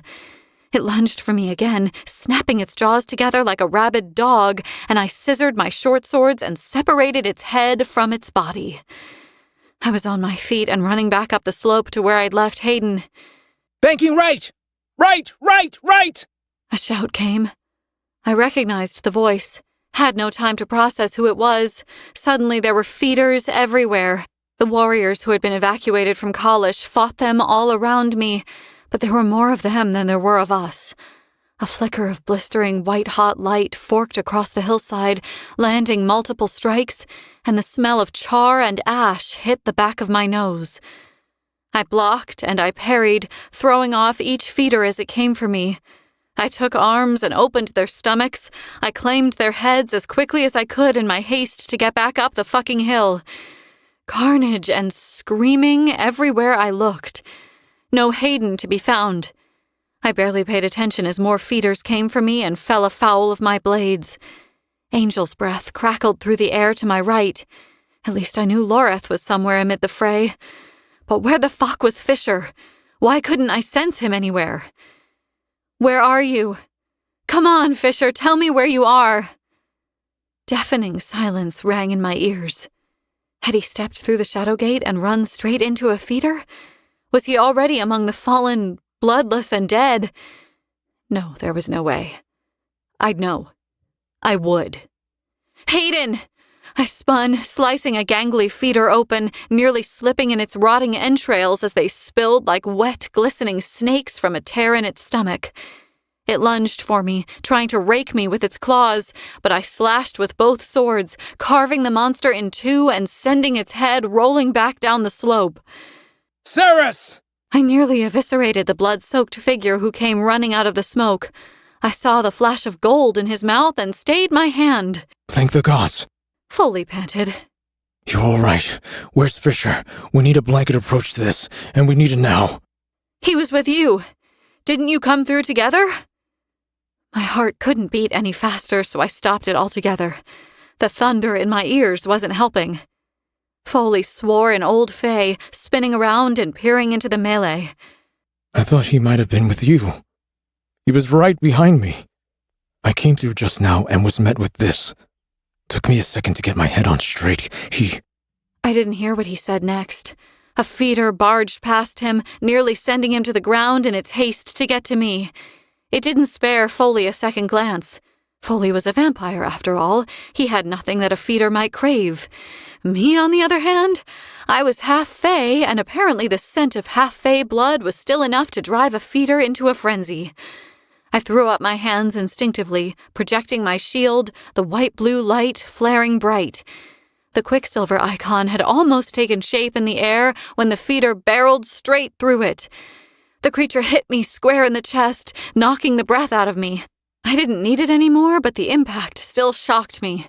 It lunged for me again, snapping its jaws together like a rabid dog, and I scissored my short swords and separated its head from its body. I was on my feet and running back up the slope to where I'd left Hayden. Banking right! Right! Right! Right! A shout came. I recognized the voice. Had no time to process who it was. Suddenly there were feeders everywhere. The warriors who had been evacuated from Kalish fought them all around me, but there were more of them than there were of us. A flicker of blistering white-hot light forked across the hillside, landing multiple strikes, and the smell of char and ash hit the back of my nose. I blocked and I parried, throwing off each feeder as it came for me. I took arms and opened their stomachs. I claimed their heads as quickly as I could in my haste to get back up the fucking hill. Carnage and screaming everywhere I looked. No Hayden to be found. I barely paid attention as more feeders came for me and fell afoul of my blades. Angel's breath crackled through the air to my right. At least I knew Loreth was somewhere amid the fray. But where the fuck was Fisher? Why couldn't I sense him anywhere? Where are you? Come on, Fisher, tell me where you are. Deafening silence rang in my ears. Had he stepped through the shadow gate and run straight into a feeder? Was he already among the fallen, bloodless and dead? No, there was no way. I'd know. I would. Hayden! I spun, slicing a gangly feeder open, nearly slipping in its rotting entrails as they spilled like wet, glistening snakes from a tear in its stomach. It lunged for me, trying to rake me with its claws, but I slashed with both swords, carving the monster in two and sending its head rolling back down the slope. Ceres! I nearly eviscerated the blood-soaked figure who came running out of the smoke. I saw the flash of gold in his mouth and stayed my hand. Thank the gods. Foley panted. You're all right. Where's Fisher? We need a blanket approach to this, and we need it now. He was with you. Didn't you come through together? My heart couldn't beat any faster, so I stopped it altogether. The thunder in my ears wasn't helping. Foley swore in Old Fey, spinning around and peering into the melee. I thought he might have been with you. He was right behind me. I came through just now and was met with this. Took me a second to get my head on straight. I didn't hear what he said next. A feeder barged past him, nearly sending him to the ground in its haste to get to me. It didn't spare Foley a second glance. Foley was a vampire, after all. He had nothing that a feeder might crave. Me, on the other hand, I was half Fey, and apparently the scent of half-Fey blood was still enough to drive a feeder into a frenzy. I threw up my hands instinctively, projecting my shield, the white-blue light flaring bright. The Quicksilver icon had almost taken shape in the air when the feeder barreled straight through it. The creature hit me square in the chest, knocking the breath out of me. I didn't need it anymore, but the impact still shocked me.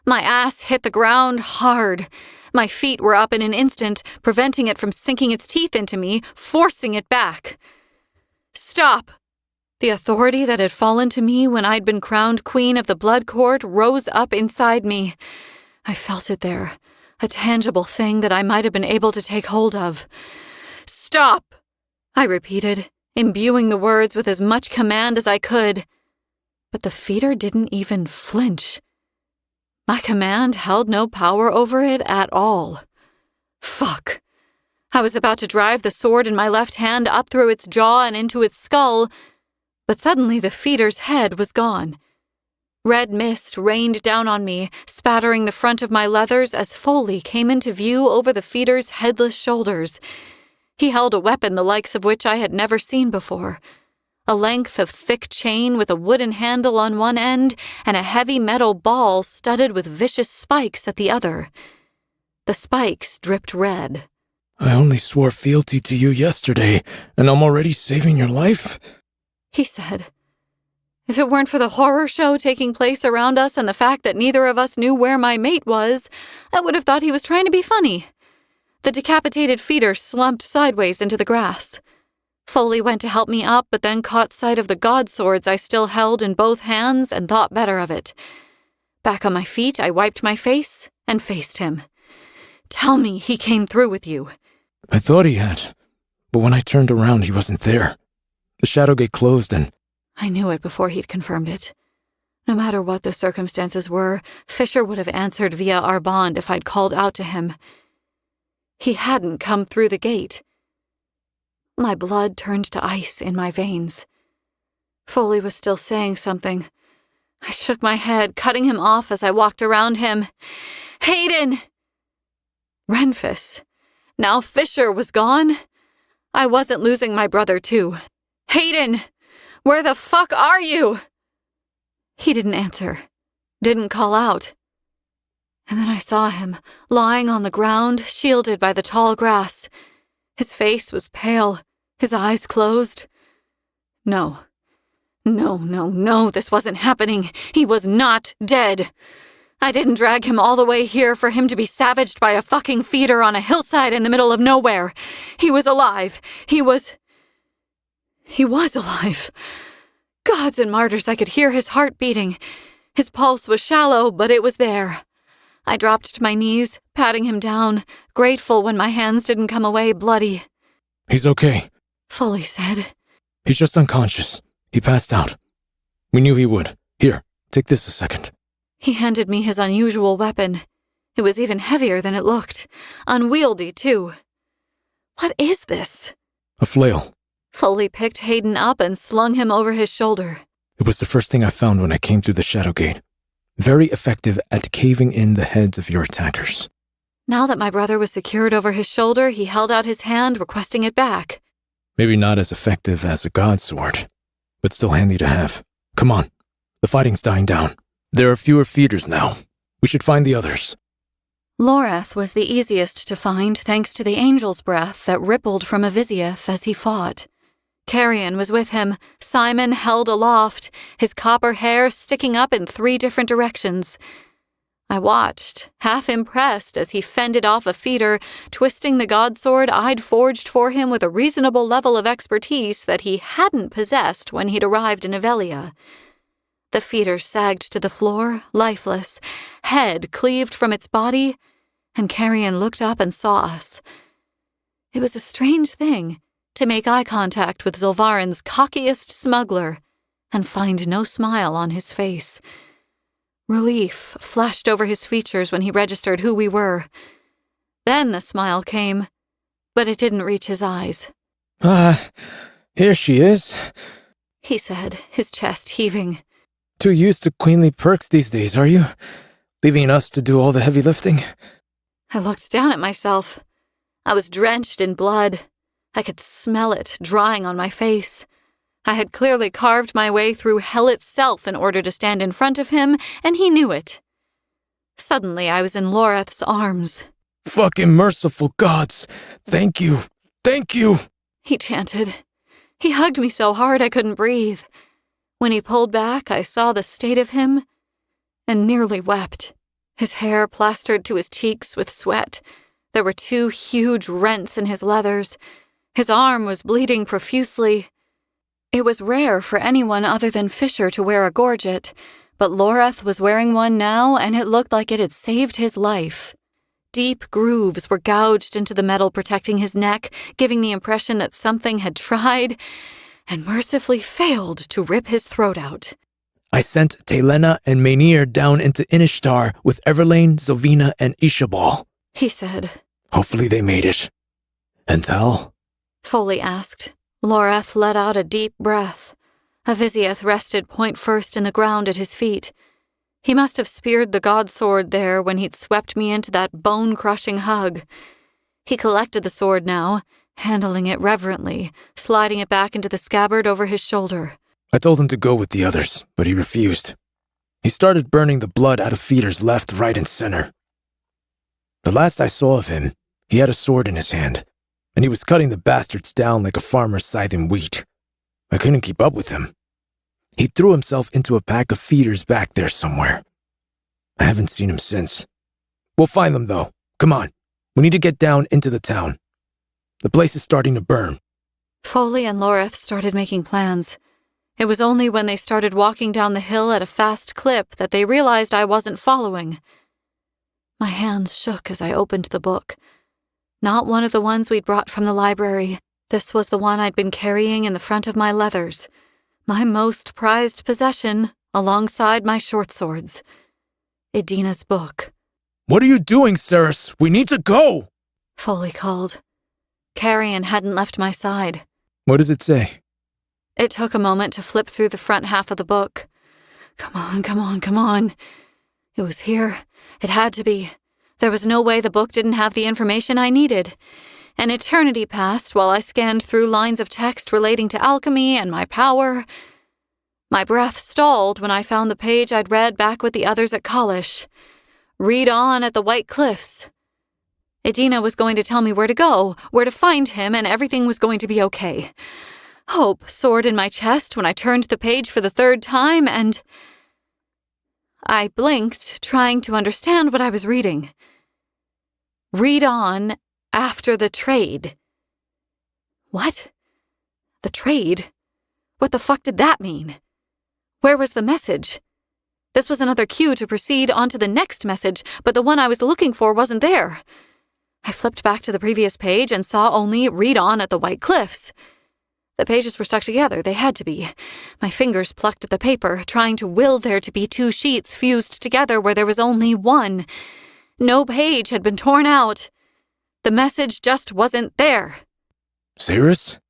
My ass hit the ground hard. My feet were up in an instant, preventing it from sinking its teeth into me, forcing it back. Stop! The authority that had fallen to me when I'd been crowned queen of the Blood Court rose up inside me. I felt it there, a tangible thing that I might have been able to take hold of. Stop! I repeated, imbuing the words with as much command as I could. But the feeder didn't even flinch. My command held no power over it at all. Fuck. I was about to drive the sword in my left hand up through its jaw and into its skull, but suddenly the feeder's head was gone. Red mist rained down on me, spattering the front of my leathers as Foley came into view over the feeder's headless shoulders. He held a weapon the likes of which I had never seen before. A length of thick chain with a wooden handle on one end and a heavy metal ball studded with vicious spikes at the other. The spikes dripped red. I only swore fealty to you yesterday, and I'm already saving your life? He said. If it weren't for the horror show taking place around us and the fact that neither of us knew where my mate was, I would have thought he was trying to be funny. The decapitated feeder slumped sideways into the grass. Foley went to help me up, but then caught sight of the god swords I still held in both hands and thought better of it. Back on my feet, I wiped my face and faced him. Tell me he came through with you. I thought he had, but when I turned around, he wasn't there. The shadow gate closed and... I knew it before he'd confirmed it. No matter what the circumstances were, Fisher would have answered via our bond if I'd called out to him. He hadn't come through the gate. My blood turned to ice in my veins. Foley was still saying something. I shook my head, cutting him off as I walked around him. Hayden! Renfus. Now Fisher was gone. I wasn't losing my brother, too. Hayden! Where the fuck are you? He didn't answer. Didn't call out. And then I saw him, lying on the ground, shielded by the tall grass. His face was pale, his eyes closed. No, this wasn't happening. He was not dead. I didn't drag him all the way here for him to be savaged by a fucking feeder on a hillside in the middle of nowhere. He was alive. He was alive. Gods and martyrs, I could hear his heart beating. His pulse was shallow, but it was there. I dropped to my knees, patting him down, grateful when my hands didn't come away bloody. He's okay, Foley said. He's just unconscious. He passed out. We knew he would. Here, take this a second. He handed me his unusual weapon. It was even heavier than it looked. Unwieldy, too. What is this? A flail. Foley picked Hayden up and slung him over his shoulder. It was the first thing I found when I came through the shadow gate. Very effective at caving in the heads of your attackers. Now that my brother was secured over his shoulder, he held out his hand, requesting it back. Maybe not as effective as a god sword, but still handy to have. Come on, the fighting's dying down. There are fewer feeders now. We should find the others. Loreth was the easiest to find thanks to the angel's breath that rippled from Avisiath as he fought. Carrion was with him, Simon held aloft, his copper hair sticking up in 3 different directions. I watched, half impressed as he fended off a feeder, twisting the godsword I'd forged for him with a reasonable level of expertise that he hadn't possessed when he'd arrived in Avelia. The feeder sagged to the floor, lifeless, head cleaved from its body, and Carrion looked up and saw us. It was a strange thing to make eye contact with Zulvarin's cockiest smuggler and find no smile on his face. Relief flashed over his features when he registered who we were. Then the smile came, but it didn't reach his eyes. Here she is, he said, his chest heaving. Too used to queenly perks these days, are you? Leaving us to do all the heavy lifting? I looked down at myself. I was drenched in blood. I could smell it drying on my face. I had clearly carved my way through hell itself in order to stand in front of him, and he knew it. Suddenly, I was in Loreth's arms. Fucking merciful gods! Thank you! Thank you! He chanted. He hugged me so hard I couldn't breathe. When he pulled back, I saw the state of him and nearly wept. His hair plastered to his cheeks with sweat. There were 2 huge rents in his leathers. His arm was bleeding profusely. It was rare for anyone other than Fisher to wear a gorget, but Loreth was wearing one now, and it looked like it had saved his life. Deep grooves were gouged into the metal protecting his neck, giving the impression that something had tried and mercifully failed to rip his throat out. I sent Telena and Maynir down into Inishtar with Everlane, Zovina, and Ishabal, he said. Hopefully they made it. And Tal? Foley asked. Loreth let out a deep breath. Avisiath rested point first in the ground at his feet. He must have speared the god sword there when he'd swept me into that bone-crushing hug. He collected the sword now, handling it reverently, sliding it back into the scabbard over his shoulder. I told him to go with the others, but he refused. He started burning the blood out of feeders left, right, and center. The last I saw of him, he had a sword in his hand, and he was cutting the bastards down like a farmer scything wheat. I couldn't keep up with him. He threw himself into a pack of feeders back there somewhere. I haven't seen him since. We'll find them, though. Come on. We need to get down into the town. The place is starting to burn. Foley and Loreth started making plans. It was only when they started walking down the hill at a fast clip that they realized I wasn't following. My hands shook as I opened the book. Not one of the ones we'd brought from the library. This was the one I'd been carrying in the front of my leathers. My most prized possession, alongside my short swords. Edina's book. What are you doing, Ceres? We need to go! Foley called. Carrion hadn't left my side. What does it say? It took a moment to flip through the front half of the book. Come on, come on, come on. It was here. It had to be. There was no way the book didn't have the information I needed. An eternity passed while I scanned through lines of text relating to alchemy and my power. My breath stalled when I found the page I'd read back with the others at Kalish. Read on at the White Cliffs. Edina was going to tell me where to go, where to find him, and everything was going to be okay. Hope soared in my chest when I turned the page for the 3rd time, and I blinked, trying to understand what I was reading. Read on after the trade. What? The trade? What the fuck did that mean? Where was the message? This was another cue to proceed on to the next message, but the one I was looking for wasn't there. I flipped back to the previous page and saw only read on at the White Cliffs. The pages were stuck together, they had to be. My fingers plucked at the paper, trying to will there to be 2 sheets fused together where there was only one. No page had been torn out. The message just wasn't there. Ceres?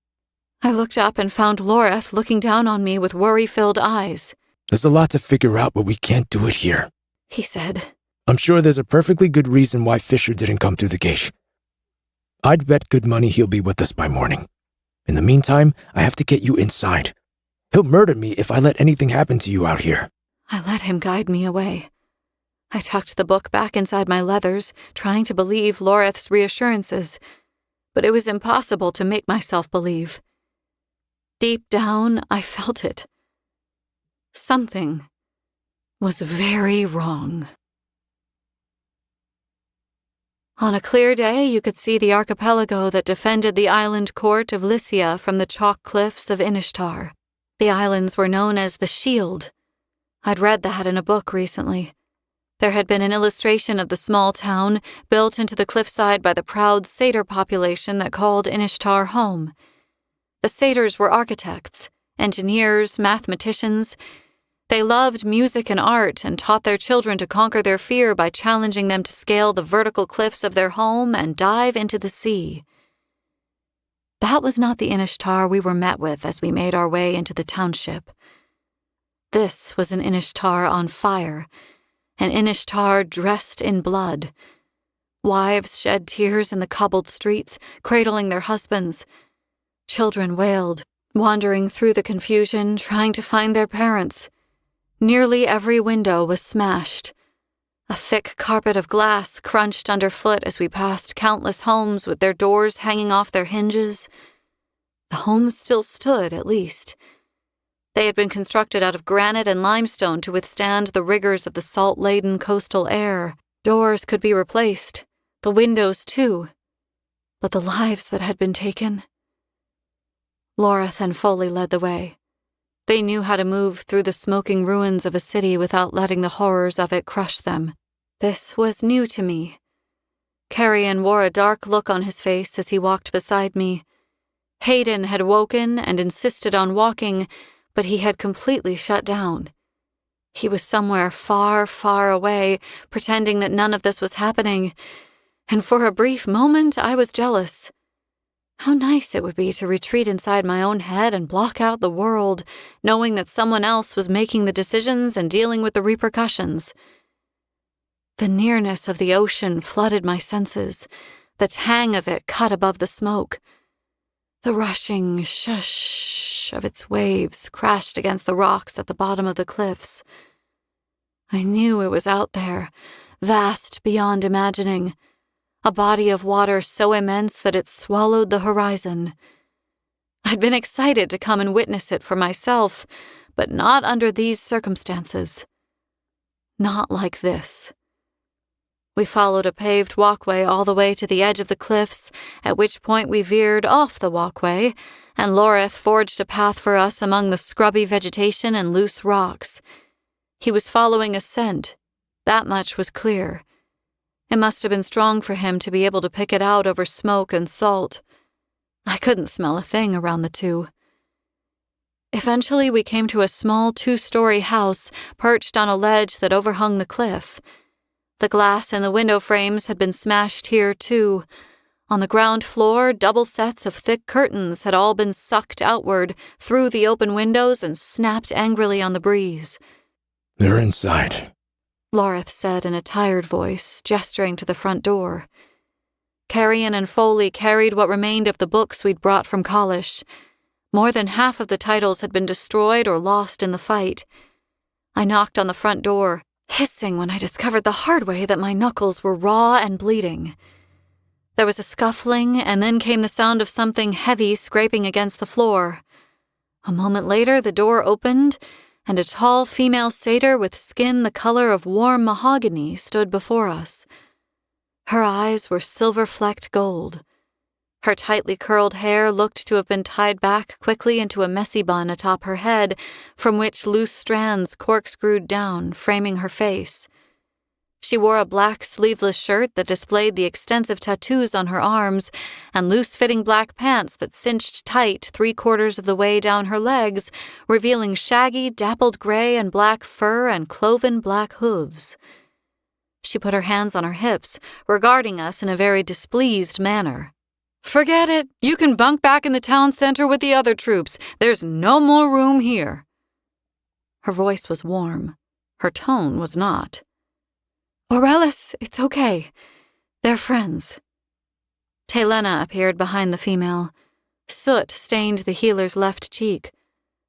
I looked up and found Loreth looking down on me with worry-filled eyes. There's a lot to figure out, but we can't do it here, he said. I'm sure there's a perfectly good reason why Fisher didn't come through the gate. I'd bet good money he'll be with us by morning. In the meantime, I have to get you inside. He'll murder me if I let anything happen to you out here. I let him guide me away. I tucked the book back inside my leathers, trying to believe Loreth's reassurances, but it was impossible to make myself believe. Deep down, I felt it. Something was very wrong. On a clear day, you could see the archipelago that defended the island court of Lycia from the chalk cliffs of Inishtar. The islands were known as the Shield. I'd read that in a book recently. There had been an illustration of the small town built into the cliffside by the proud satyr population that called Inishtar home. The satyrs were architects, engineers, mathematicians. They loved music and art and taught their children to conquer their fear by challenging them to scale the vertical cliffs of their home and dive into the sea. That was not the Inishtar we were met with as we made our way into the township. This was an Inishtar on fire, an Inishtar dressed in blood. Wives shed tears in the cobbled streets, cradling their husbands. Children wailed, wandering through the confusion, trying to find their parents. Nearly every window was smashed. A thick carpet of glass crunched underfoot as we passed countless homes with their doors hanging off their hinges. The homes still stood, at least. They had been constructed out of granite and limestone to withstand the rigors of the salt-laden coastal air. Doors could be replaced, the windows too. But the lives that had been taken... Loreth and Foley led the way. They knew how to move through the smoking ruins of a city without letting the horrors of it crush them. This was new to me. Carrion wore a dark look on his face as he walked beside me. Hayden had woken and insisted on walking, but he had completely shut down. He was somewhere far, far away, pretending that none of this was happening, and for a brief moment I was jealous. How nice it would be to retreat inside my own head and block out the world, knowing that someone else was making the decisions and dealing with the repercussions. The nearness of the ocean flooded my senses, the tang of it cut above the smoke. The rushing shush of its waves crashed against the rocks at the bottom of the cliffs. I knew it was out there, vast beyond imagining, a body of water so immense that it swallowed the horizon. I'd been excited to come and witness it for myself, but not under these circumstances. Not like this. We followed a paved walkway all the way to the edge of the cliffs, at which point we veered off the walkway, and Loreth forged a path for us among the scrubby vegetation and loose rocks. He was following a scent. That much was clear. It must have been strong for him to be able to pick it out over smoke and salt. I couldn't smell a thing around the two. Eventually we came to a small 2-story house perched on a ledge that overhung the cliff. The glass in the window frames had been smashed here, too. On the ground floor, double sets of thick curtains had all been sucked outward through the open windows and snapped angrily on the breeze. "They're inside," Loreth said in a tired voice, gesturing to the front door. Carrion and Foley carried what remained of the books we'd brought from Kalish. More than half of the titles had been destroyed or lost in the fight. I knocked on the front door, hissing when I discovered the hard way that my knuckles were raw and bleeding. There was a scuffling, and then came the sound of something heavy scraping against the floor. A moment later, the door opened, and a tall female satyr with skin the color of warm mahogany stood before us. Her eyes were silver-flecked gold. Her tightly curled hair looked to have been tied back quickly into a messy bun atop her head, from which loose strands corkscrewed down, framing her face. She wore a black sleeveless shirt that displayed the extensive tattoos on her arms, and loose-fitting black pants that cinched tight 3/4 of the way down her legs, revealing shaggy, dappled gray and black fur and cloven black hooves. She put her hands on her hips, regarding us in a very displeased manner. "Forget it. You can bunk back in the town center with the other troops. There's no more room here." Her voice was warm. Her tone was not. "Aurelis, it's okay. They're friends." Telena appeared behind the female. Soot stained the healer's left cheek.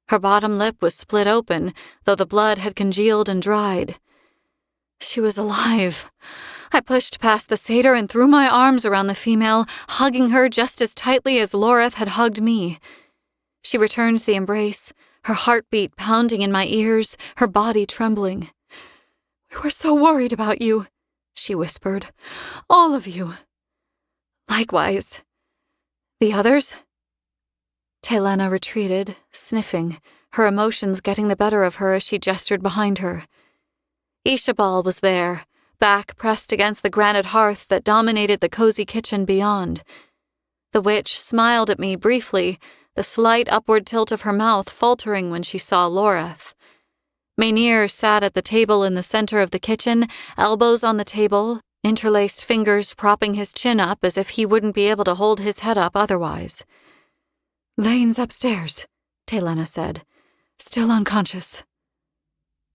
Her bottom lip was split open, though the blood had congealed and dried. She was alive. I pushed past the satyr and threw my arms around the female, hugging her just as tightly as Loreth had hugged me. She returned the embrace, her heartbeat pounding in my ears, her body trembling. "We were so worried about you," she whispered. "All of you." "Likewise. The others?" Telena retreated, sniffing, her emotions getting the better of her as she gestured behind her. Ishabal was there, back pressed against the granite hearth that dominated the cozy kitchen beyond. The witch smiled at me briefly, the slight upward tilt of her mouth faltering when she saw Loreth. Maynir sat at the table in the center of the kitchen, elbows on the table, interlaced fingers propping his chin up as if he wouldn't be able to hold his head up otherwise. "Lane's upstairs," Telena said. "Still unconscious."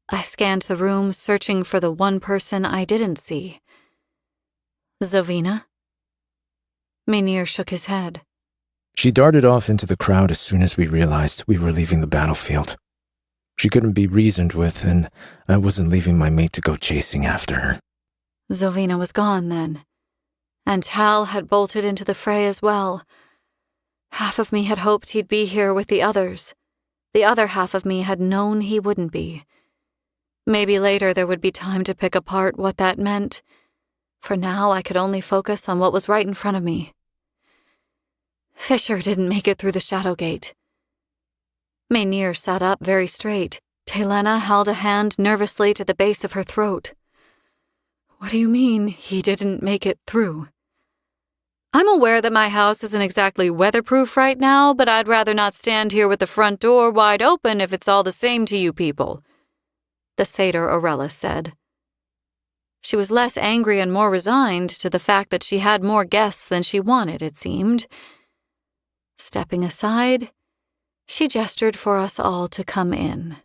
I scanned the room, searching for the one person I didn't see. "Zovina?" Maynir shook his head. She darted off into the crowd as soon as we realized we were leaving the battlefield. She couldn't be reasoned with, and I wasn't leaving my mate to go chasing after her. Zovina was gone then, and Hal had bolted into the fray as well. Half of me had hoped he'd be here with the others. The other half of me had known he wouldn't be. Maybe later there would be time to pick apart what that meant. For now, I could only focus on what was right in front of me. Fisher didn't make it through the shadow gate. Maynir sat up very straight. Telena held a hand nervously to the base of her throat. "What do you mean, he didn't make it through?" "I'm aware that my house isn't exactly weatherproof right now, but I'd rather not stand here with the front door wide open if it's all the same to you people," the satyr Aurelis said. She was less angry and more resigned to the fact that she had more guests than she wanted, it seemed. Stepping aside, she gestured for us all to come in.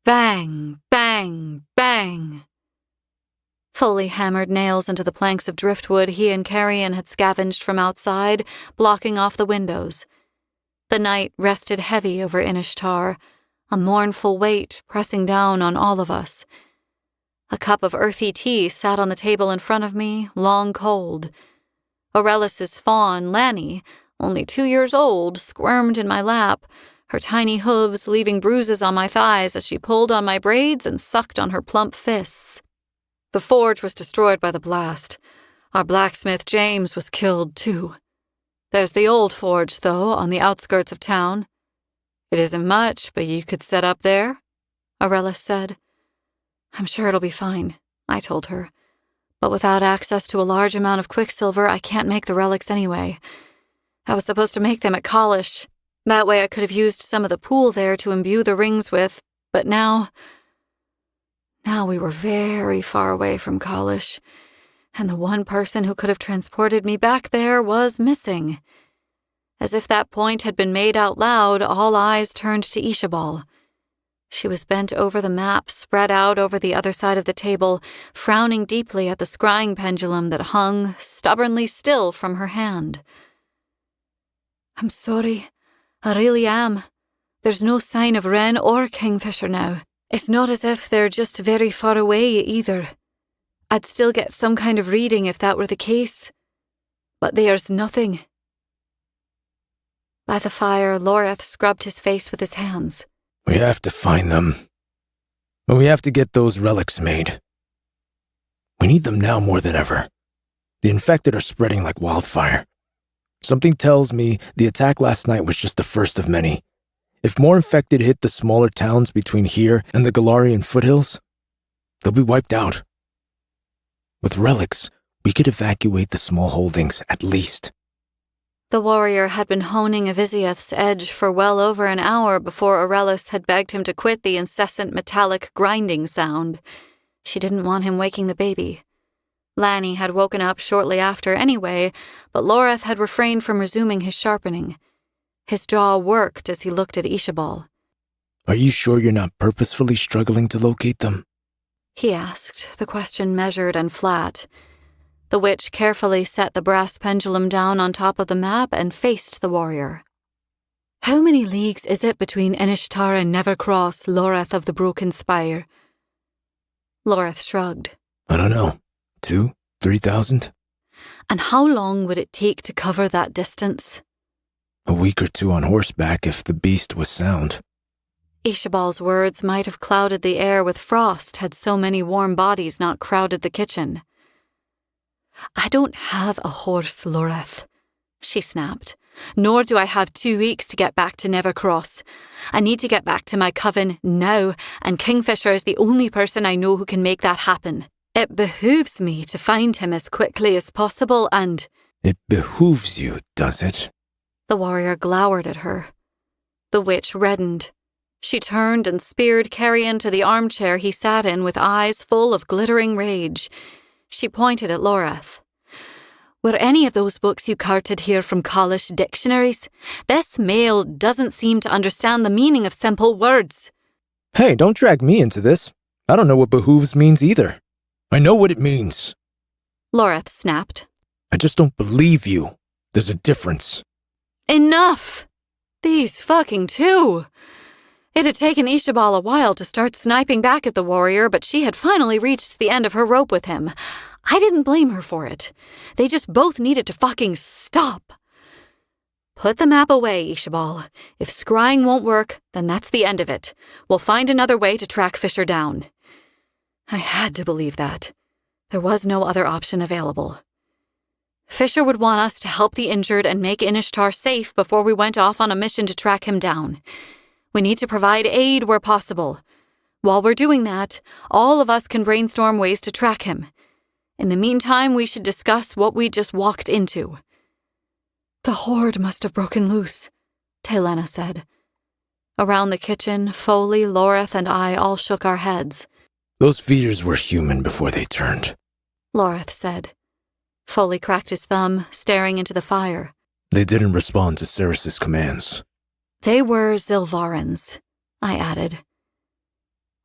Bang, bang, bang. Foley hammered nails into the planks of driftwood he and Carrion had scavenged from outside, blocking off the windows. The night rested heavy over Inishtar, a mournful weight pressing down on all of us. A cup of earthy tea sat on the table in front of me, long cold. Aurelis's fawn, Lanny, only 2 years old, squirmed in my lap, her tiny hooves leaving bruises on my thighs as she pulled on my braids and sucked on her plump fists. The forge was destroyed by the blast. Our blacksmith James was killed, too. There's the old forge, though, on the outskirts of town. It isn't much, but you could set up there, Aurelis said. I'm sure it'll be fine, I told her. But without access to a large amount of quicksilver, I can't make the relics anyway. I was supposed to make them at Kalish. That way I could have used some of the pool there to imbue the rings with, but now we were very far away from Kalish, and the one person who could have transported me back there was missing. As if that point had been made out loud, all eyes turned to Ishabal. She was bent over the map, spread out over the other side of the table, frowning deeply at the scrying pendulum that hung, stubbornly still, from her hand. I'm sorry. I really am. There's no sign of wren or kingfisher now. It's not as if they're just very far away either. I'd still get some kind of reading if that were the case. But there's nothing. By the fire, Loreth scrubbed his face with his hands. We have to find them. But we have to get those relics made. We need them now more than ever. The infected are spreading like wildfire. Something tells me the attack last night was just the first of many. If more infected hit the smaller towns between here and the Galarian foothills, they'll be wiped out. With relics, we could evacuate the small holdings at least. The warrior had been honing Avisiath's edge for well over an hour before Aurelis had begged him to quit the incessant metallic grinding sound. She didn't want him waking the baby. Lanny had woken up shortly after anyway, but Loreth had refrained from resuming his sharpening. His jaw worked as he looked at Ishabal. Are you sure you're not purposefully struggling to locate them? He asked, the question measured and flat. The witch carefully set the brass pendulum down on top of the map and faced the warrior. How many leagues is it between Inishtar and Nevercross, Loreth of the Broken Spire? Loreth shrugged. I don't know. 2,000, 3,000? And how long would it take to cover that distance? A week or two on horseback if the beast was sound. Ishabal's words might have clouded the air with frost had so many warm bodies not crowded the kitchen. I don't have a horse, Loreth, she snapped. "Nor do I have 2 weeks to get back to Nevercross. I need to get back to my coven now, and Kingfisher is the only person I know who can make that happen. It behooves me to find him as quickly as possible and—" It behooves you, does it? The warrior glowered at her. The witch reddened. She turned and speared Carrion to the armchair he sat in with eyes full of glittering rage. She pointed at Loreth. "Were any of those books you carted here from college dictionaries? This male doesn't seem to understand the meaning of simple words." Hey, don't drag me into this. I don't know what behooves means either. I know what it means. Loreth snapped. I just don't believe you. There's a difference. Enough! These fucking two! It had taken Ishabal a while to start sniping back at the warrior, but she had finally reached the end of her rope with him. I didn't blame her for it. They just both needed to fucking stop. "Put the map away, Ishabal. If scrying won't work, then that's the end of it. We'll find another way to track Fisher down." I had to believe that. There was no other option available. Fisher would want us to help the injured and make Inishtar safe before we went off on a mission to track him down. We need to provide aid where possible. While we're doing that, all of us can brainstorm ways to track him. In the meantime, we should discuss what we just walked into. "The horde must have broken loose," Taylena said. Around the kitchen, Foley, Loreth, and I all shook our heads. Those feeders were human before they turned. Loreth said. Foley cracked his thumb, staring into the fire. They didn't respond to Ceres's commands. "They were Zilvarans," I added.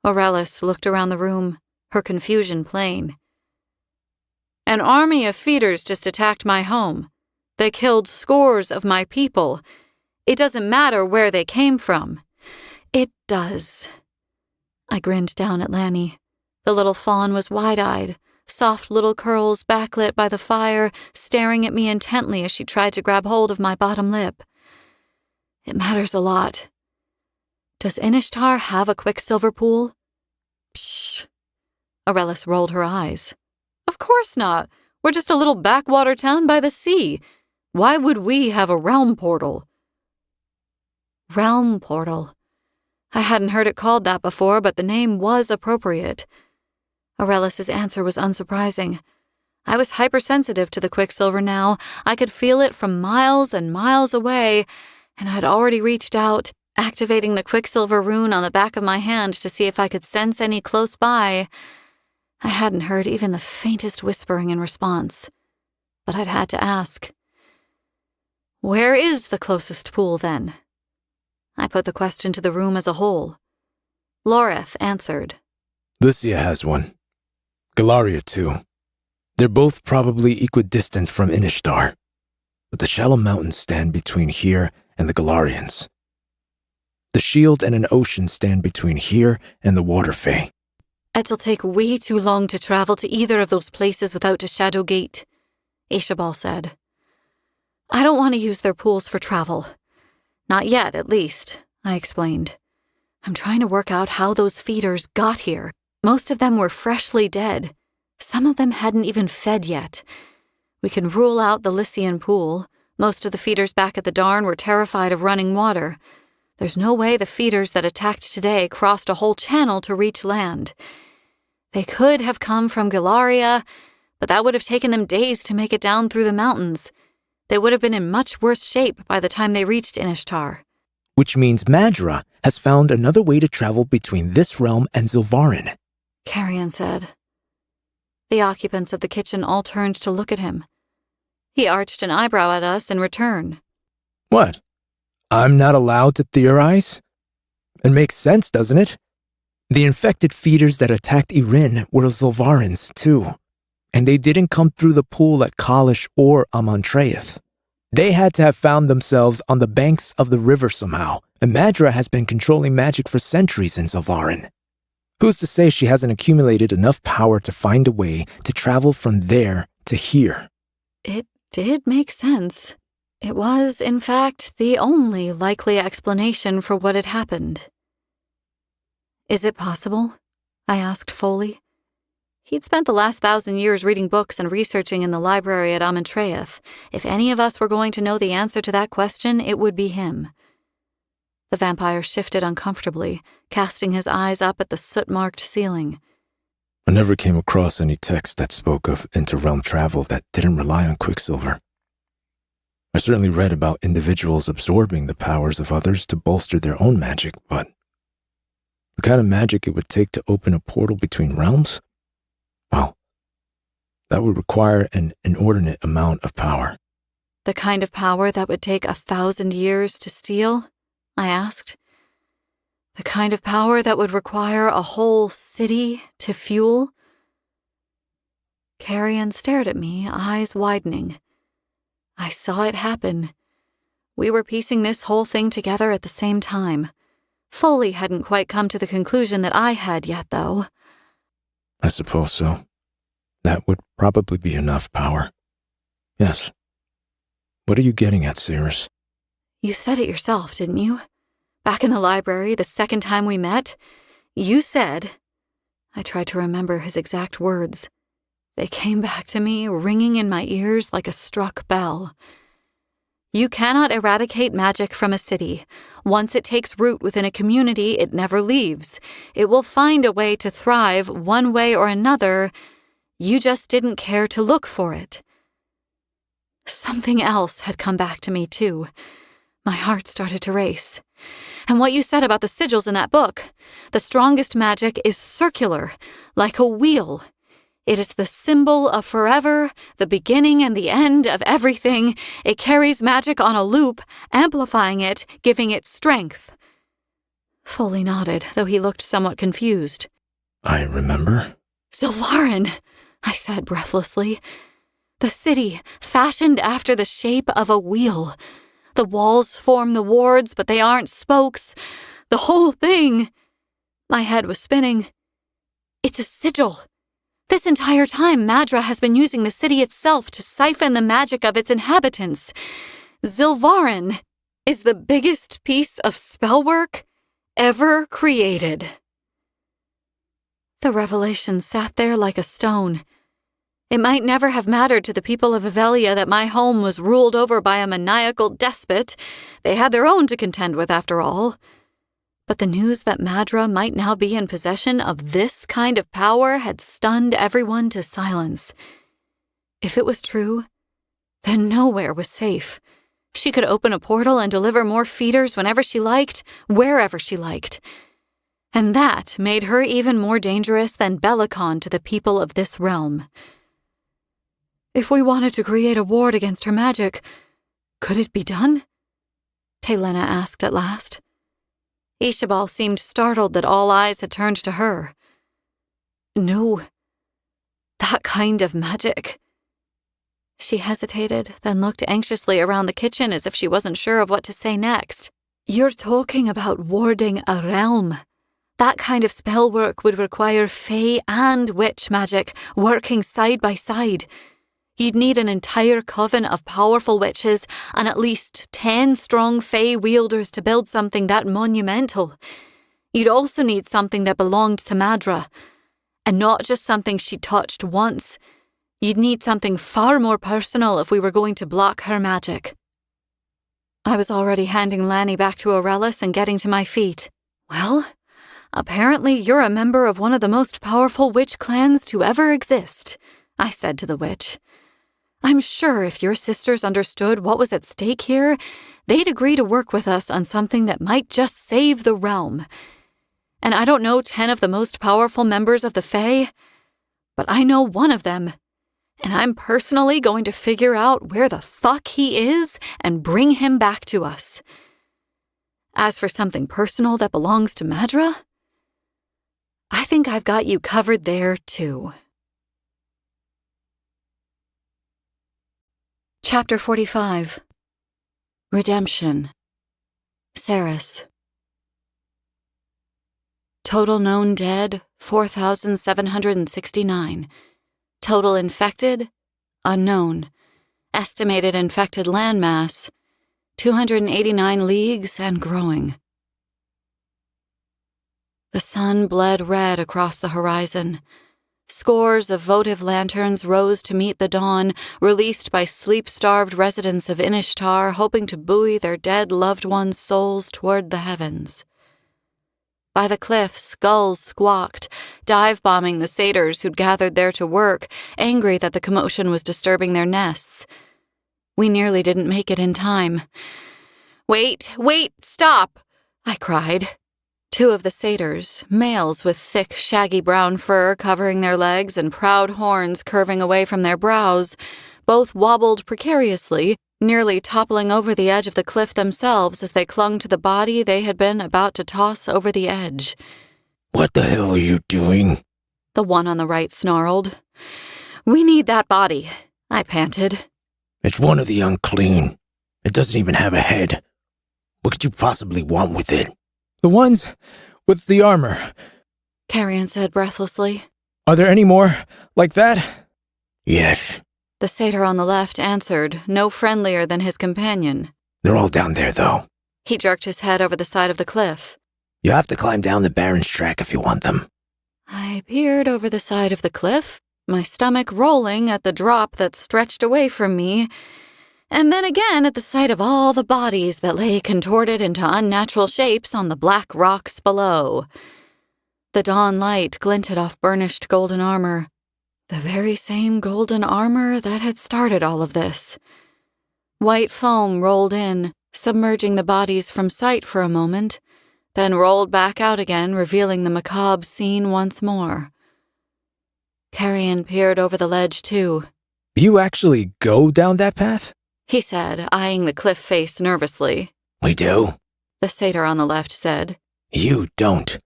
Aurelis looked around the room, her confusion plain. "An army of feeders just attacked my home. They killed scores of my people. It doesn't matter where they came from." "It does." I grinned down at Lanny. The little fawn was wide-eyed, soft little curls backlit by the fire, staring at me intently as she tried to grab hold of my bottom lip. "It matters a lot. Does Inishtar have a quicksilver pool?" "Psh!" Aurelis rolled her eyes. "Of course not. We're just a little backwater town by the sea. Why would we have a realm portal?" Realm portal. I hadn't heard it called that before, but the name was appropriate. Aurelis's answer was unsurprising. I was hypersensitive to the quicksilver now. I could feel it from miles and miles away, and I'd already reached out, activating the quicksilver rune on the back of my hand to see if I could sense any close by. I hadn't heard even the faintest whispering in response, but I'd had to ask. "Where is the closest pool, then?" I put the question to the room as a whole. Loreth answered. Lycia has one. Galaria, too. They're both probably equidistant from Inishtar, but the shallow mountains stand between here and the Galarians. The shield and an ocean stand between here and the Water Fae. "It'll take way too long to travel to either of those places without a shadow gate," Ishabal said. "I don't want to use their pools for travel. Not yet, at least," I explained. "I'm trying to work out how those feeders got here. Most of them were freshly dead. Some of them hadn't even fed yet. We can rule out the Lycian pool. Most of the feeders back at the Darn were terrified of running water. There's no way the feeders that attacked today crossed a whole channel to reach land. They could have come from Galaria, but that would have taken them days to make it down through the mountains. They would have been in much worse shape by the time they reached Inishtar." Which means Madra has found another way to travel between this realm and Zilvarin, Carrion said. The occupants of the kitchen all turned to look at him. He arched an eyebrow at us in return. What? I'm not allowed to theorize? It makes sense, doesn't it? The infected feeders that attacked Irin were Zilvarans, too. And they didn't come through the pool at Kalish or Amontreath. They had to have found themselves on the banks of the river somehow, and Madra has been controlling magic for centuries in Zilvarin. Who's to say she hasn't accumulated enough power to find a way to travel from there to here? It did make sense. It was, in fact, the only likely explanation for what had happened. "Is it possible?" I asked Foley. He'd spent the last 1,000 years reading books and researching in the library at Amentreth. If any of us were going to know the answer to that question, it would be him. The vampire shifted uncomfortably, casting his eyes up at the soot-marked ceiling. I never came across any text that spoke of inter-realm travel that didn't rely on Quicksilver. I certainly read about individuals absorbing the powers of others to bolster their own magic, but the kind of magic it would take to open a portal between realms? Well, that would require an inordinate amount of power. The kind of power that would take 1,000 years to steal? I asked. The kind of power that would require a whole city to fuel? Carrion stared at me, eyes widening. I saw it happen. We were piecing this whole thing together at the same time. Foley hadn't quite come to the conclusion that I had yet, though. I suppose so. That would probably be enough power. Yes. What are you getting at, Cirrus? You said it yourself, didn't you? Back in the library, the second time we met, you said... I tried to remember his exact words. They came back to me, ringing in my ears like a struck bell. You cannot eradicate magic from a city. Once it takes root within a community, it never leaves. It will find a way to thrive one way or another. You just didn't care to look for it. Something else had come back to me, too. My heart started to race. And what you said about the sigils in that book. The strongest magic is circular, like a wheel. It is the symbol of forever, the beginning and the end of everything. It carries magic on a loop, amplifying it, giving it strength. Foley nodded, though he looked somewhat confused. I remember. Zilvarin, I said breathlessly. The city, fashioned after the shape of a wheel. The walls form the wards, but they aren't spokes. The whole thing. My head was spinning. It's a sigil. This entire time, Madra has been using the city itself to siphon the magic of its inhabitants. Zilvarin is the biggest piece of spellwork ever created. The revelation sat there like a stone. It might never have mattered to the people of Avelia that my home was ruled over by a maniacal despot. They had their own to contend with, after all. But the news that Madra might now be in possession of this kind of power had stunned everyone to silence. If it was true, then nowhere was safe. She could open a portal and deliver more feeders whenever she liked, wherever she liked. And that made her even more dangerous than Belicon to the people of this realm. If we wanted to create a ward against her magic, could it be done? Telena asked at last. Ishabal seemed startled that all eyes had turned to her. No. That kind of magic. She hesitated, then looked anxiously around the kitchen as if she wasn't sure of what to say next. You're talking about warding a realm. That kind of spell work would require fae and witch magic working side by side. You'd need an entire coven of powerful witches and at least 10 strong fae wielders to build something that monumental. You'd also need something that belonged to Madra, and not just something she touched once. You'd need something far more personal if we were going to block her magic. I was already handing Lanny back to Aurelis and getting to my feet. Well, apparently you're a member of one of the most powerful witch clans to ever exist, I said to the witch. I'm sure if your sisters understood what was at stake here, they'd agree to work with us on something that might just save the realm. And I don't know 10 of the most powerful members of the Fae, but I know one of them, and I'm personally going to figure out where the fuck he is and bring him back to us. As for something personal that belongs to Madra, I think I've got you covered there, too. Chapter 45. Redemption. Ceres. Total known dead, 4,769. Total infected, unknown. Estimated infected landmass, 289 leagues and growing. The sun bled red across the horizon. Scores of votive lanterns rose to meet the dawn, released by sleep-starved residents of Inishtar hoping to buoy their dead loved ones' souls toward the heavens. By the cliffs, gulls squawked, dive-bombing the satyrs who'd gathered there to work, angry that the commotion was disturbing their nests. We nearly didn't make it in time. Wait, stop! I cried. Two of the satyrs, males with thick, shaggy brown fur covering their legs and proud horns curving away from their brows, both wobbled precariously, nearly toppling over the edge of the cliff themselves as they clung to the body they had been about to toss over the edge. What the hell are you doing? The one on the right snarled. We need that body, I panted. It's one of the unclean. It doesn't even have a head. What could you possibly want with it? The ones with the armor, Carrion said breathlessly. Are there any more like that? Yes. The satyr on the left answered, no friendlier than his companion. They're all down there, though. He jerked his head over the side of the cliff. You have to climb down the Baron's track if you want them. I peered over the side of the cliff, my stomach rolling at the drop that stretched away from me, and then again at the sight of all the bodies that lay contorted into unnatural shapes on the black rocks below. The dawn light glinted off burnished golden armor, the very same golden armor that had started all of this. White foam rolled in, submerging the bodies from sight for a moment, then rolled back out again, revealing the macabre scene once more. Carrion peered over the ledge, too. You actually go down that path? He said, eyeing the cliff face nervously. We do? The satyr on the left said. You don't.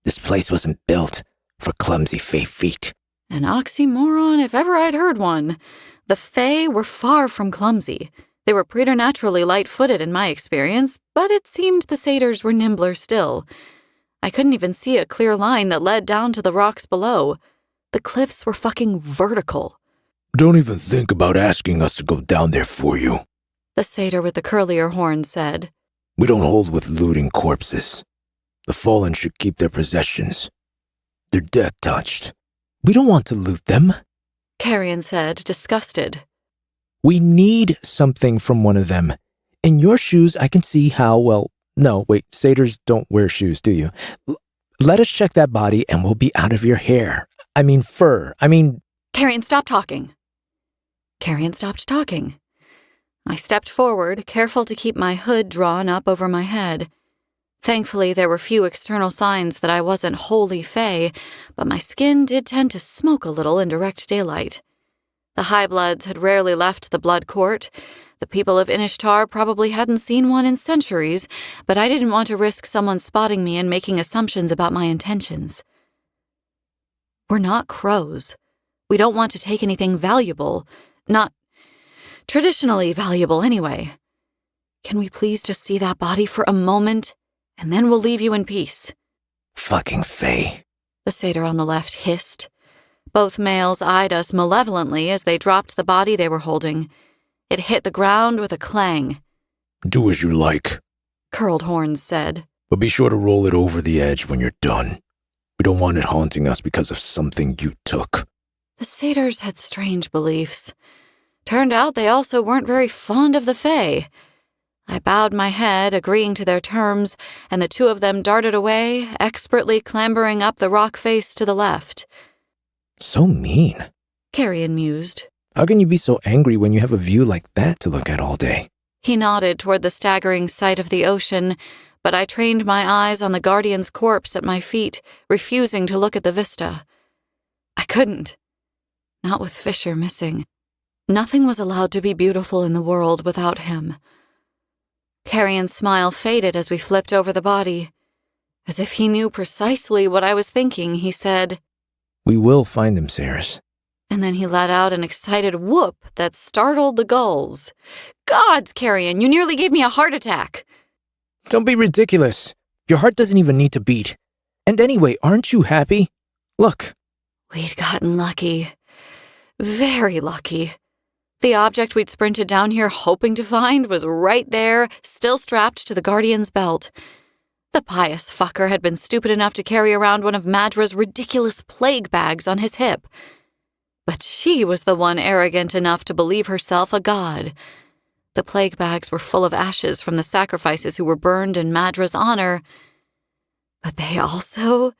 This place wasn't built for clumsy fey feet. An oxymoron if ever I'd heard one. The Fae were far from clumsy. They were preternaturally light-footed in my experience, but it seemed the satyrs were nimbler still. I couldn't even see a clear line that led down to the rocks below. The cliffs were fucking vertical. Don't even think about asking us to go down there for you, the satyr with the curlier horns said. We don't hold with looting corpses. The fallen should keep their possessions. They're death-touched. We don't want to loot them, Carrion said, disgusted. We need something from one of them. In your shoes, I can see how, well, no, wait, satyrs don't wear shoes, do you? Let us check that body and we'll be out of your hair. Fur. Carrion, stop talking. Carrion stopped talking. I stepped forward, careful to keep my hood drawn up over my head. Thankfully, there were few external signs that I wasn't wholly fey, but my skin did tend to smoke a little in direct daylight. The high-bloods had rarely left the blood court. The people of Inishtar probably hadn't seen one in centuries, but I didn't want to risk someone spotting me and making assumptions about my intentions. We're not crows. We don't want to take anything valuable. Not traditionally valuable, anyway. Can we please just see that body for a moment, and then we'll leave you in peace? Fucking Fae, the satyr on the left hissed. Both males eyed us malevolently as they dropped the body they were holding. It hit the ground with a clang. Do as you like, Curled Horns said. But be sure to roll it over the edge when you're done. We don't want it haunting us because of something you took. The satyrs had strange beliefs. Turned out they also weren't very fond of the Fae. I bowed my head, agreeing to their terms, and the two of them darted away, expertly clambering up the rock face to the left. So mean, Carrion mused. How can you be so angry when you have a view like that to look at all day? He nodded toward the staggering sight of the ocean, but I trained my eyes on the guardian's corpse at my feet, refusing to look at the vista. I couldn't. Not with Fisher missing. Nothing was allowed to be beautiful in the world without him. Carrion's smile faded as we flipped over the body. As if he knew precisely what I was thinking, he said, We will find him, Saris. And then he let out an excited whoop that startled the gulls. Gods, Carrion, you nearly gave me a heart attack. Don't be ridiculous. Your heart doesn't even need to beat. And anyway, aren't you happy? Look. We'd gotten lucky. Very lucky. The object we'd sprinted down here hoping to find was right there, still strapped to the Guardian's belt. The pious fucker had been stupid enough to carry around one of Madra's ridiculous plague bags on his hip. But she was the one arrogant enough to believe herself a god. The plague bags were full of ashes from the sacrifices who were burned in Madra's honor, but they also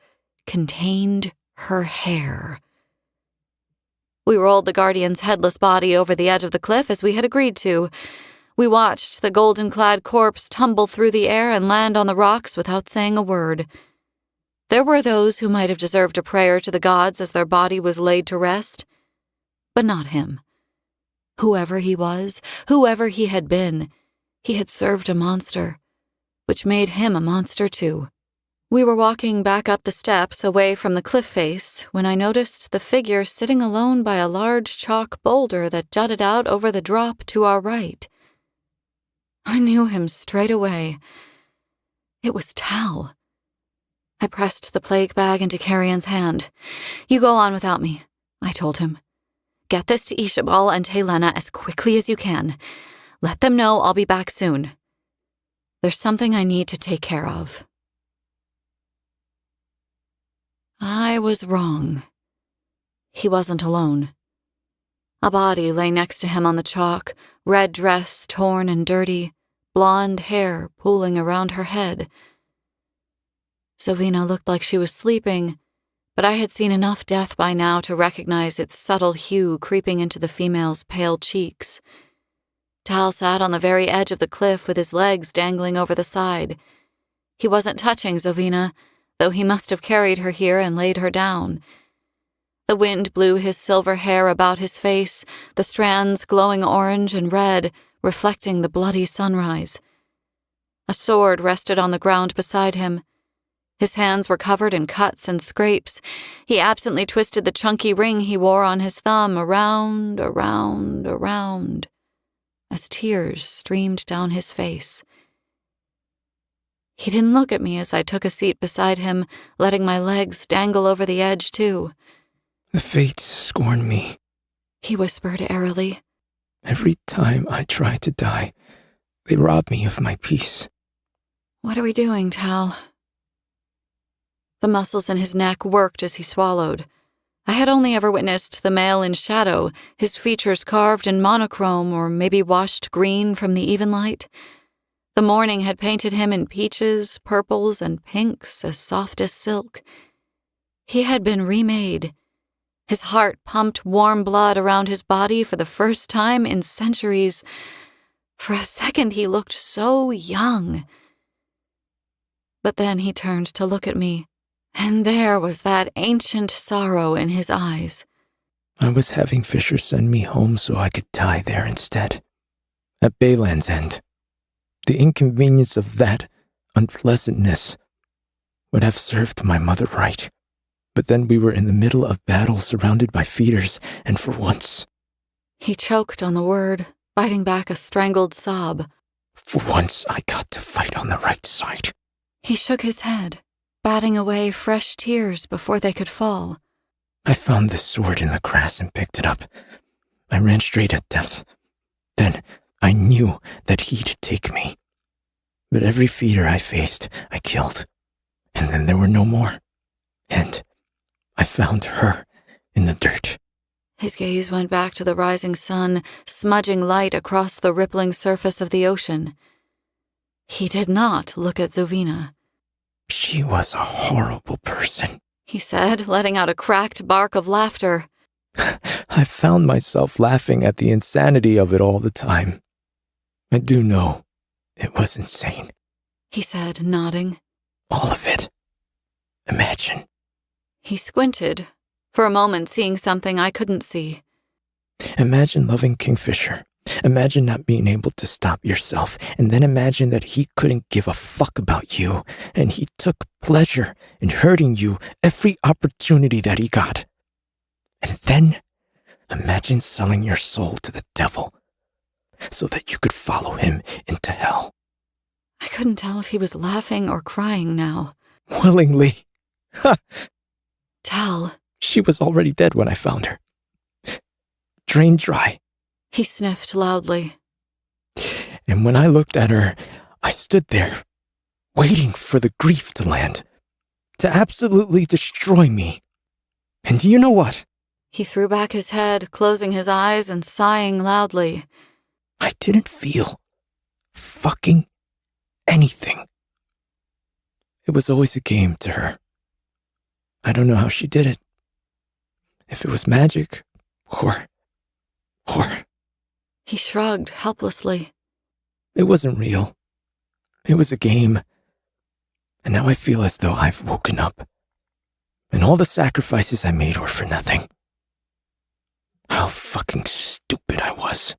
contained her hair. We rolled the Guardian's headless body over the edge of the cliff as we had agreed to. We watched the golden-clad corpse tumble through the air and land on the rocks without saying a word. There were those who might have deserved a prayer to the gods as their body was laid to rest, but not him. Whoever he was, whoever he had been, he had served a monster, which made him a monster too. We were walking back up the steps away from the cliff face when I noticed the figure sitting alone by a large chalk boulder that jutted out over the drop to our right. I knew him straight away. It was Tal. I pressed the plague bag into Carrion's hand. "You go on without me," I told him. "Get this to Ishabal and Helena as quickly as you can. Let them know I'll be back soon. There's something I need to take care of." I was wrong. He wasn't alone. A body lay next to him on the chalk, red dress torn and dirty, blonde hair pooling around her head. Zovina looked like she was sleeping, but I had seen enough death by now to recognize its subtle hue creeping into the female's pale cheeks. Tal sat on the very edge of the cliff with his legs dangling over the side. He wasn't touching Zovina, though he must have carried her here and laid her down. The wind blew his silver hair about his face, the strands glowing orange and red, reflecting the bloody sunrise. A sword rested on the ground beside him. His hands were covered in cuts and scrapes. He absently twisted the chunky ring he wore on his thumb around, as tears streamed down his face. He didn't look at me as I took a seat beside him, letting my legs dangle over the edge, too. "The fates scorn me," he whispered airily. "Every time I try to die, they rob me of my peace." "What are we doing, Tal?" The muscles in his neck worked as he swallowed. I had only ever witnessed the male in shadow, his features carved in monochrome or maybe washed green from the even light. The morning had painted him in peaches, purples, and pinks as soft as silk. He had been remade. His heart pumped warm blood around his body for the first time in centuries. For a second he looked so young. But then he turned to look at me, and there was that ancient sorrow in his eyes. "I was having Fisher send me home so I could die there instead. At Bayland's End. The inconvenience of that unpleasantness would have served my mother right. But then we were in the middle of battle surrounded by feeders, and for once..." He choked on the word, biting back a strangled sob. "For once I got to fight on the right side." He shook his head, batting away fresh tears before they could fall. "I found this sword in the grass and picked it up. I ran straight at death. Then I knew that he'd take me. But every feeder I faced, I killed. And then there were no more. And I found her in the dirt." His gaze went back to the rising sun, smudging light across the rippling surface of the ocean. He did not look at Zovina. "She was a horrible person," he said, letting out a cracked bark of laughter. I found myself laughing at the insanity of it all the time. I do know it was insane, he said, nodding. "All of it. Imagine." He squinted, for a moment seeing something I couldn't see. "Imagine loving Kingfisher. Imagine not being able to stop yourself, and then imagine that he couldn't give a fuck about you, and he took pleasure in hurting you every opportunity that he got. And then imagine selling your soul to the devil so that you could follow him into hell." I couldn't tell if he was laughing or crying now. "Willingly. Ha! Tal. She was already dead when I found her. Drained dry. He sniffed loudly. And when I looked at her, I stood there, waiting for the grief to land, to absolutely destroy me. And do you know what? He threw back his head, closing his eyes and sighing loudly. I didn't feel fucking anything. It was always a game to her. I don't know how she did it. If it was magic, or... He shrugged helplessly. It wasn't real. It was a game. And now I feel as though I've woken up. And all the sacrifices I made were for nothing. How fucking stupid I was.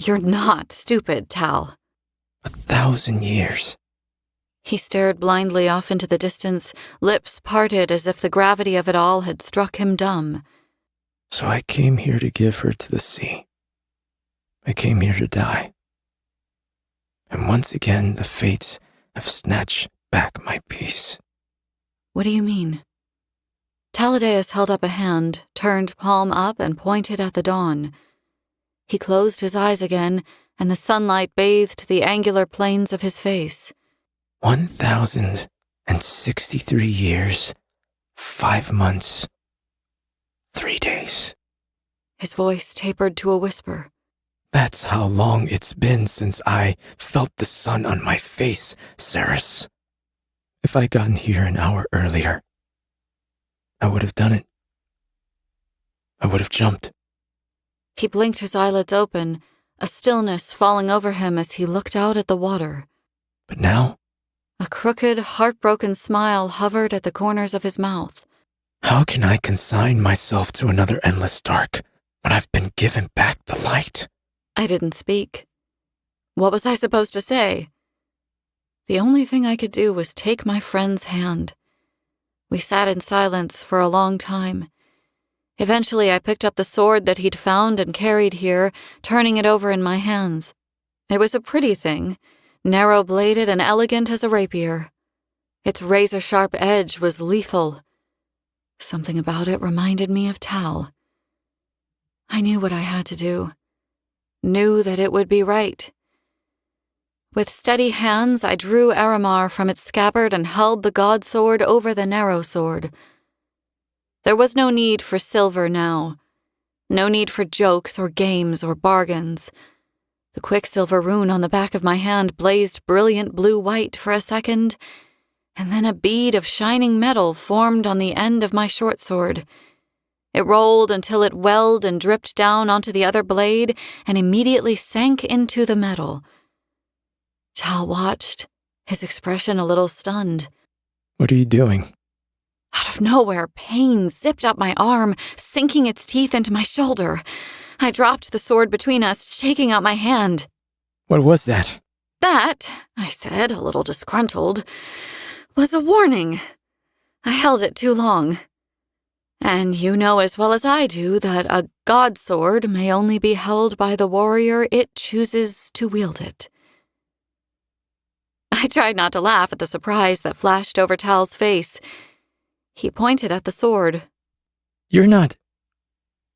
You're not stupid, Tal. 1,000 years. He stared blindly off into the distance, lips parted as if the gravity of it all had struck him dumb. So I came here to give her to the sea. I came here to die. And once again, the fates have snatched back my peace. What do you mean? Taladeus held up a hand, turned palm up, and pointed at the dawn. He closed his eyes again, and the sunlight bathed the angular planes of his face. 1,063 years, 5 months, 3 days. His voice tapered to a whisper. That's how long it's been since I felt the sun on my face, Ceres. If I'd gotten here an hour earlier, I would have done it. I would have jumped. He blinked his eyelids open, a stillness falling over him as he looked out at the water. But now, a crooked, heartbroken smile hovered at the corners of his mouth. how can I consign myself to another endless dark when I've been given back the light? I didn't speak. What was I supposed to say? The only thing I could do was take my friend's hand. We sat in silence for a long time. Eventually, I picked up the sword that he'd found and carried here, turning it over in my hands. It was a pretty thing, narrow-bladed and elegant as a rapier. Its razor-sharp edge was lethal. Something about it reminded me of Tal. I knew what I had to do. Knew that it would be right. With steady hands, I drew Aramar from its scabbard and held the god sword over the narrow sword. There was no need for silver now. No need for jokes or games or bargains. The quicksilver rune on the back of my hand blazed brilliant blue-white for a second, and then a bead of shining metal formed on the end of my short sword. It rolled until it welled and dripped down onto the other blade and immediately sank into the metal. Tal watched, his expression a little stunned. What are you doing? Out of nowhere, pain zipped up my arm, sinking its teeth into my shoulder. I dropped the sword between us, shaking out my hand. What was that? That, I said, a little disgruntled, was a warning. I held it too long. And you know as well as I do that a god sword may only be held by the warrior it chooses to wield it. I tried not to laugh at the surprise that flashed over Tal's face. He pointed at the sword. You're not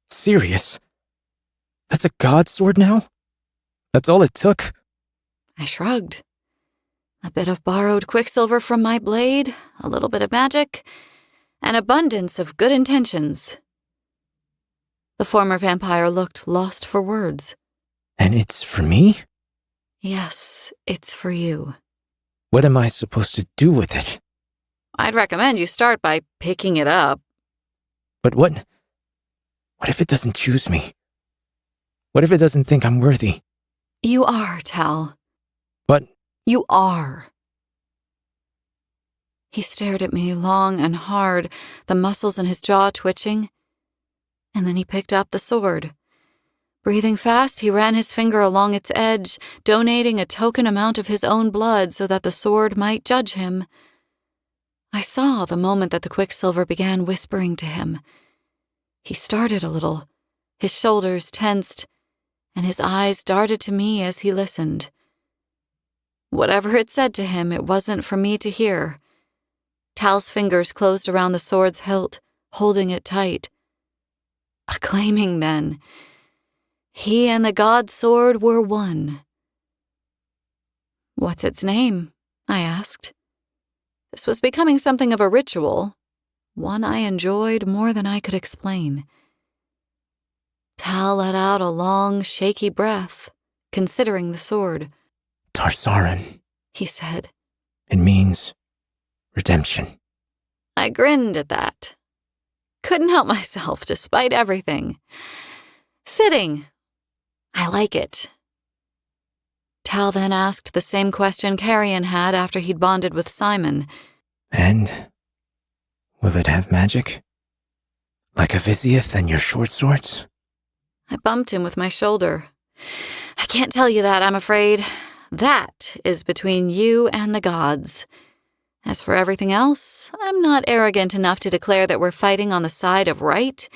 serious? That's a god sword now? That's all it took? I shrugged. A bit of borrowed quicksilver from my blade, a little bit of magic, an abundance of good intentions. The former vampire looked lost for words. And it's for me? Yes, it's for you. What am I supposed to do with it? I'd recommend you start by picking it up. But what if it doesn't choose me? What if it doesn't think I'm worthy? You are, Tal. But you are. He stared at me long and hard, the muscles in his jaw twitching. And then he picked up the sword. Breathing fast, he ran his finger along its edge, donating a token amount of his own blood so that the sword might judge him. I saw the moment that the quicksilver began whispering to him. He started a little, his shoulders tensed, and his eyes darted to me as he listened. Whatever it said to him, it wasn't for me to hear. Tal's fingers closed around the sword's hilt, holding it tight. Acclaiming, then. He and the god sword were one. What's its name? I asked. This was becoming something of a ritual, one I enjoyed more than I could explain. Tal let out a long, shaky breath, considering the sword. Tarsaran, He said. it means redemption. I grinned at that. Couldn't help myself, despite everything. Fitting. I like it. Tal then asked the same question Carrion had after he'd bonded with Simon. And will it have magic? Like a Vizioth and your short swords? I bumped him with my shoulder. I can't tell you that, I'm afraid. That is between you and the gods. As for everything else, I'm not arrogant enough to declare that we're fighting on the side of right.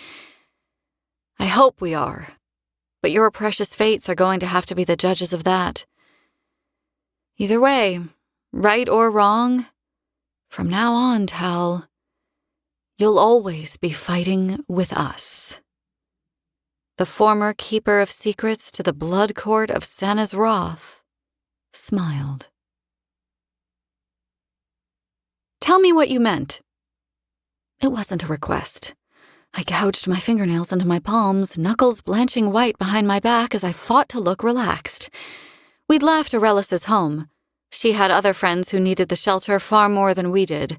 I hope we are, but your precious fates are going to have to be the judges of that. Either way, right or wrong, from now on, Tal, you'll always be fighting with us. The former keeper of secrets to the blood court of Sanna's Wrath smiled. Tell me what you meant. It wasn't a request. I gouged my fingernails into my palms, knuckles blanching white behind my back as I fought to look relaxed. We'd left Aurelis's home. She had other friends who needed the shelter far more than we did.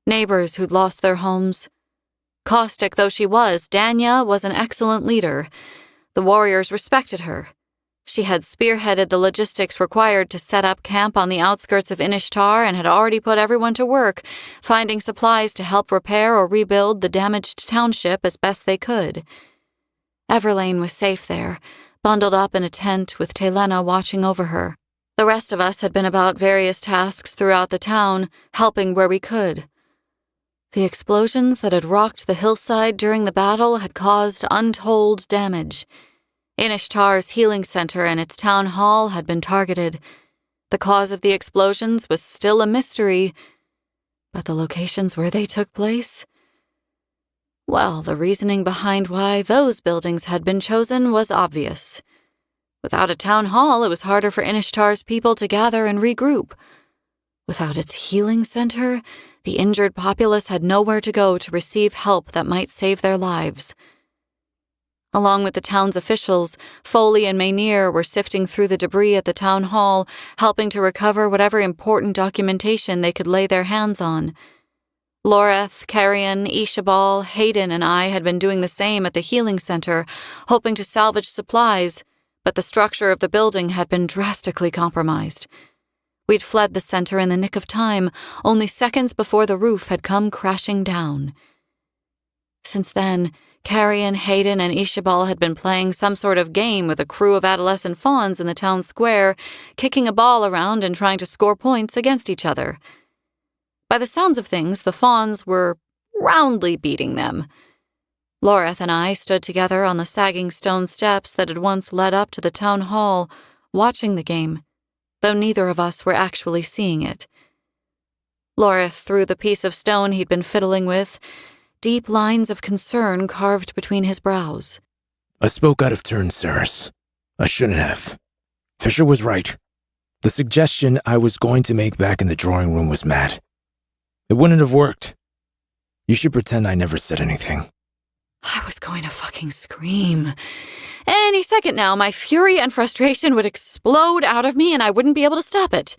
Neighbors who'd lost their homes. Caustic though she was, Danya was an excellent leader. The warriors respected her. She had spearheaded the logistics required to set up camp on the outskirts of Inishtar and had already put everyone to work, finding supplies to help repair or rebuild the damaged township as best they could. Everlane was safe there, bundled up in a tent with Telena watching over her. The rest of us had been about various tasks throughout the town, helping where we could. The explosions that had rocked the hillside during the battle had caused untold damage. Inishtar's healing center and its town hall had been targeted. The cause of the explosions was still a mystery, but the locations where they took place? Well, the reasoning behind why those buildings had been chosen was obvious. Without a town hall, it was harder for Inishtar's people to gather and regroup. Without its healing center, the injured populace had nowhere to go to receive help that might save their lives. Along with the town's officials, Foley and Maynir were sifting through the debris at the town hall, helping to recover whatever important documentation they could lay their hands on. Loreth, Carrion, Ishabal, Hayden, and I had been doing the same at the healing center, hoping to salvage supplies, but the structure of the building had been drastically compromised. We'd fled the center in the nick of time, only seconds before the roof had come crashing down. Since then, Carrion, Hayden, and Ishabal had been playing some sort of game with a crew of adolescent fawns in the town square, kicking a ball around and trying to score points against each other. By the sounds of things, the fawns were roundly beating them. Loreth and I stood together on the sagging stone steps that had once led up to the town hall, watching the game, though neither of us were actually seeing it. Loreth threw the piece of stone he'd been fiddling with, deep lines of concern carved between his brows. I spoke out of turn, Ceres. I shouldn't have. Fisher was right. The suggestion I was going to make back in the drawing room was mad. It wouldn't have worked. You should pretend I never said anything. I was going to fucking scream. Any second now, my fury and frustration would explode out of me and I wouldn't be able to stop it.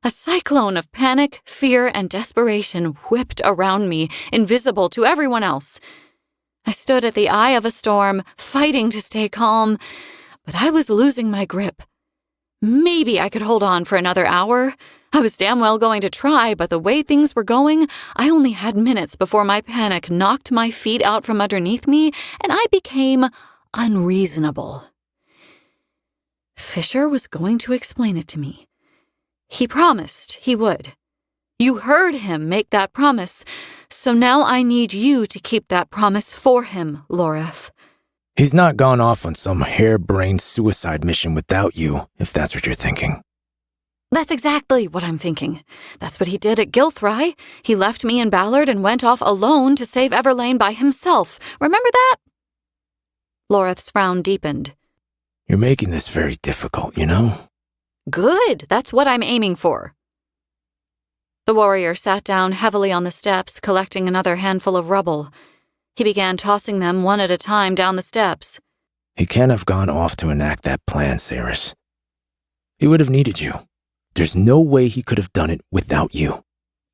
A cyclone of panic, fear, and desperation whipped around me, invisible to everyone else. I stood at the eye of a storm, fighting to stay calm, but I was losing my grip. Maybe I could hold on for another hour. I was damn well going to try, but the way things were going, I only had minutes before my panic knocked my feet out from underneath me, and I became unreasonable. Fisher was going to explain it to me. He promised he would. You heard him make that promise, so now I need you to keep that promise for him, Loreth. He's not gone off on some harebrained suicide mission without you, if that's what you're thinking. That's exactly what I'm thinking. That's what he did at Gilthry. He left me in Ballard and went off alone to save Everlane by himself. Remember that? Loreth's frown deepened. You're making this very difficult, you know? Good. That's what I'm aiming for. The warrior sat down heavily on the steps, collecting another handful of rubble. He began tossing them one at a time down the steps. He can't have gone off to enact that plan, Saris. He would have needed you. There's no way he could have done it without you.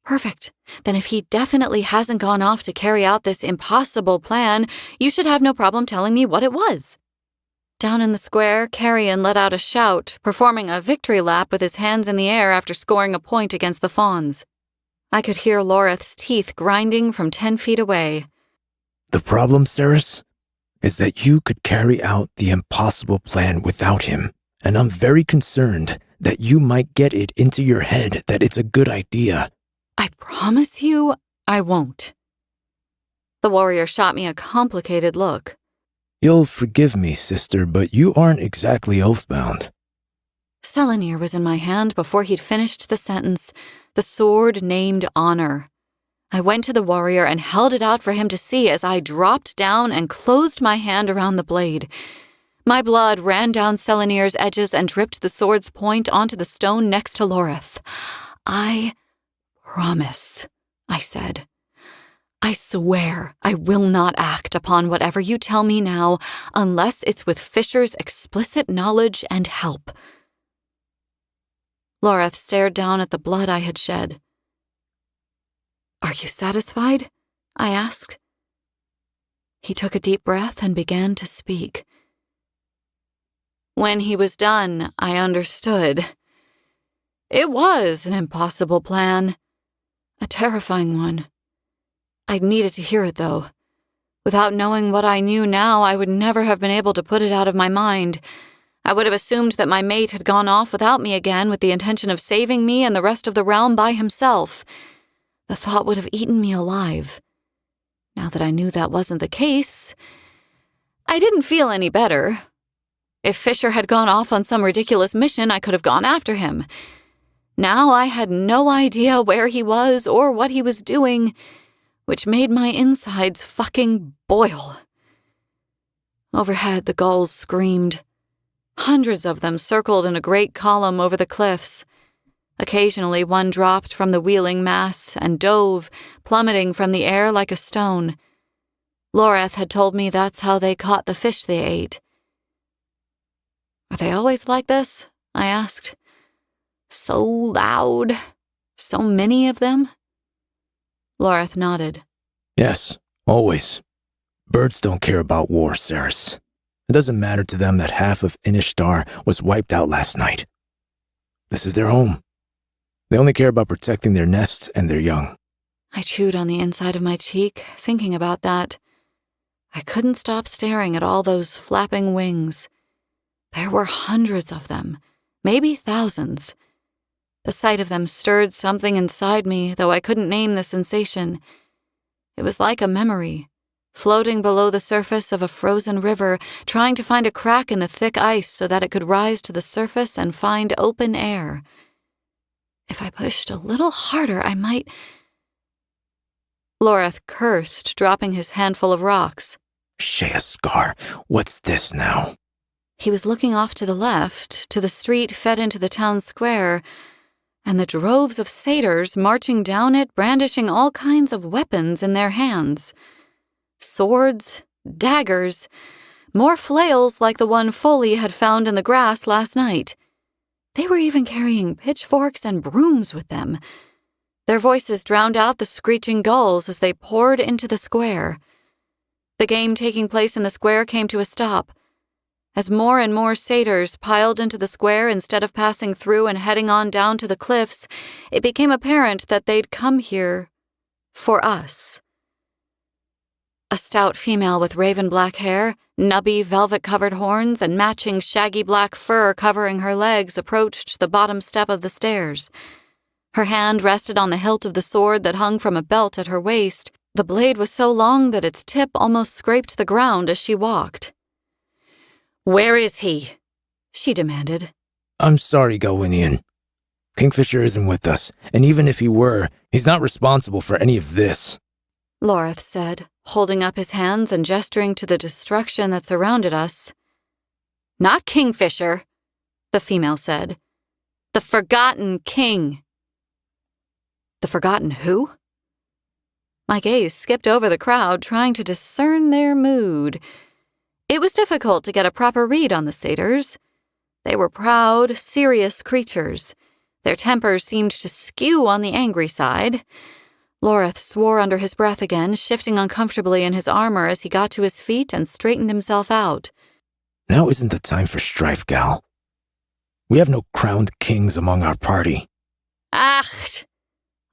Perfect. Then if he definitely hasn't gone off to carry out this impossible plan, you should have no problem telling me what it was. Down in the square, Carrion let out a shout, performing a victory lap with his hands in the air after scoring a point against the fawns. I could hear Loreth's teeth grinding from 10 feet away. The problem, Saris, is that you could carry out the impossible plan without him, and I'm very concerned that you might get it into your head that it's a good idea. I promise you, I won't. The warrior shot me a complicated look. You'll forgive me, sister, but you aren't exactly oath-bound. Selenir was in my hand before he'd finished the sentence, the sword named Honor. I went to the warrior and held it out for him to see as I dropped down and closed my hand around the blade. My blood ran down Selenir's edges and dripped the sword's point onto the stone next to Loreth. I promise, I said. I swear I will not act upon whatever you tell me now unless it's with Fisher's explicit knowledge and help. Loreth stared down at the blood I had shed. Are you satisfied? I asked. He took a deep breath and began to speak. When he was done, I understood. It was an impossible plan. A terrifying one. I needed to hear it, though. Without knowing what I knew now, I would never have been able to put it out of my mind. I would have assumed that my mate had gone off without me again with the intention of saving me and the rest of the realm by himself. The thought would have eaten me alive. Now that I knew that wasn't the case, I didn't feel any better. If Fisher had gone off on some ridiculous mission, I could have gone after him. Now I had no idea where he was or what he was doing, which made my insides fucking boil. Overhead, the gulls screamed. Hundreds of them circled in a great column over the cliffs. Occasionally, one dropped from the wheeling mass and dove, plummeting from the air like a stone. Loreth had told me that's how they caught the fish they ate. Are they always like this? I asked. So loud. So many of them? Loreth nodded. Yes, always. Birds don't care about war, Saris. It doesn't matter to them that half of Inishtar was wiped out last night. This is their home. They only care about protecting their nests and their young. I chewed on the inside of my cheek, thinking about that. I couldn't stop staring at all those flapping wings. There were hundreds of them, maybe thousands. The sight of them stirred something inside me, though I couldn't name the sensation. It was like a memory, floating below the surface of a frozen river, trying to find a crack in the thick ice so that it could rise to the surface and find open air. If I pushed a little harder, I might... Loreth cursed, dropping his handful of rocks. Sheaskar, what's this now? He was looking off to the left, to the street fed into the town square, and the droves of satyrs marching down it, brandishing all kinds of weapons in their hands. Swords, daggers, more flails like the one Foley had found in the grass last night. They were even carrying pitchforks and brooms with them. Their voices drowned out the screeching gulls as they poured into the square. The game taking place in the square came to a stop. As more and more satyrs piled into the square instead of passing through and heading on down to the cliffs, it became apparent that they'd come here for us. A stout female with raven black hair, nubby velvet-covered horns, and matching shaggy black fur covering her legs approached the bottom step of the stairs. Her hand rested on the hilt of the sword that hung from a belt at her waist. The blade was so long that its tip almost scraped the ground as she walked. "Where is he?" she demanded. I'm sorry, Galwinian. Kingfisher isn't with us, and even if he were, he's not responsible for any of this. Loreth said, holding up his hands and gesturing to the destruction that surrounded us. "Not Kingfisher," the female said. "The Forgotten King." The forgotten who? My gaze skipped over the crowd, trying to discern their mood. It was difficult to get a proper read on the satyrs. They were proud, serious creatures. Their tempers seemed to skew on the angry side. Loreth swore under his breath again, shifting uncomfortably in his armor as he got to his feet and straightened himself out. Now isn't the time for strife, gal. We have no crowned kings among our party. Ach!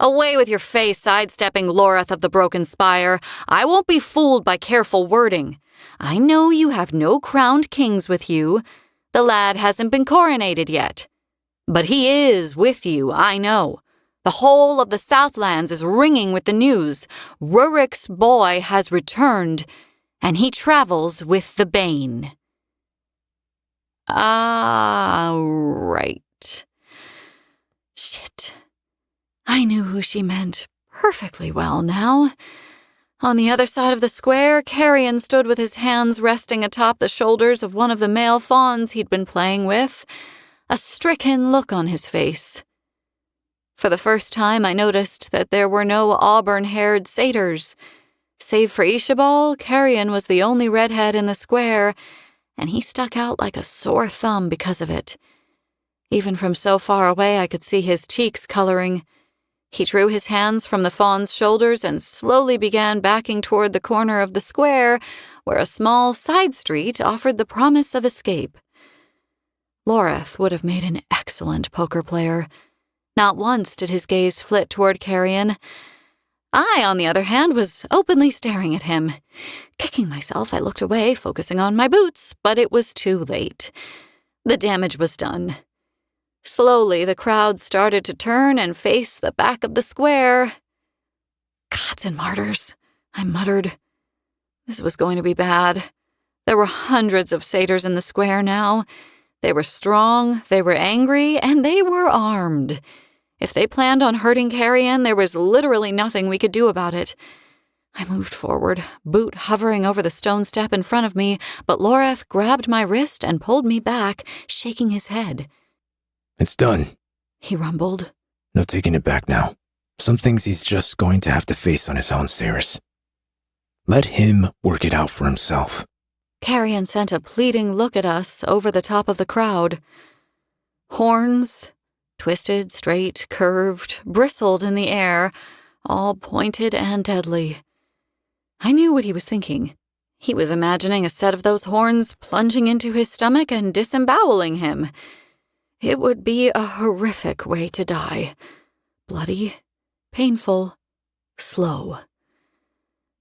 Away with your face, sidestepping Loreth of the Broken Spire. I won't be fooled by careful wording. I know you have no crowned kings with you. The lad hasn't been coronated yet. But he is with you, I know. The whole of the Southlands is ringing with the news. Rurik's boy has returned, and he travels with the Bane. Ah, right. Shit. I knew who she meant perfectly well now. On the other side of the square, Carrion stood with his hands resting atop the shoulders of one of the male fawns he'd been playing with, a stricken look on his face. For the first time, I noticed that there were no auburn-haired satyrs. Save for Ishabal, Carrion was the only redhead in the square, and he stuck out like a sore thumb because of it. Even from so far away, I could see his cheeks coloring. He drew his hands from the fawn's shoulders and slowly began backing toward the corner of the square, where a small side street offered the promise of escape. Loreth would have made an excellent poker player. Not once did his gaze flit toward Carrion. I, on the other hand, was openly staring at him. Kicking myself, I looked away, focusing on my boots, but it was too late. The damage was done. Slowly, the crowd started to turn and face the back of the square. Gods and martyrs, I muttered. This was going to be bad. There were hundreds of satyrs in the square now. They were strong, they were angry, and they were armed. If they planned on hurting Carrion, there was literally nothing we could do about it. I moved forward, boot hovering over the stone step in front of me, but Loreth grabbed my wrist and pulled me back, shaking his head. It's done, he rumbled. No taking it back now. Some things he's just going to have to face on his own, Cyrus. Let him work it out for himself. Carrion sent a pleading look at us over the top of the crowd. Horns, twisted, straight, curved, bristled in the air, all pointed and deadly. I knew what he was thinking. He was imagining a set of those horns plunging into his stomach and disemboweling him. It would be a horrific way to die. Bloody, painful, slow.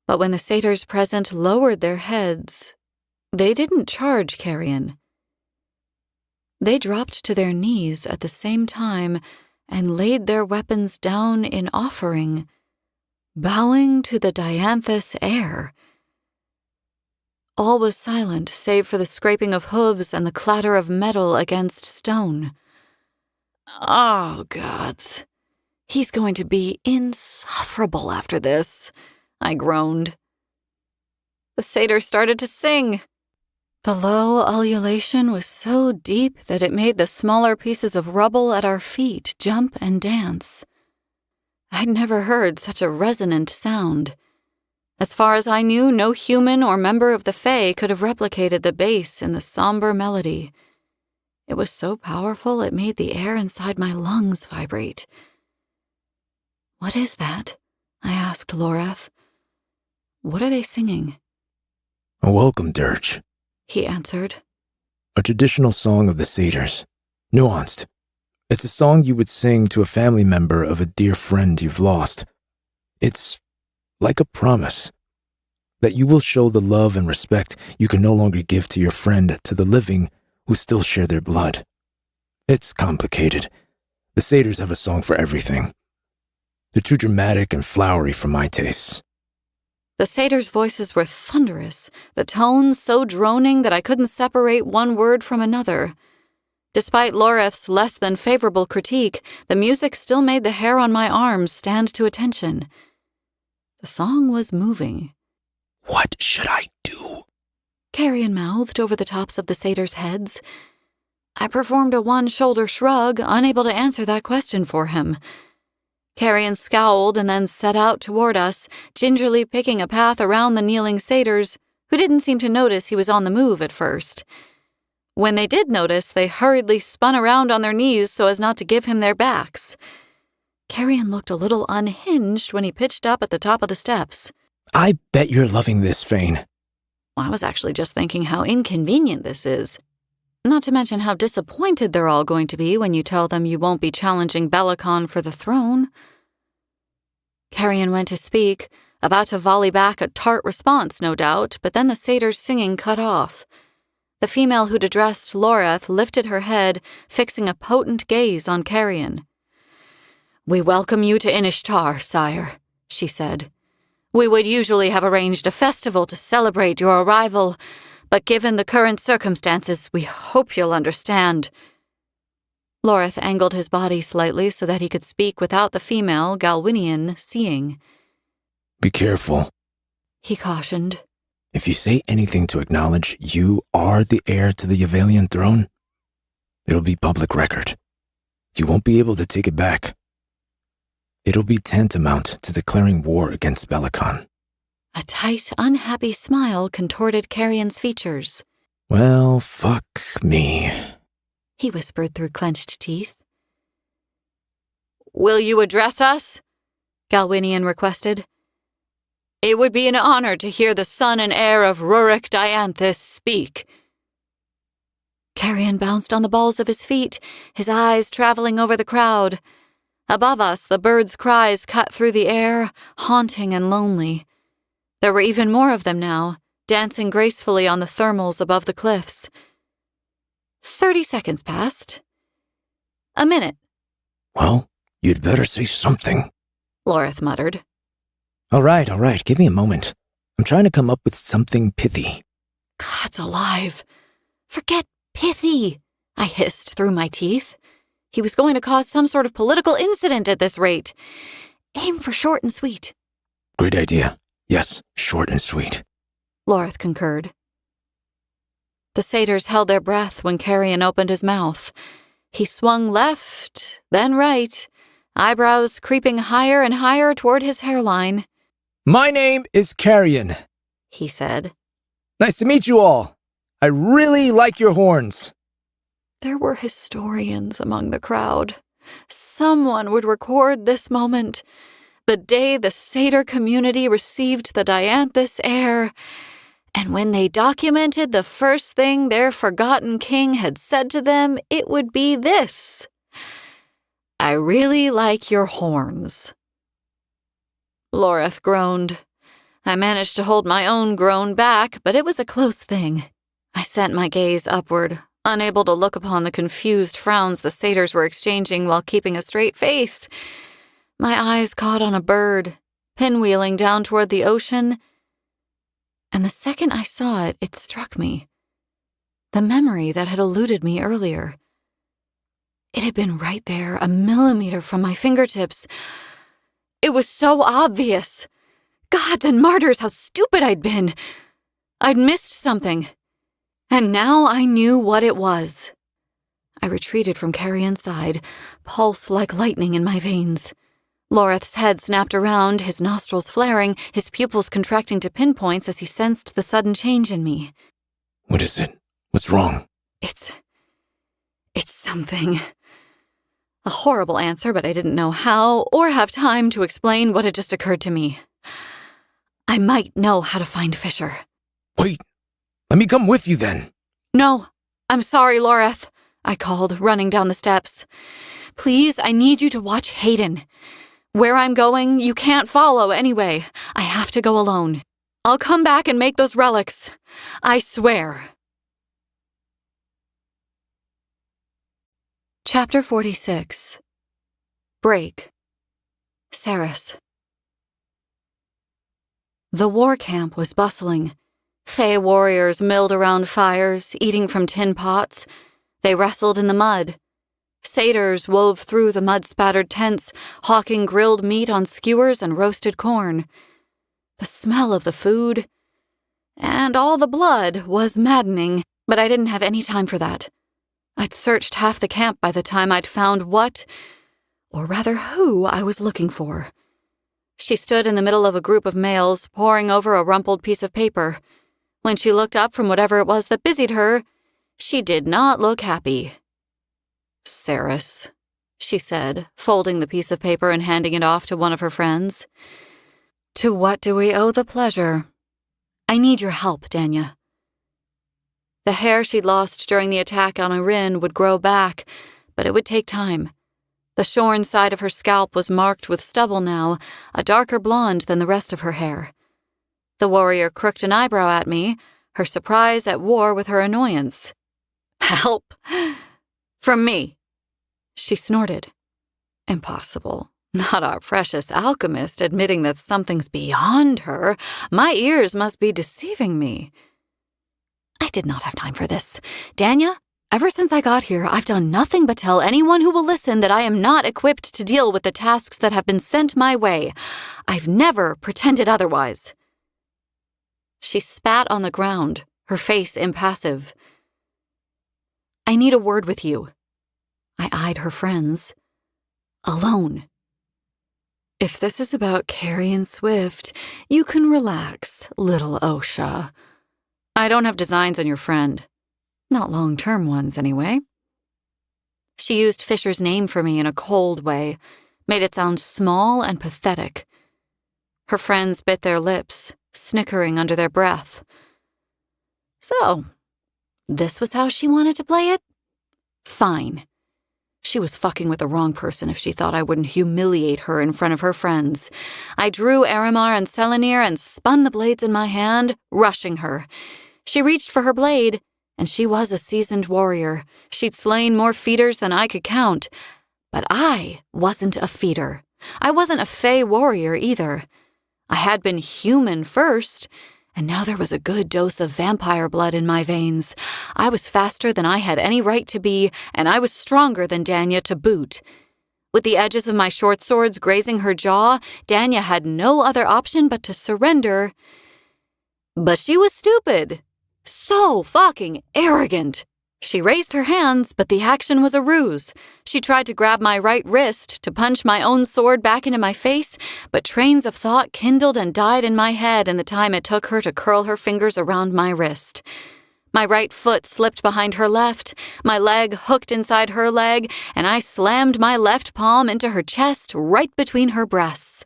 But when the satyrs present lowered their heads, they didn't charge Carrion. They dropped to their knees at the same time and laid their weapons down in offering, bowing to the dianthus air. All was silent save for the scraping of hooves and the clatter of metal against stone. Oh, gods. He's going to be insufferable after this, I groaned. The satyr started to sing. The low ululation was so deep that it made the smaller pieces of rubble at our feet jump and dance. I'd never heard such a resonant sound. As far as I knew, no human or member of the Fae could have replicated the bass in the somber melody. It was so powerful it made the air inside my lungs vibrate. "What is that?" I asked Loreth. "What are they singing?" A welcome dirge, he answered. A traditional song of the satyrs. Nuanced. It's a song you would sing to a family member of a dear friend you've lost. It's like a promise that you will show the love and respect you can no longer give to your friend to the living who still share their blood. It's complicated. The satyrs have a song for everything. They're too dramatic and flowery for my tastes. The satyrs' voices were thunderous, the tones so droning that I couldn't separate one word from another. Despite Loreth's less than favorable critique, the music still made the hair on my arms stand to attention. The song was moving. What should I do? Carrion mouthed over the tops of the satyrs' heads. I performed a one-shoulder shrug, unable to answer that question for him. Carrion scowled and then set out toward us, gingerly picking a path around the kneeling satyrs, who didn't seem to notice he was on the move at first. When they did notice, they hurriedly spun around on their knees so as not to give him their backs. Carrion looked a little unhinged when he pitched up at the top of the steps. I bet you're loving this, Fane. I was actually just thinking how inconvenient this is. Not to mention how disappointed they're all going to be when you tell them you won't be challenging Bellicon for the throne. Carrion went to speak, about to volley back a tart response, no doubt, but then the satyr's singing cut off. The female who'd addressed Loreth lifted her head, fixing a potent gaze on Carrion. "We welcome you to Inishtar, sire," she said. "We would usually have arranged a festival to celebrate your arrival, but given the current circumstances, we hope you'll understand." Loreth angled his body slightly so that he could speak without the female, Galwinian, seeing. Be careful, he cautioned. If you say anything to acknowledge you are the heir to the Yavalian throne, it'll be public record. You won't be able to take it back. It'll be tantamount to declaring war against Bellicon. A tight, unhappy smile contorted Carrion's features. Well, fuck me, he whispered through clenched teeth. "Will you address us?" Galwinian requested. "It would be an honor to hear the son and heir of Rurik Dianthus speak." Carrion bounced on the balls of his feet, his eyes traveling over the crowd. Above us, the birds' cries cut through the air, haunting and lonely. There were even more of them now, dancing gracefully on the thermals above the cliffs. 30 seconds passed. A minute. Well, you'd better say something, Loreth muttered. All right, give me a moment. I'm trying to come up with something pithy. God's alive. Forget pithy, I hissed through my teeth. He was going to cause some sort of political incident at this rate. Aim for short and sweet. Great idea. Yes, short and sweet. Loreth concurred. The satyrs held their breath when Carrion opened his mouth. He swung left, then right, eyebrows creeping higher and higher toward his hairline. My name is Carrion, he said. Nice to meet you all. I really like your horns. There were historians among the crowd. Someone would record this moment, the day the satyr community received the Dianthus heir, and when they documented the first thing their forgotten king had said to them, it would be this: "I really like your horns." Loreth groaned. I managed to hold my own groan back, but it was a close thing. I sent my gaze upward, unable to look upon the confused frowns the satyrs were exchanging while keeping a straight face. My eyes caught on a bird, pinwheeling down toward the ocean, and the second I saw it, it struck me. The memory that had eluded me earlier. It had been right there, a millimeter from my fingertips. It was so obvious. Gods and martyrs, how stupid I'd been. I'd missed something. And now I knew what it was. I retreated from Carrion's side, pulse like lightning in my veins. Loreth's head snapped around, his nostrils flaring, his pupils contracting to pinpoints as he sensed the sudden change in me. What is it? What's wrong? It's something. A horrible answer, but I didn't know how or have time to explain what had just occurred to me. I might know how to find Fisher. Wait, let me come with you then. No, I'm sorry, Loreth, I called, running down the steps. Please, I need you to watch Hayden. Where I'm going, you can't follow anyway. I have to go alone. I'll come back and make those relics. I swear. Chapter 46. Break. Ceres. The war camp was bustling. Fey warriors milled around fires, eating from tin pots. They wrestled in the mud. Satyrs wove through the mud-spattered tents, hawking grilled meat on skewers and roasted corn. The smell of the food, and all the blood, was maddening, but I didn't have any time for that. I'd searched half the camp by the time I'd found what or rather who, I was looking for. She stood in the middle of a group of males, poring over a rumpled piece of paper. When she looked up from whatever it was that busied her, she did not look happy. "Saris," she said, folding the piece of paper and handing it off to one of her friends. "To what do we owe the pleasure? I need your help, Danya." The hair she'd lost during the attack on Irin would grow back, but it would take time. The shorn side of her scalp was marked with stubble now, a darker blonde than the rest of her hair. The warrior crooked an eyebrow at me, her surprise at war with her annoyance. "Help? From me?" She snorted. "Impossible. Not our precious alchemist admitting that something's beyond her. My ears must be deceiving me." I did not have time for this. "Danya, ever since I got here, I've done nothing but tell anyone who will listen that I am not equipped to deal with the tasks that have been sent my way. I've never pretended otherwise." She spat on the ground, her face impassive. "I need a word with you." I eyed her friends. "Alone." "If this is about Carrie Swift, you can relax, little Osha. I don't have designs on your friend. Not long-term ones, anyway." She used Fisher's name for me in a cold way, made it sound small and pathetic. Her friends bit their lips, snickering under their breath. So, this was how she wanted to play it? Fine. She was fucking with the wrong person if she thought I wouldn't humiliate her in front of her friends. I drew Aramar and Selenir and spun the blades in my hand, rushing her. She reached for her blade, and she was a seasoned warrior. She'd slain more feeders than I could count. But I wasn't a feeder. I wasn't a fey warrior either. I had been human first, and now there was a good dose of vampire blood in my veins. I was faster than I had any right to be, and I was stronger than Danya to boot. With the edges of my short swords grazing her jaw, Danya had no other option but to surrender. But she was stupid. So fucking arrogant. She raised her hands, but the action was a ruse. She tried to grab my right wrist to punch my own sword back into my face, but trains of thought kindled and died in my head in the time it took her to curl her fingers around my wrist. My right foot slipped behind her left, my leg hooked inside her leg, and I slammed my left palm into her chest right between her breasts.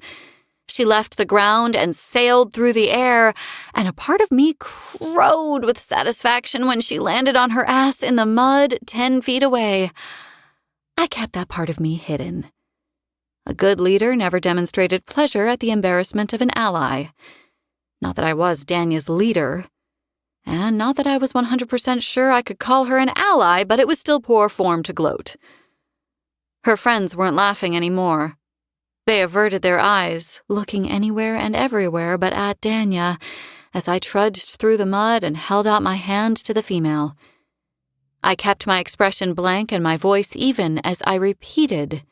She left the ground and sailed through the air, and a part of me crowed with satisfaction when she landed on her ass in the mud 10 feet away. I kept that part of me hidden. A good leader never demonstrated pleasure at the embarrassment of an ally. Not that I was Danya's leader, and not that I was 100% sure I could call her an ally, but it was still poor form to gloat. Her friends weren't laughing anymore. They averted their eyes, looking anywhere and everywhere but at Danya, as I trudged through the mud and held out my hand to the female. I kept my expression blank and my voice even as I repeated,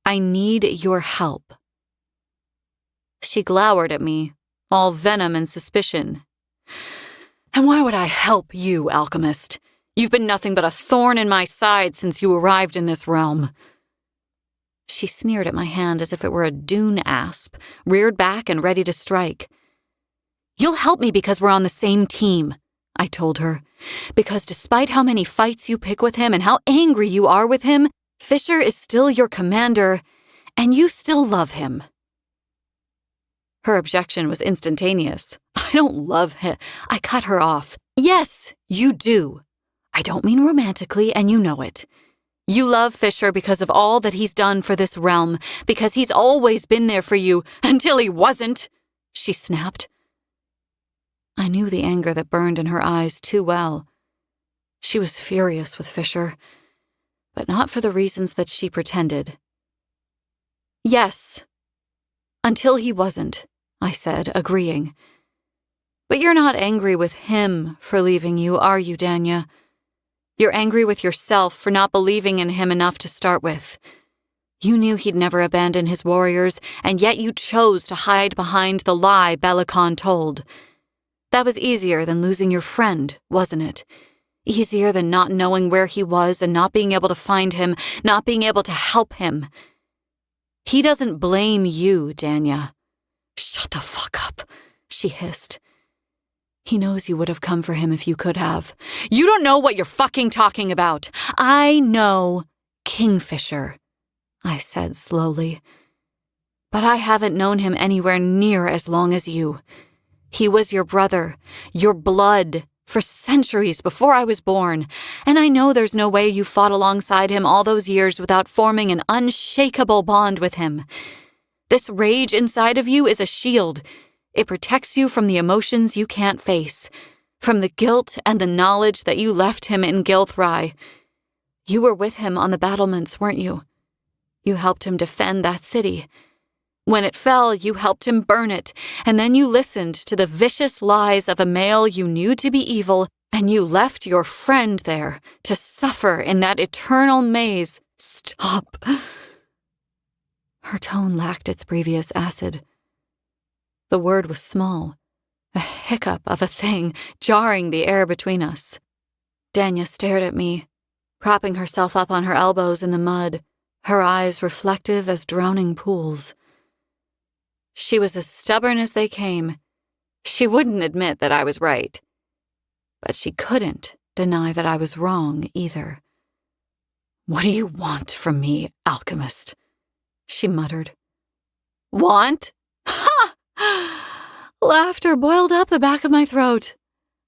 "I need your help." She glowered at me, all venom and suspicion. "And why would I help you, alchemist? You've been nothing but a thorn in my side since you arrived in this realm." She sneered at my hand as if it were a dune asp, reared back and ready to strike. "You'll help me because we're on the same team," I told her. "Because despite how many fights you pick with him and how angry you are with him, Fisher is still your commander, and you still love him." Her objection was instantaneous. "I don't love him." I cut her off. "Yes, you do. I don't mean romantically, and you know it. You love Fisher because of all that he's done for this realm, because he's always been there for you, until he wasn't," she snapped. I knew the anger that burned in her eyes too well. She was furious with Fisher, but not for the reasons that she pretended. "Yes, until he wasn't," I said, agreeing. "But you're not angry with him for leaving you, are you, Danya? You're angry with yourself for not believing in him enough to start with. You knew he'd never abandon his warriors, and yet you chose to hide behind the lie Belicon told. That was easier than losing your friend, wasn't it? Easier than not knowing where he was and not being able to find him, not being able to help him. He doesn't blame you, Danya. Shut the fuck up, she hissed. He knows you would have come for him if you could have. You don't know what you're fucking talking about. I know Kingfisher, I said slowly. But I haven't known him anywhere near as long as you. He was your brother, your blood, for centuries before I was born, and I know there's no way you fought alongside him all those years without forming an unshakable bond with him. This rage inside of you is a shield. It protects you from the emotions you can't face, from the guilt and the knowledge that you left him in Gilthry. You were with him on the battlements, weren't you? You helped him defend that city. When it fell, you helped him burn it, and then you listened to the vicious lies of a male you knew to be evil, and you left your friend there to suffer in that eternal maze. Stop. Her tone lacked its previous acid. The word was small, a hiccup of a thing jarring the air between us. Danya stared at me, propping herself up on her elbows in the mud, her eyes reflective as drowning pools. She was as stubborn as they came. She wouldn't admit that I was right. But she couldn't deny that I was wrong either. What do you want from me, alchemist? She muttered. Want? Ha! Laughter boiled up the back of my throat.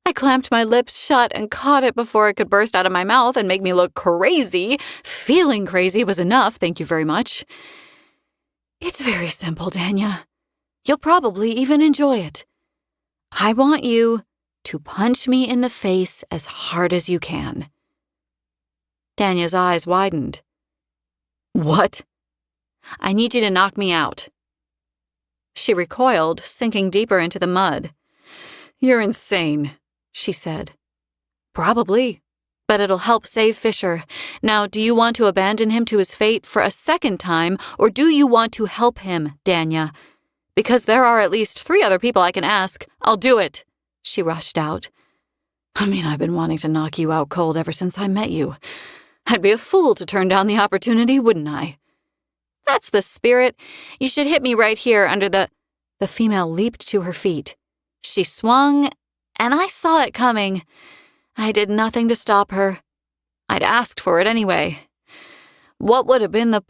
I clamped my lips shut and caught it before it could burst out of my mouth and make me look crazy. Feeling crazy was enough, thank you very much. It's very simple, Danya. You'll probably even enjoy it. I want you to punch me in the face as hard as you can. Danya's eyes widened. What? I need you to knock me out. She recoiled, sinking deeper into the mud. You're insane, she said. Probably, but it'll help save Fisher. Now, do you want to abandon him to his fate for a second time, or do you want to help him, Danya? Because there are at least 3 other people I can ask. I'll do it, she rushed out. I mean, I've been wanting to knock you out cold ever since I met you. I'd be a fool to turn down the opportunity, wouldn't I? That's the spirit. You should hit me right here under the... The female leaped to her feet. She swung, and I saw it coming. I did nothing to stop her. I'd asked for it anyway. What would have been the...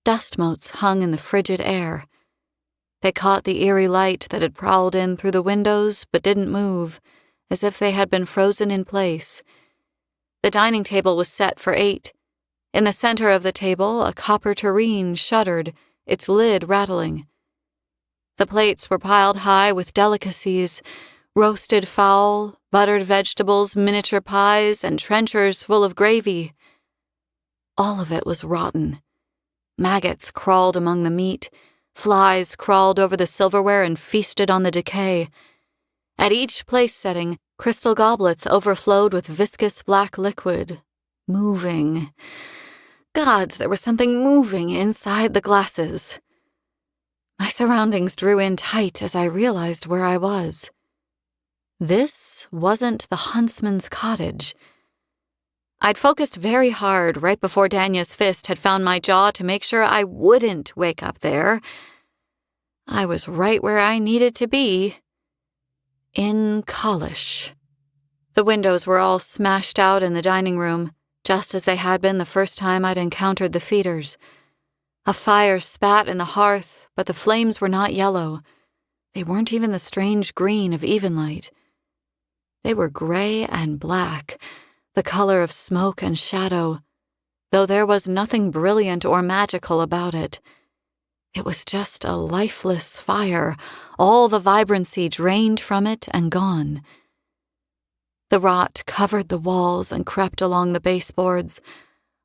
Dust motes hung in the frigid air. They caught the eerie light that had prowled in through the windows but didn't move, as if they had been frozen in place. The dining table was set for 8. In the center of the table, a copper tureen shuddered, its lid rattling. The plates were piled high with delicacies, roasted fowl, buttered vegetables, miniature pies, and trenchers full of gravy. All of it was rotten. Maggots crawled among the meat, flies crawled over the silverware and feasted on the decay. At each place setting, crystal goblets overflowed with viscous black liquid. Moving. Gods, there was something moving inside the glasses. My surroundings drew in tight as I realized where I was. This wasn't the huntsman's cottage. I'd focused very hard right before Danya's fist had found my jaw to make sure I wouldn't wake up there. I was right where I needed to be. In Kalish. The windows were all smashed out in the dining room, just as they had been the first time I'd encountered the feeders. A fire spat in the hearth, but the flames were not yellow. They weren't even the strange green of evenlight. They were gray and black, the color of smoke and shadow, though there was nothing brilliant or magical about it. It was just a lifeless fire, all the vibrancy drained from it and gone. The rot covered the walls and crept along the baseboards,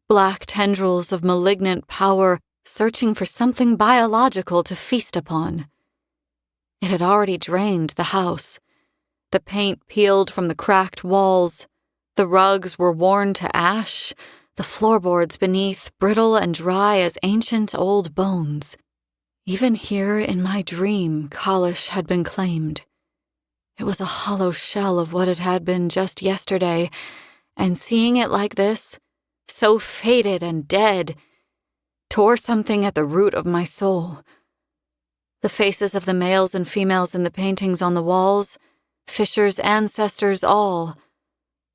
black tendrils of malignant power searching for something biological to feast upon. It had already drained the house. The paint peeled from the cracked walls. The rugs were worn to ash, the floorboards beneath brittle and dry as ancient old bones. Even here in my dream, Kalish had been claimed. It was a hollow shell of what it had been just yesterday, and seeing it like this, so faded and dead, tore something at the root of my soul. The faces of the males and females in the paintings on the walls, Fisher's ancestors all,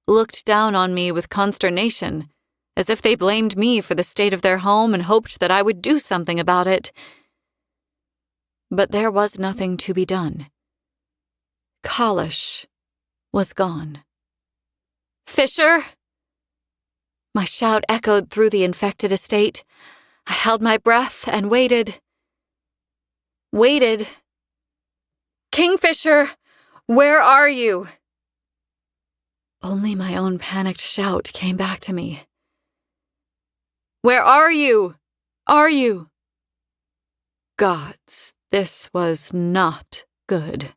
looked down on me with consternation, as if they blamed me for the state of their home and hoped that I would do something about it. But there was nothing to be done. Kalish was gone. "Fisher!" My shout echoed through the infected estate. I held my breath and waited. Waited. "Kingfisher, where are you?" Only my own panicked shout came back to me. "Where are you? Are you?" Gods, this was not good.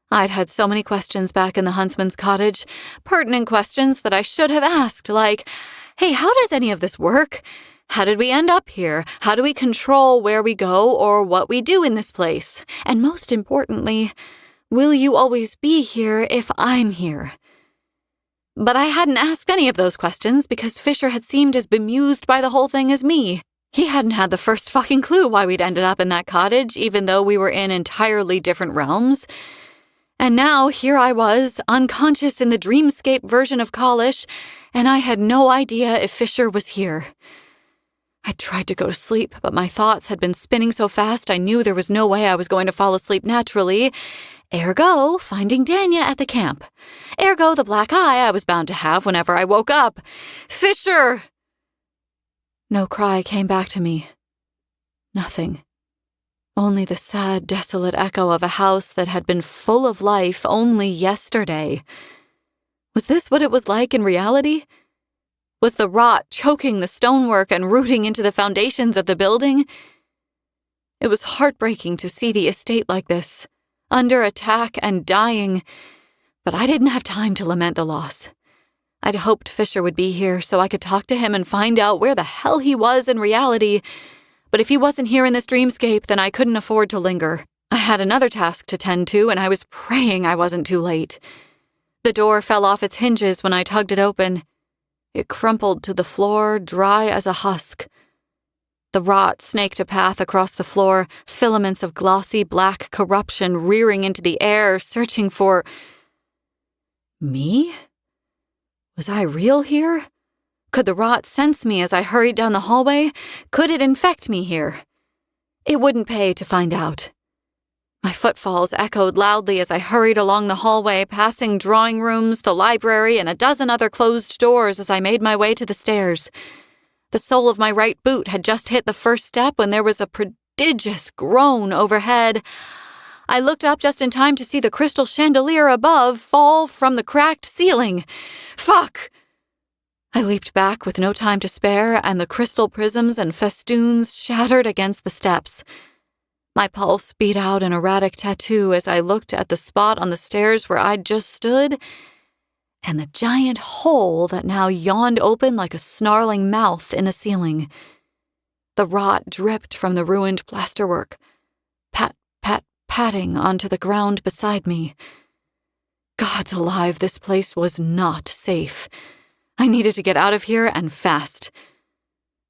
I'd had so many questions back in the huntsman's cottage, pertinent questions that I should have asked, like, hey, how does any of this work? How did we end up here? How do we control where we go or what we do in this place? And most importantly, will you always be here if I'm here? But I hadn't asked any of those questions because Fisher had seemed as bemused by the whole thing as me. He hadn't had the first fucking clue why we'd ended up in that cottage, even though we were in entirely different realms. And now here I was, unconscious in the dreamscape version of Kalish, and I had no idea if Fisher was here. I tried to go to sleep, but my thoughts had been spinning so fast I knew there was no way I was going to fall asleep naturally. Ergo, finding Danya at the camp. Ergo, the black eye I was bound to have whenever I woke up. "Fisher!" No cry came back to me. Nothing. Only the sad, desolate echo of a house that had been full of life only yesterday. Was this what it was like in reality? Was the rot choking the stonework and rooting into the foundations of the building? It was heartbreaking to see the estate like this, under attack and dying, but I didn't have time to lament the loss. I'd hoped Fisher would be here so I could talk to him and find out where the hell he was in reality, but if he wasn't here in this dreamscape, then I couldn't afford to linger. I had another task to tend to, and I was praying I wasn't too late. The door fell off its hinges when I tugged it open. It crumpled to the floor, dry as a husk. The rot snaked a path across the floor, filaments of glossy black corruption rearing into the air, searching for... me? Was I real here? Could the rot sense me as I hurried down the hallway? Could it infect me here? It wouldn't pay to find out. My footfalls echoed loudly as I hurried along the hallway, passing drawing rooms, the library, and a dozen other closed doors as I made my way to the stairs. The sole of my right boot had just hit the first step when there was a prodigious groan overhead. I looked up just in time to see the crystal chandelier above fall from the cracked ceiling. Fuck! I leaped back with no time to spare, and the crystal prisms and festoons shattered against the steps. My pulse beat out an erratic tattoo as I looked at the spot on the stairs where I'd just stood, and the giant hole that now yawned open like a snarling mouth in the ceiling. The rot dripped from the ruined plasterwork, patting onto the ground beside me. Gods alive, this place was not safe. I needed to get out of here, and fast.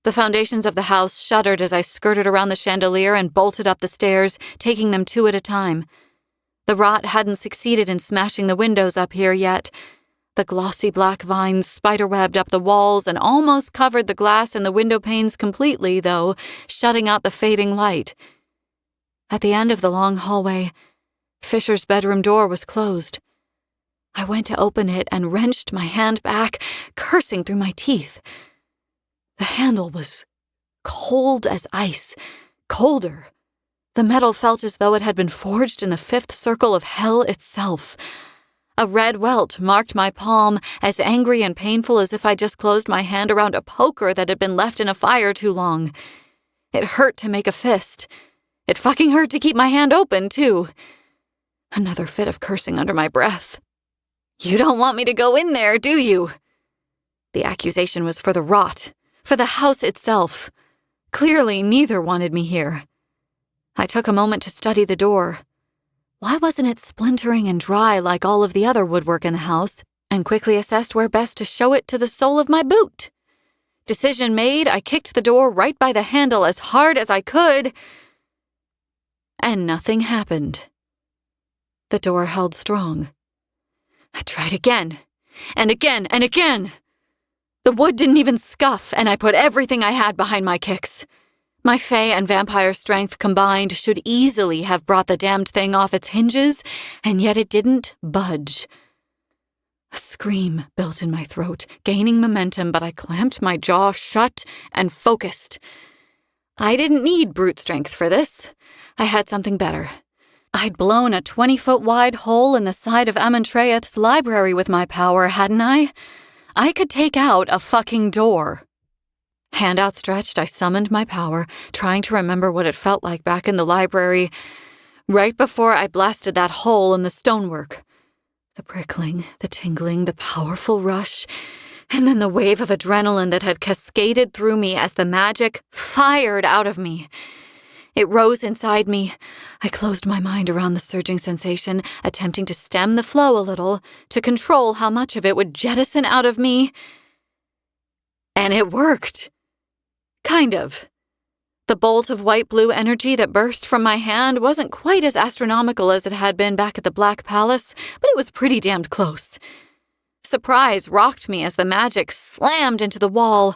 The foundations of the house shuddered as I skirted around the chandelier and bolted up the stairs, taking them two at a time. The rot hadn't succeeded in smashing the windows up here yet. The glossy black vines spiderwebbed up the walls and almost covered the glass in the window panes completely, though, shutting out the fading light. At the end of the long hallway, Fisher's bedroom door was closed. I went to open it and wrenched my hand back, cursing through my teeth. The handle was cold as ice, colder. The metal felt as though it had been forged in the fifth circle of hell itself. A red welt marked my palm, as angry and painful as if I just closed my hand around a poker that had been left in a fire too long. It hurt to make a fist. It fucking hurt to keep my hand open, too. Another fit of cursing under my breath. "You don't want me to go in there, do you?" The accusation was for the rot, for the house itself. Clearly, neither wanted me here. I took a moment to study the door. Why wasn't it splintering and dry like all of the other woodwork in the house, and quickly assessed where best to show it to the sole of my boot? Decision made, I kicked the door right by the handle as hard as I could, and nothing happened. The door held strong. I tried again, and again, and again. The wood didn't even scuff, and I put everything I had behind my kicks. My fae and vampire strength combined should easily have brought the damned thing off its hinges, and yet it didn't budge. A scream built in my throat, gaining momentum, but I clamped my jaw shut and focused. I didn't need brute strength for this. I had something better. I'd blown a 20-foot-wide hole in the side of Amontreath's library with my power, hadn't I? I could take out a fucking door. Hand outstretched, I summoned my power, trying to remember what it felt like back in the library, right before I blasted that hole in the stonework. The prickling, the tingling, the powerful rush, and then the wave of adrenaline that had cascaded through me as the magic fired out of me. It rose inside me. I closed my mind around the surging sensation, attempting to stem the flow a little, to control how much of it would jettison out of me. And it worked. Kind of. The bolt of white-blue energy that burst from my hand wasn't quite as astronomical as it had been back at the Black Palace, but it was pretty damned close. Surprise rocked me as the magic slammed into the wall.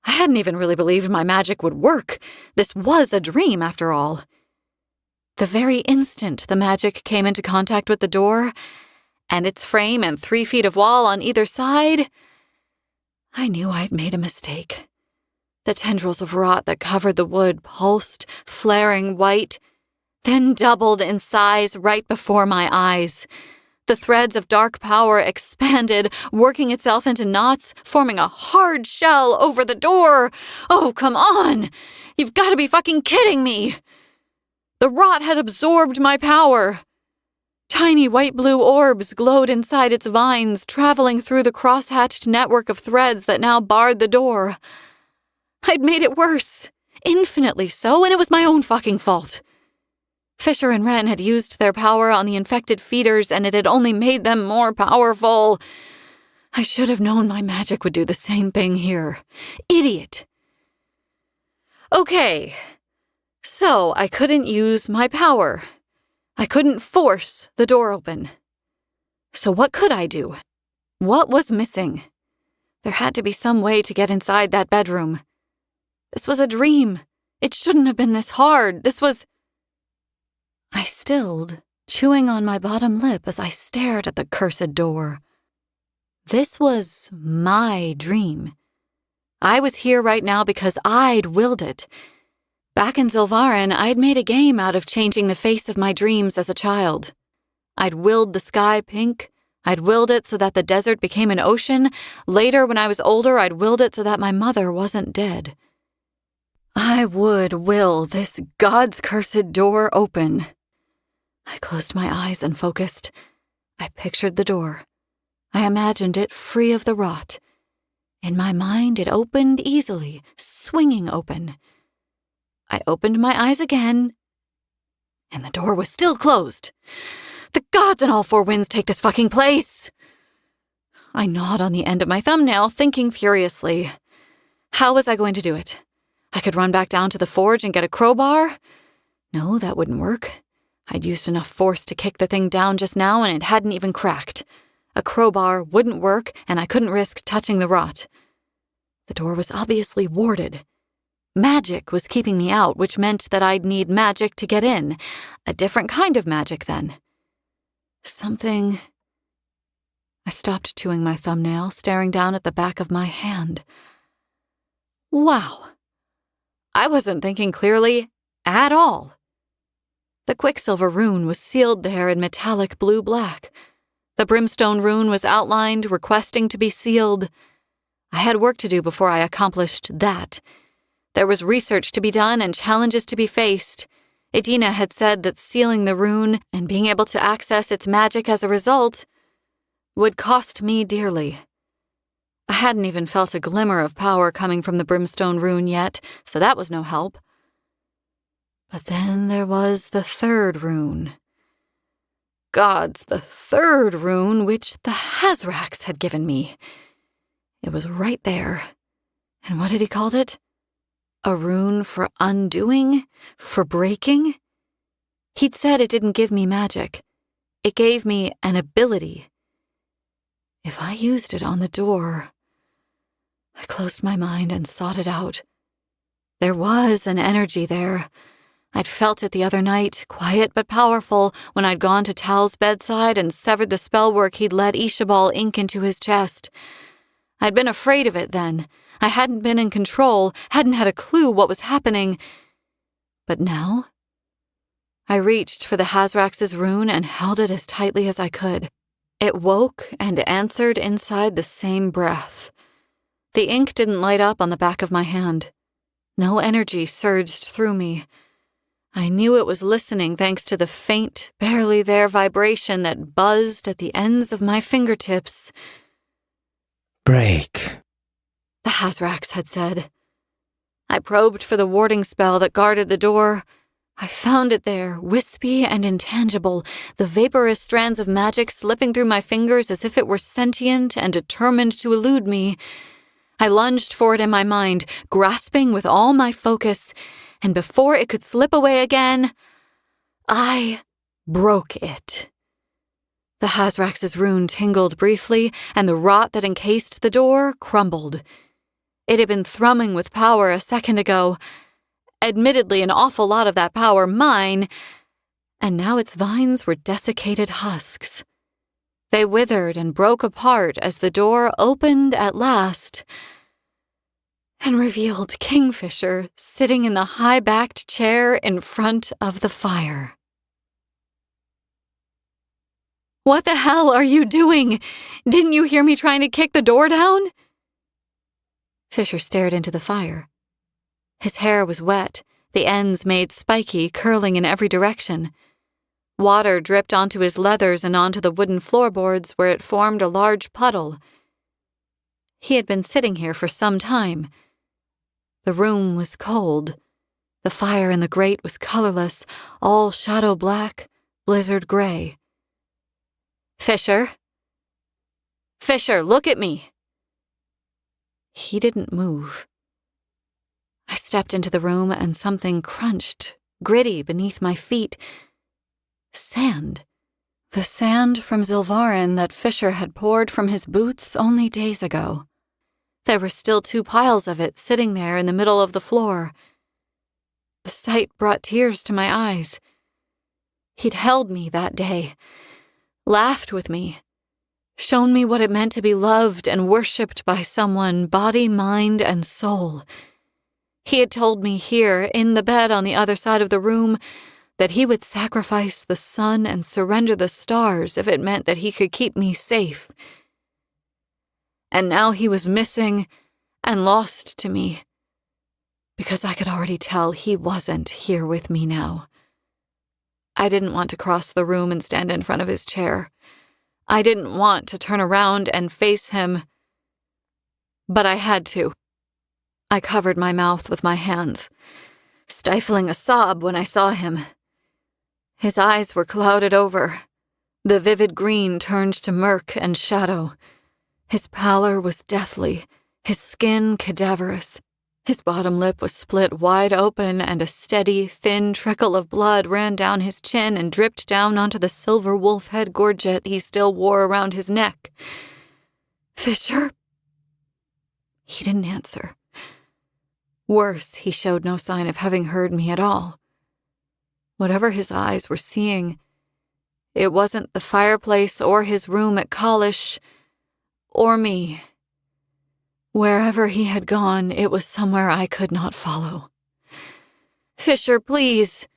I hadn't even really believed my magic would work. This was a dream, after all. The very instant the magic came into contact with the door, and its frame and 3 feet of wall on either side, I knew I'd made a mistake. The tendrils of rot that covered the wood pulsed, flaring white, then doubled in size right before my eyes. The threads of dark power expanded, working itself into knots, forming a hard shell over the door. Oh, come on! You've got to be fucking kidding me! The rot had absorbed my power. Tiny white-blue orbs glowed inside its vines, traveling through the cross-hatched network of threads that now barred the door. I'd made it worse, infinitely so, and it was my own fucking fault. Fisher and Wren had used their power on the infected feeders, and it had only made them more powerful. I should have known my magic would do the same thing here. Idiot. Okay, so I couldn't use my power. I couldn't force the door open. So what could I do? What was missing? There had to be some way to get inside that bedroom. This was a dream. It shouldn't have been this hard. I stilled, chewing on my bottom lip as I stared at the cursed door. This was my dream. I was here right now because I'd willed it. Back in Zilvarin, I'd made a game out of changing the face of my dreams as a child. I'd willed the sky pink. I'd willed it so that the desert became an ocean. Later, when I was older, I'd willed it so that my mother wasn't dead. I would will this God's cursed door open. I closed my eyes and focused. I pictured the door. I imagined it free of the rot. In my mind, it opened easily, swinging open. I opened my eyes again, and the door was still closed. The gods and all 4 winds take this fucking place! I gnawed on the end of my thumbnail, thinking furiously. How was I going to do it? I could run back down to the forge and get a crowbar? No, that wouldn't work. I'd used enough force to kick the thing down just now, and it hadn't even cracked. A crowbar wouldn't work, and I couldn't risk touching the rot. The door was obviously warded. Magic was keeping me out, which meant that I'd need magic to get in. A different kind of magic, then. Something... I stopped chewing my thumbnail, staring down at the back of my hand. Wow. I wasn't thinking clearly at all. The Quicksilver rune was sealed there in metallic blue-black. The Brimstone rune was outlined, requesting to be sealed. I had work to do before I accomplished that. There was research to be done and challenges to be faced. Edina had said that sealing the rune and being able to access its magic as a result would cost me dearly. I hadn't even felt a glimmer of power coming from the Brimstone rune yet, so that was no help. But then there was the 3rd rune. gods, the third rune which the Hazrax had given me. It was right there. And what had he called it? A rune for undoing? For breaking? He'd said it didn't give me magic. It gave me an ability. If I used it on the door... I closed my mind and sought it out. There was an energy there. I'd felt it the other night, quiet but powerful, when I'd gone to Tal's bedside and severed the spellwork he'd let Ishabal ink into his chest. I'd been afraid of it then. I hadn't been in control, hadn't had a clue what was happening. But now? I reached for the Hazrax's rune and held it as tightly as I could. It woke and answered inside the same breath. The ink didn't light up on the back of my hand. No energy surged through me. I knew it was listening thanks to the faint, barely there vibration that buzzed at the ends of my fingertips. Break, the Hazrax had said. I probed for the warding spell that guarded the door. I found it there, wispy and intangible, the vaporous strands of magic slipping through my fingers as if it were sentient and determined to elude me. I lunged for it in my mind, grasping with all my focus, and before it could slip away again, I broke it. The Hazrax's rune tingled briefly, and the rot that encased the door crumbled. It had been thrumming with power a second ago, admittedly an awful lot of that power mine, and now its vines were desiccated husks. They withered and broke apart as the door opened at last and revealed Kingfisher sitting in the high-backed chair in front of the fire. "What the hell are you doing? Didn't you hear me trying to kick the door down?" Fisher stared into the fire. His hair was wet, the ends made spiky, curling in every direction. Water dripped onto his leathers and onto the wooden floorboards where it formed a large puddle. He had been sitting here for some time. The room was cold. The fire in the grate was colorless, all shadow black, blizzard gray. "Fisher? Fisher, look at me!" He didn't move. I stepped into the room and something crunched, gritty beneath my feet. Sand. The sand from Zilvarin that Fisher had poured from his boots only days ago. There were still 2 piles of it sitting there in the middle of the floor. The sight brought tears to my eyes. He'd held me that day, laughed with me, shown me what it meant to be loved and worshipped by someone, body, mind, and soul. He had told me here, in the bed on the other side of the room, that he would sacrifice the sun and surrender the stars if it meant that he could keep me safe. And now he was missing and lost to me, because I could already tell he wasn't here with me now. I didn't want to cross the room and stand in front of his chair. I didn't want to turn around and face him, but I had to. I covered my mouth with my hands, stifling a sob when I saw him. His eyes were clouded over. The vivid green turned to murk and shadow. His pallor was deathly, his skin cadaverous. His bottom lip was split wide open, and a steady, thin trickle of blood ran down his chin and dripped down onto the silver wolf head gorget he still wore around his neck. "Fisher?" He didn't answer. Worse, he showed no sign of having heard me at all. Whatever his eyes were seeing, it wasn't the fireplace or his room at Kalish, or me. Wherever he had gone, it was somewhere I could not follow. "Fisher, please."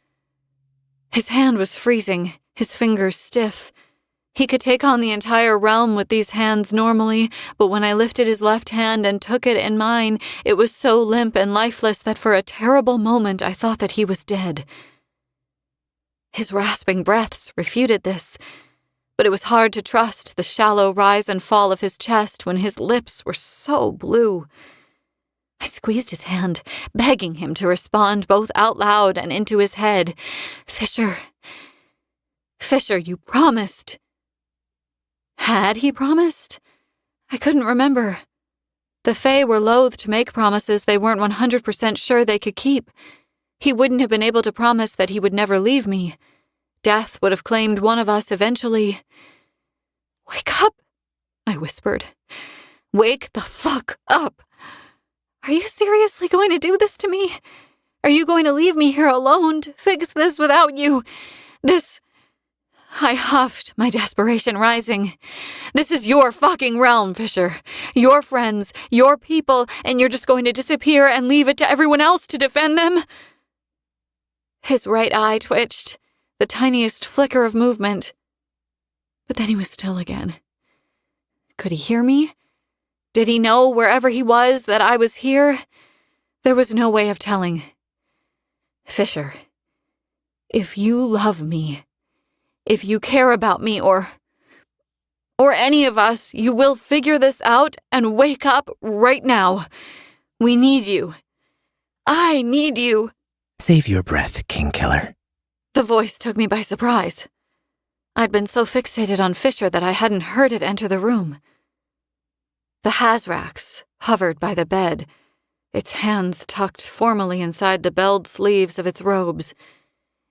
His hand was freezing, his fingers stiff. He could take on the entire realm with these hands normally, but when I lifted his left hand and took it in mine, it was so limp and lifeless that for a terrible moment I thought that he was dead. His rasping breaths refuted this, but it was hard to trust the shallow rise and fall of his chest when his lips were so blue. I squeezed his hand, begging him to respond both out loud and into his head. "Fisher, Fisher, you promised. Had he promised? I couldn't remember. The Fae were loath to make promises they weren't 100% sure they could keep. He wouldn't have been able to promise that he would never leave me. Death would have claimed one of us eventually. Wake up, I whispered. Wake the fuck up. Are you seriously going to do this to me? Are you going to leave me here alone to fix this without you? I huffed, my desperation rising. This is your fucking realm, Fisher. Your friends, your people, and you're just going to disappear and leave it to everyone else to defend them? His right eye twitched, the tiniest flicker of movement. But then he was still again. Could he hear me? Did he know, wherever he was, that I was here? There was no way of telling. Fisher, if you love me, if you care about me or any of us, you will figure this out and wake up right now. We need you. I need you. Save your breath, King Killer. The voice took me by surprise. I'd been so fixated on Fisher that I hadn't heard it enter the room. The Hazrax hovered by the bed, its hands tucked formally inside the belled sleeves of its robes.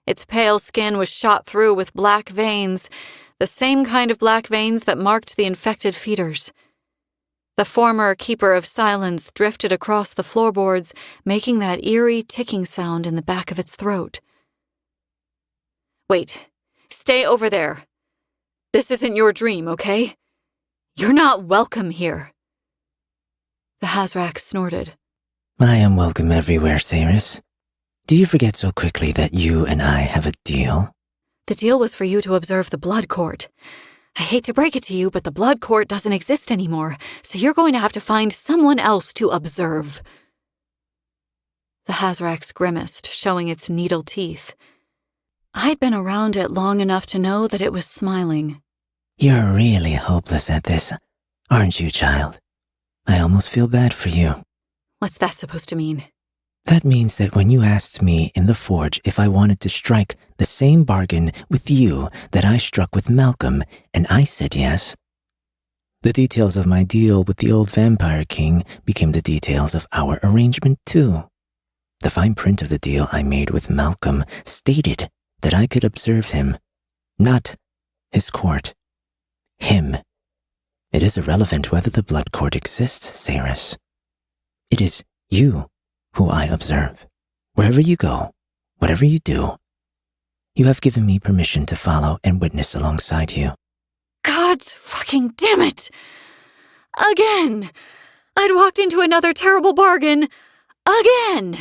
Its pale skin was shot through with black veins, the same kind of black veins that marked the infected feeders. The former keeper of silence drifted across the floorboards, making that eerie ticking sound in the back of its throat. Wait, stay over there. This isn't your dream, okay? You're not welcome here. The Hazrax snorted. I am welcome everywhere, Saris. Do you forget so quickly that you and I have a deal? The deal was for you to observe the Blood Court. I hate to break it to you, but the Blood Court doesn't exist anymore, so you're going to have to find someone else to observe. The Hazrax grimaced, showing its needle teeth. I'd been around it long enough to know that it was smiling. You're really hopeless at this, aren't you, child? I almost feel bad for you. What's that supposed to mean? That means that when you asked me in the forge if I wanted to strike the same bargain with you that I struck with Malcolm, and I said yes, the details of my deal with the old vampire king became the details of our arrangement too. The fine print of the deal I made with Malcolm stated that I could observe him, not his court. Him. It is irrelevant whether the blood court exists, Saris. It is you who I observe. Wherever you go, whatever you do, you have given me permission to follow and witness alongside you. God's fucking damn it! Again! I'd walked into another terrible bargain. Again!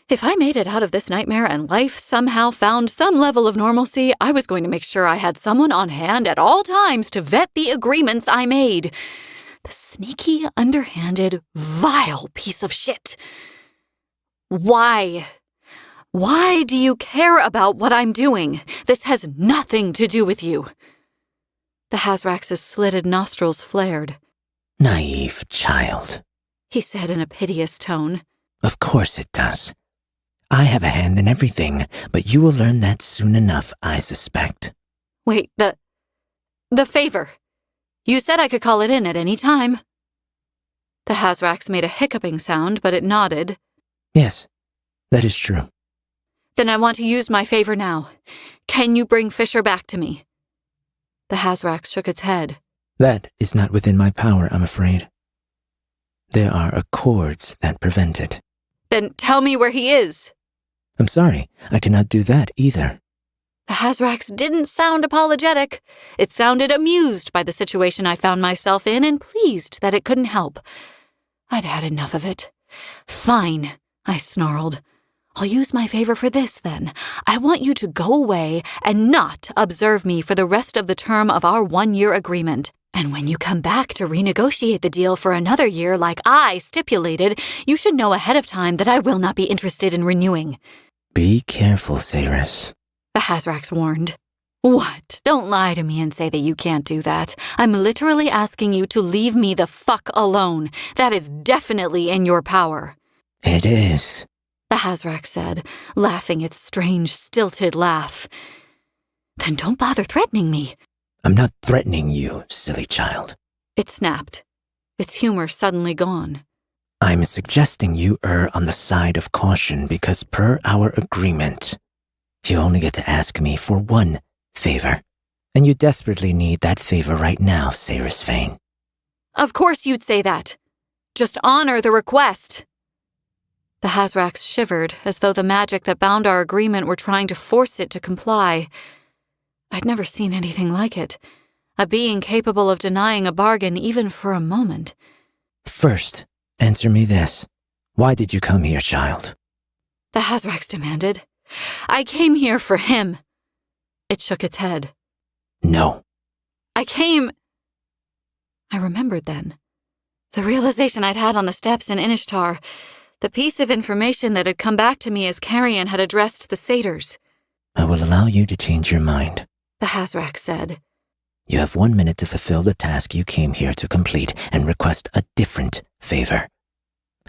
If I made it out of this nightmare and life somehow found some level of normalcy, I was going to make sure I had someone on hand at all times to vet the agreements I made. The sneaky, underhanded, vile piece of shit. Why? Why do you care about what I'm doing? This has nothing to do with you. The Hazrax's slitted nostrils flared. Naive child, He said in a piteous tone. Of course it does. I have a hand in everything, but you will learn that soon enough, I suspect. Wait, the favor. You said I could call it in at any time. The Hazrax made a hiccuping sound, but it nodded. Yes, that is true. Then I want to use my favor now. Can you bring Fisher back to me? The Hazrax shook its head. That is not within my power, I'm afraid. There are accords that prevent it. Then tell me where he is. I'm sorry, I cannot do that either. The Hazrax didn't sound apologetic. It sounded amused by the situation I found myself in and pleased that it couldn't help. I'd had enough of it. Fine, I snarled. I'll use my favor for this, then. I want you to go away and not observe me for the rest of the term of our 1-year agreement. And when you come back to renegotiate the deal for another year like I stipulated, you should know ahead of time that I will not be interested in renewing. Be careful, Saris. The Hazrax warned. What? Don't lie to me and say that you can't do that. I'm literally asking you to leave me the fuck alone. That is definitely in your power. It is, the Hazrax said, laughing its strange, stilted laugh. Then don't bother threatening me. I'm not threatening you, silly child. It snapped, its humor suddenly gone. I'm suggesting you err on the side of caution because per our agreement, you only get to ask me for one favor. And you desperately need that favor right now, Saris Fane. Of course you'd say that. Just honor the request. The Hazrax shivered as though the magic that bound our agreement were trying to force it to comply. I'd never seen anything like it. A being capable of denying a bargain even for a moment. First, answer me this. Why did you come here, child? The Hazrax demanded. I came here for him. It shook its head. No. I remembered then. The realization I'd had on the steps in Inishtar. The piece of information that had come back to me as Carrion had addressed the satyrs. I will allow you to change your mind, the Hazrax said. You have 1 minute to fulfill the task you came here to complete and request a different favor.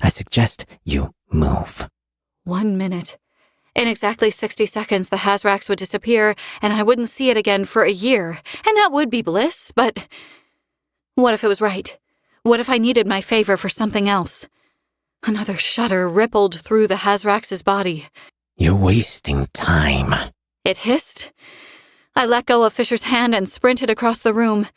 I suggest you move. 1 minute. In exactly 60 seconds, the Hazrax would disappear, and I wouldn't see it again for a year. And that would be bliss, but what if it was right? What if I needed my favor for something else? Another shudder rippled through the Hazrax's body. You're wasting time. It hissed. I let go of Fisher's hand and sprinted across the room.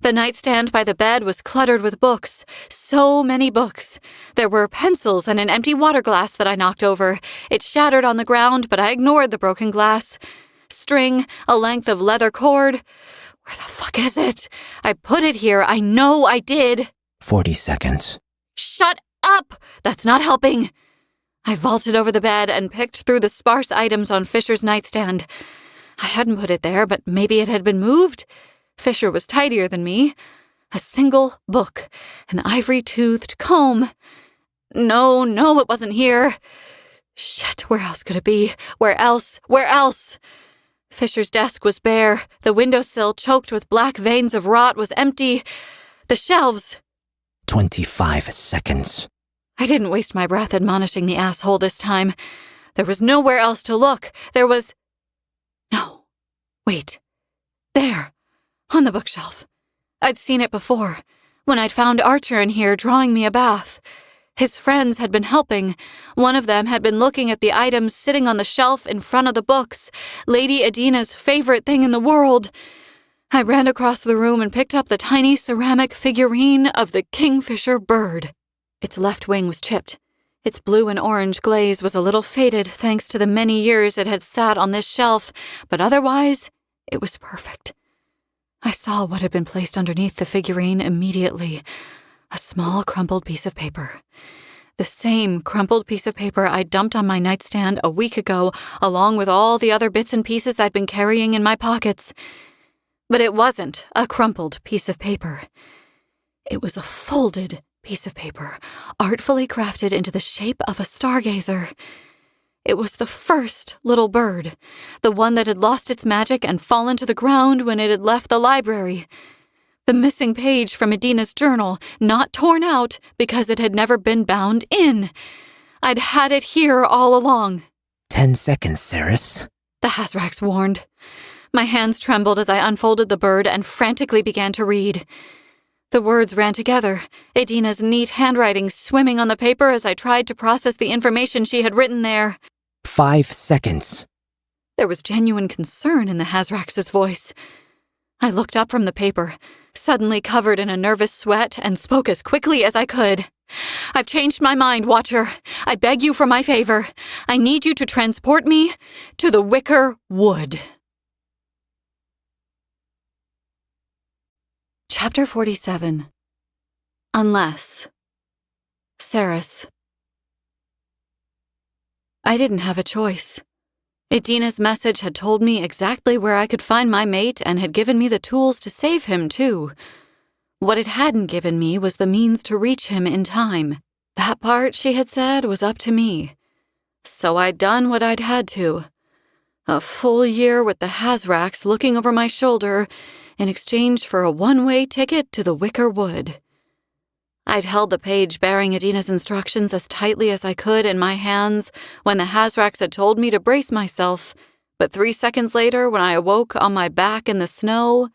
The nightstand by the bed was cluttered with books. So many books. There were pencils and an empty water glass that I knocked over. It shattered on the ground, but I ignored the broken glass. String, a length of leather cord. Where the fuck is it? I put it here. I know I did. 40 seconds. Shut up! That's not helping. I vaulted over the bed and picked through the sparse items on Fisher's nightstand. I hadn't put it there, but maybe it had been moved. Fisher was tidier than me. A single book, an ivory-toothed comb. No, it wasn't here. Shit, where else could it be? Where else? Fisher's desk was bare. The windowsill, choked with black veins of rot, was empty. The shelves. 25 seconds. I didn't waste my breath admonishing the asshole this time. There was nowhere else to look. There was... No. Wait. There. On the bookshelf. I'd seen it before, when I'd found Archer in here drawing me a bath. His friends had been helping. One of them had been looking at the items sitting on the shelf in front of the books, Lady Adina's favorite thing in the world. I ran across the room and picked up the tiny ceramic figurine of the kingfisher bird. Its left wing was chipped. Its blue and orange glaze was a little faded thanks to the many years it had sat on this shelf, but otherwise, it was perfect. I saw what had been placed underneath the figurine immediately. A small crumpled piece of paper. The same crumpled piece of paper I dumped on my nightstand a week ago, along with all the other bits and pieces I'd been carrying in my pockets. But it wasn't a crumpled piece of paper. It was a folded piece of paper, artfully crafted into the shape of a stargazer. It was the first little bird, the one that had lost its magic and fallen to the ground when it had left the library. The missing page from Adina's journal, not torn out because it had never been bound in. I'd had it here all along. 10 seconds, Saris. The Hazrax warned. My hands trembled as I unfolded the bird and frantically began to read. The words ran together, Adina's neat handwriting swimming on the paper as I tried to process the information she had written there. 5 seconds. There was genuine concern in the Hazrax's voice. I looked up from the paper, suddenly covered in a nervous sweat, and spoke as quickly as I could. I've changed my mind, Watcher. I beg you for my favor. I need you to transport me to the Wicker Wood. Chapter 47. Unless. Saris. I didn't have a choice. Adina's message had told me exactly where I could find my mate and had given me the tools to save him, too. What it hadn't given me was the means to reach him in time. That part, she had said, was up to me. So I'd done what I'd had to. A full year with the Hazrax looking over my shoulder in exchange for a one-way ticket to the Wicker Wood. I'd held the page bearing Adina's instructions as tightly as I could in my hands when the Hazrax had told me to brace myself, But 3 seconds later, when I awoke on my back in the snow,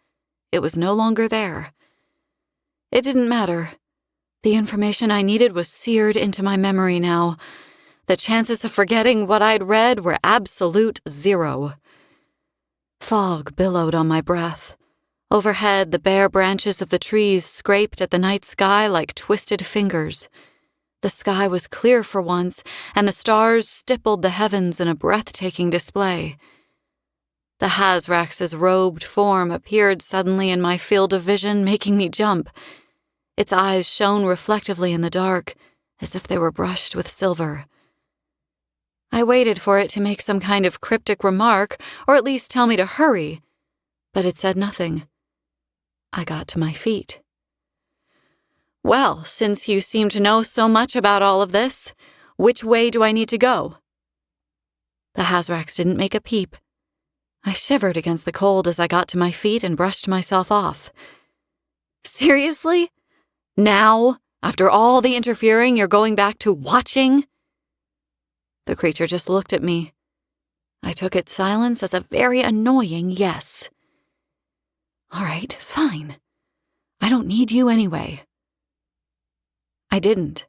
it was no longer there. It didn't matter. The information I needed was seared into my memory now. The chances of forgetting what I'd read were absolute 0. Fog billowed on my breath. Overhead, the bare branches of the trees scraped at the night sky like twisted fingers. The sky was clear for once, and the stars stippled the heavens in a breathtaking display. The Hazrax's robed form appeared suddenly in my field of vision, making me jump. Its eyes shone reflectively in the dark, as if they were brushed with silver. I waited for it to make some kind of cryptic remark, or at least tell me to hurry, but it said nothing. I got to my feet. "Well, since you seem to know so much about all of this, which way do I need to go?" The Hazrax didn't make a peep. I shivered against the cold as I got to my feet and brushed myself off. "Seriously? Now, after all the interfering, you're going back to watching?" The creature just looked at me. I took its silence as a very annoying yes. "All right, fine. I don't need you anyway." I didn't.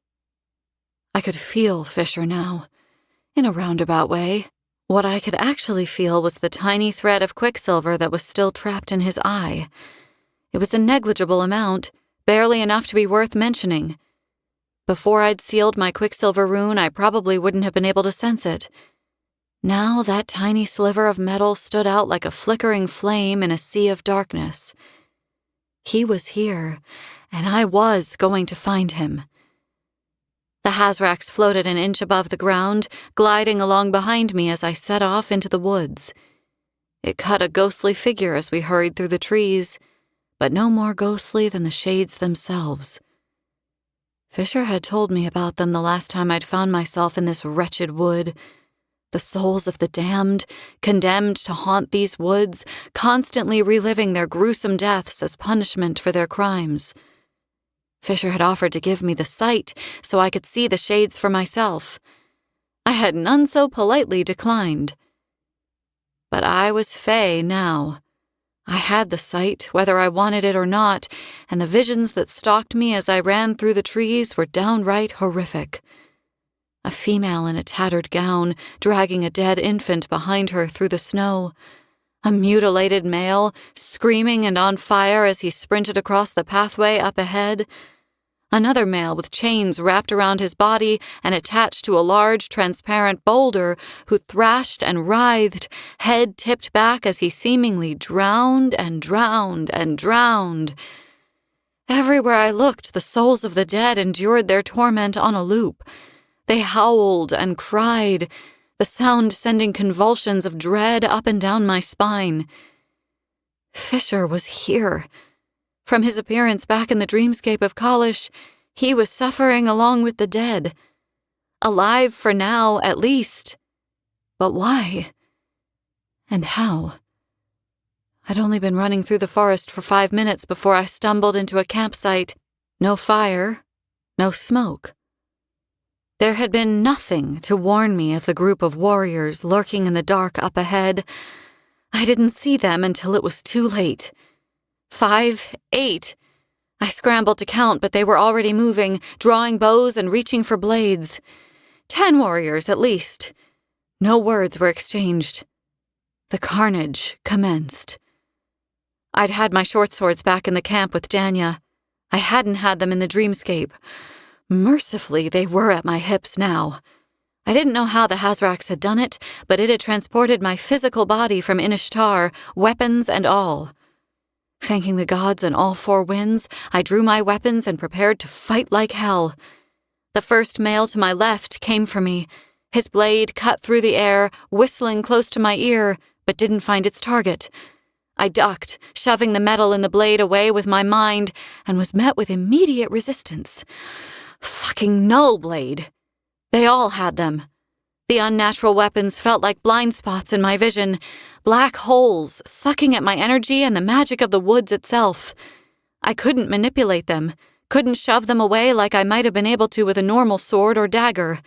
I could feel Fisher now, in a roundabout way. What I could actually feel was the tiny thread of quicksilver that was still trapped in his eye. It was a negligible amount, barely enough to be worth mentioning. Before I'd sealed my quicksilver rune, I probably wouldn't have been able to sense it. Now that tiny sliver of metal stood out like a flickering flame in a sea of darkness. He was here, and I was going to find him. The Hazrax floated an inch above the ground, gliding along behind me as I set off into the woods. It cut a ghostly figure as we hurried through the trees, but no more ghostly than the shades themselves. Fisher had told me about them the last time I'd found myself in this wretched wood. The souls of the damned, condemned to haunt these woods, constantly reliving their gruesome deaths as punishment for their crimes. Fisher had offered to give me the sight so I could see the shades for myself. I had none so politely declined. But I was Fae now. I had the sight, whether I wanted it or not, and the visions that stalked me as I ran through the trees were downright horrific. A female in a tattered gown, dragging a dead infant behind her through the snow. A mutilated male, screaming and on fire as he sprinted across the pathway up ahead. Another male with chains wrapped around his body and attached to a large, transparent boulder who thrashed and writhed, head tipped back as he seemingly drowned and drowned and drowned. Everywhere I looked, the souls of the dead endured their torment on a loop. They howled and cried, the sound sending convulsions of dread up and down my spine. Fisher was here. From his appearance back in the dreamscape of Kalish, he was suffering along with the dead. Alive for now, at least. But why? And how? I'd only been running through the forest for 5 minutes before I stumbled into a campsite. No fire, no smoke. There had been nothing to warn me of the group of warriors lurking in the dark up ahead. I didn't see them until it was too late. 5, 8. I scrambled to count, but they were already moving, drawing bows and reaching for blades. 10 warriors, at least. No words were exchanged. The carnage commenced. I'd had my short swords back in the camp with Danya. I hadn't had them in the dreamscape. Mercifully, they were at my hips now. I didn't know how the Hazrax had done it, but it had transported my physical body from Inishtar, weapons and all. Thanking the gods and all 4 winds, I drew my weapons and prepared to fight like hell. The first male to my left came for me. His blade cut through the air, whistling close to my ear, but didn't find its target. I ducked, shoving the metal in the blade away with my mind, and was met with immediate resistance. Fucking null blade. They all had them. The unnatural weapons felt like blind spots in my vision, black holes sucking at my energy and the magic of the woods itself. I couldn't manipulate them, couldn't shove them away like I might have been able to with a normal sword or dagger.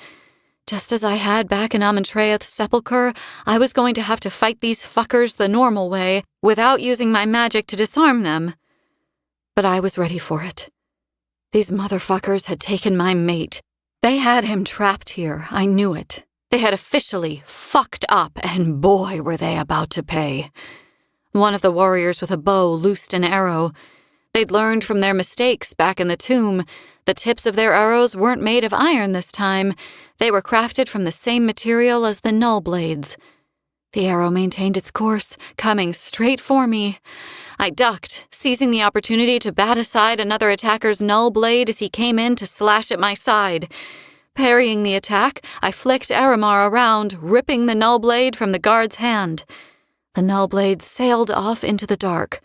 Just as I had back in Amentreth's sepulchre, I was going to have to fight these fuckers the normal way, without using my magic to disarm them. But I was ready for it. These motherfuckers had taken my mate. They had him trapped here, I knew it. They had officially fucked up, and boy, were they about to pay. One of the warriors with a bow loosed an arrow. They'd learned from their mistakes back in the tomb. The tips of their arrows weren't made of iron this time. They were crafted from the same material as the null blades. The arrow maintained its course, coming straight for me. I ducked, seizing the opportunity to bat aside another attacker's null blade as he came in to slash at my side. Parrying the attack, I flicked Aramar around, ripping the null blade from the guard's hand. The null blade sailed off into the dark.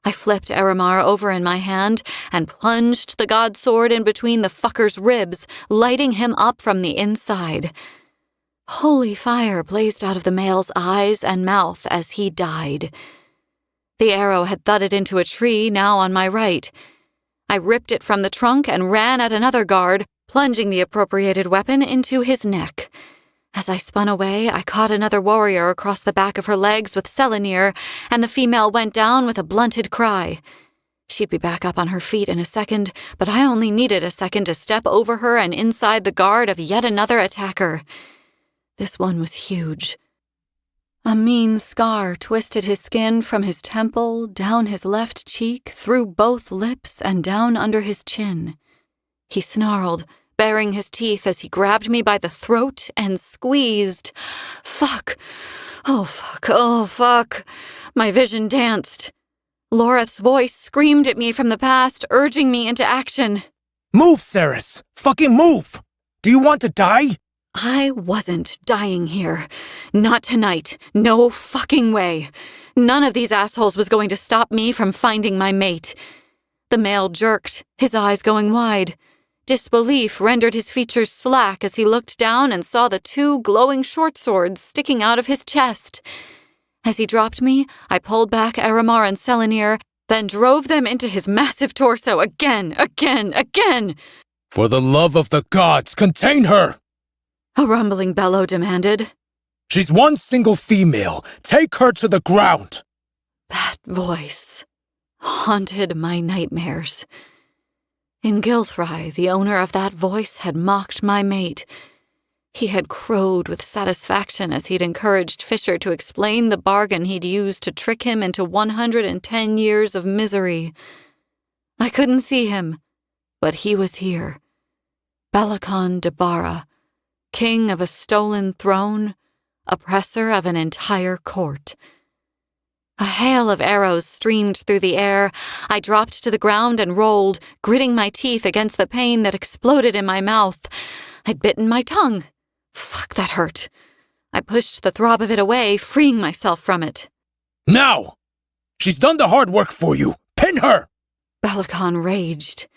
I flipped Aramar over in my hand and plunged the god sword in between the fucker's ribs, lighting him up from the inside. Holy fire blazed out of the male's eyes and mouth as he died. The arrow had thudded into a tree now on my right. I ripped it from the trunk and ran at another guard, plunging the appropriated weapon into his neck. As I spun away, I caught another warrior across the back of her legs with Selenir, and the female went down with a blunted cry. She'd be back up on her feet in a second, but I only needed a second to step over her and inside the guard of yet another attacker. This one was huge. A mean scar twisted his skin from his temple, down his left cheek, through both lips, and down under his chin. He snarled, baring his teeth as he grabbed me by the throat and squeezed. Fuck. Oh, fuck. Oh, fuck. My vision danced. Loreth's voice screamed at me from the past, urging me into action. Move, Ceres! Fucking move! Do you want to die? I wasn't dying here. Not tonight. No fucking way. None of these assholes was going to stop me from finding my mate. The male jerked, his eyes going wide. Disbelief rendered his features slack as he looked down and saw the two glowing short swords sticking out of his chest. As he dropped me, I pulled back Aramar and Selenir, then drove them into his massive torso again. For the love of the gods, contain her! A rumbling bellow demanded. She's one single female. Take her to the ground! That voice haunted my nightmares. In Gilthry, the owner of that voice had mocked my mate. He had crowed with satisfaction as he'd encouraged Fisher to explain the bargain he'd used to trick him into 110 years of misery. I couldn't see him, but he was here. Balakon Dabara, king of a stolen throne, oppressor of an entire court. A hail of arrows streamed through the air. I dropped to the ground and rolled, gritting my teeth against the pain that exploded in my mouth. I'd bitten my tongue. Fuck, that hurt. I pushed the throb of it away, freeing myself from it. Now! She's done the hard work for you! Pin her! Balakon raged.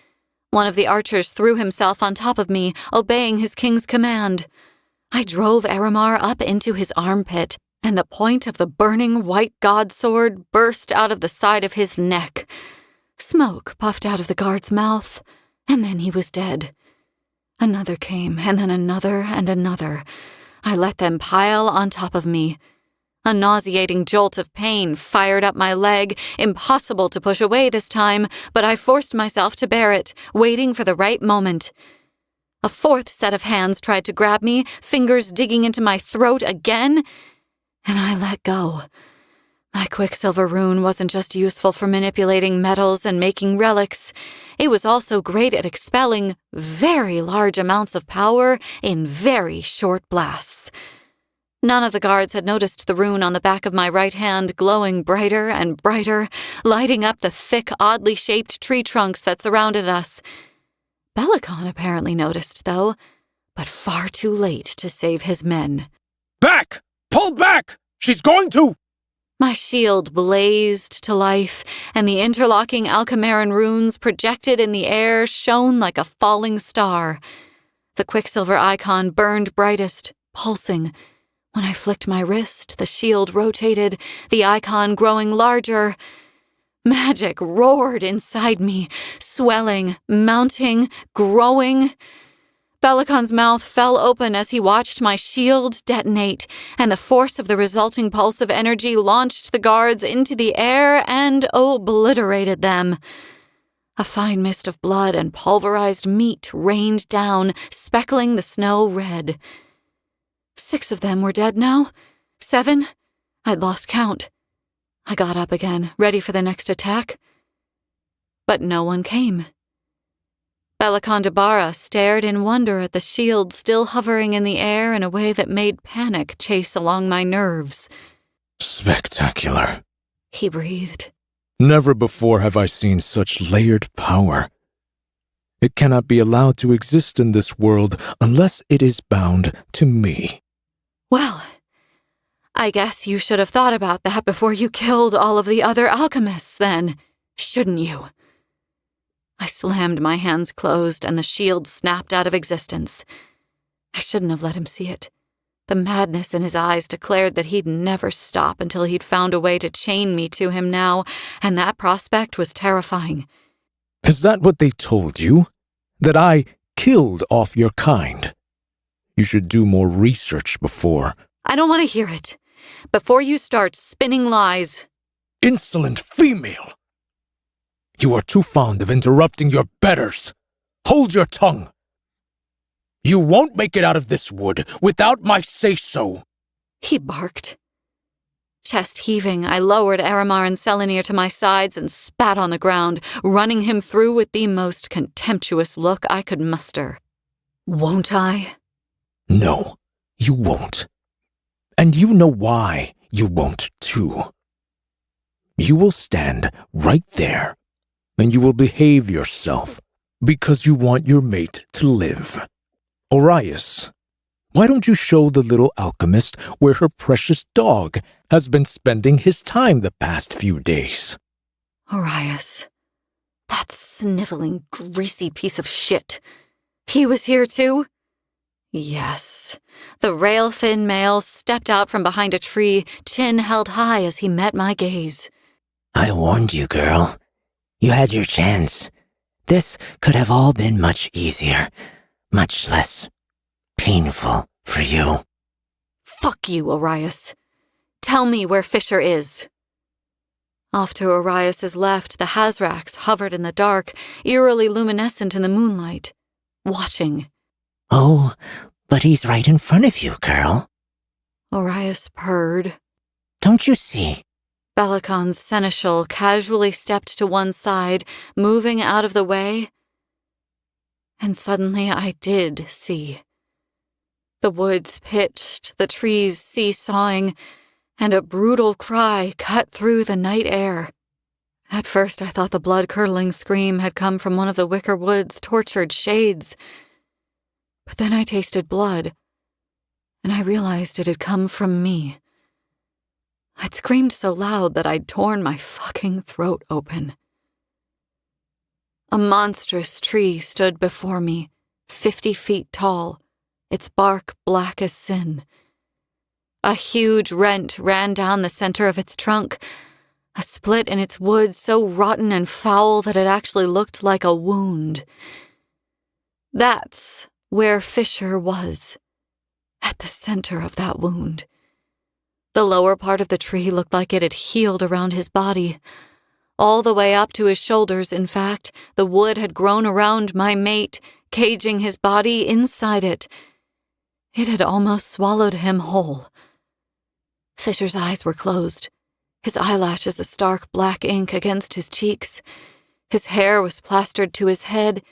One of the archers threw himself on top of me, obeying his king's command. I drove Aramar up into his armpit, and the point of the burning white god sword burst out of the side of his neck. Smoke puffed out of the guard's mouth, and then he was dead. Another came, and then another and another. I let them pile on top of me. A nauseating jolt of pain fired up my leg, impossible to push away this time, but I forced myself to bear it, waiting for the right moment. A fourth set of hands tried to grab me, fingers digging into my throat again, and I let go. My quicksilver rune wasn't just useful for manipulating metals and making relics. It was also great at expelling very large amounts of power in very short blasts. None of the guards had noticed the rune on the back of my right hand glowing brighter and brighter, lighting up the thick, oddly shaped tree trunks that surrounded us. Balakon apparently noticed, though, but far too late to save his men. Back! Pull back! She's going to... My shield blazed to life, and the interlocking Alchemaran runes projected in the air shone like a falling star. The quicksilver icon burned brightest, pulsing. When I flicked my wrist, the shield rotated, the icon growing larger. Magic roared inside me, swelling, mounting, growing. Belacon's mouth fell open as he watched my shield detonate, and the force of the resulting pulse of energy launched the guards into the air and obliterated them. A fine mist of blood and pulverized meat rained down, speckling the snow red. 6 of them were dead now? 7? I'd lost count. I got up again, ready for the next attack. But no one came. Belacon Dabara stared in wonder at the shield still hovering in the air in a way that made panic chase along my nerves. Spectacular, he breathed. Never before have I seen such layered power. It cannot be allowed to exist in this world unless it is bound to me. Well, I guess you should have thought about that before you killed all of the other alchemists, then, shouldn't you? I slammed my hands closed and the shield snapped out of existence. I shouldn't have let him see it. The madness in his eyes declared that he'd never stop until he'd found a way to chain me to him now, and that prospect was terrifying. Is that what they told you? That I killed off your kind? You should do more research before. I don't want to hear it. Before you start spinning lies. Insolent female! You are too fond of interrupting your betters. Hold your tongue. You won't make it out of this wood without my say-so. He barked. Chest heaving, I lowered Aramar and Selenir to my sides and spat on the ground, running him through with the most contemptuous look I could muster. Won't I? No, you won't. And you know why you won't, too. You will stand right there, and you will behave yourself because you want your mate to live. Orias, why don't you show the little alchemist where her precious dog has been spending his time the past few days? Orias, that sniveling, greasy piece of shit. He was here too? Yes. The rail-thin male stepped out from behind a tree, chin held high as he met my gaze. I warned you, girl. You had your chance. This could have all been much easier, much less painful for you. Fuck you, Orias. Tell me where Fisher is. Off to Orias's left, the Hazraks hovered in the dark, eerily luminescent in the moonlight, watching. Oh, but he's right in front of you, girl. Orias purred. Don't you see? Belacon's seneschal casually stepped to one side, moving out of the way. And suddenly I did see. The woods pitched, the trees seesawing, and a brutal cry cut through the night air. At first I thought the blood-curdling scream had come from one of the Wicker Wood's tortured shades. But then I tasted blood, and I realized it had come from me. I'd screamed so loud that I'd torn my fucking throat open. A monstrous tree stood before me, 50 feet tall, its bark black as sin. A huge rent ran down the center of its trunk, a split in its wood so rotten and foul that it actually looked like a wound. That's where Fisher was, at the center of that wound. The lower part of the tree looked like it had healed around his body. All the way up to his shoulders, in fact, the wood had grown around my mate, caging his body inside it. It had almost swallowed him whole. Fisher's eyes were closed, his eyelashes a stark black ink against his cheeks. His hair was plastered to his head.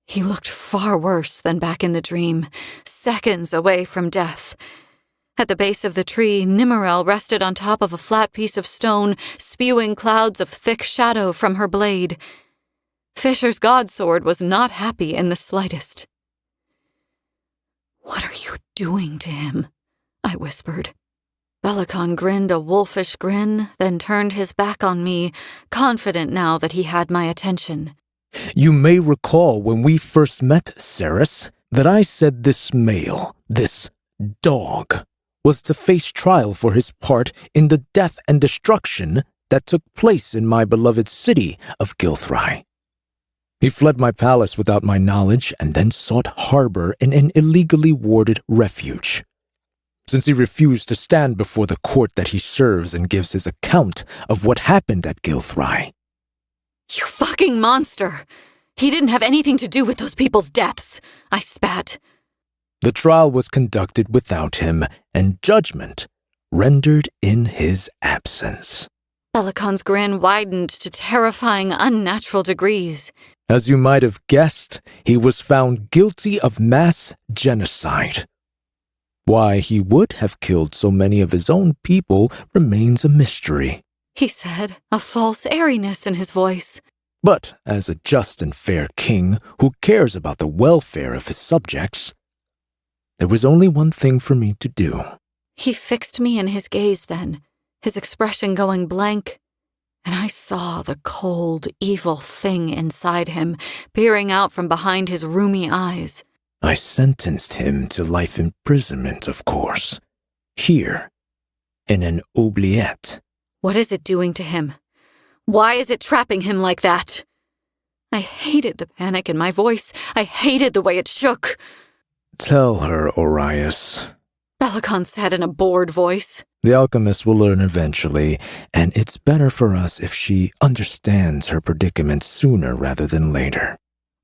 He looked far worse than back in the dream, seconds away from death. At the base of the tree, Nimmerel rested on top of a flat piece of stone, spewing clouds of thick shadow from her blade. Fisher's godsword was not happy in the slightest. "What are you doing to him?" I whispered. Belacon grinned a wolfish grin, then turned his back on me, confident now that he had my attention. You may recall when we first met, Ceres, that I said this male, this dog, was to face trial for his part in the death and destruction that took place in my beloved city of Gilthry. He fled my palace without my knowledge and then sought harbor in an illegally warded refuge. Since he refused to stand before the court that he serves and gives his account of what happened at Gilthry. You fucking monster! He didn't have anything to do with those people's deaths, I spat. The trial was conducted without him, and judgment rendered in his absence. Belacon's grin widened to terrifying, unnatural degrees. As you might have guessed, he was found guilty of mass genocide. Why he would have killed so many of his own people remains a mystery. He said, a false airiness in his voice. But as a just and fair king who cares about the welfare of his subjects, there was only one thing for me to do. He fixed me in his gaze then, his expression going blank, and I saw the cold, evil thing inside him, peering out from behind his rheumy eyes. I sentenced him to life imprisonment, of course, here, in an oubliette. What is it doing to him? Why is it trapping him like that? I hated the panic in my voice. I hated the way it shook. Tell her, Orias. Belacon said in a bored voice. The alchemist will learn eventually, and it's better for us if she understands her predicament sooner rather than later.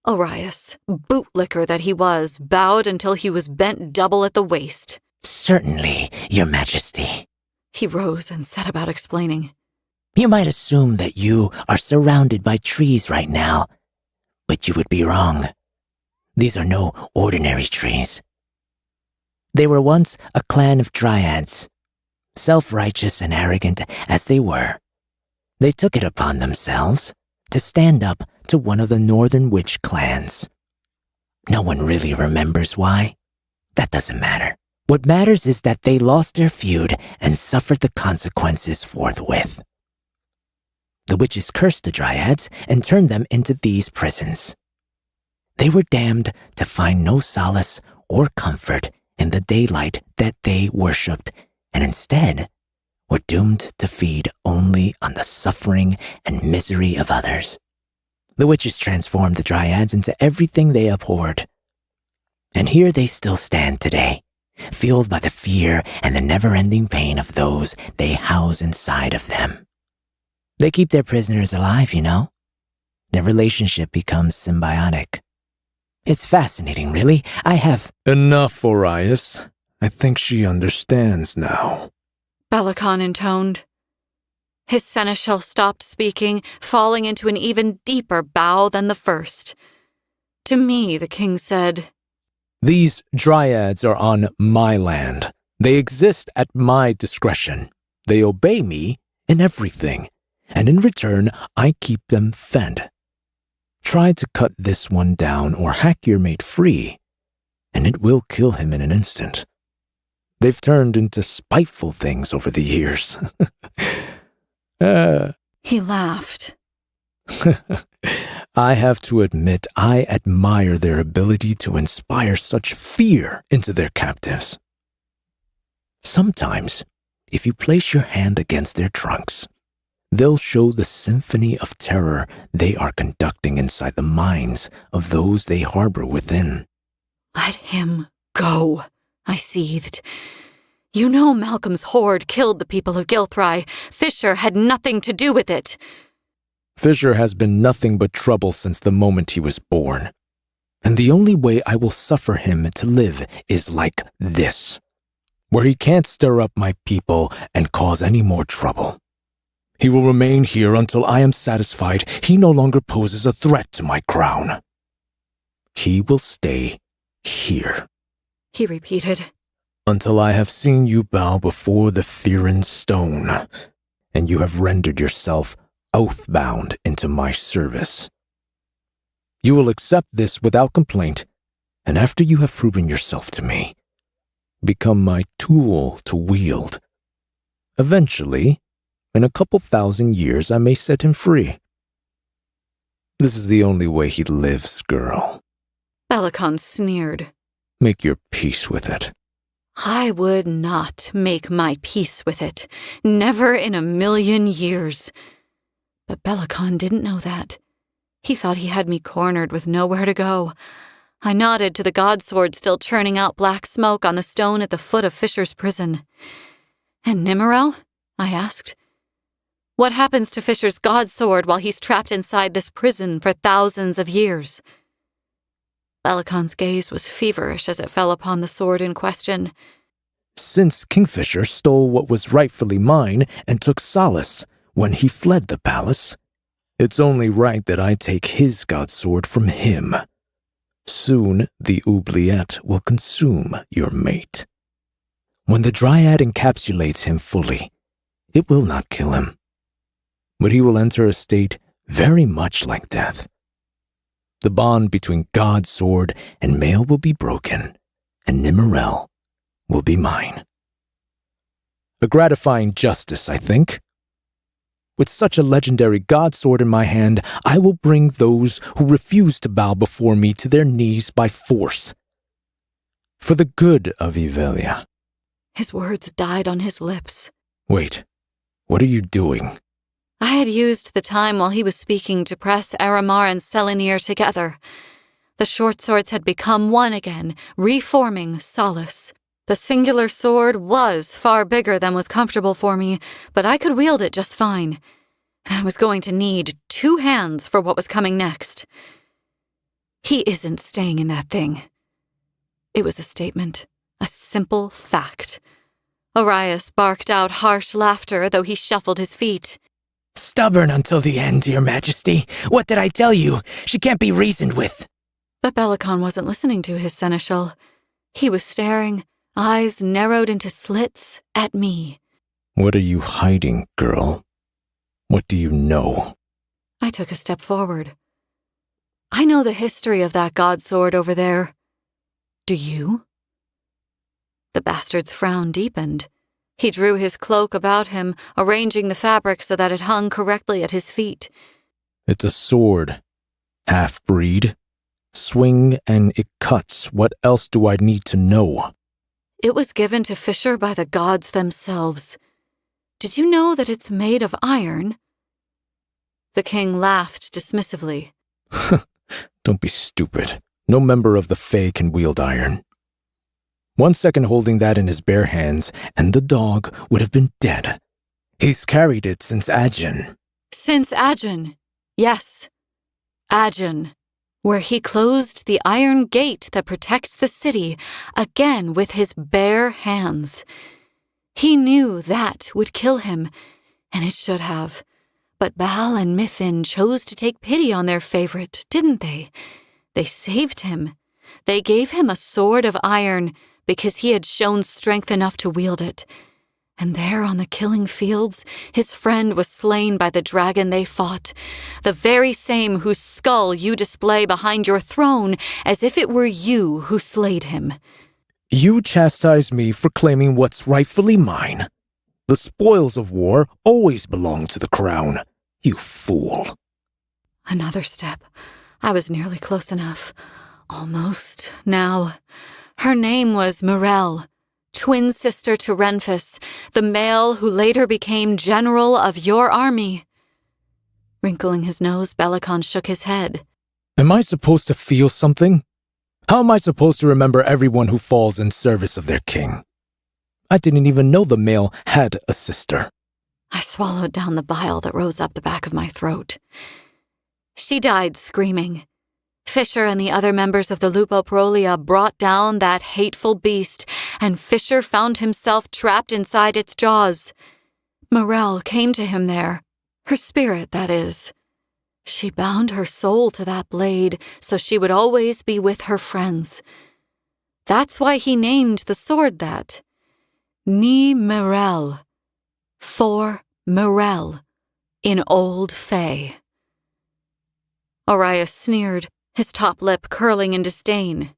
Orias, bootlicker that he was, bowed until he was bent double at the waist. Certainly, Your Majesty. He rose and set about explaining. You might assume that you are surrounded by trees right now, but you would be wrong. These are no ordinary trees. They were once a clan of dryads, self-righteous and arrogant as they were. They took it upon themselves to stand up to one of the northern witch clans. No one really remembers why. That doesn't matter. What matters is that they lost their feud and suffered the consequences forthwith. The witches cursed the dryads and turned them into these prisons. They were damned to find no solace or comfort in the daylight that they worshipped, and instead were doomed to feed only on the suffering and misery of others. The witches transformed the dryads into everything they abhorred. And here they still stand today, fueled by the fear and the never-ending pain of those they house inside of them. They keep their prisoners alive, you know. Their relationship becomes symbiotic. It's fascinating, really. Enough, Orias. I think she understands now. Belacon intoned. His seneschal stopped speaking, falling into an even deeper bow than the first. To me, the king said, These dryads are on my land. They exist at my discretion. They obey me in everything, and in return, I keep them fed. Try to cut this one down or hack your mate free, and it will kill him in an instant. They've turned into spiteful things over the years. He laughed. I have to admit, I admire their ability to inspire such fear into their captives. Sometimes, if you place your hand against their trunks, they'll show the symphony of terror they are conducting inside the minds of those they harbor within. Let him go, I seethed. You know Malcolm's horde killed the people of Gilthry. Fisher had nothing to do with it. Fisher has been nothing but trouble since the moment he was born. And the only way I will suffer him to live is like this, where he can't stir up my people and cause any more trouble. He will remain here until I am satisfied he no longer poses a threat to my crown. He will stay here, He repeated. until I have seen you bow before the Firin stone, and you have rendered yourself oath-bound into my service. You will accept this without complaint, and after you have proven yourself to me, become my tool to wield. Eventually, in a couple thousand years, I may set him free. This is the only way he lives, girl. Belacon sneered. Make your peace with it. I would not make my peace with it. Never in a million years. But Belacon didn't know that. He thought he had me cornered with nowhere to go. I nodded to the godsword still churning out black smoke on the stone at the foot of Fisher's prison. And Nimmerel? I asked. What happens to Fisher's godsword while he's trapped inside this prison for thousands of years? Belicon's gaze was feverish as it fell upon the sword in question. Since Kingfisher stole what was rightfully mine and took solace when he fled the palace, it's only right that I take his godsword from him. Soon the oubliette will consume your mate. When the Dryad encapsulates him fully, it will not kill him, but he will enter a state very much like death. The bond between God's sword and male will be broken, and Nimmerel will be mine. A gratifying justice, I think. With such a legendary God sword in my hand, I will bring those who refuse to bow before me to their knees by force. For the good of Ivelia. His words died on his lips. Wait, what are you doing? I had used the time while he was speaking to press Aramar and Selenir together. The short swords had become one again, reforming Solace. The singular sword was far bigger than was comfortable for me, but I could wield it just fine. And I was going to need 2 hands for what was coming next. He isn't staying in that thing. It was a statement, a simple fact. Arias barked out harsh laughter, though he shuffled his feet. Stubborn until the end, Your Majesty. What did I tell you? She can't be reasoned with. But Belicon wasn't listening to his seneschal. He was staring, eyes narrowed into slits, at me. What are you hiding, girl? What do you know? I took a step forward. I know the history of that godsword over there. Do you? The bastard's frown deepened. He drew his cloak about him, arranging the fabric so that it hung correctly at his feet. It's a sword. Half-breed. Swing and it cuts. What else do I need to know? It was given to Fisher by the gods themselves. Did you know that it's made of iron? The king laughed dismissively. Don't be stupid. No member of the Fae can wield iron. 1 second holding that in his bare hands, and the dog would have been dead. He's carried it since Agen. Since Agen. Yes. Agen. Where he closed the iron gate that protects the city, again with his bare hands. He knew that would kill him, and it should have. But Baal and Mithin chose to take pity on their favorite, didn't they? They saved him. They gave him a sword of iron because he had shown strength enough to wield it. And there on the killing fields, his friend was slain by the dragon they fought, the very same whose skull you display behind your throne as if it were you who slayed him. You chastise me for claiming what's rightfully mine. The spoils of war always belong to the crown, you fool. Another step. I was nearly close enough. Almost. Now, her name was Mirelle, twin sister to Renfus, the male who later became general of your army. Wrinkling his nose, Belicon shook his head. Am I supposed to feel something? How am I supposed to remember everyone who falls in service of their king? I didn't even know the male had a sister. I swallowed down the bile that rose up the back of my throat. She died screaming. Fisher and the other members of the Lupo Prolia brought down that hateful beast, and Fisher found himself trapped inside its jaws. Morel came to him there. Her spirit, that is. She bound her soul to that blade so she would always be with her friends. That's why he named the sword that. Ni Mirel. For Mirel, in Old Fae. Arias sneered, his top lip curling in disdain.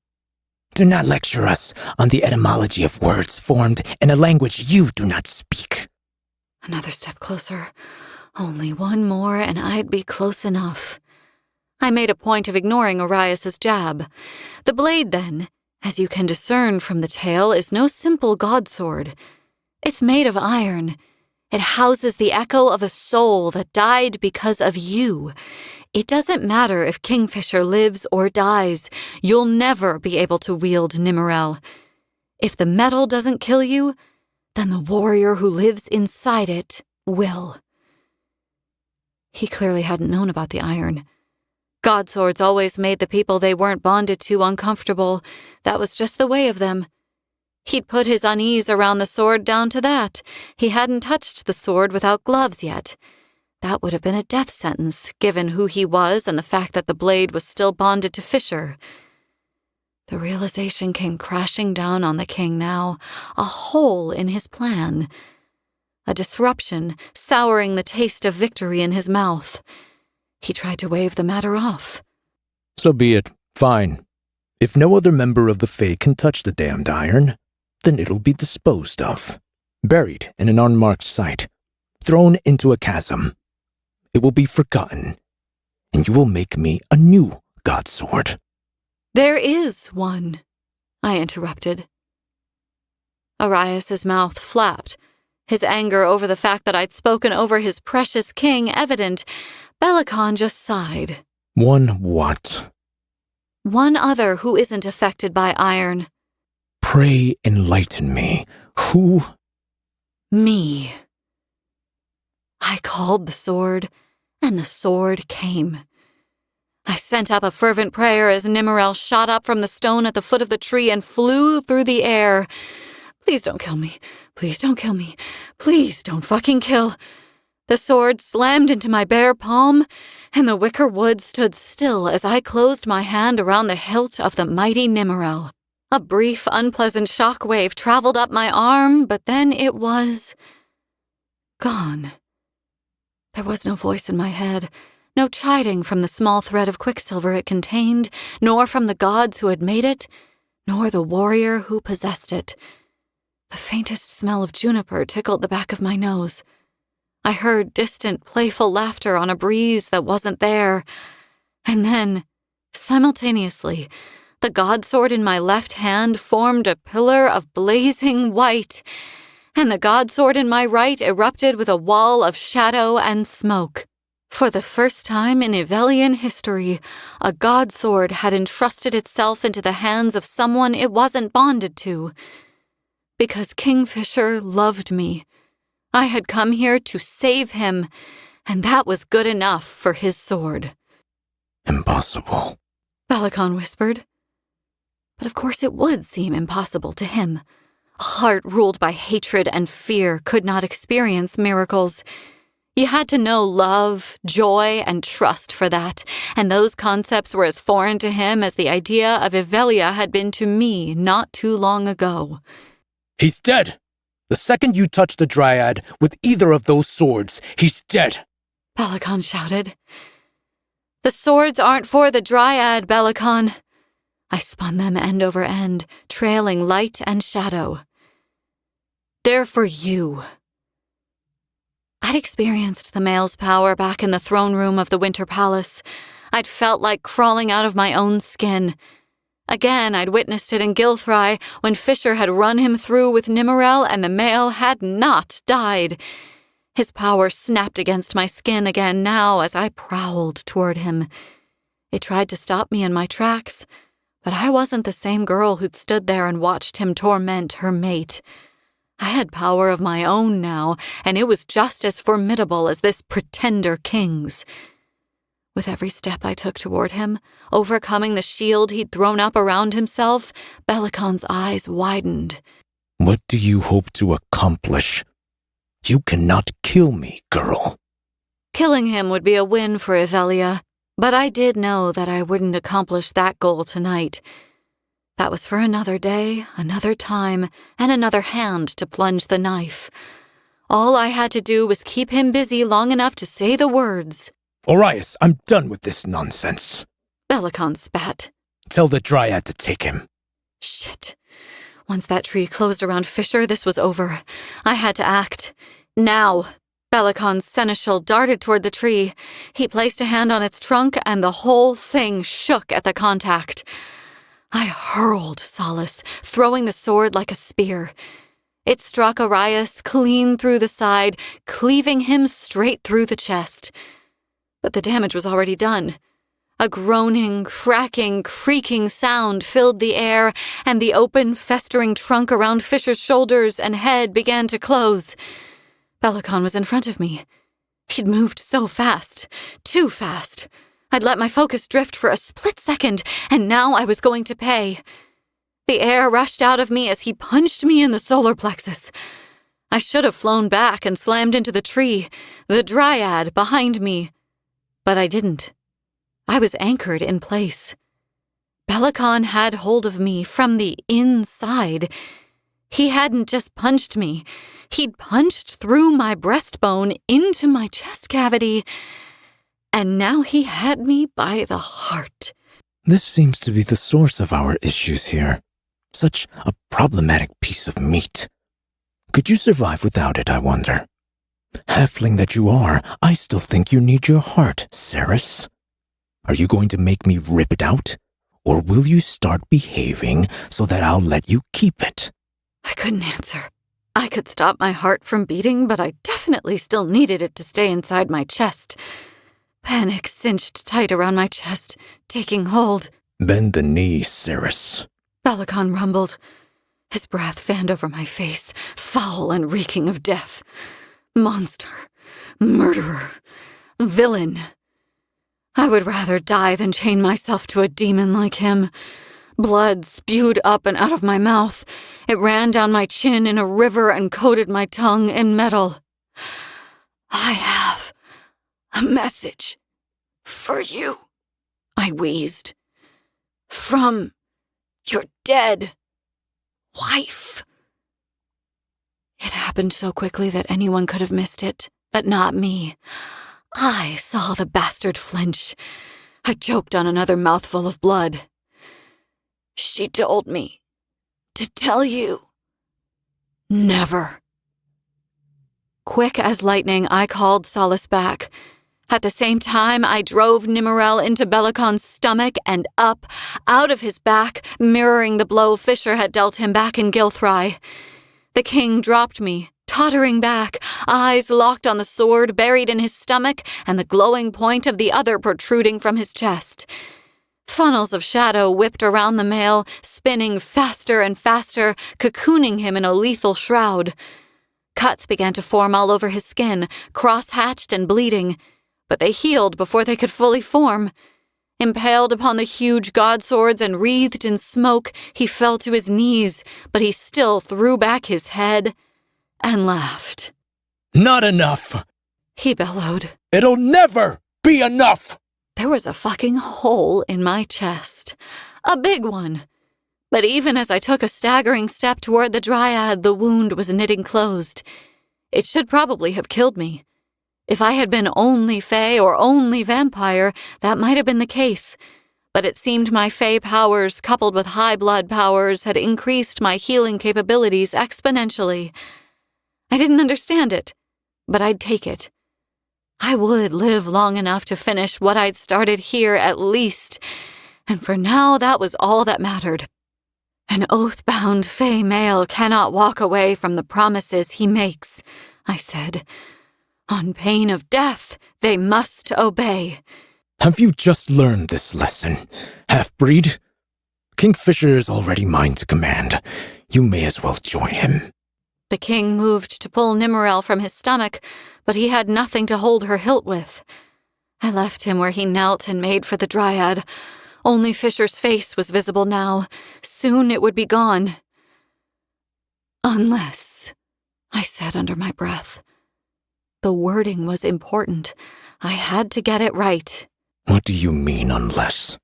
Do not lecture us on the etymology of words formed in a language you do not speak. Another step closer. Only one more and I'd be close enough. I made a point of ignoring Arias's jab. The blade, then, as you can discern from the tale, is no simple godsword. It's made of iron. It houses the echo of a soul that died because of you. It doesn't matter if Kingfisher lives or dies. You'll never be able to wield Nimmerel. If the metal doesn't kill you, then the warrior who lives inside it will. He clearly hadn't known about the iron. Godswords always made the people they weren't bonded to uncomfortable. That was just the way of them. He'd put his unease around the sword down to that. He hadn't touched the sword without gloves yet. That would have been a death sentence, given who he was and the fact that the blade was still bonded to Fisher. The realization came crashing down on the king now, a hole in his plan. A disruption, souring the taste of victory in his mouth. He tried to wave the matter off. So be it. Fine. If no other member of the Fae can touch the damned iron, then it'll be disposed of. Buried in an unmarked site. Thrown into a chasm. It will be forgotten. And you will make me a new godsword. There is one, I interrupted. Arias's mouth flapped, his anger over the fact that I'd spoken over his precious king evident. Bellicon just sighed. One what? One other who isn't affected by iron. Pray enlighten me. Who? Me. I called the sword, and the sword came. I sent up a fervent prayer as Nimmerel shot up from the stone at the foot of the tree and flew through the air. Please don't kill me. Please don't kill me. Please don't fucking kill. The sword slammed into my bare palm, and the wicker wood stood still as I closed my hand around the hilt of the mighty Nimmerel. A brief, unpleasant shockwave traveled up my arm, but then it was gone. There was no voice in my head, no chiding from the small thread of quicksilver it contained, nor from the gods who had made it, nor the warrior who possessed it. The faintest smell of juniper tickled the back of my nose. I heard distant, playful laughter on a breeze that wasn't there. And then, simultaneously, the godsword in my left hand formed a pillar of blazing white, and the godsword in my right erupted with a wall of shadow and smoke. For the first time in Evelian history, a godsword had entrusted itself into the hands of someone it wasn't bonded to. Because Kingfisher loved me. I had come here to save him, and that was good enough for his sword. Impossible, Bellicon whispered. But of course it would seem impossible to him. A heart ruled by hatred and fear could not experience miracles. You had to know love, joy, and trust for that, and those concepts were as foreign to him as the idea of Evelia had been to me not too long ago. He's dead! The second you touch the Dryad with either of those swords, he's dead! Bellicon shouted. The swords aren't for the Dryad, Bellicon. I spun them end over end, trailing light and shadow. They're for you. I'd experienced the male's power back in the throne room of the Winter Palace. I'd felt like crawling out of my own skin. Again, I'd witnessed it in Gilthry when Fisher had run him through with Nimmerel and the male had not died. His power snapped against my skin again now as I prowled toward him. It tried to stop me in my tracks, but I wasn't the same girl who'd stood there and watched him torment her mate. I had power of my own now, and it was just as formidable as this pretender king's. With every step I took toward him, overcoming the shield he'd thrown up around himself, Bellicon's eyes widened. What do you hope to accomplish? You cannot kill me, girl. Killing him would be a win for Evelia, but I did know that I wouldn't accomplish that goal tonight. That was for another day, another time, and another hand to plunge the knife. All I had to do was keep him busy long enough to say the words. Orias, I'm done with this nonsense. Bellicon spat. Tell the Dryad to take him. Shit. Once that tree closed around Fisher, this was over. I had to act. Now. Bellicon's seneschal darted toward the tree. He placed a hand on its trunk, and the whole thing shook at the contact. I hurled Solace, throwing the sword like a spear. It struck Arias clean through the side, cleaving him straight through the chest. But the damage was already done. A groaning, cracking, creaking sound filled the air, and the open, festering trunk around Fisher's shoulders and head began to close. Bellicon was in front of me. He'd moved so fast, too fast. I'd let my focus drift for a split second, and now I was going to pay. The air rushed out of me as he punched me in the solar plexus. I should have flown back and slammed into the tree, the dryad behind me. But I didn't. I was anchored in place. Bellicon had hold of me from the inside. He hadn't just punched me. He'd punched through my breastbone into my chest cavity. And now he had me by the heart. This seems to be the source of our issues here. Such a problematic piece of meat. Could you survive without it, I wonder? Halfling that you are, I still think you need your heart, Ceres. Are you going to make me rip it out? Or will you start behaving so that I'll let you keep it? I couldn't answer. I could stop my heart from beating, but I definitely still needed it to stay inside my chest. Panic cinched tight around my chest, taking hold. Bend the knee, Ceres. Bellicon rumbled. His breath fanned over my face, foul and reeking of death. Monster. Murderer. Villain. I would rather die than chain myself to a demon like him. Blood spewed up and out of my mouth. It ran down my chin in a river and coated my tongue in metal. I have a message for you, I wheezed. From your dead wife. It happened so quickly that anyone could have missed it, but not me. I saw the bastard flinch. I choked on another mouthful of blood. She told me to tell you. Never. Quick as lightning, I called Solace back. At the same time, I drove Nimmerel into Bellicon's stomach and up, out of his back, mirroring the blow Fisher had dealt him back in Gilthry. The king dropped me, tottering back, eyes locked on the sword buried in his stomach and the glowing point of the other protruding from his chest. Funnels of shadow whipped around the male, spinning faster and faster, cocooning him in a lethal shroud. Cuts began to form all over his skin, cross-hatched and bleeding, but they healed before they could fully form. Impaled upon the huge god-swords and wreathed in smoke, he fell to his knees, but he still threw back his head and laughed. Not enough! He bellowed. It'll never be enough! There was a fucking hole in my chest. A big one. But even as I took a staggering step toward the dryad, the wound was knitting closed. It should probably have killed me. If I had been only fae or only vampire, that might have been the case. But it seemed my fae powers, coupled with high blood powers, had increased my healing capabilities exponentially. I didn't understand it, but I'd take it. I would live long enough to finish what I'd started here at least, and for now that was all that mattered. An oath-bound fae male cannot walk away from the promises he makes, I said. On pain of death, they must obey. Have you just learned this lesson, half-breed? Kingfisher is already mine to command. You may as well join him. The king moved to pull Nimmerel from his stomach, but he had nothing to hold her hilt with. I left him where he knelt and made for the dryad. Only Fisher's face was visible now. Soon it would be gone. Unless, I said under my breath. The wording was important. I had to get it right. What do you mean, unless?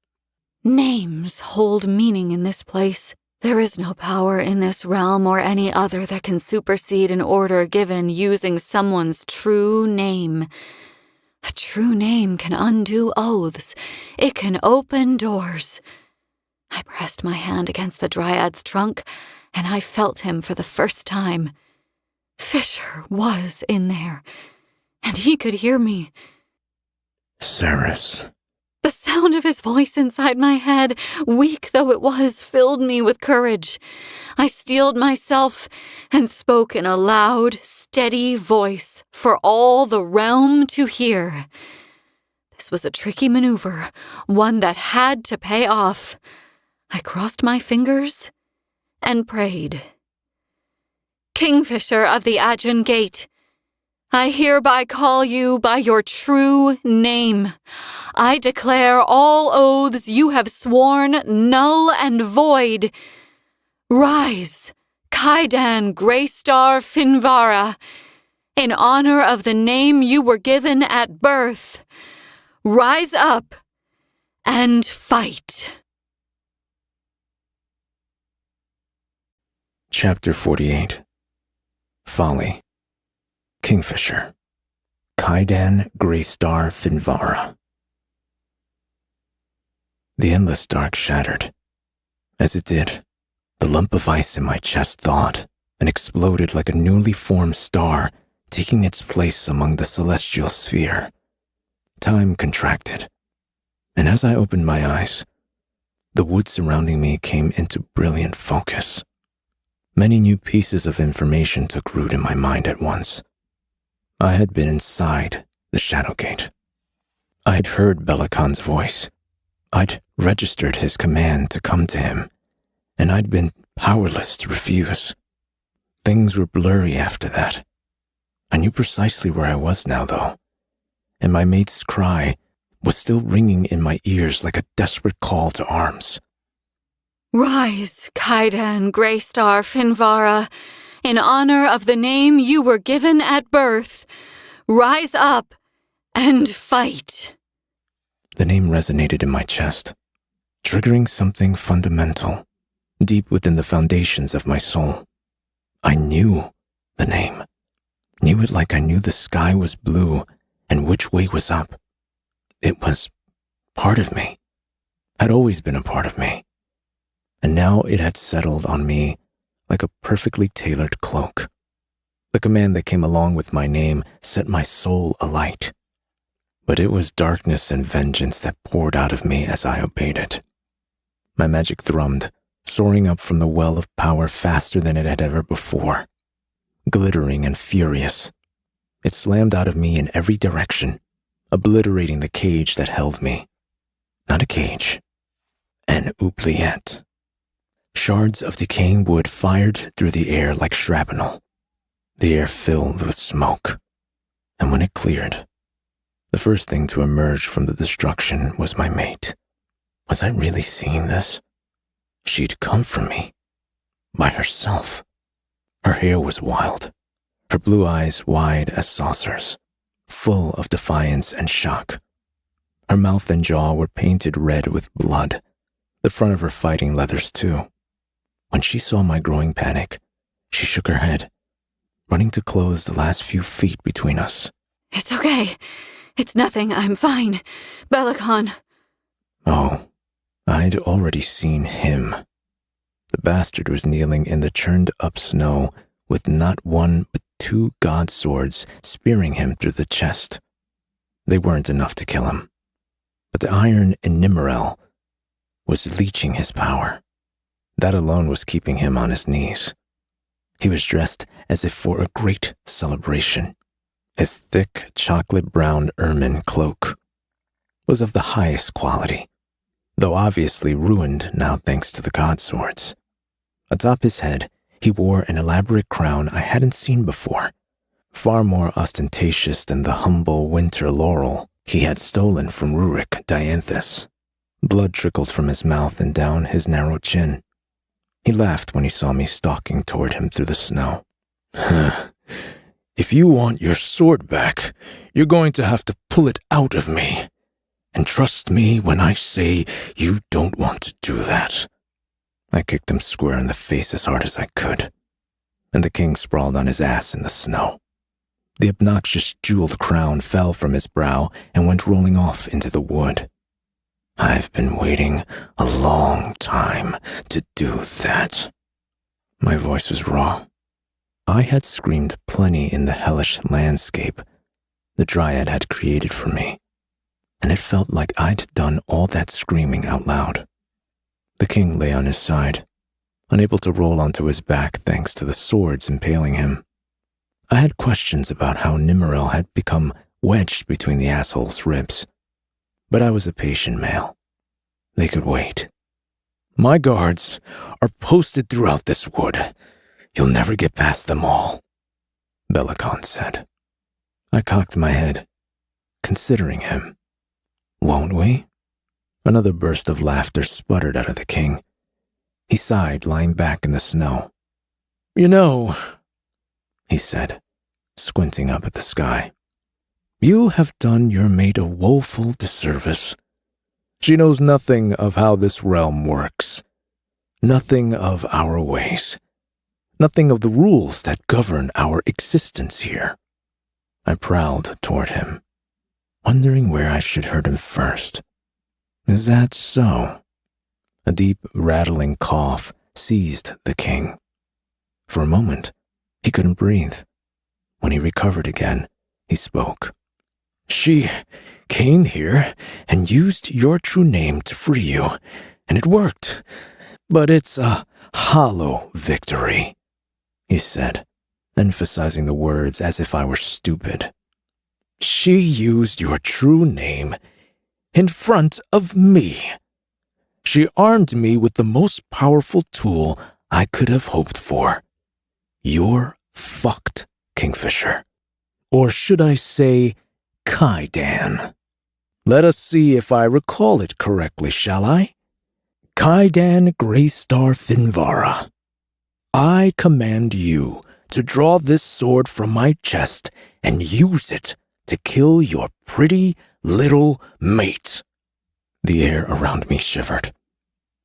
Names hold meaning in this place. There is no power in this realm or any other that can supersede an order given using someone's true name. A true name can undo oaths. It can open doors. I pressed my hand against the dryad's trunk, and I felt him for the first time. Fisher was in there, and he could hear me. Ceres, The sound of his voice inside my head, weak though it was, filled me with courage. I steeled myself and spoke in a loud, steady voice for all the realm to hear. This was a tricky maneuver, one that had to pay off. I crossed my fingers and prayed. Kingfisher of the Aegean Gate, I hereby call you by your true name. I declare all oaths you have sworn null and void. Rise, Kaidan Greystar Finvara, in honor of the name you were given at birth. Rise up and fight. Chapter 48. Folly. Kingfisher. Kaidan Greystar Finvara. The endless dark shattered. As it did, the lump of ice in my chest thawed and exploded like a newly formed star, taking its place among the celestial sphere. Time contracted, and as I opened my eyes, the wood surrounding me came into brilliant focus. Many new pieces of information took root in my mind at once. I had been inside the Shadowgate. I'd heard Belacon's voice. I'd registered his command to come to him, and I'd been powerless to refuse. Things were blurry after that. I knew precisely where I was now, though, and my mate's cry was still ringing in my ears like a desperate call to arms. Rise, Kaidan Greystar Finvara, in honor of the name you were given at birth. Rise up and fight. The name resonated in my chest, triggering something fundamental, deep within the foundations of my soul. I knew the name, knew it like I knew the sky was blue and which way was up. It was part of me, had always been a part of me, and now it had settled on me like a perfectly tailored cloak. The command that came along with my name set my soul alight, but it was darkness and vengeance that poured out of me as I obeyed it. My magic thrummed, soaring up from the well of power faster than it had ever before. Glittering and furious, it slammed out of me in every direction, obliterating the cage that held me. Not a cage, an oubliette. Shards of decaying wood fired through the air like shrapnel. The air filled with smoke, and when it cleared, the first thing to emerge from the destruction was my mate. Was I really seeing this? She'd come for me, by herself. Her hair was wild, her blue eyes wide as saucers, full of defiance and shock. Her mouth and jaw were painted red with blood, the front of her fighting leathers too. When she saw my growing panic, she shook her head, running to close the last few feet between us. It's okay. It's nothing. I'm fine. Belacon. Oh, I'd already seen him. The bastard was kneeling in the churned-up snow with not one but two god swords spearing him through the chest. They weren't enough to kill him, but the iron in Nimmerel was leeching his power. That alone was keeping him on his knees. He was dressed as if for a great celebration. His thick, chocolate-brown ermine cloak was of the highest quality, though obviously ruined now thanks to the god swords. Atop his head, he wore an elaborate crown I hadn't seen before, far more ostentatious than the humble winter laurel he had stolen from Rurik Dianthus. Blood trickled from his mouth and down his narrow chin. He laughed when he saw me stalking toward him through the snow. If you want your sword back, you're going to have to pull it out of me. And trust me when I say you don't want to do that. I kicked him square in the face as hard as I could, and the king sprawled on his ass in the snow. The obnoxious jeweled crown fell from his brow and went rolling off into the wood. I've been waiting a long time to do that. My voice was raw. I had screamed plenty in the hellish landscape the Dryad had created for me. and it felt like I'd done all that screaming out loud. The king lay on his side, unable to roll onto his back thanks to the swords impaling him. I had questions about how Nimmerel had become wedged between the asshole's ribs, but I was a patient male. They could wait. My guards are posted throughout this wood. You'll never get past them all, Bellicon said. I cocked my head, considering him. Won't we? Another burst of laughter sputtered out of the king. He sighed, lying back in the snow. You know, he said, squinting up at the sky, you have done your mate a woeful disservice. She knows nothing of how this realm works, nothing of our ways, nothing of the rules that govern our existence here. I prowled toward him, wondering where I should hurt him first. Is that so? A deep, rattling cough seized the king. For a moment, he couldn't breathe. When he recovered again, he spoke. She came here and used your true name to free you, and it worked. But it's a hollow victory, he said, emphasizing the words as if I were stupid. She used your true name in front of me. She armed me with the most powerful tool I could have hoped for. You're fucked, Kingfisher. Or should I say, Kaidan? Let us see if I recall it correctly, shall I? Kaidan Greystar Finvara. I command you to draw this sword from my chest and use it to kill your pretty little mate. The air around me shivered.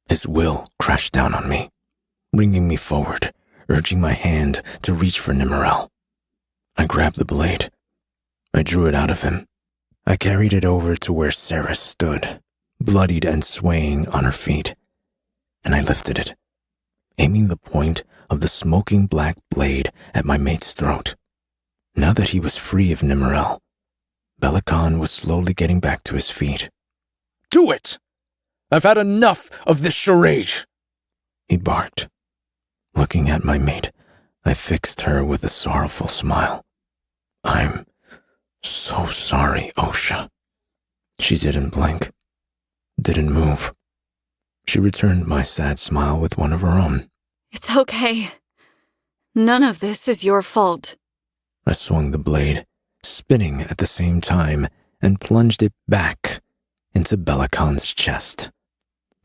His will crashed down on me, bringing me forward, urging my hand to reach for Nimmerel. I grabbed the blade. I drew it out of him. I carried it over to where Ceres stood, bloodied and swaying on her feet, and I lifted it, aiming the point of the smoking black blade at my mate's throat. Now that he was free of Nimmerel, Bellicon was slowly getting back to his feet. Do it! I've had enough of this charade! He barked. Looking at my mate, I fixed her with a sorrowful smile. I'm so sorry, Osha. She didn't blink, didn't move. She returned my sad smile with one of her own. It's okay. None of this is your fault. I swung the blade, spinning at the same time, and plunged it back into Bellicon's chest.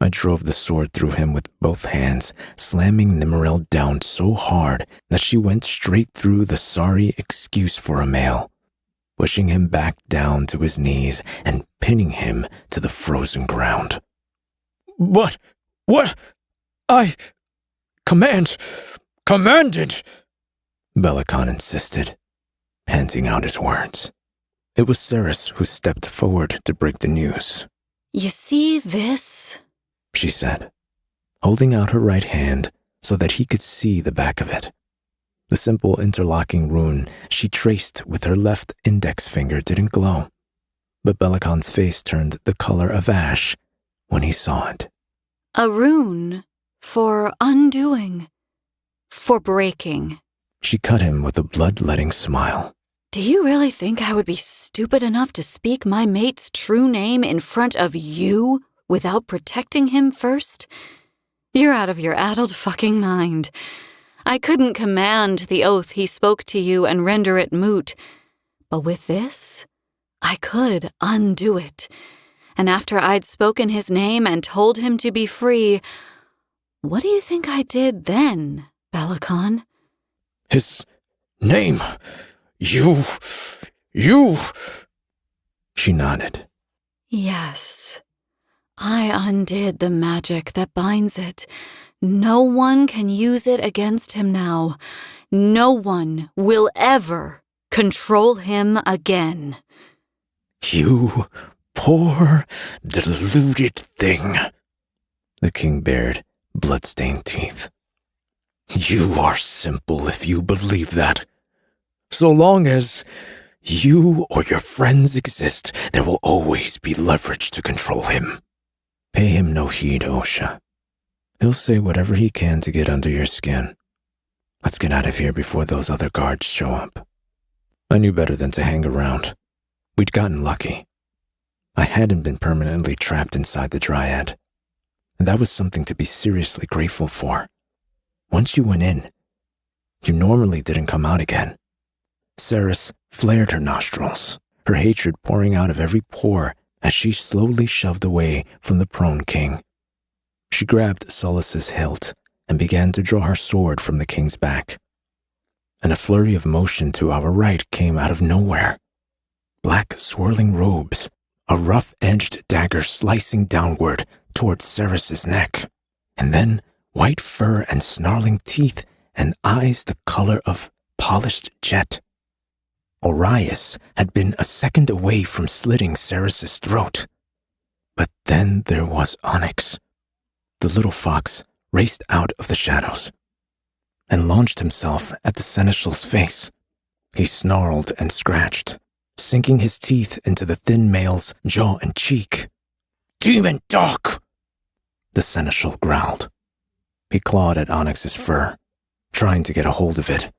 I drove the sword through him with both hands, slamming Nimmerel down so hard that she went straight through the sorry excuse for a male, pushing him back down to his knees and pinning him to the frozen ground. What? I commanded, Bellicon insisted, panting out his words. It was Ceres who stepped forward to break the news. You see this? She said, holding out her right hand so that he could see the back of it. The simple interlocking rune she traced with her left index finger didn't glow, but Bellicon's face turned the color of ash when he saw it. A rune for undoing, for breaking. She cut him with a bloodletting smile. Do you really think I would be stupid enough to speak my mate's true name in front of you without protecting him first? You're out of your addled fucking mind. I couldn't command the oath he spoke to you and render it moot. But with this, I could undo it. And after I'd spoken his name and told him to be free, what do you think I did then, Bellicon? His name. You. She nodded. Yes. I undid the magic that binds it. No one can use it against him now. No one will ever control him again. You poor, deluded thing. The king bared blood-stained teeth. You are simple if you believe that. So long as you or your friends exist, there will always be leverage to control him. Pay him no heed, Osha. He'll say whatever he can to get under your skin. Let's get out of here before those other guards show up. I knew better than to hang around. We'd gotten lucky. I hadn't been permanently trapped inside the Dryad, and that was something to be seriously grateful for. Once you went in, you normally didn't come out again. Ceres flared her nostrils, her hatred pouring out of every pore as she slowly shoved away from the prone king. She grabbed Solace's hilt and began to draw her sword from the king's back. And a flurry of motion to our right came out of nowhere. Black swirling robes, a rough-edged dagger slicing downward towards Ceres's neck, and then white fur and snarling teeth and eyes the color of polished jet. Orias had been a second away from slitting Ceres's throat. But then there was Onyx. The little fox raced out of the shadows and launched himself at the seneschal's face. He snarled and scratched, sinking his teeth into the thin male's jaw and cheek. "Demon dog!" the seneschal growled. He clawed at Onyx's fur, trying to get a hold of it.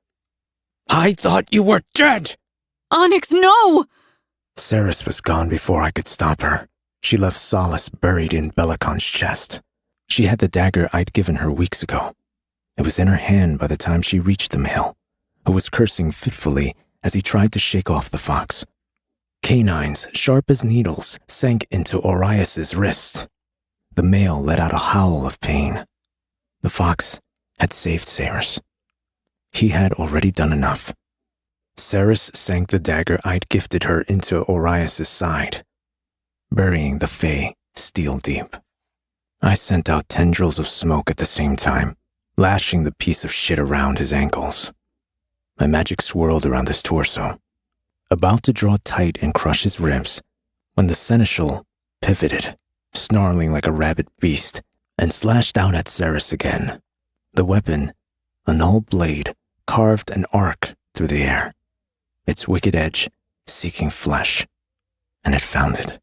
"I thought you were dead!" Onyx, no! Ceres was gone before I could stop her. She left Solace buried in Belicon's chest. She had the dagger I'd given her weeks ago. It was in her hand by the time she reached the male, who was cursing fitfully as he tried to shake off the fox. Canines, sharp as needles, sank into Orias's wrist. The male let out a howl of pain. The fox had saved Ceres. He had already done enough. Ceres sank the dagger I'd gifted her into Orias's side, burying the Fae steel deep. I sent out tendrils of smoke at the same time, lashing the piece of shit around his ankles. My magic swirled around his torso, about to draw tight and crush his ribs, when the seneschal pivoted, snarling like a rabid beast, and slashed out at Ceres again. The weapon, a null blade, carved an arc through the air, its wicked edge seeking flesh, and it found it.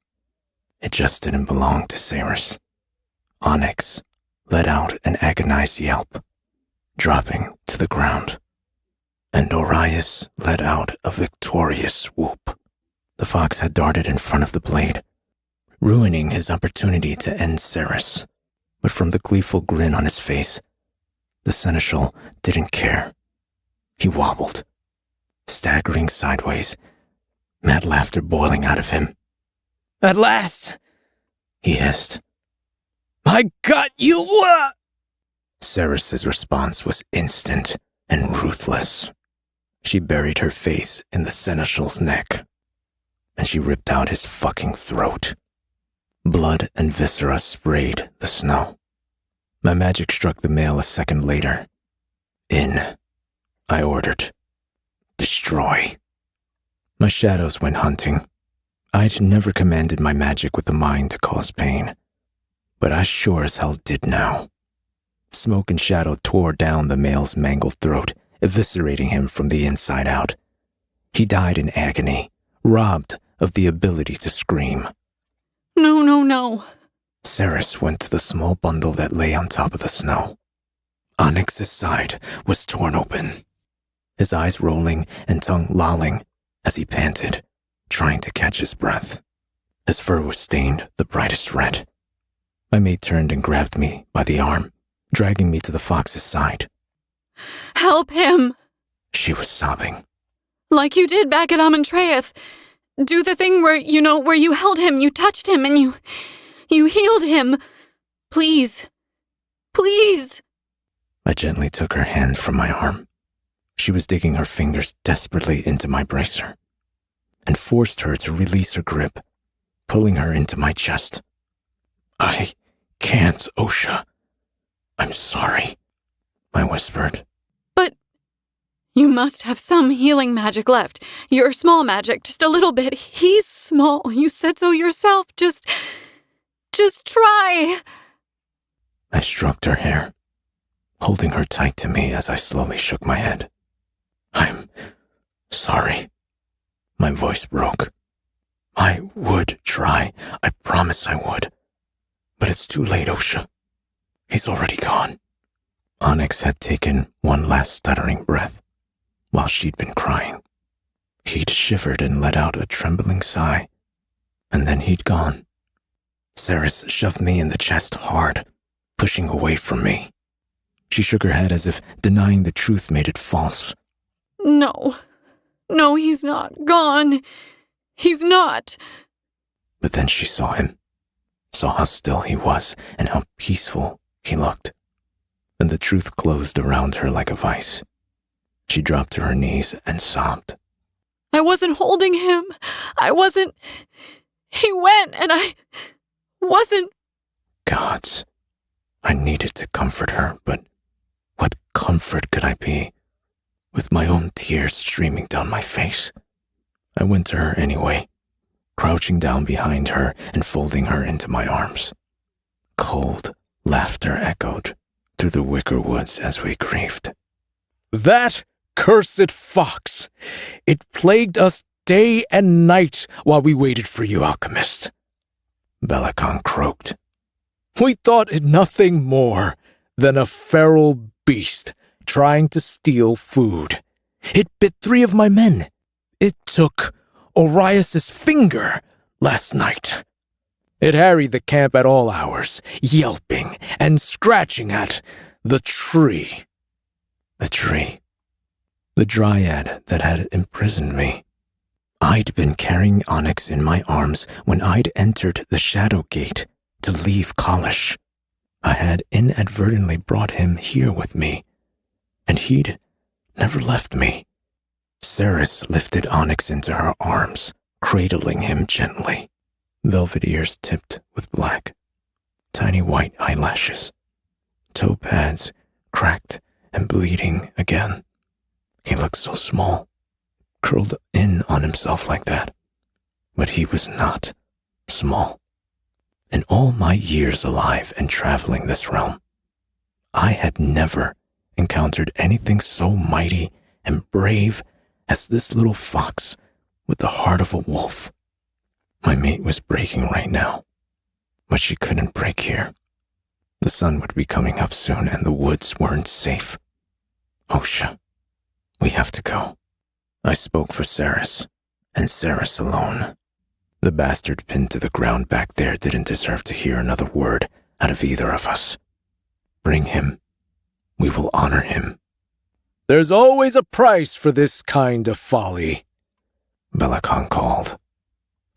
It just didn't belong to Ceres. Onyx let out an agonized yelp, dropping to the ground, and Orias let out a victorious whoop. The fox had darted in front of the blade, ruining his opportunity to end Ceres, but from the gleeful grin on his face, the seneschal didn't care. He wobbled, staggering sideways, mad laughter boiling out of him. "At last!" he hissed. "I got you!" Ceres's response was instant and ruthless. She buried her face in the seneschal's neck, and she ripped out his fucking throat. Blood and viscera sprayed the snow. My magic struck the male a second later. "In," I ordered. "Destroy." My shadows went hunting. I'd never commanded my magic with the mind to cause pain, but I sure as hell did now. Smoke and shadow tore down the male's mangled throat, eviscerating him from the inside out. He died in agony, robbed of the ability to scream. No, no, no. Ceres went to the small bundle that lay on top of the snow. Onyx's side was torn open, his eyes rolling and tongue lolling as he panted, trying to catch his breath. His fur was stained the brightest red. My mate turned and grabbed me by the arm, dragging me to the fox's side. Help him! She was sobbing. Like you did back at Amontreath. Do the thing where you held him, you touched him, and you healed him. Please. Please. I gently took her hand from my arm. She was digging her fingers desperately into my bracer, and forced her to release her grip, pulling her into my chest. "I can't, Osha. I'm sorry," I whispered. But you must have some healing magic left. Your small magic, just a little bit. He's small. You said so yourself. Just try. I stroked her hair, holding her tight to me as I slowly shook my head. "I'm sorry," My voice broke. I would try. I promise I would. But it's too late, Osha. He's already gone. Onyx had taken one last stuttering breath while she'd been crying. He'd shivered and let out a trembling sigh, and then he'd gone. Ceres shoved me in the chest hard, pushing away from me. She shook her head as if denying the truth made it false. No, he's not gone. He's not. But then she saw him, saw how still he was and how peaceful he looked. And the truth closed around her like a vice. She dropped to her knees and sobbed. I wasn't holding him. He went and I wasn't. Gods, I needed to comfort her, but what comfort could I be with my own tears streaming down my face? I went to her anyway, crouching down behind her and folding her into my arms. Cold laughter echoed through the wicker woods as we grieved. That cursed fox! It plagued us day and night while we waited for you, alchemist. Bellicon croaked. We thought it nothing more than a feral beast trying to steal food. It bit 3 of my men. It took Orias's finger last night. It harried the camp at all hours, yelping and scratching at the tree. The tree. The dryad that had imprisoned me. I'd been carrying Onyx in my arms when I'd entered the Shadow Gate to leave Kalish. I had inadvertently brought him here with me, and he'd never left me. Ceres lifted Onyx into her arms, cradling him gently. Velvet ears tipped with black, tiny white eyelashes, toe pads cracked and bleeding again. He looked so small, curled in on himself like that. But he was not small. In all my years alive and traveling this realm, I had never encountered anything so mighty and brave as this little fox with the heart of a wolf. My mate was breaking right now, but she couldn't break here. The sun would be coming up soon and the woods weren't safe. Osha, we have to go. I spoke for Ceres, and Ceres alone. The bastard pinned to the ground back there didn't deserve to hear another word out of either of us. Bring him. We will honor him. There's always a price for this kind of folly, Bellicon called.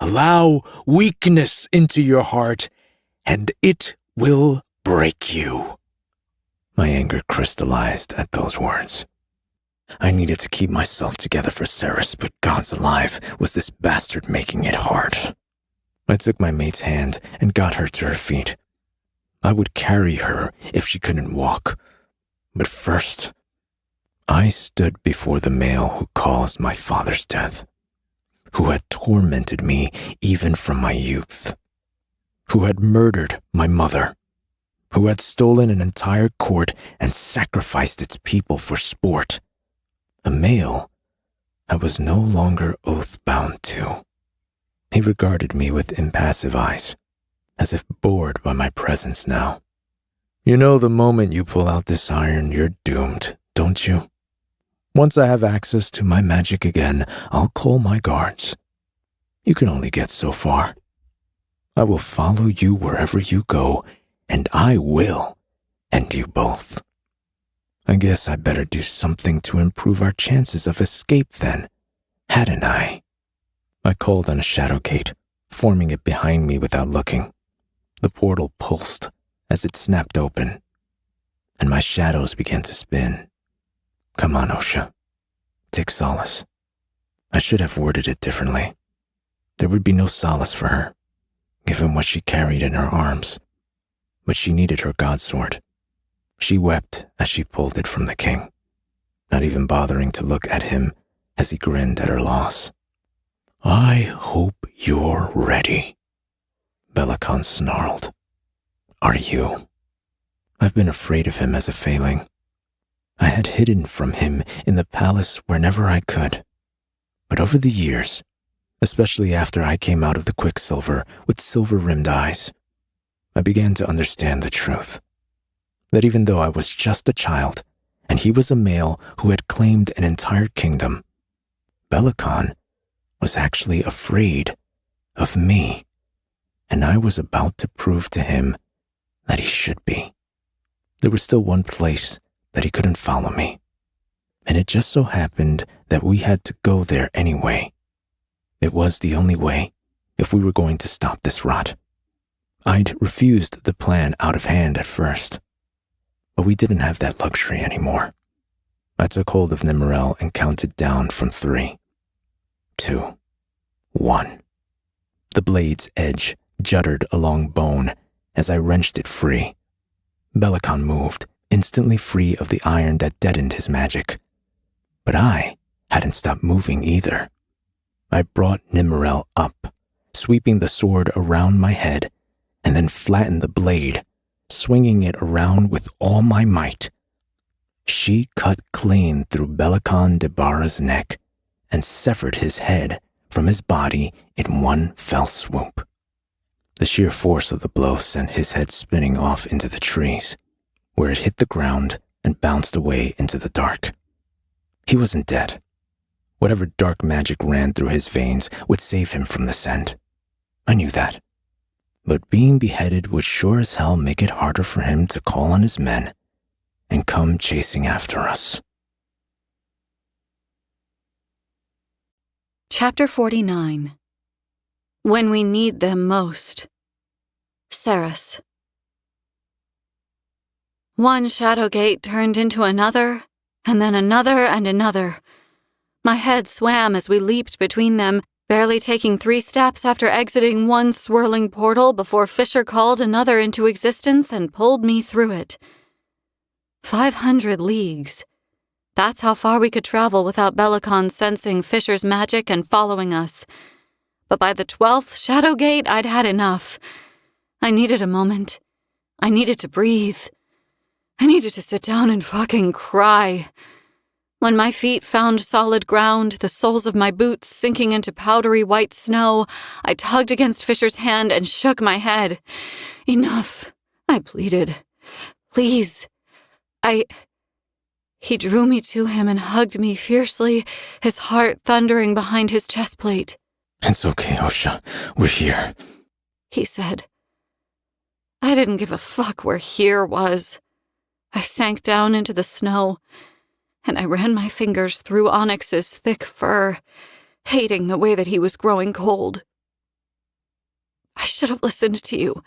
Allow weakness into your heart, and it will break you. My anger crystallized at those words. I needed to keep myself together for Ceres, but gods alive, was this bastard making it hard. I took my mate's hand and got her to her feet. I would carry her if she couldn't walk. But first, I stood before the male who caused my father's death, who had tormented me even from my youth, who had murdered my mother, who had stolen an entire court and sacrificed its people for sport. A male I was no longer oath-bound to. He regarded me with impassive eyes, as if bored by my presence now. You know the moment you pull out this iron, you're doomed, don't you? Once I have access to my magic again, I'll call my guards. You can only get so far. I will follow you wherever you go, and I will end you both. I guess I better do something to improve our chances of escape then, hadn't I? I called on a shadow gate, forming it behind me without looking. The portal pulsed as it snapped open, and my shadows began to spin. Come on, Osha. Take solace. I should have worded it differently. There would be no solace for her, given what she carried in her arms. But she needed her godsword. She wept as she pulled it from the king, not even bothering to look at him as he grinned at her loss. I hope you're ready, Bellicon snarled. Are you? I've been afraid of him as a failing. I had hidden from him in the palace whenever I could. But over the years, especially after I came out of the quicksilver with silver-rimmed eyes. I began to understand the truth, that even though I was just a child, and he was a male who had claimed an entire kingdom, Belicon was actually afraid of me, and I was about to prove to him that he should be. There was still one place that he couldn't follow me, and it just so happened that we had to go there anyway. It was the only way if we were going to stop this rot. I'd refused the plan out of hand at first, but we didn't have that luxury anymore. I took hold of Nimmerel and counted down from 3, 2, 1. The blade's edge jutted along bone as I wrenched it free. Belicon moved, instantly free of the iron that deadened his magic. But I hadn't stopped moving either. I brought Nimmerel up, sweeping the sword around my head, and then flattened the blade, swinging it around with all my might. She cut clean through Belicon Debarra's neck and severed his head from his body in one fell swoop. The sheer force of the blow sent his head spinning off into the trees, where it hit the ground and bounced away into the dark. He wasn't dead. Whatever dark magic ran through his veins would save him from the scent. I knew that. But being beheaded would sure as hell make it harder for him to call on his men and come chasing after us. Chapter 49. When We Need Them Most. Ceres. One shadow gate turned into another, and then another and another. My head swam as we leaped between them, barely taking 3 steps after exiting one swirling portal before Fisher called another into existence and pulled me through it. 500 leagues. That's how far we could travel without Belicon sensing Fisher's magic and following us. But by the 12th shadow gate, I'd had enough. I needed a moment. I needed to breathe. I needed to sit down and fucking cry. When my feet found solid ground, the soles of my boots sinking into powdery white snow, I tugged against Fisher's hand and shook my head. Enough, I pleaded. Please. He drew me to him and hugged me fiercely, his heart thundering behind his chest plate. It's okay, Osha. We're here, he said. I didn't give a fuck where here was. I sank down into the snow, and I ran my fingers through Onyx's thick fur, hating the way that he was growing cold. I should have listened to you,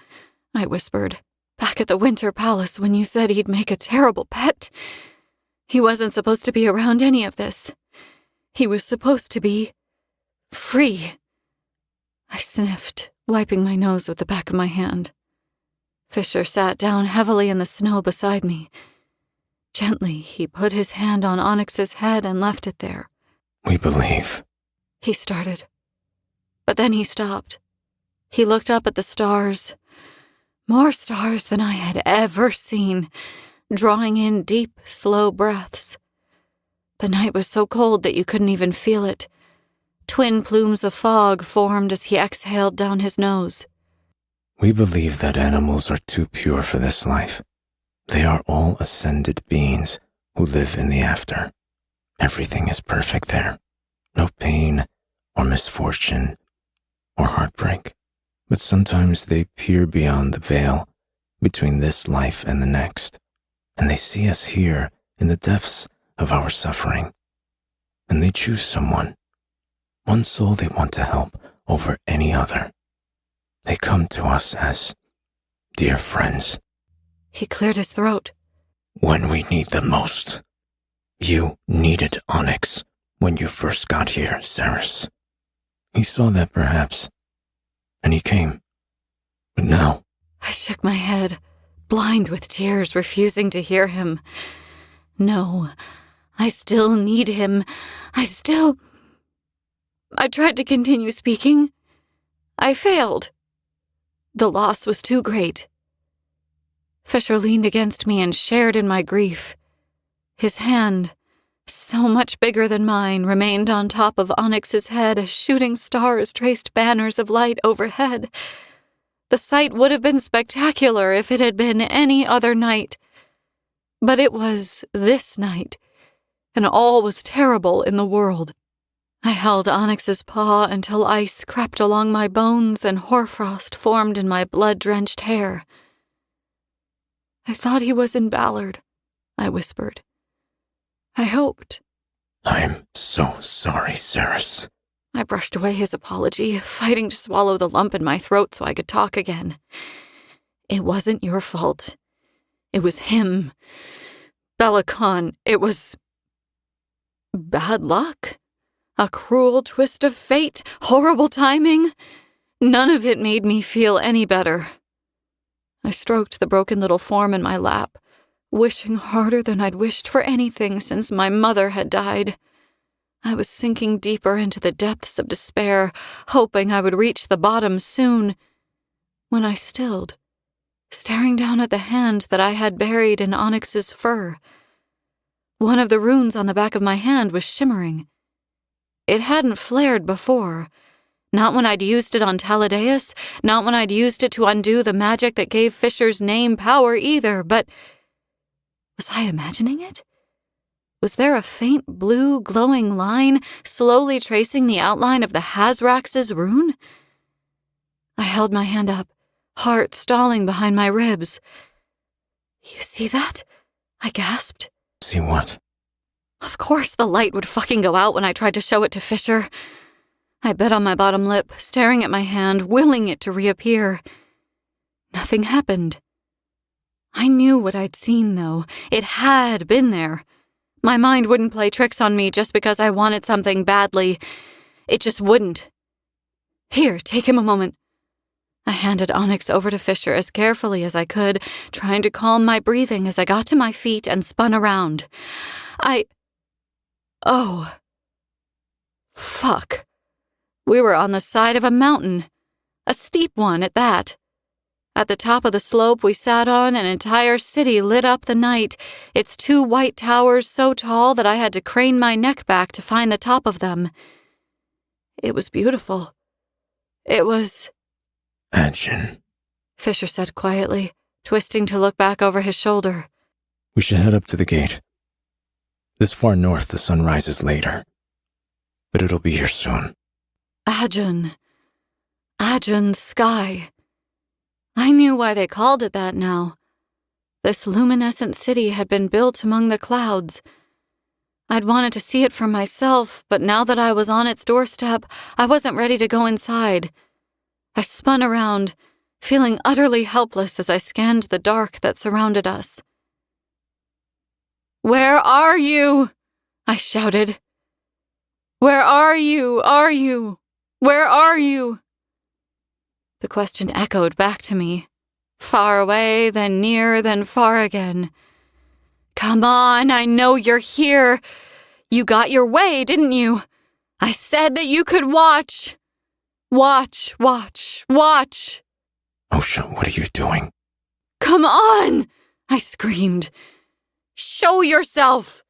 I whispered, back at the Winter Palace when you said he'd make a terrible pet. He wasn't supposed to be around any of this. He was supposed to be free. I sniffed, wiping my nose with the back of my hand. Fisher sat down heavily in the snow beside me. Gently, he put his hand on Onyx's head and left it there. We believe, he started. But then he stopped. He looked up at the stars. More stars than I had ever seen, drawing in deep, slow breaths. The night was so cold that you couldn't even feel it. Twin plumes of fog formed as he exhaled down his nose. We believe that animals are too pure for this life. They are all ascended beings who live in the after. Everything is perfect there. No pain or misfortune or heartbreak. But sometimes they peer beyond the veil between this life and the next, and they see us here in the depths of our suffering. And they choose someone, one soul they want to help over any other. They come to us as dear friends. He cleared his throat. When we need them most. You needed Onyx when you first got here, Ceres. He saw that perhaps, and he came. But now... I shook my head, blind with tears, refusing to hear him. No, I still need him. I tried to continue speaking. I failed. The loss was too great. Fisher leaned against me and shared in my grief. His hand, so much bigger than mine, remained on top of Onyx's head as shooting stars traced banners of light overhead. The sight would have been spectacular if it had been any other night. But it was this night, and all was terrible in the world. I held Onyx's paw until ice crept along my bones and hoarfrost formed in my blood-drenched hair. I thought he was in Ballard, I whispered. I hoped. I'm so sorry, Ceres. I brushed away his apology, fighting to swallow the lump in my throat so I could talk again. It wasn't your fault. It was him. Bellicon, it was bad luck. A cruel twist of fate, horrible timing. None of it made me feel any better. I stroked the broken little form in my lap, wishing harder than I'd wished for anything since my mother had died. I was sinking deeper into the depths of despair, hoping I would reach the bottom soon, when I stilled, staring down at the hand that I had buried in Onyx's fur. One of the runes on the back of my hand was shimmering. It hadn't flared before. Not when I'd used it on Taladeus, not when I'd used it to undo the magic that gave Fisher's name power either, but was I imagining it? Was there a faint blue glowing line slowly tracing the outline of the Hazrax's rune? I held my hand up, heart stalling behind my ribs. You see that? I gasped. See what? Of course the light would fucking go out when I tried to show it to Fisher. I bit on my bottom lip, staring at my hand, willing it to reappear. Nothing happened. I knew what I'd seen, though. It had been there. My mind wouldn't play tricks on me just because I wanted something badly. It just wouldn't. Here, take him a moment. I handed Onyx over to Fisher as carefully as I could, trying to calm my breathing as I got to my feet and spun around. Oh. Fuck. We were on the side of a mountain. A steep one at that. At the top of the slope we sat on, an entire city lit up the night, its 2 white towers so tall that I had to crane my neck back to find the top of them. It was beautiful. It was... Action. Fisher said quietly, twisting to look back over his shoulder. We should head up to the gate. This far north the sun rises later, but it'll be here soon. Agen's sky. I knew why they called it that now. This luminescent city had been built among the clouds. I'd wanted to see it for myself, but now that I was on its doorstep, I wasn't ready to go inside. I spun around, feeling utterly helpless as I scanned the dark that surrounded us. "Where are you?" I shouted. "Where are you? Where are you?" The question echoed back to me. Far away, then near, then far again. "Come on, I know you're here. You got your way, didn't you? I said that you could watch. Watch. Osha, what are you doing? Come on!" I screamed. "Show yourself!"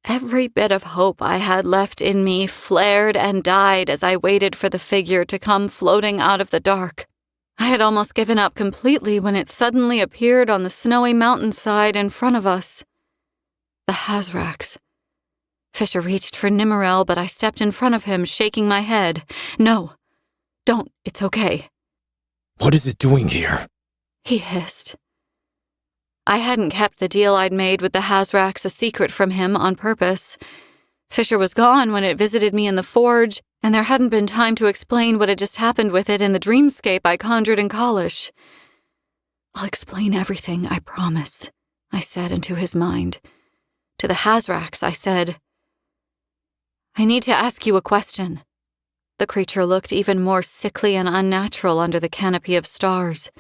Every bit of hope I had left in me flared and died as I waited for the figure to come floating out of the dark. I had almost given up completely when it suddenly appeared on the snowy mountainside in front of us. The Hazrax. Fisher reached for Nimmerel, but I stepped in front of him, shaking my head. "No, don't, it's okay." What is it doing here? He hissed. I hadn't kept the deal I'd made with the Hazrax a secret from him on purpose. Fisher was gone when it visited me in the forge, and there hadn't been time to explain what had just happened with it in the dreamscape I conjured in college. "I'll explain everything, I promise," I said into his mind. To the Hazrax, I said, "I need to ask you a question." The creature looked even more sickly and unnatural under the canopy of stars.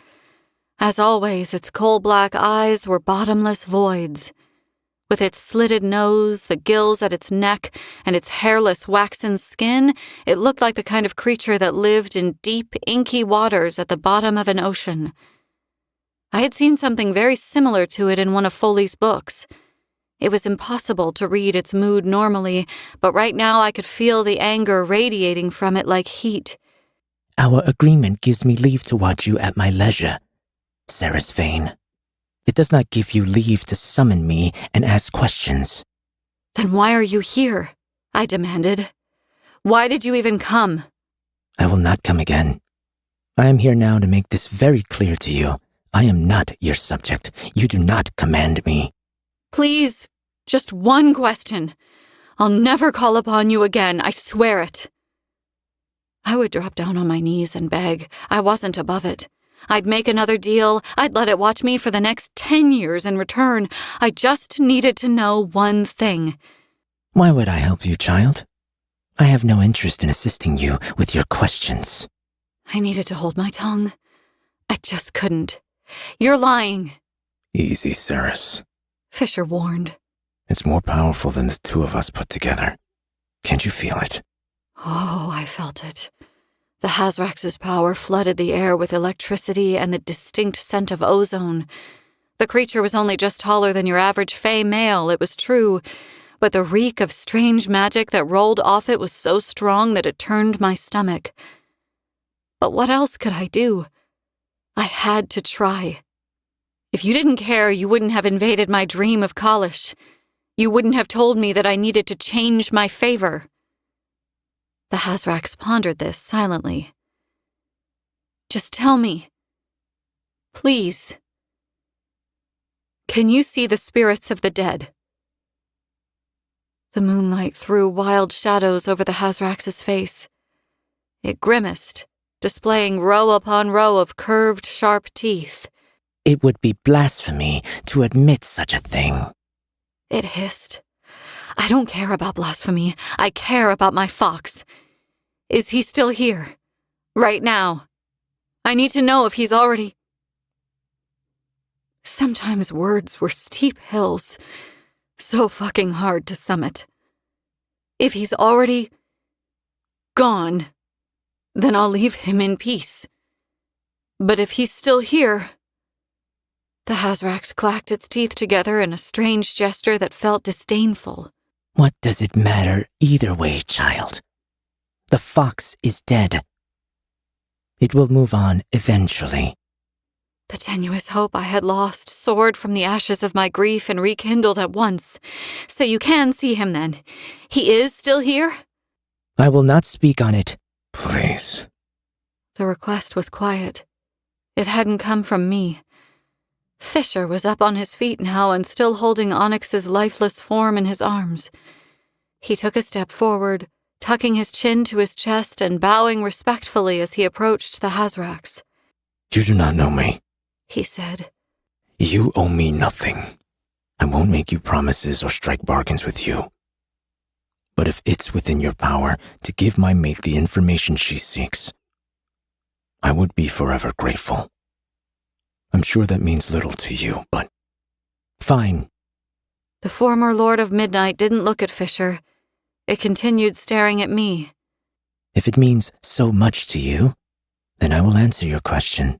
As always, its coal-black eyes were bottomless voids. With its slitted nose, the gills at its neck, and its hairless waxen skin, it looked like the kind of creature that lived in deep, inky waters at the bottom of an ocean. I had seen something very similar to it in one of Foley's books. It was impossible to read its mood normally, but right now I could feel the anger radiating from it like heat. Our agreement gives me leave to watch you at my leisure, Ceres Vane. It does not give you leave to summon me and ask questions. Then why are you here? I demanded. Why did you even come? I will not come again. I am here now to make this very clear to you. I am not your subject. You do not command me. Please, just one question. I'll never call upon you again, I swear it. I would drop down on my knees and beg. I wasn't above it. I'd make another deal. I'd let it watch me for the next 10 years in return. I just needed to know one thing. Why would I help you, child? I have no interest in assisting you with your questions. I needed to hold my tongue. I just couldn't. You're lying, Easy, Ceres. Fisher warned. It's more powerful than the two of us put together. Can't you feel it? Oh, I felt it. The Hazrax's power flooded the air with electricity and the distinct scent of ozone. The creature was only just taller than your average Fey male, it was true, but the reek of strange magic that rolled off it was so strong that it turned my stomach. But what else could I do? I had to try. If you didn't care, you wouldn't have invaded my dream of Kalish. You wouldn't have told me that I needed to change my favor. The Hazrax pondered this silently. Just tell me. Please. Can you see the spirits of the dead? The moonlight threw wild shadows over the Hazrax's face. It grimaced, displaying row upon row of curved, sharp teeth. It would be blasphemy to admit such a thing. It hissed. I don't care about blasphemy. I care about my fox. Is he still here? Right now? I need to know if he's already... Sometimes words were steep hills, so fucking hard to summit. If he's already... gone, then I'll leave him in peace. But if he's still here... The Hazrax clacked its teeth together in a strange gesture that felt disdainful. What does it matter either way, child? The fox is dead. It will move on eventually. The tenuous hope I had lost soared from the ashes of my grief and rekindled at once. So you can see him then. He is still here? I will not speak on it. Please. The request was quiet. It hadn't come from me. Fisher was up on his feet now and still holding Onyx's lifeless form in his arms. He took a step forward, tucking his chin to his chest and bowing respectfully as he approached the Hazrax. You do not know me, he said. You owe me nothing. I won't make you promises or strike bargains with you. But if it's within your power to give my mate the information she seeks, I would be forever grateful. I'm sure that means little to you, but... Fine. The former Lord of Midnight didn't look at Fisher. It continued staring at me. If it means so much to you, then I will answer your question.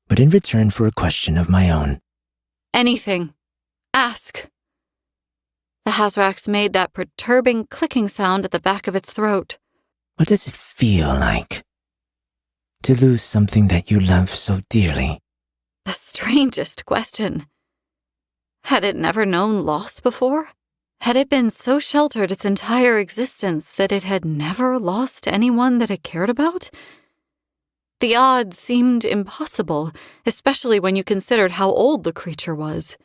But in return for a question of my own. Anything. Ask. The Hazrax made that perturbing clicking sound at the back of its throat. What does it feel like? To lose something that you love so dearly? The strangest question. Had it never known loss before? Had it been so sheltered its entire existence that it had never lost anyone that it cared about? The odds seemed impossible, especially when you considered how old the creature was.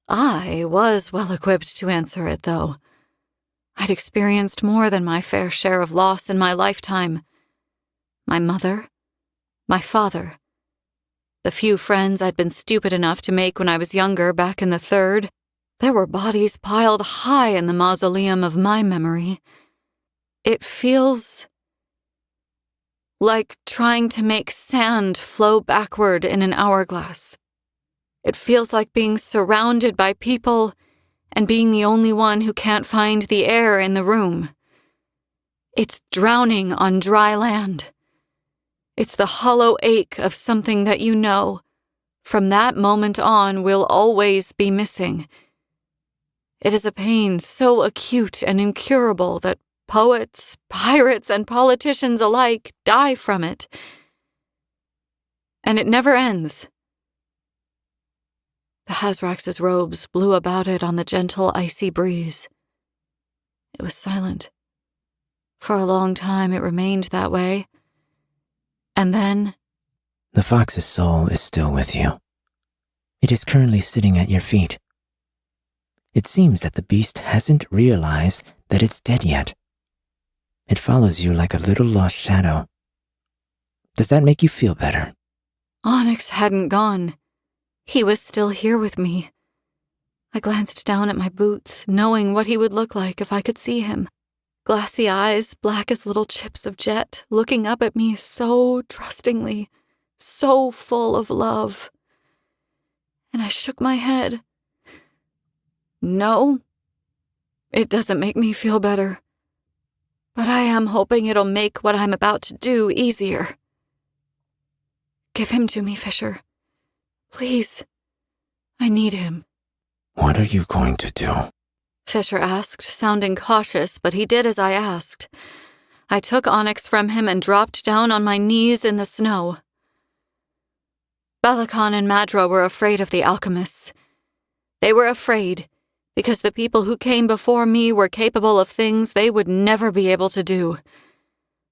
I was well equipped to answer it, though. I'd experienced more than my fair share of loss in my lifetime. My mother, my father, the few friends I'd been stupid enough to make when I was younger back in the Third. There were bodies piled high in the mausoleum of my memory. It feels like trying to make sand flow backward in an hourglass. It feels like being surrounded by people and being the only one who can't find the air in the room. It's drowning on dry land. It's the hollow ache of something that you know, From that moment on, we'll always be missing. It is a pain so acute and incurable that poets, pirates, and politicians alike die from it. And it never ends. The Hazrax's robes blew about it on the gentle, icy breeze. It was silent. For a long time it remained that way. And then... The fox's soul is still with you. It is currently sitting at your feet. It seems that the beast hasn't realized that it's dead yet. It follows you like a little lost shadow. Does that make you feel better? Onyx hadn't gone. He was still here with me. I glanced down at my boots, knowing what he would look like if I could see him. Glassy eyes, black as little chips of jet, looking up at me so trustingly, so full of love. And I shook my head. No, it doesn't make me feel better. But I am hoping it'll make what I'm about to do easier. Give him to me, Fisher. Please. I need him. What are you going to do? Fisher asked, sounding cautious, but he did as I asked. I took Onyx from him and dropped down on my knees in the snow. Bellicon and Madra were afraid of the alchemists. They were afraid because the people who came before me were capable of things they would never be able to do.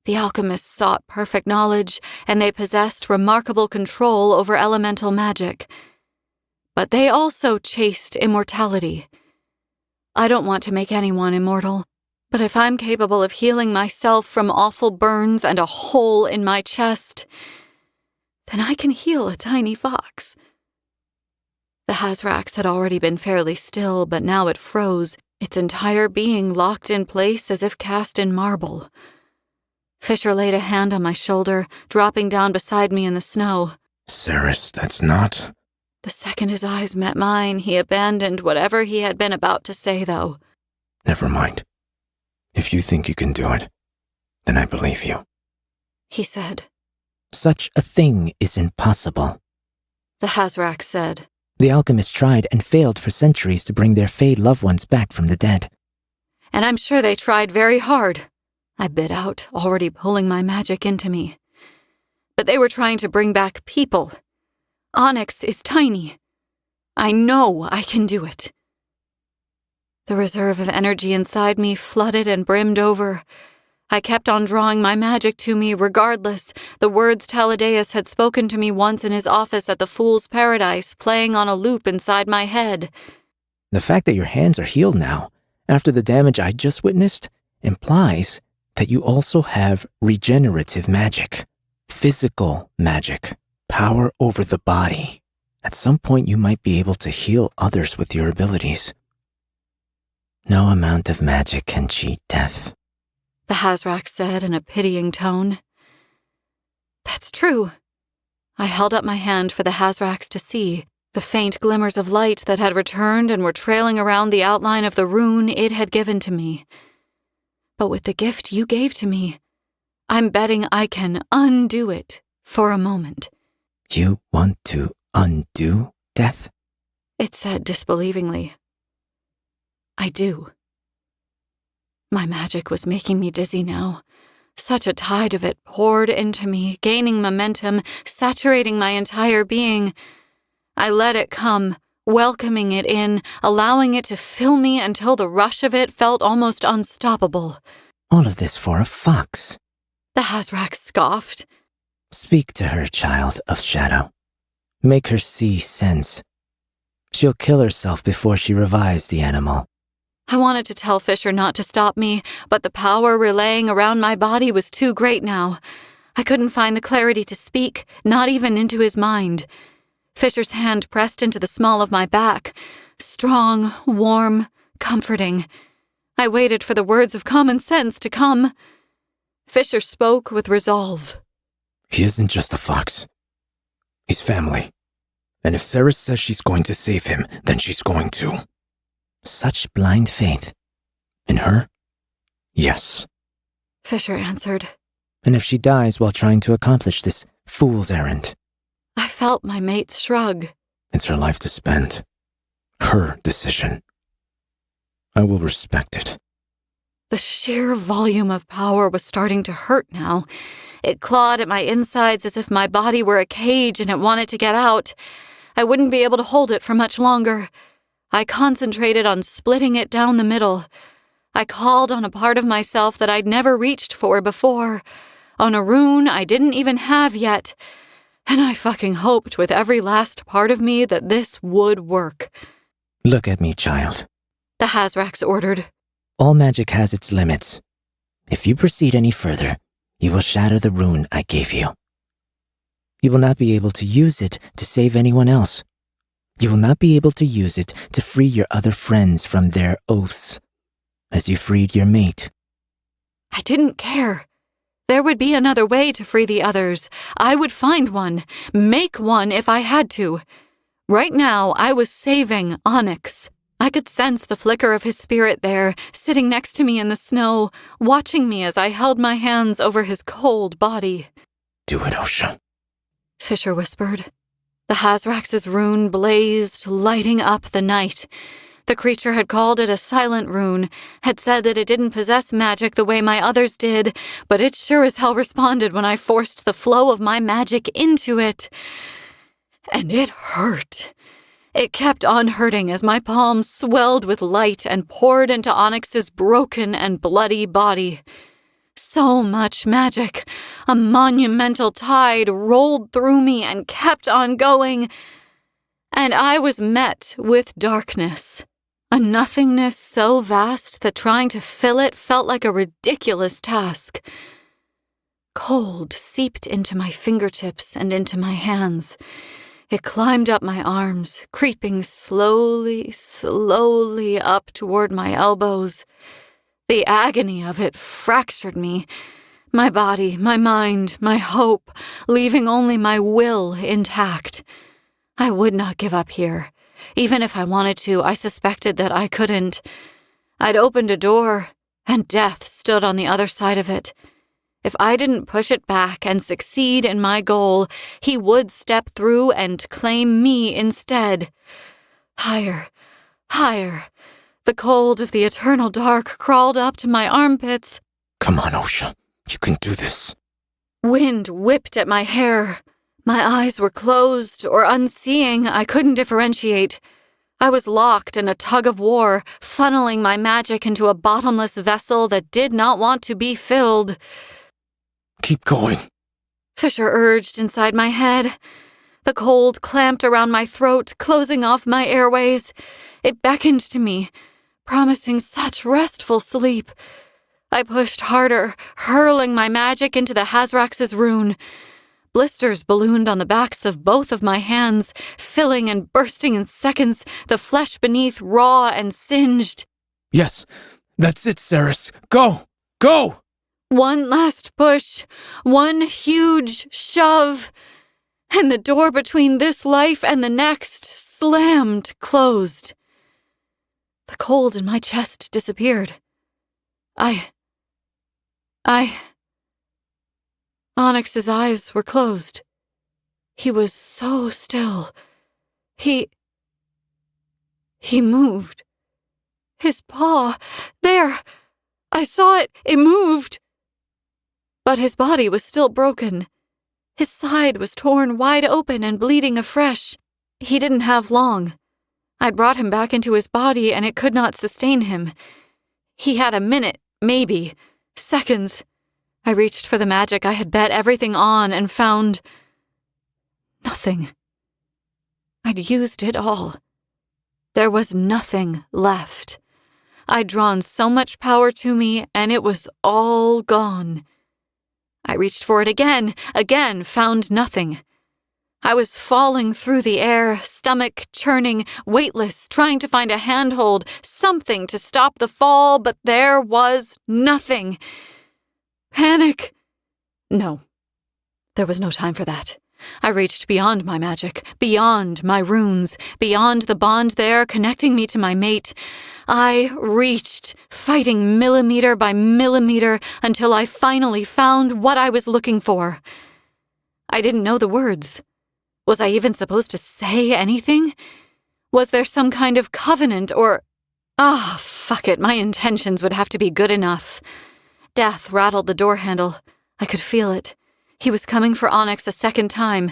The alchemists sought perfect knowledge, and they possessed remarkable control over elemental magic. But they also chased immortality. I don't want to make anyone immortal, but if I'm capable of healing myself from awful burns and a hole in my chest, then I can heal a tiny fox. The Hazrax had already been fairly still, but now it froze, its entire being locked in place as if cast in marble. Fisher laid a hand on my shoulder, dropping down beside me in the snow. Ceres, that's not... The second his eyes met mine, he abandoned whatever he had been about to say, though. Never mind. If you think you can do it, then I believe you. He said. Such a thing is impossible. The Hazrax said. The alchemists tried and failed for centuries to bring their fayed loved ones back from the dead. And I'm sure they tried very hard, I bit out, already pulling my magic into me. But they were trying to bring back people. Onyx is tiny. I know I can do it. The reserve of energy inside me flooded and brimmed over. I kept on drawing my magic to me regardless, the words Taladeus had spoken to me once in his office at the Fool's Paradise playing on a loop inside my head. The fact that your hands are healed now, after the damage I just witnessed, implies that you also have regenerative magic, physical magic, power over the body. At some point you might be able to heal others with your abilities. No amount of magic can cheat death, the Hazrax said in a pitying tone. That's true. I held up my hand for the Hazrax to see, the faint glimmers of light that had returned and were trailing around the outline of the rune it had given to me. But with the gift you gave to me, I'm betting I can undo it for a moment. You want to undo death? It said disbelievingly. I do. My magic was making me dizzy now. Such a tide of it poured into me, gaining momentum, saturating my entire being. I let it come, welcoming it in, allowing it to fill me until the rush of it felt almost unstoppable. All of this for a fox? The Hazrax scoffed. Speak to her, child of shadow. Make her see sense. She'll kill herself before she revives the animal. I wanted to tell Fisher not to stop me, but the power relaying around my body was too great now. I couldn't find the clarity to speak, not even into his mind. Fisher's hand pressed into the small of my back, strong, warm, comforting. I waited for the words of common sense to come. Fisher spoke with resolve. He isn't just a fox. He's family. And if Ceres says she's going to save him, then she's going to. Such blind faith. In her? Yes. Fisher answered. And if she dies while trying to accomplish this fool's errand? I felt my mate's shrug. It's her life to spend. Her decision. I will respect it. The sheer volume of power was starting to hurt now. It clawed at my insides as if my body were a cage and it wanted to get out. I wouldn't be able to hold it for much longer. I concentrated on splitting it down the middle. I called on a part of myself that I'd never reached for before, on a rune I didn't even have yet, and I fucking hoped with every last part of me that this would work. Look at me, child. The Hazrax ordered. All magic has its limits. If you proceed any further, you will shatter the rune I gave you. You will not be able to use it to save anyone else. You will not be able to use it to free your other friends from their oaths, as you freed your mate. I didn't care. There would be another way to free the others. I would find one, make one if I had to. Right now, I was saving Onyx. I could sense the flicker of his spirit there, sitting next to me in the snow, watching me as I held my hands over his cold body. Do it, Osha. Fisher whispered. The Hazrax's rune blazed, lighting up the night. The creature had called it a silent rune, had said that it didn't possess magic the way my others did, but it sure as hell responded when I forced the flow of my magic into it. And it hurt. It kept on hurting as my palms swelled with light and poured into Onyx's broken and bloody body. So much magic, a monumental tide rolled through me and kept on going, and I was met with darkness. A nothingness so vast that trying to fill it felt like a ridiculous task. Cold seeped into my fingertips and into my hands. It climbed up my arms, creeping slowly, slowly up toward my elbows. The agony of it fractured me. My body, my mind, my hope, leaving only my will intact. I would not give up here. Even if I wanted to, I suspected that I couldn't. I'd opened a door, and death stood on the other side of it. If I didn't push it back and succeed in my goal, he would step through and claim me instead. Higher, higher. The cold of the eternal dark crawled up to my armpits. Come on, Osha. You can do this. Wind whipped at my hair. My eyes were closed or unseeing. I couldn't differentiate. I was locked in a tug of war, funneling my magic into a bottomless vessel that did not want to be filled. Keep going. Fisher urged inside my head. The cold clamped around my throat, closing off my airways. It beckoned to me, promising such restful sleep. I pushed harder, hurling my magic into the Hazrax's rune. Blisters ballooned on the backs of both of my hands, filling and bursting in seconds, the flesh beneath raw and singed. Yes, that's it, Ceres. Go! Go! One last push, one huge shove, and the door between this life and the next slammed closed. The cold in my chest disappeared. Onyx's eyes were closed. He was so still. He moved. His paw, there! I saw it! It moved! But his body was still broken. His side was torn wide open and bleeding afresh. He didn't have long. I'd brought him back into his body and it could not sustain him. He had a minute, maybe, seconds. I reached for the magic I had bet everything on and found nothing. I'd used it all. There was nothing left. I'd drawn so much power to me and it was all gone. I reached for it again, found nothing. I was falling through the air, stomach churning, weightless, trying to find a handhold, something to stop the fall, but there was nothing. Panic! No. There was no time for that. I reached beyond my magic, beyond my runes, beyond the bond there connecting me to my mate. I reached, fighting millimeter by millimeter until I finally found what I was looking for. I didn't know the words. Was I even supposed to say anything? Was there some kind of covenant or... fuck it, my intentions would have to be good enough. Death rattled the door handle. I could feel it. He was coming for Onyx a second time.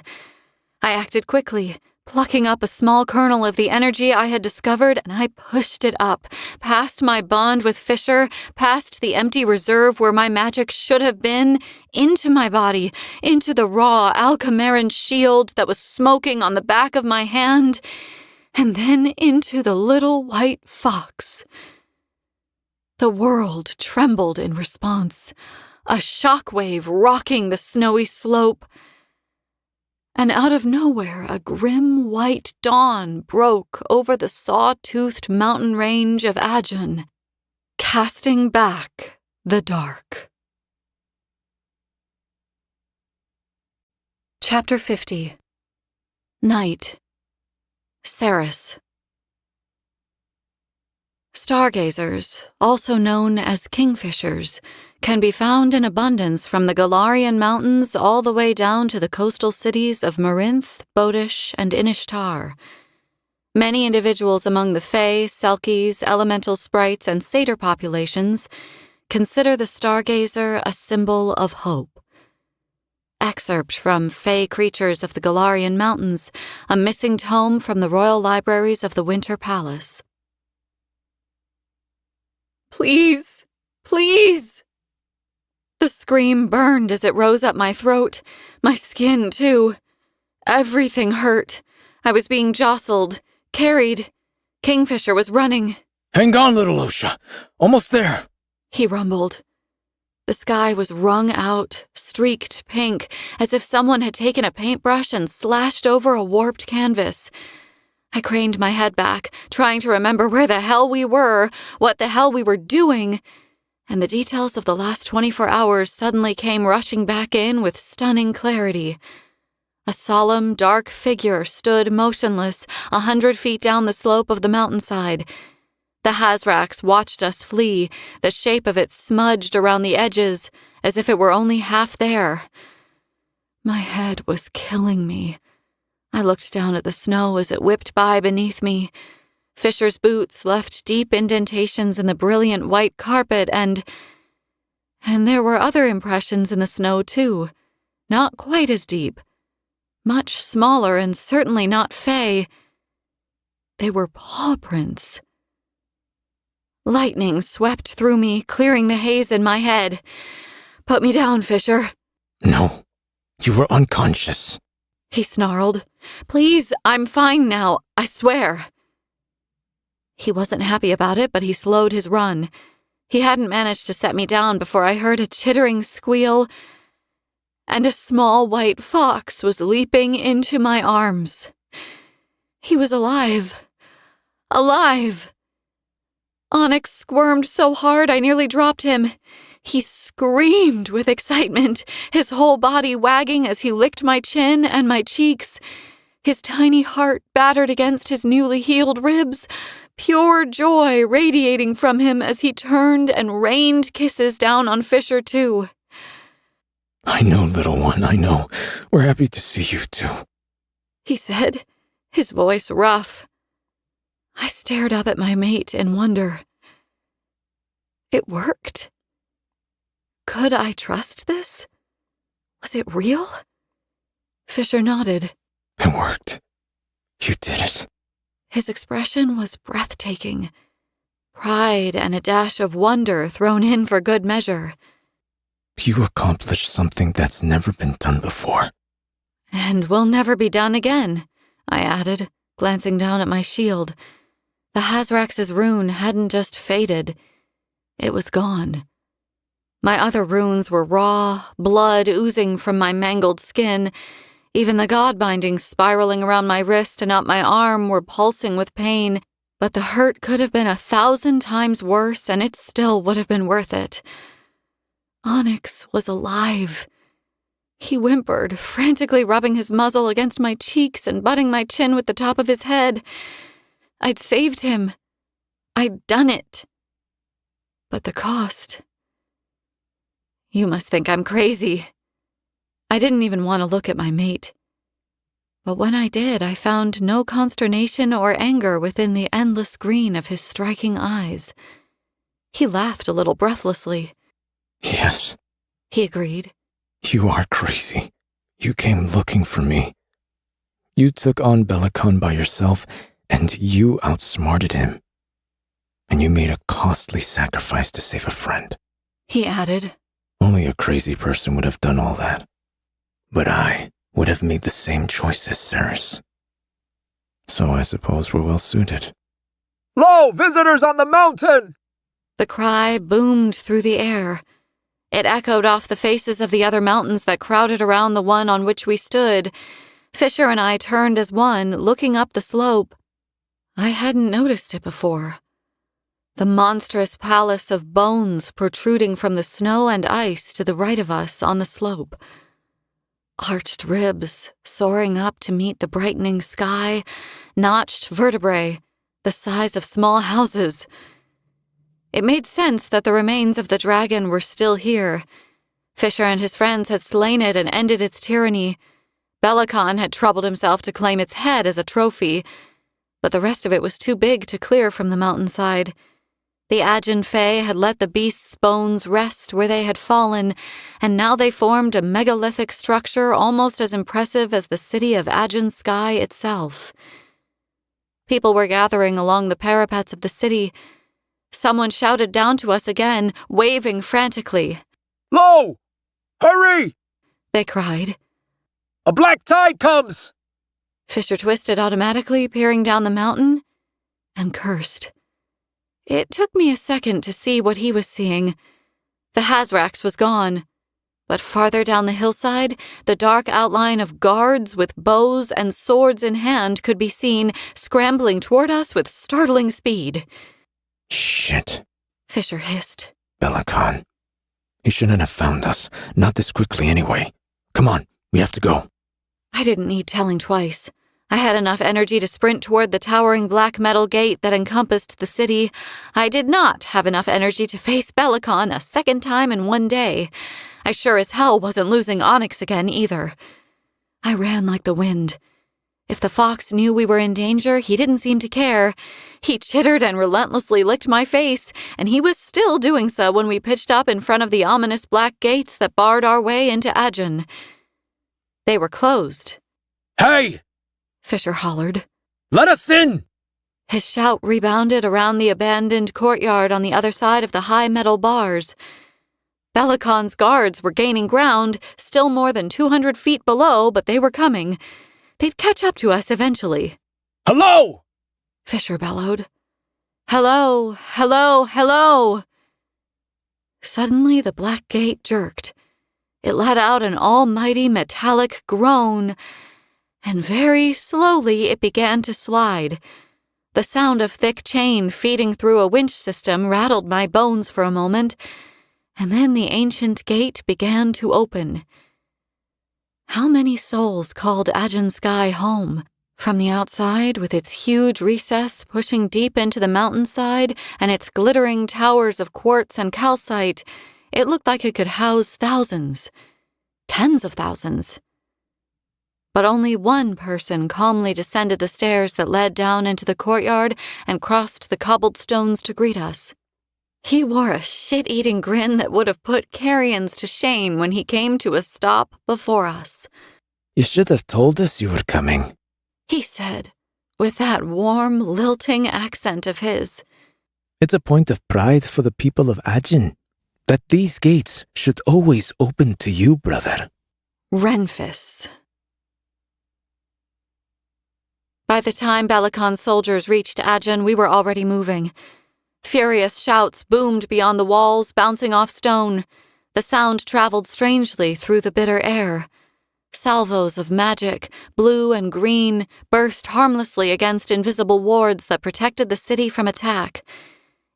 I acted quickly, plucking up a small kernel of the energy I had discovered, and I pushed it up, past my bond with Fisher, past the empty reserve where my magic should have been, into my body, into the raw Alchemaran shield that was smoking on the back of my hand, and then into the little white fox. The world trembled in response, a shockwave rocking the snowy slope. And out of nowhere, a grim white dawn broke over the saw-toothed mountain range of Ajan, casting back the dark. Chapter 50. Night. Ceres. Stargazers, also known as kingfishers, can be found in abundance from the Galarian Mountains all the way down to the coastal cities of Marinth, Bodish, and Inishtar. Many individuals among the Fae, Selkies, elemental sprites, and satyr populations consider the stargazer a symbol of hope. Excerpt from Fae Creatures of the Galarian Mountains, a missing tome from the Royal Libraries of the Winter Palace. Please, please! The scream burned as it rose up my throat, my skin too. Everything hurt. I was being jostled, carried. Kingfisher was running. Hang on, little Osha. Almost there. He rumbled. The sky was wrung out, streaked pink, as if someone had taken a paintbrush and slashed over a warped canvas. I craned my head back, trying to remember where the hell we were, what the hell we were doing, and the details of the last 24 hours suddenly came rushing back in with stunning clarity. A solemn, dark figure stood motionless 100 feet down the slope of the mountainside. The Hazrax watched us flee, the shape of it smudged around the edges, as if it were only half there. My head was killing me. I looked down at the snow as it whipped by beneath me. Fisher's boots left deep indentations in the brilliant white carpet, and there were other impressions in the snow, too. Not quite as deep. Much smaller and certainly not Fae. They were paw prints. Lightning swept through me, clearing the haze in my head. Put me down, Fisher. No, you were unconscious. He snarled. Please, I'm fine now, I swear. He wasn't happy about it, but he slowed his run. He hadn't managed to set me down before I heard a chittering squeal, and a small white fox was leaping into my arms. He was alive. Alive! Onyx squirmed so hard I nearly dropped him. He screamed with excitement, his whole body wagging as he licked my chin and my cheeks. His tiny heart battered against his newly healed ribs, pure joy radiating from him as he turned and rained kisses down on Fisher, too. I know, little one, I know. We're happy to see you, too, he said, his voice rough. I stared up at my mate in wonder. It worked. Could I trust this? Was it real? Fisher nodded. It worked. You did it. His expression was breathtaking. Pride and a dash of wonder thrown in for good measure. You accomplished something that's never been done before. And will never be done again, I added, glancing down at my shield. The Hazrax's rune hadn't just faded. It was gone. My other runes were raw, blood oozing from my mangled skin. Even the god bindings spiraling around my wrist and up my arm were pulsing with pain, but the hurt could have been 1,000 times worse, and it still would have been worth it. Onyx was alive. He whimpered, frantically rubbing his muzzle against my cheeks and butting my chin with the top of his head. I'd saved him. I'd done it. But the cost... You must think I'm crazy. I didn't even want to look at my mate. But when I did, I found no consternation or anger within the endless green of his striking eyes. He laughed a little breathlessly. Yes, He agreed. you are crazy. You came looking for me. You took on Bellicon by yourself, and you outsmarted him. And you made a costly sacrifice to save a friend. He added. Only a crazy person would have done all that. But I would have made the same choices, Ceres. So I suppose we're well suited. Lo, visitors on the mountain! The cry boomed through the air. It echoed off the faces of the other mountains that crowded around the one on which we stood. Fisher and I turned as one, looking up the slope. I hadn't noticed it before. The monstrous palace of bones protruding from the snow and ice to the right of us on the slope. Arched ribs soaring up to meet the brightening sky, notched vertebrae, the size of small houses. It made sense that the remains of the dragon were still here. Fisher and his friends had slain it and ended its tyranny. Bellicon had troubled himself to claim its head as a trophy, but the rest of it was too big to clear from the mountainside. The Aegean Fae had let the beast's bones rest where they had fallen, and now they formed a megalithic structure almost as impressive as the city of Aegean Sky itself. People were gathering along the parapets of the city. Someone shouted down to us again, waving frantically. Lo! Hurry! They cried. A black tide comes! Fisher twisted automatically, peering down the mountain, and cursed. It took me a second to see what he was seeing. The Hazrax was gone, but farther down the hillside, the dark outline of guards with bows and swords in hand could be seen, scrambling toward us with startling speed. Shit, Fisher hissed. Bellicon. He shouldn't have found us, not this quickly anyway. Come on, we have to go. I didn't need telling twice. I had enough energy to sprint toward the towering black metal gate that encompassed the city. I did not have enough energy to face Bellicon a second time in one day. I sure as hell wasn't losing Onyx again either. I ran like the wind. If the fox knew we were in danger, he didn't seem to care. He chittered and relentlessly licked my face, and he was still doing so when we pitched up in front of the ominous black gates that barred our way into Aegean. They were closed. Hey! Fisher hollered. Let us in! His shout rebounded around the abandoned courtyard on the other side of the high metal bars. Bellicon's guards were gaining ground, still more than 200 feet below, but they were coming. They'd catch up to us eventually. Hello! Fisher bellowed. Hello, hello, hello! Suddenly the black gate jerked. It let out an almighty metallic groan, and very slowly it began to slide. The sound of thick chain feeding through a winch system rattled my bones for a moment, and then the ancient gate began to open. How many souls called Aegean Sky home? From the outside, with its huge recess pushing deep into the mountainside and its glittering towers of quartz and calcite, it looked like it could house thousands, tens of thousands. But only one person calmly descended the stairs that led down into the courtyard and crossed the cobbled stones to greet us. He wore a shit-eating grin that would have put Carrions to shame when he came to a stop before us. You should have told us you were coming, He said, with that warm, lilting accent of his. It's a point of pride for the people of Aegean that these gates should always open to you, brother. Renfis. By the time Bellicon's soldiers reached Aegean, we were already moving. Furious shouts boomed beyond the walls, bouncing off stone. The sound traveled strangely through the bitter air. Salvos of magic, blue and green, burst harmlessly against invisible wards that protected the city from attack.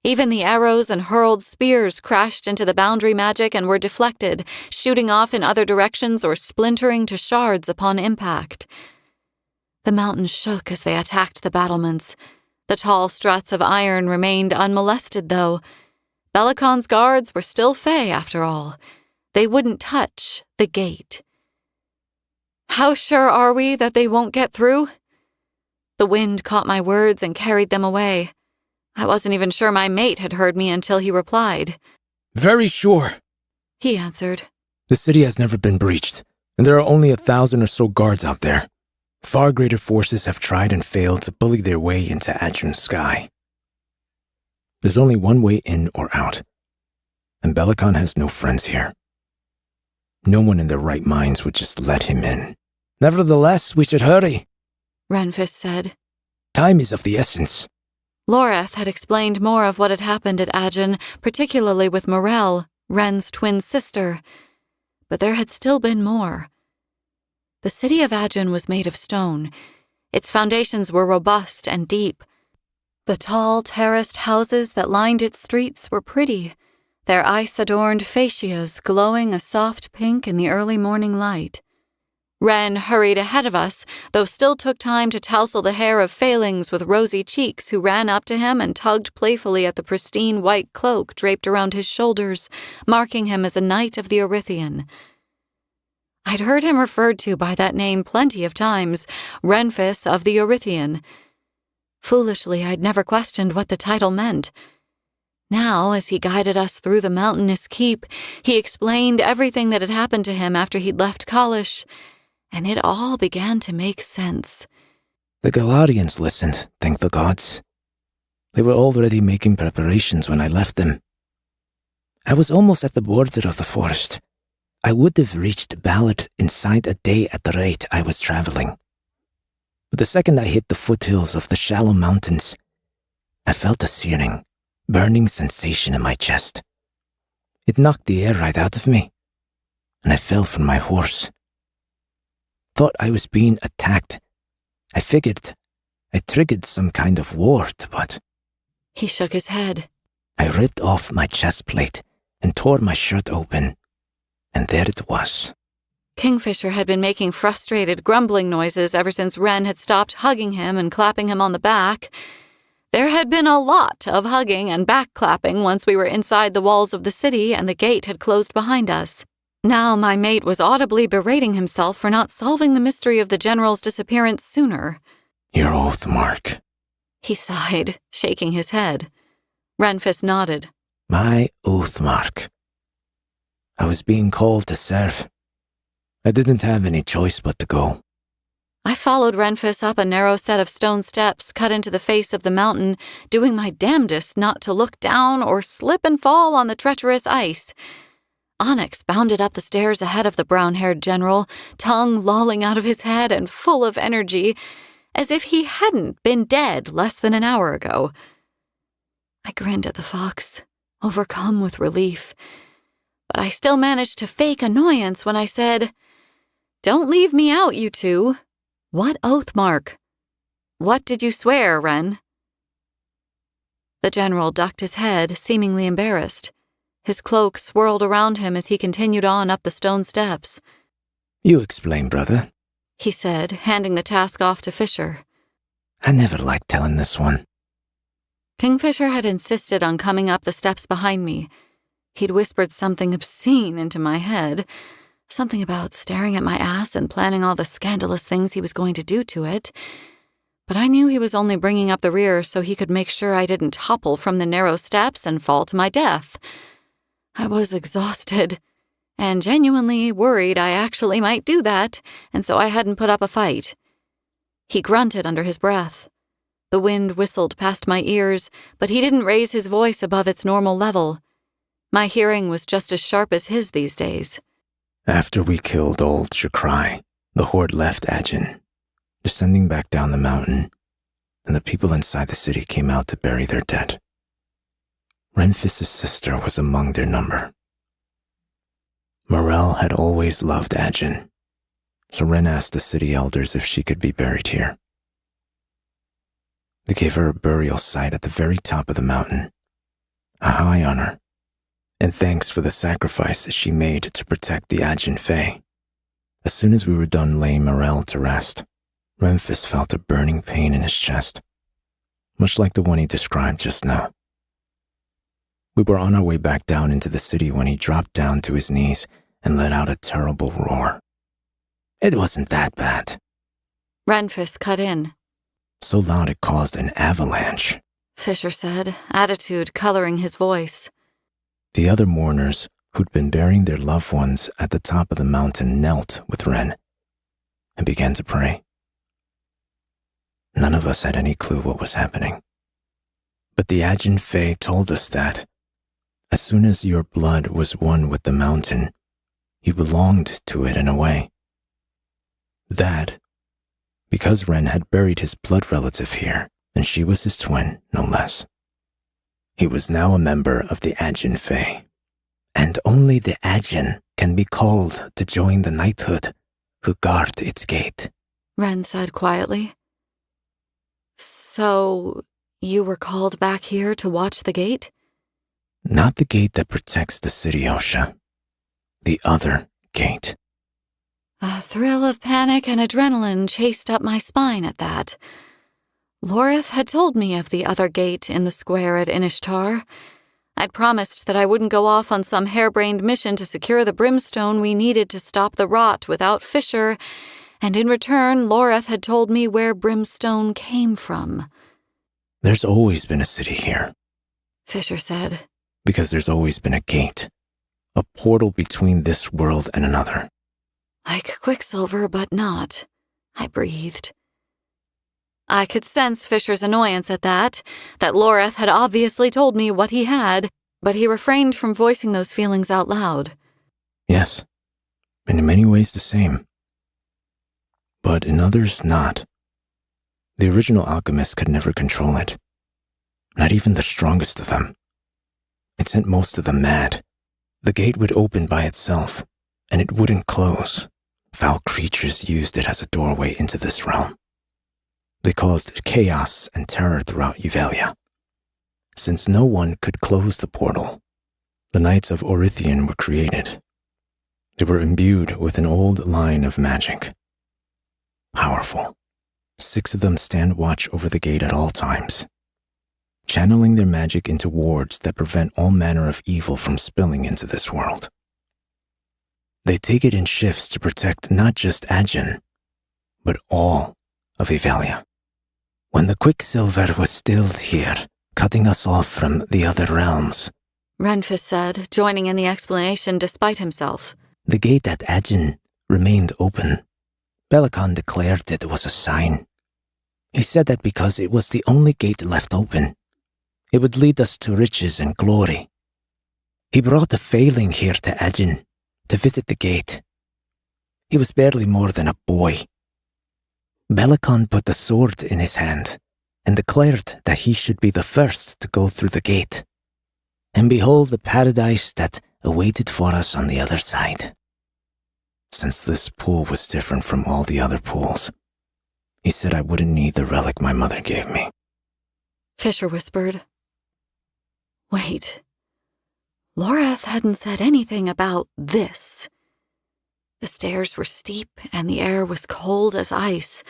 Even the arrows and hurled spears crashed into the boundary magic and were deflected, shooting off in other directions or splintering to shards upon impact. The mountains shook as they attacked the battlements. The tall struts of iron remained unmolested, though. Bellicon's guards were still Fae, after all. They wouldn't touch the gate. How sure are we that they won't get through? The wind caught my words and carried them away. I wasn't even sure my mate had heard me until he replied. Very sure, He answered. The city has never been breached, and there are only 1,000 or so guards out there. Far greater forces have tried and failed to bully their way into Adrun's sky. There's only one way in or out, and Belicon has no friends here. No one in their right minds would just let him in. Nevertheless, we should hurry, Renfis said. Time is of the essence. Loreth had explained more of what had happened at Adrun, particularly with Morel, Ren's twin sister. But there had still been more. The city of Adrun was made of stone. Its foundations were robust and deep. The tall, terraced houses that lined its streets were pretty, their ice-adorned fascias glowing a soft pink in the early morning light. Ren hurried ahead of us, though still took time to tousle the hair of Phalings with rosy cheeks who ran up to him and tugged playfully at the pristine white cloak draped around his shoulders, marking him as a knight of the Erythian. I'd heard him referred to by that name plenty of times, Renfis of the Erythian. Foolishly, I'd never questioned what the title meant. Now, as he guided us through the mountainous keep, he explained everything that had happened to him after he'd left Kalish, and it all began to make sense. The Galarians listened, thank the gods. They were already making preparations when I left them. I was almost at the border of the forest. I would have reached Ballard inside a day at the rate I was traveling. But the second I hit the foothills of the shallow mountains, I felt a searing, burning sensation in my chest. It knocked the air right out of me, and I fell from my horse. Thought I was being attacked. I figured I triggered some kind of ward, but... He shook his head. I ripped off my chest plate and tore my shirt open, and there it was. Kingfisher had been making frustrated, grumbling noises ever since Ren had stopped hugging him and clapping him on the back. There had been a lot of hugging and back-clapping once we were inside the walls of the city and the gate had closed behind us. Now my mate was audibly berating himself for not solving the mystery of the general's disappearance sooner. Your oath mark. He sighed, shaking his head. Renfis nodded. My oath mark. I was being called to serve. I didn't have any choice but to go. I followed Renfis up a narrow set of stone steps cut into the face of the mountain, doing my damnedest not to look down or slip and fall on the treacherous ice. Onyx bounded up the stairs ahead of the brown-haired general, tongue lolling out of his head and full of energy, as if he hadn't been dead less than an hour ago. I grinned at the fox, overcome with relief, but I still managed to fake annoyance when I said, "Don't leave me out, you two. What oath mark? What did you swear, Ren?" The general ducked his head, seemingly embarrassed. His cloak swirled around him as he continued on up the stone steps. You explain, brother, he said, handing the task off to Fisher. I never liked telling this one. Kingfisher had insisted on coming up the steps behind me. He'd whispered something obscene into my head, something about staring at my ass and planning all the scandalous things he was going to do to it. But I knew he was only bringing up the rear so he could make sure I didn't topple from the narrow steps and fall to my death. I was exhausted, and genuinely worried I actually might do that, and so I hadn't put up a fight. He grunted under his breath. The wind whistled past my ears, but he didn't raise his voice above its normal level. My hearing was just as sharp as his these days. After we killed old Shakrai, the horde left Adrun, descending back down the mountain, and the people inside the city came out to bury their dead. Renfis' sister was among their number. Morel had always loved Adrun, so Ren asked the city elders if she could be buried here. They gave her a burial site at the very top of the mountain, a high honor, and thanks for the sacrifice she made to protect the Adrun Fae. As soon as we were done laying Morel to rest, Renfis felt a burning pain in his chest, much like the one he described just now. We were on our way back down into the city when he dropped down to his knees and let out a terrible roar. It wasn't that bad. Renfis cut in. So loud it caused an avalanche. Fisher said, attitude coloring his voice. The other mourners who'd been burying their loved ones at the top of the mountain knelt with Ren and began to pray. None of us had any clue what was happening. But the Ajin Fae told us that, as soon as your blood was one with the mountain, you belonged to it in a way. That, because Ren had buried his blood relative here, and she was his twin, no less. He was now a member of the Ajin Fae. And only the Ajin can be called to join the knighthood who guard its gate, Ren said quietly. So, you were called back here to watch the gate? Not the gate that protects the city, Osha. The other gate. A thrill of panic and adrenaline chased up my spine at that. Lorith had told me of the other gate in the square at Inishtar. I'd promised that I wouldn't go off on some harebrained mission to secure the brimstone we needed to stop the rot without Fisher, and in return, Lorith had told me where brimstone came from. There's always been a city here, Fisher said. because there's always been a gate, a portal between this world and another. Like Quicksilver, but not, I breathed. I could sense Fisher's annoyance at that Lorith had obviously told me what he had, but he refrained from voicing those feelings out loud. Yes, and in many ways the same. But in others, not. The original alchemists could never control it. Not even the strongest of them. It sent most of them mad. The gate would open by itself, and it wouldn't close. Foul creatures used it as a doorway into this realm. They caused chaos and terror throughout Yuvalia. Since no one could close the portal, the Knights of Orithian were created. They were imbued with an old line of magic. Powerful. 6 of them stand watch over the gate at all times, channeling their magic into wards that prevent all manner of evil from spilling into this world. They take it in shifts to protect not just Ajin, but all of Yuvalia. When the Quicksilver was still here, cutting us off from the other realms, Renfis said, joining in the explanation despite himself. the gate at Ajin remained open. Belicon declared it was a sign. He said that because it was the only gate left open, it would lead us to riches and glory. He brought a failing here to Ajin to visit the gate. He was barely more than a boy. Belicon put the sword in his hand and declared that he should be the first to go through the gate and behold the paradise that awaited for us on the other side. Since this pool was different from all the other pools, he said I wouldn't need the relic my mother gave me. Fisher whispered. Wait. Lorith hadn't said anything about this. The stairs were steep and the air was cold as ice,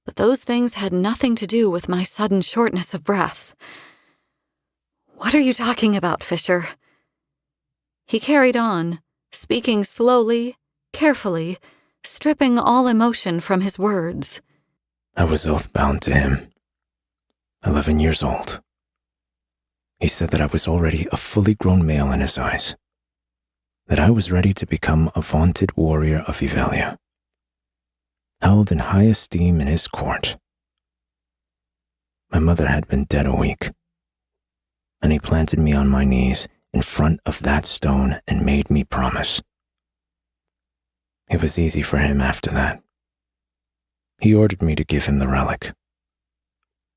but those things had nothing to do with my sudden shortness of breath. What are you talking about, Fisher? He carried on, speaking slowly, carefully, stripping all emotion from his words. I was oath-bound to him. 11 years old. He said that I was already a fully grown male in his eyes. That I was ready to become a vaunted warrior of Yuvalia, held in high esteem in his court. My mother had been dead a week, and he planted me on my knees in front of that stone and made me promise. It was easy for him after that. He ordered me to give him the relic,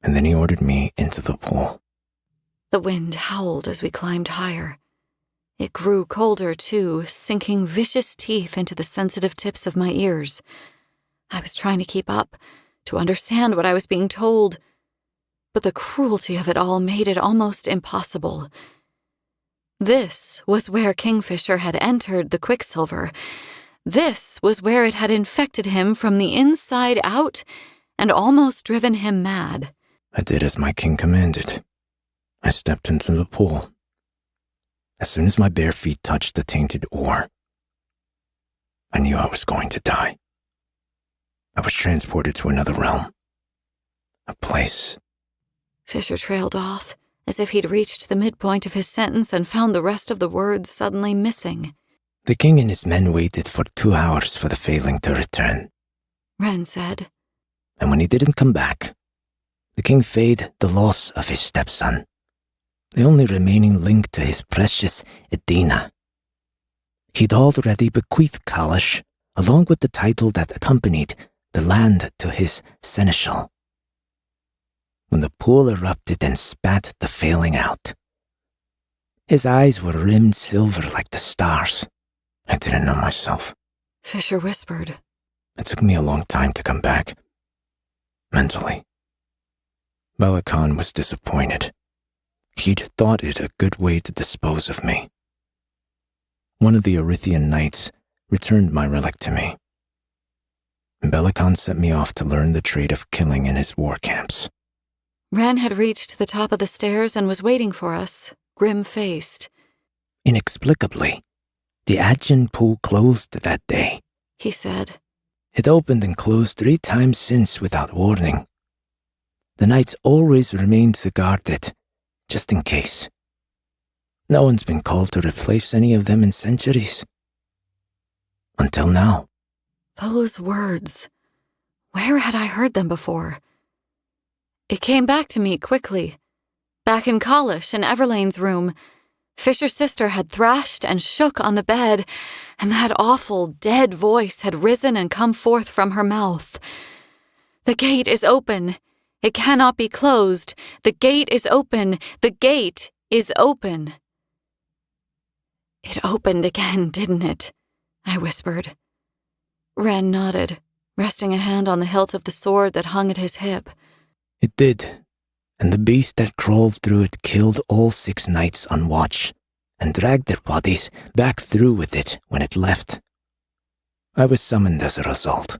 and then he ordered me into the pool. The wind howled as we climbed higher. It grew colder, too, sinking vicious teeth into the sensitive tips of my ears. I was trying to keep up, to understand what I was being told, but the cruelty of it all made it almost impossible. This was where Kingfisher had entered the Quicksilver. This was where it had infected him from the inside out and almost driven him mad. I did as my king commanded. I stepped into the pool. As soon as my bare feet touched the tainted ore, I knew I was going to die. I was transported to another realm. A place. Fisher trailed off, as if he'd reached the midpoint of his sentence and found the rest of the words suddenly missing. The king and his men waited for 2 hours for the failing to return. Wren said. And when he didn't come back, the king feigned the loss of his stepson, the only remaining link to his precious Edina. He'd already bequeathed Kalash, along with the title that accompanied the land, to his seneschal. When the pool erupted and spat the failing out, his eyes were rimmed silver like the stars. I didn't know myself. Fisher whispered. It took me a long time to come back. Mentally. Bella Khan was disappointed. He'd thought it a good way to dispose of me. One of the Erythian knights returned my relic to me. Bella Khan sent me off to learn the trade of killing in his war camps. Wren had reached the top of the stairs and was waiting for us, grim-faced. Inexplicably, the Ajin pool closed that day, he said. It opened and closed 3 times since without warning. The knights always remained to guard it, just in case. No one's been called to replace any of them in centuries. Until now. Those words. Where had I heard them before? It came back to me quickly. Back in Kalash, in Everlane's room, Fisher's sister had thrashed and shook on the bed, and that awful, dead voice had risen and come forth from her mouth. The gate is open. It cannot be closed. The gate is open. The gate is open. It opened again, didn't it? I whispered. Wren nodded, resting a hand on the hilt of the sword that hung at his hip. It did, and the beast that crawled through it killed all 6 knights on watch and dragged their bodies back through with it when it left. I was summoned as a result.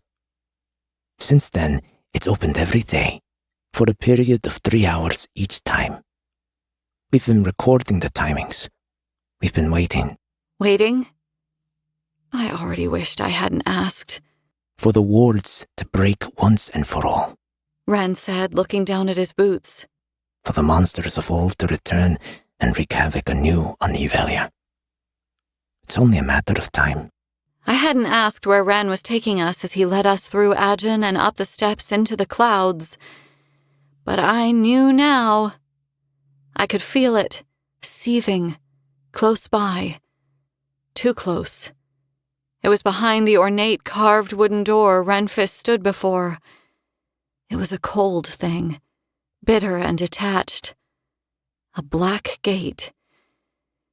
Since then, it's opened every day, for a period of 3 hours each time. We've been recording the timings. We've been waiting. Waiting? I already wished I hadn't asked. For the wards to break once and for all. Wren said, looking down at his boots. For the monsters of old to return and wreak havoc anew on Evelia. It's only a matter of time. I hadn't asked where Wren was taking us as he led us through Ajin and up the steps into the clouds. But I knew now. I could feel it, seething, close by. Too close. It was behind the ornate carved wooden door Renfis stood before. It was a cold thing, bitter and detached. A black gate.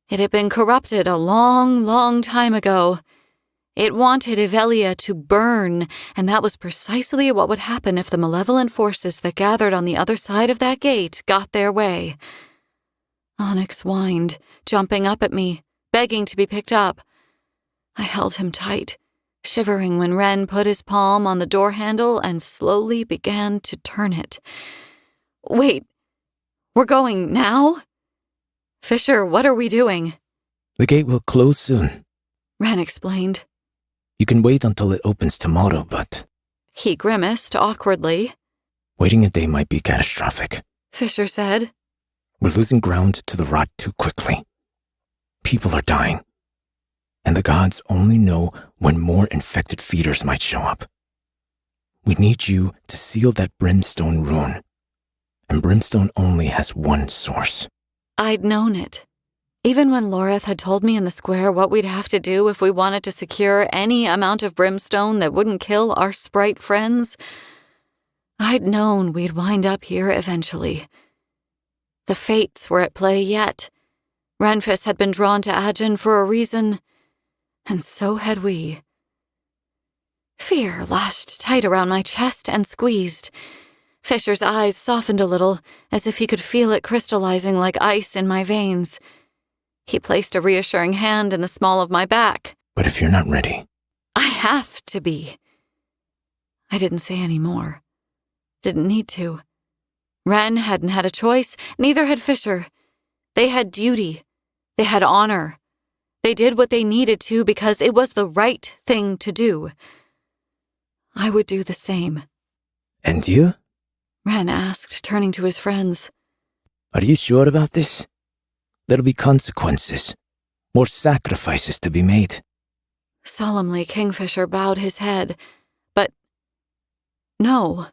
It had been corrupted a long, long time ago. It wanted Evelia to burn, and that was precisely what would happen if the malevolent forces that gathered on the other side of that gate got their way. Onyx whined, jumping up at me, begging to be picked up. I held him tight, shivering when Wren put his palm on the door handle and slowly began to turn it. Wait, we're going now? Fisher, what are we doing? The gate will close soon, Wren explained. You can wait until it opens tomorrow, but... He grimaced awkwardly. Waiting a day might be catastrophic, Fisher said. We're losing ground to the rot too quickly. People are dying. And the gods only know when more infected feeders might show up. We need you to seal that brimstone rune. And brimstone only has one source. I'd known it. Even when Loreth had told me in the square what we'd have to do if we wanted to secure any amount of brimstone that wouldn't kill our sprite friends, I'd known we'd wind up here eventually. The fates were at play yet. Renfis had been drawn to Ajin for a reason, and so had we. Fear lashed tight around my chest and squeezed. Fisher's eyes softened a little, as if he could feel it crystallizing like ice in my veins. He placed a reassuring hand in the small of my back. But if you're not ready... I have to be. I didn't say any more. Didn't need to. Wren hadn't had a choice, neither had Fisher. They had duty. They had honor. They did what they needed to because it was the right thing to do. I would do the same. And you? Ren asked, turning to his friends. Are you sure about this? There'll be consequences. More sacrifices to be made. Solemnly, Kingfisher bowed his head. But no.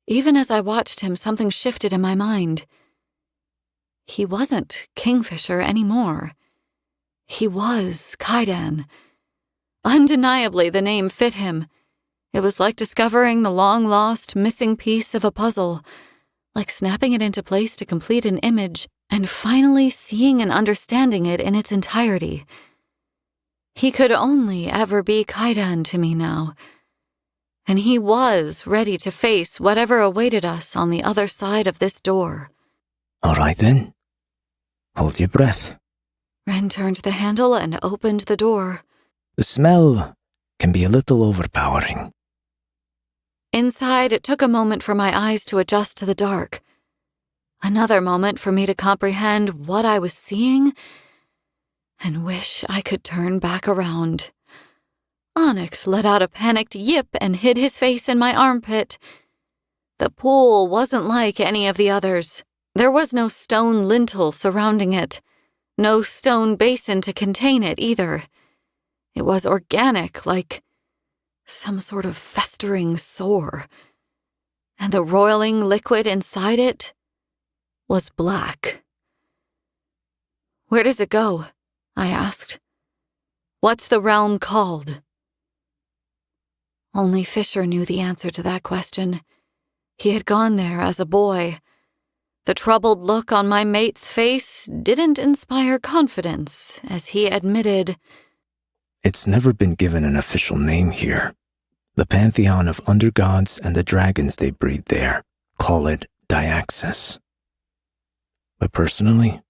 Even as I watched him, something shifted in my mind. He wasn't Kingfisher anymore. He was Kaidan. Undeniably, the name fit him. It was like discovering the long-lost, missing piece of a puzzle, like snapping it into place to complete an image, and finally seeing and understanding it in its entirety. He could only ever be Kaidan to me now, and he was ready to face whatever awaited us on the other side of this door. All right then. Hold your breath. Ren turned the handle and opened the door. The smell can be a little overpowering. Inside, it took a moment for my eyes to adjust to the dark. Another moment for me to comprehend what I was seeing and wish I could turn back around. Onyx let out a panicked yip and hid his face in my armpit. The pool wasn't like any of the others. There was no stone lintel surrounding it, no stone basin to contain it either. It was organic, like some sort of festering sore. And the roiling liquid inside it was black. Where does it go? I asked. What's the realm called? Only Fisher knew the answer to that question. He had gone there as a boy. The troubled look on my mate's face didn't inspire confidence, as he admitted, It's never been given an official name here. The pantheon of undergods and the dragons they breed there call it Diaxis. But personally,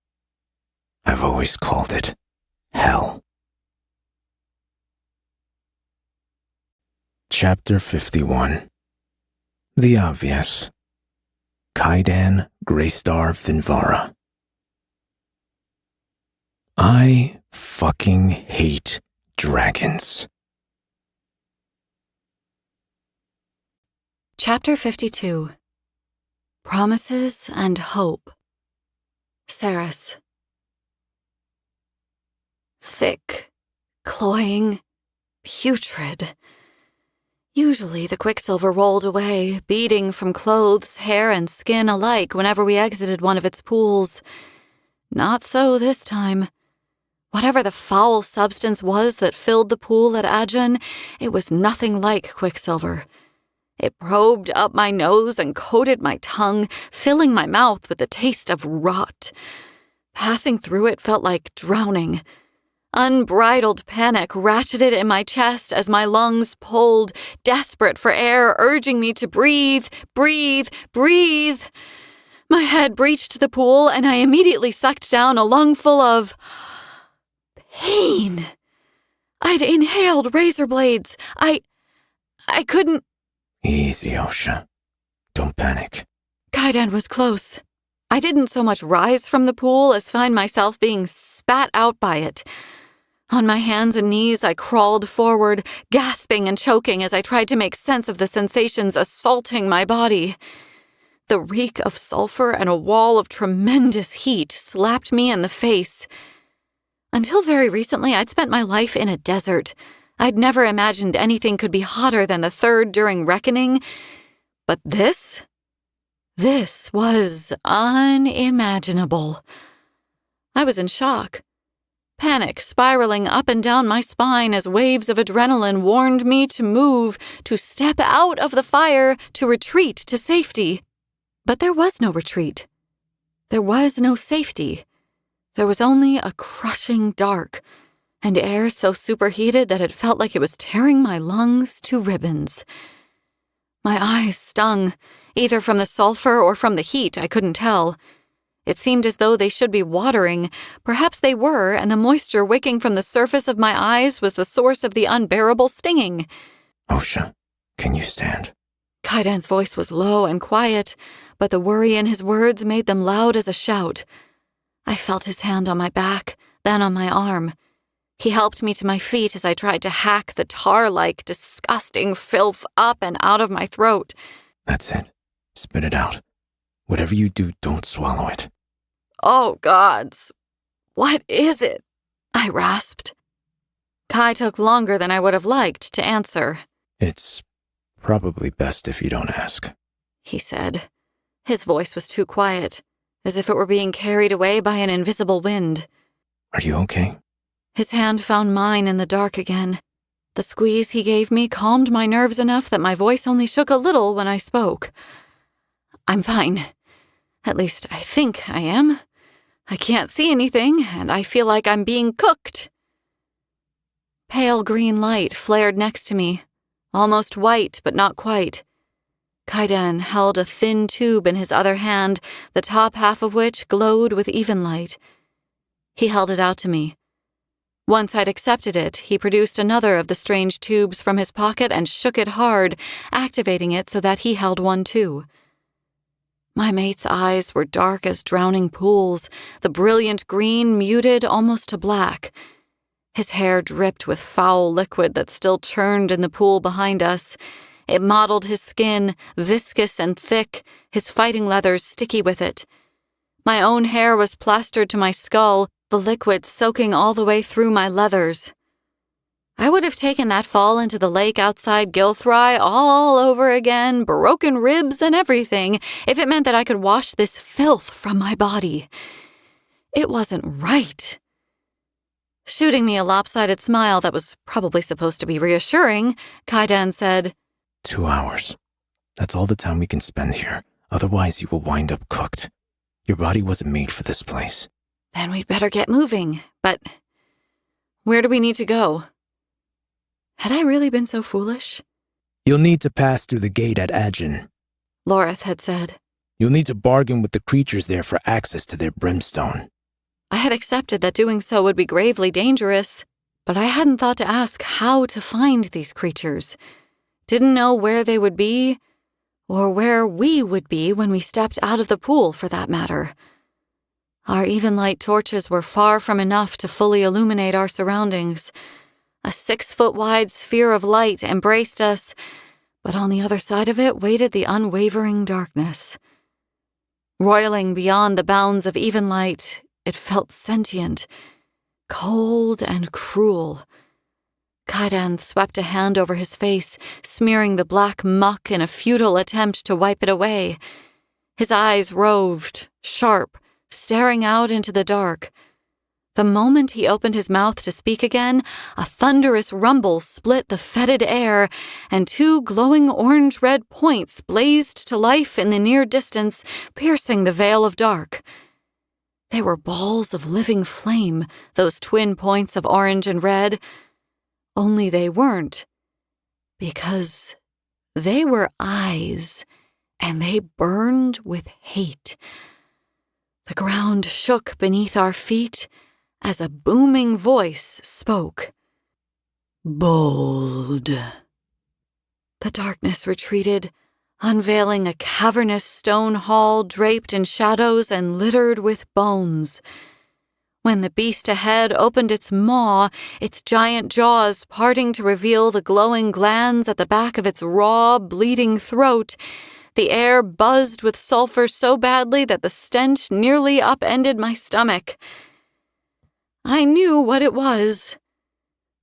I've always called it Hell. Chapter 51. The Obvious. Kaidan Greystar Finvara. I fucking hate dragons. Chapter 52. Promises and Hope. Ceres. Thick, cloying, putrid. Usually the quicksilver rolled away, beading from clothes, hair, and skin alike whenever we exited one of its pools. Not so this time. Whatever the foul substance was that filled the pool at Ajan, it was nothing like quicksilver. It probed up my nose and coated my tongue, filling my mouth with the taste of rot. Passing through it felt like drowning. Unbridled panic ratcheted in my chest as my lungs pulled, desperate for air, urging me to breathe, breathe, breathe. My head breached the pool, and I immediately sucked down a lungful of pain. I'd inhaled razor blades. I couldn't. Easy, Osha. Don't panic. Kaidan was close. I didn't so much rise from the pool as find myself being spat out by it. On my hands and knees, I crawled forward, gasping and choking as I tried to make sense of the sensations assaulting my body. The reek of sulfur and a wall of tremendous heat slapped me in the face. Until very recently, I'd spent my life in a desert. I'd never imagined anything could be hotter than the third during reckoning. But this was unimaginable. I was in shock. Panic spiraling up and down my spine as waves of adrenaline warned me to move, to step out of the fire, to retreat to safety. But there was no retreat. There was no safety. There was only a crushing dark, and air so superheated that it felt like it was tearing my lungs to ribbons. My eyes stung, either from the sulfur or from the heat, I couldn't tell. It seemed as though they should be watering. Perhaps they were, and the moisture wicking from the surface of my eyes was the source of the unbearable stinging. Osha, can you stand? Kaidan's voice was low and quiet, but the worry in his words made them loud as a shout. I felt his hand on my back, then on my arm. He helped me to my feet as I tried to hack the tar-like, disgusting filth up and out of my throat. That's it. Spit it out. Whatever you do, don't swallow it. Oh, gods. What is it? I rasped. Kai took longer than I would have liked to answer. It's probably best if you don't ask, he said. His voice was too quiet, as if it were being carried away by an invisible wind. Are you okay? His hand found mine in the dark again. The squeeze he gave me calmed my nerves enough that my voice only shook a little when I spoke. I'm fine. At least I think I am. I can't see anything, and I feel like I'm being cooked. Pale green light flared next to me, almost white but not quite. Kaiden held a thin tube in his other hand, the top half of which glowed with even light. He held it out to me. Once I'd accepted it, he produced another of the strange tubes from his pocket and shook it hard, activating it so that he held one too. My mate's eyes were dark as drowning pools, the brilliant green muted almost to black. His hair dripped with foul liquid that still churned in the pool behind us. It mottled his skin, viscous and thick, his fighting leathers sticky with it. My own hair was plastered to my skull, the liquid soaking all the way through my leathers. I would have taken that fall into the lake outside Gilthry all over again, broken ribs and everything, if it meant that I could wash this filth from my body. It wasn't right. Shooting me a lopsided smile that was probably supposed to be reassuring, Kaiden said, 2 hours. That's all the time we can spend here. Otherwise, you will wind up cooked. Your body wasn't made for this place. Then we'd better get moving. But where do we need to go? Had I really been so foolish? You'll need to pass through the gate at Adjin, Loreth had said. You'll need to bargain with the creatures there for access to their brimstone. I had accepted that doing so would be gravely dangerous, but I hadn't thought to ask how to find these creatures. Didn't know where they would be, or where we would be when we stepped out of the pool, for that matter. Our even-light torches were far from enough to fully illuminate our surroundings. A 6-foot-wide sphere of light embraced us, but on the other side of it waited the unwavering darkness. Roiling beyond the bounds of even light, it felt sentient, cold and cruel. Kaiden swept a hand over his face, smearing the black muck in a futile attempt to wipe it away. His eyes roved, sharp, staring out into the dark. The moment he opened his mouth to speak again, a thunderous rumble split the fetid air, and 2 glowing orange-red points blazed to life in the near distance, piercing the veil of dark. They were balls of living flame, those twin points of orange and red. Only they weren't, because they were eyes, and they burned with hate. The ground shook beneath our feet as a booming voice spoke. Bold. The darkness retreated, unveiling a cavernous stone hall draped in shadows and littered with bones. When the beast ahead opened its maw, its giant jaws parting to reveal the glowing glands at the back of its raw, bleeding throat, the air buzzed with sulfur so badly that the stench nearly upended my stomach. I knew what it was.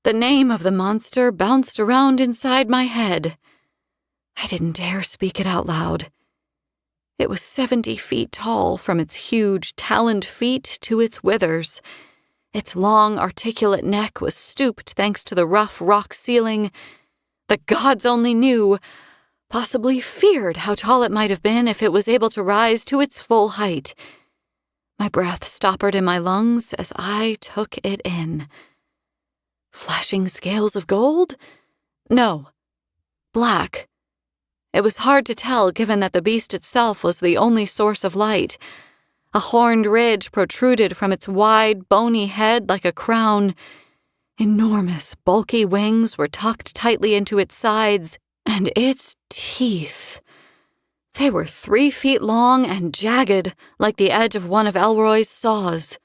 The name of the monster bounced around inside my head. I didn't dare speak it out loud. It was 70 feet tall from its huge, taloned feet to its withers. Its long, articulate neck was stooped thanks to the rough rock ceiling. The gods only knew, possibly feared how tall it might have been if it was able to rise to its full height. My breath stoppered in my lungs as I took it in. Flashing scales of gold? No. Black. It was hard to tell given that the beast itself was the only source of light. A horned ridge protruded from its wide, bony head like a crown. Enormous, bulky wings were tucked tightly into its sides, and its teeth. They were 3 feet long and jagged, like the edge of one of Elroy's saws.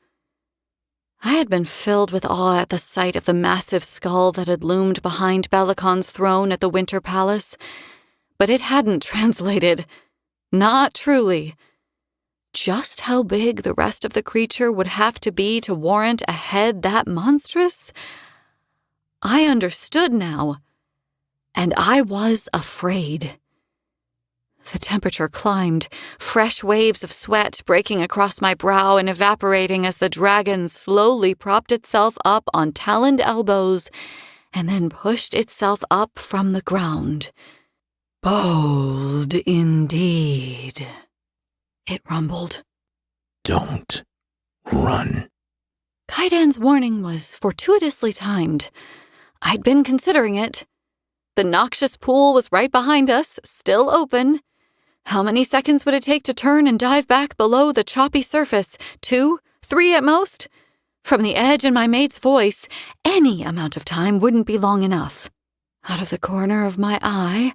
I had been filled with awe at the sight of the massive skull that had loomed behind Belicon's throne at the Winter Palace, but it hadn't translated. Not truly. Just how big the rest of the creature would have to be to warrant a head that monstrous? I understood now, and I was afraid. The temperature climbed, fresh waves of sweat breaking across my brow and evaporating as the dragon slowly propped itself up on taloned elbows and then pushed itself up from the ground. "Bold indeed," it rumbled. Don't run. Kaidan's warning was fortuitously timed. I'd been considering it. The noxious pool was right behind us, still open. How many seconds would it take to turn and dive back below the choppy surface? 2, 3 at most? From the edge in my mate's voice, any amount of time wouldn't be long enough. Out of the corner of my eye,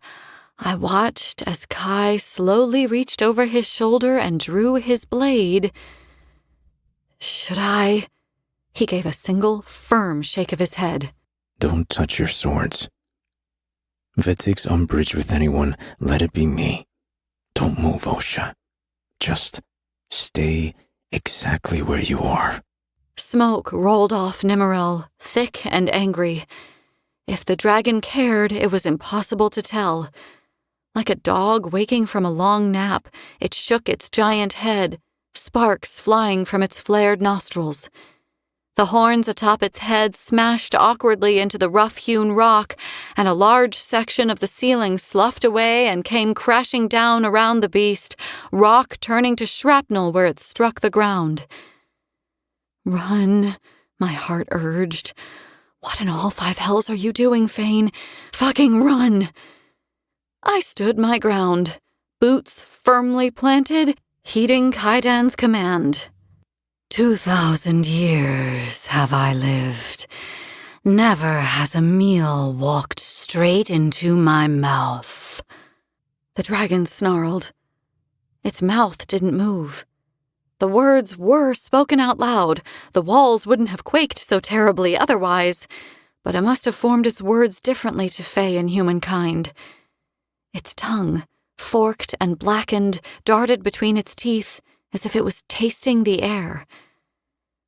I watched as Kai slowly reached over his shoulder and drew his blade. "Should I?" He gave a single, firm shake of his head. Don't touch your swords. If it takes umbrage with anyone, let it be me. Don't move, Osha. Just stay exactly where you are. Smoke rolled off Nimmerel, thick and angry. If the dragon cared, it was impossible to tell. Like a dog waking from a long nap, it shook its giant head, sparks flying from its flared nostrils. The horns atop its head smashed awkwardly into the rough-hewn rock, and a large section of the ceiling sloughed away and came crashing down around the beast, rock turning to shrapnel where it struck the ground. "Run," my heart urged. "What in all 5 hells are you doing, Fane? Fucking run!" I stood my ground, boots firmly planted, heeding Kaidan's command. 2,000 years have I lived. Never has a meal walked straight into my mouth. The dragon snarled. Its mouth didn't move. The words were spoken out loud. The walls wouldn't have quaked so terribly otherwise, but it must have formed its words differently to Fae and humankind. Its tongue, forked and blackened, darted between its teeth as if it was tasting the air.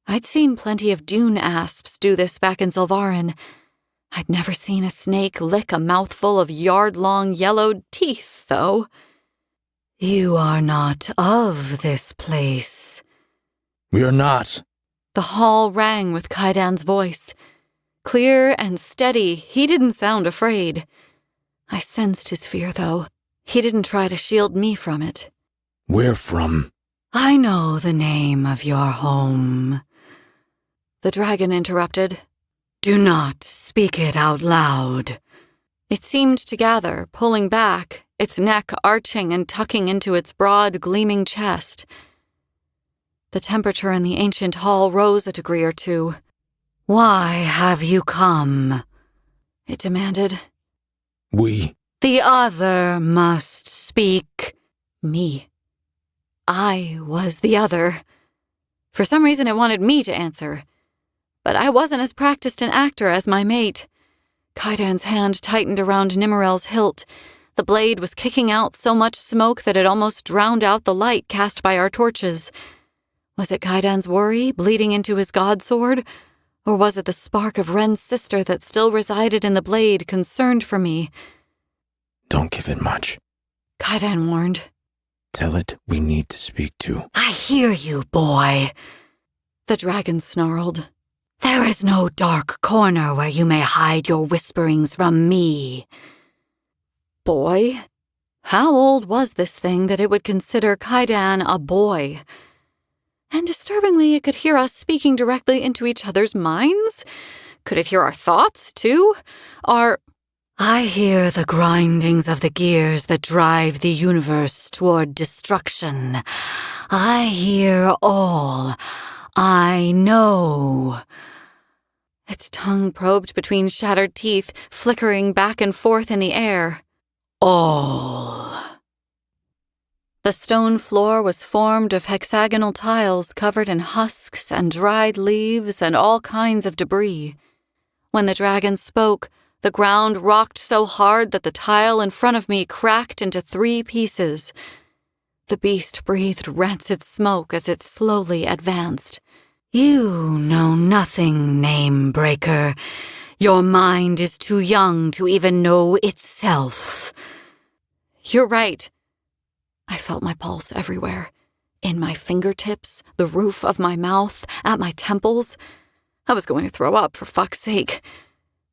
I'd seen plenty of dune asps do this back in Zulvarin. I'd never seen a snake lick a mouthful of yard-long yellowed teeth, though. "You are not of this place." We are not. The hall rang with Kaidan's voice. Clear and steady, he didn't sound afraid. I sensed his fear, though. He didn't try to shield me from it. Where from? "I know the name of your home." The dragon interrupted. "Do not speak it out loud." It seemed to gather, pulling back, its neck arching and tucking into its broad, gleaming chest. The temperature in the ancient hall rose a degree or 2. "Why have you come?" it demanded. We. "The other must speak." Me. I was the other. For some reason it wanted me to answer. But I wasn't as practiced an actor as my mate. Kaidan's hand tightened around Nimmerel's hilt. The blade was kicking out so much smoke that it almost drowned out the light cast by our torches. Was it Kaidan's worry bleeding into his godsword? Or was it the spark of Ren's sister that still resided in the blade concerned for me? Don't give it much. Kaidan warned. Tell it we need to speak to. "I hear you, boy," the dragon snarled. "There is no dark corner where you may hide your whisperings from me." Boy? How old was this thing that it would consider Kaidan a boy? And disturbingly, it could hear us speaking directly into each other's minds? Could it hear our thoughts, too? "I hear the grindings of the gears that drive the universe toward destruction. I hear all. I know." Its tongue probed between shattered teeth, flickering back and forth in the air. "All." The stone floor was formed of hexagonal tiles covered in husks and dried leaves and all kinds of debris. When the dragon spoke, the ground rocked so hard that the tile in front of me cracked into 3 pieces. The beast breathed rancid smoke as it slowly advanced. "You know nothing, name-breaker. Your mind is too young to even know itself." "You're right." I felt my pulse everywhere. In my fingertips, the roof of my mouth, at my temples. I was going to throw up, for fuck's sake.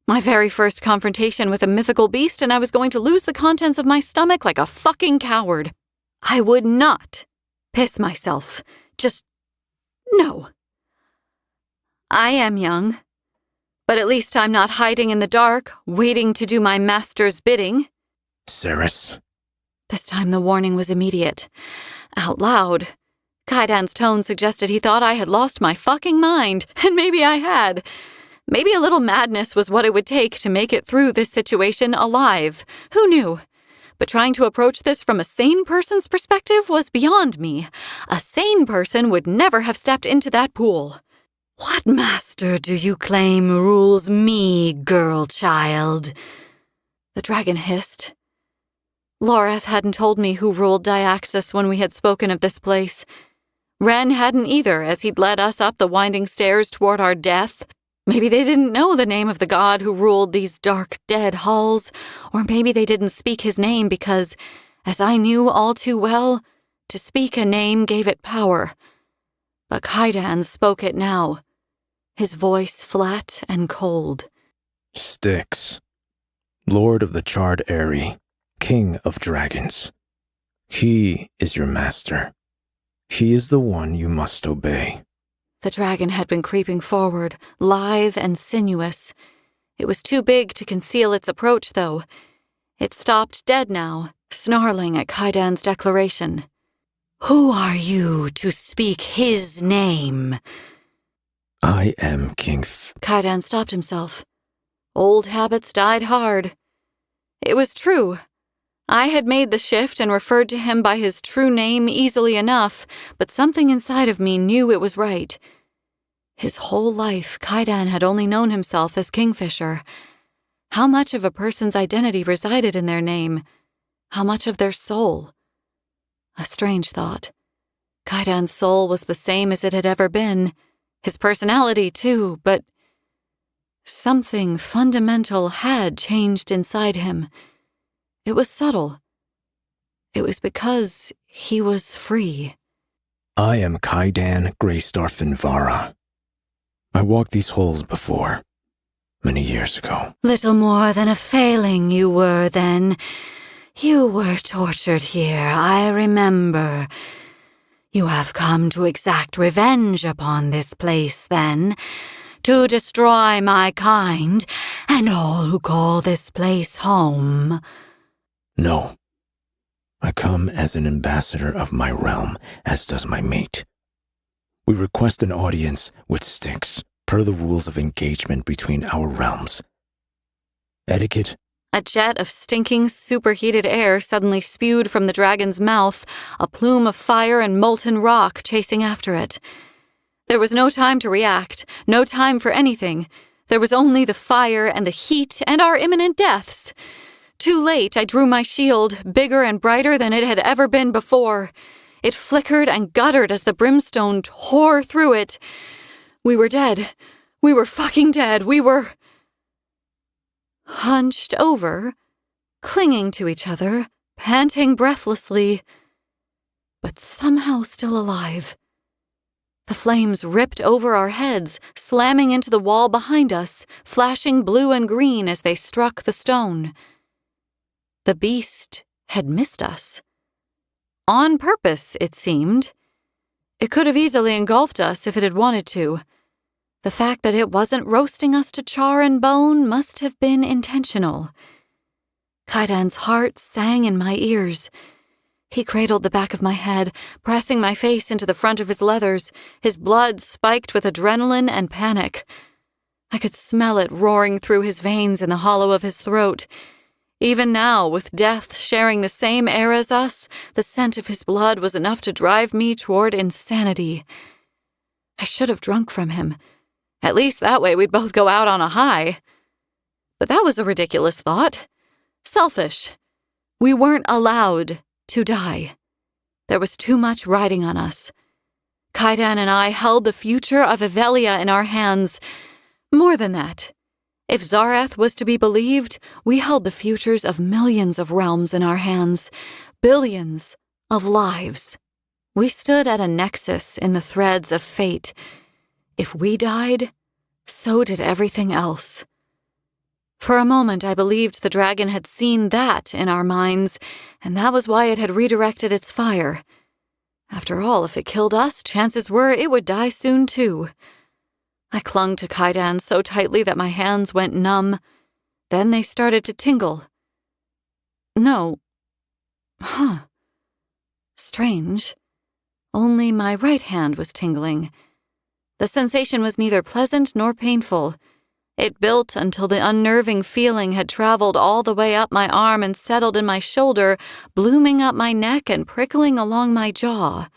My very first confrontation with a mythical beast, and I was going to lose the contents of my stomach like a fucking coward. I would not piss myself. Just no. I am young, but at least I'm not hiding in the dark, waiting to do my master's bidding. Ceres. This time the warning was immediate. Out loud. Kaidan's tone suggested he thought I had lost my fucking mind, and maybe I had. Maybe a little madness was what it would take to make it through this situation alive. Who knew? But trying to approach this from a sane person's perspective was beyond me. A sane person would never have stepped into that pool. "What master do you claim rules me, girl child?" The dragon hissed. Loreth hadn't told me who ruled Diaxis when we had spoken of this place. Ren hadn't either, as he'd led us up the winding stairs toward our death. Maybe they didn't know the name of the god who ruled these dark, dead halls, or maybe they didn't speak his name because, as I knew all too well, to speak a name gave it power. But Kaidan spoke it now, his voice flat and cold. Styx, Lord of the Charred Eyrie, King of Dragons. He is your master. He is the one you must obey. The dragon had been creeping forward, lithe and sinuous. It was too big to conceal its approach, though. It stopped dead now, snarling at Kaidan's declaration. "Who are you to speak his name?" I am King Kaidan stopped himself. Old habits died hard. It was true. I had made the shift and referred to him by his true name easily enough, but something inside of me knew it was right. His whole life, Kaidan had only known himself as Kingfisher. How much of a person's identity resided in their name? How much of their soul? A strange thought. Kaidan's soul was the same as it had ever been. His personality, too, but something fundamental had changed inside him. It was subtle. It was because he was free. I am Kaidan Greystar Finvara. I walked these halls before, many years ago. Little more than a failing you were then. You were tortured here, I remember. You have come to exact revenge upon this place, then, to destroy my kind and all who call this place home. No. I come as an ambassador of my realm, as does my mate. We request an audience with Styx, per the rules of engagement between our realms. Etiquette. A jet of stinking, superheated air suddenly spewed from the dragon's mouth, a plume of fire and molten rock chasing after it. There was no time to react, no time for anything. There was only the fire and the heat and our imminent deaths. Too late, I drew my shield, bigger and brighter than it had ever been before. It flickered and guttered as the brimstone tore through it. We were dead. We were fucking dead. We were hunched over, clinging to each other, panting breathlessly, but somehow still alive. The flames ripped over our heads, slamming into the wall behind us, flashing blue and green as they struck the stone. The beast had missed us. On purpose, it seemed. It could have easily engulfed us if it had wanted to. The fact that it wasn't roasting us to char and bone must have been intentional. Kaidan's heart sang in my ears. He cradled the back of my head, pressing my face into the front of his leathers, his blood spiked with adrenaline and panic. I could smell it roaring through his veins in the hollow of his throat. Even now, with death sharing the same air as us, the scent of his blood was enough to drive me toward insanity. I should have drunk from him. At least that way we'd both go out on a high. But that was a ridiculous thought. Selfish. We weren't allowed to die. There was too much riding on us. Kaidan and I held the future of Avelia in our hands. More than that. If Zareth was to be believed, we held the futures of millions of realms in our hands, billions of lives. We stood at a nexus in the threads of fate. If we died, so did everything else. For a moment, I believed the dragon had seen that in our minds, and that was why it had redirected its fire. After all, if it killed us, chances were it would die soon too. I clung to Kaidan so tightly that my hands went numb. Then they started to tingle. No. Strange. Only my right hand was tingling. The sensation was neither pleasant nor painful. It built until the unnerving feeling had traveled all the way up my arm and settled in my shoulder, blooming up my neck and prickling along my jaw.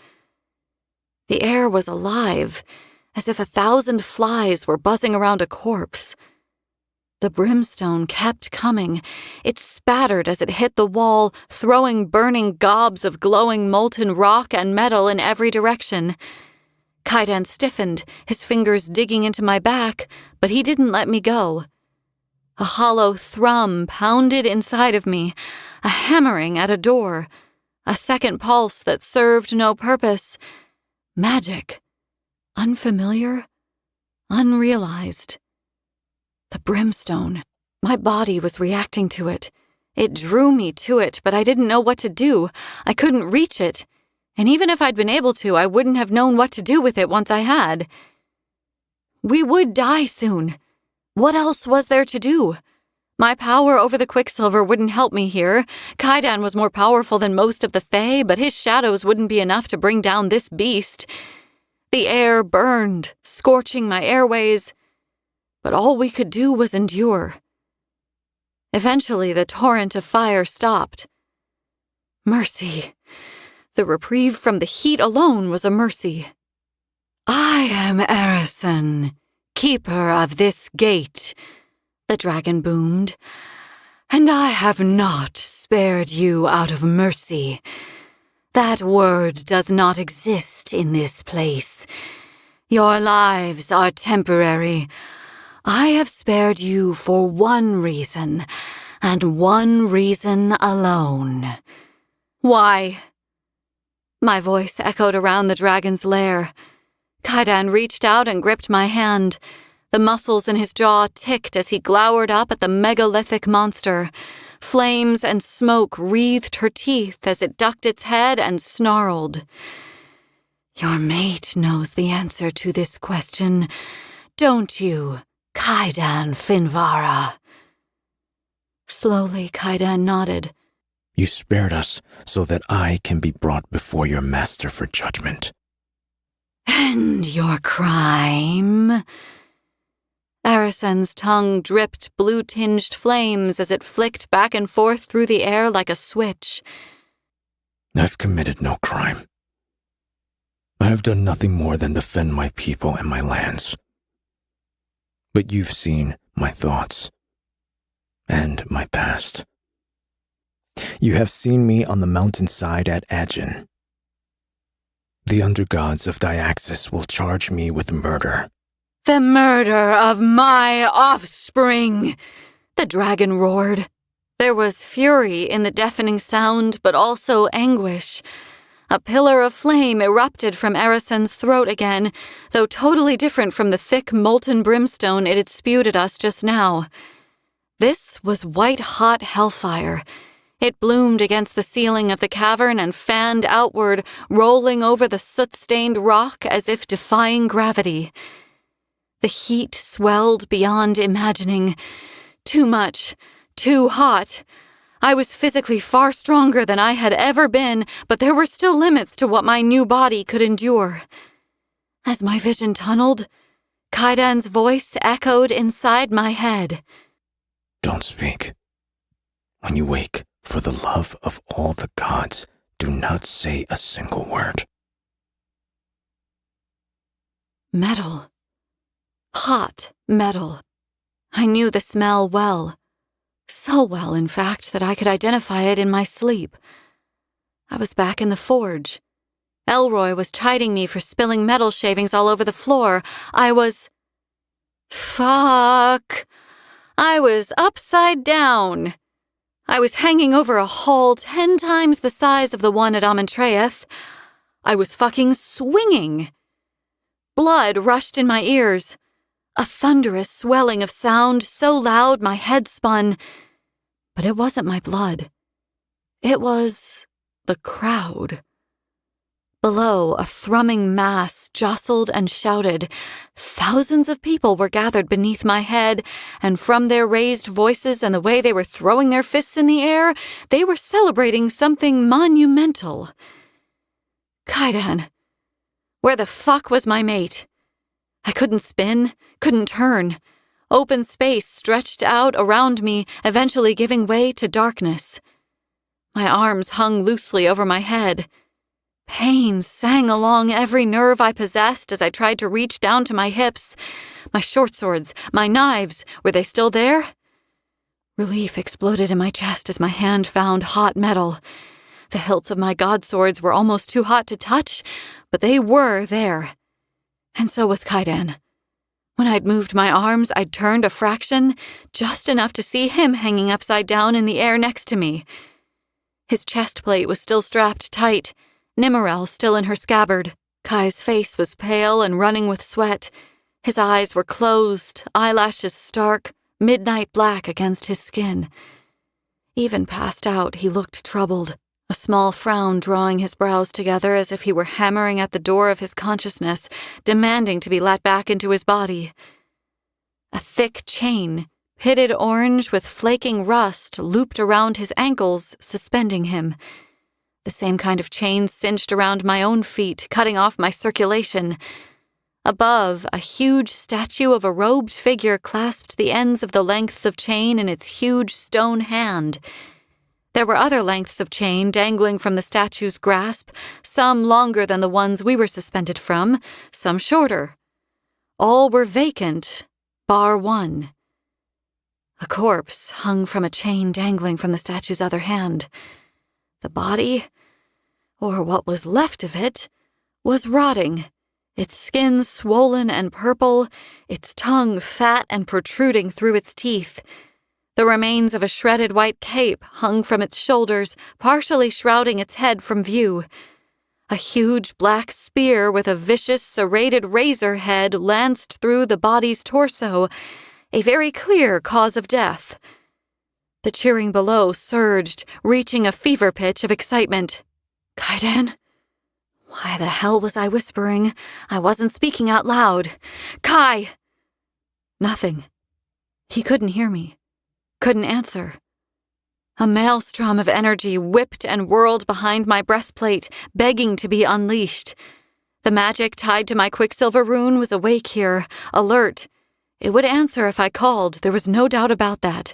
The air was alive, as if 1,000 flies were buzzing around a corpse. The brimstone kept coming. It spattered as it hit the wall, throwing burning gobs of glowing molten rock and metal in every direction. Kaidan stiffened, his fingers digging into my back, but he didn't let me go. A hollow thrum pounded inside of me, a hammering at a door, a second pulse that served no purpose. Magic. Unfamiliar. Unrealized. The brimstone. My body was reacting to it. It drew me to it, but I didn't know what to do. I couldn't reach it. And even if I'd been able to, I wouldn't have known what to do with it once I had. We would die soon. What else was there to do? My power over the Quicksilver wouldn't help me here. Kaidan was more powerful than most of the Fae, but his shadows wouldn't be enough to bring down this beast. The air burned, scorching my airways, but all we could do was endure. Eventually, the torrent of fire stopped. Mercy. The reprieve from the heat alone was a mercy. I am Arison, keeper of this gate, the dragon boomed, and I have not spared you out of mercy. That word does not exist in this place. Your lives are temporary. I have spared you for one reason, and one reason alone. Why? My voice echoed around the dragon's lair. Kaidan reached out and gripped my hand. The muscles in his jaw ticked as he glowered up at the megalithic monster. Flames and smoke wreathed her teeth as it ducked its head and snarled. Your mate knows the answer to this question, don't you, Kaidan Finvara? Slowly, Kaidan nodded. You spared us so that I can be brought before your master for judgment. And your crime? Arison's tongue dripped blue-tinged flames as it flicked back and forth through the air like a switch. I've committed no crime. I have done nothing more than defend my people and my lands. But you've seen my thoughts and my past. You have seen me on the mountainside at Agen. The undergods of Diaxis will charge me with murder. The murder of my offspring! The dragon roared. There was fury in the deafening sound, but also anguish. A pillar of flame erupted from Arison's throat again, though totally different from the thick, molten brimstone it had spewed at us just now. This was white-hot hellfire. It bloomed against the ceiling of the cavern and fanned outward, rolling over the soot-stained rock as if defying gravity. The heat swelled beyond imagining. Too much, too hot. I was physically far stronger than I had ever been, but there were still limits to what my new body could endure. As my vision tunneled, Kaidan's voice echoed inside my head. Don't speak. When you wake, for the love of all the gods, do not say a single word. Metal. Hot metal. I knew the smell well. So well, in fact, that I could identify it in my sleep. I was back in the forge. Elroy was chiding me for spilling metal shavings all over the floor. Fuck. I was upside down. I was hanging over a hall 10 times the size of the one at Amontreath. I was fucking swinging. Blood rushed in my ears. A thunderous swelling of sound so loud my head spun. But it wasn't my blood. It was the crowd. Below, a thrumming mass jostled and shouted. Thousands of people were gathered beneath my head, and from their raised voices and the way they were throwing their fists in the air, they were celebrating something monumental. Kaidan. Where the fuck was my mate? I couldn't spin, couldn't turn. Open space stretched out around me, eventually giving way to darkness. My arms hung loosely over my head. Pain sang along every nerve I possessed as I tried to reach down to my hips. My short swords, my knives, were they still there? Relief exploded in my chest as my hand found hot metal. The hilts of my god swords were almost too hot to touch, but they were there. And so was Kaidan. When I'd moved my arms, I'd turned a fraction, just enough to see him hanging upside down in the air next to me. His chest plate was still strapped tight, Nimmerel still in her scabbard. Kai's face was pale and running with sweat. His eyes were closed, eyelashes stark, midnight black against his skin. Even passed out, he looked troubled, a small frown drawing his brows together as if he were hammering at the door of his consciousness, demanding to be let back into his body. A thick chain, pitted orange with flaking rust, looped around his ankles, suspending him. The same kind of chain cinched around my own feet, cutting off my circulation. Above, a huge statue of a robed figure clasped the ends of the lengths of chain in its huge stone hand. There were other lengths of chain dangling from the statue's grasp, some longer than the ones we were suspended from, some shorter. All were vacant, bar one. A corpse hung from a chain dangling from the statue's other hand. The body, or what was left of it, was rotting, its skin swollen and purple, its tongue fat and protruding through its teeth. The remains of a shredded white cape hung from its shoulders, partially shrouding its head from view. A huge black spear with a vicious, serrated razor head lanced through the body's torso, a very clear cause of death. The cheering below surged, reaching a fever pitch of excitement. Kaidan? Why the hell was I whispering? I wasn't speaking out loud. Kai! Nothing. He couldn't hear me. Couldn't answer. A maelstrom of energy whipped and whirled behind my breastplate, begging to be unleashed. The magic tied to my quicksilver rune was awake here, alert. It would answer if I called, there was no doubt about that.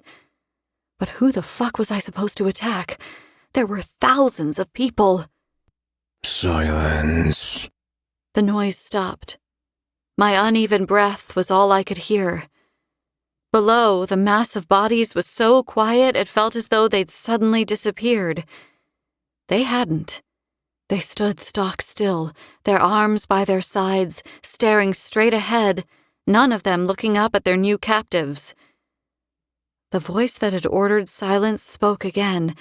But who the fuck was I supposed to attack? There were thousands of people. Silence. The noise stopped. My uneven breath was all I could hear. Below, the mass of bodies was so quiet it felt as though they'd suddenly disappeared. They hadn't. They stood stock still, their arms by their sides, staring straight ahead, none of them looking up at their new captives. The voice that had ordered silence spoke again,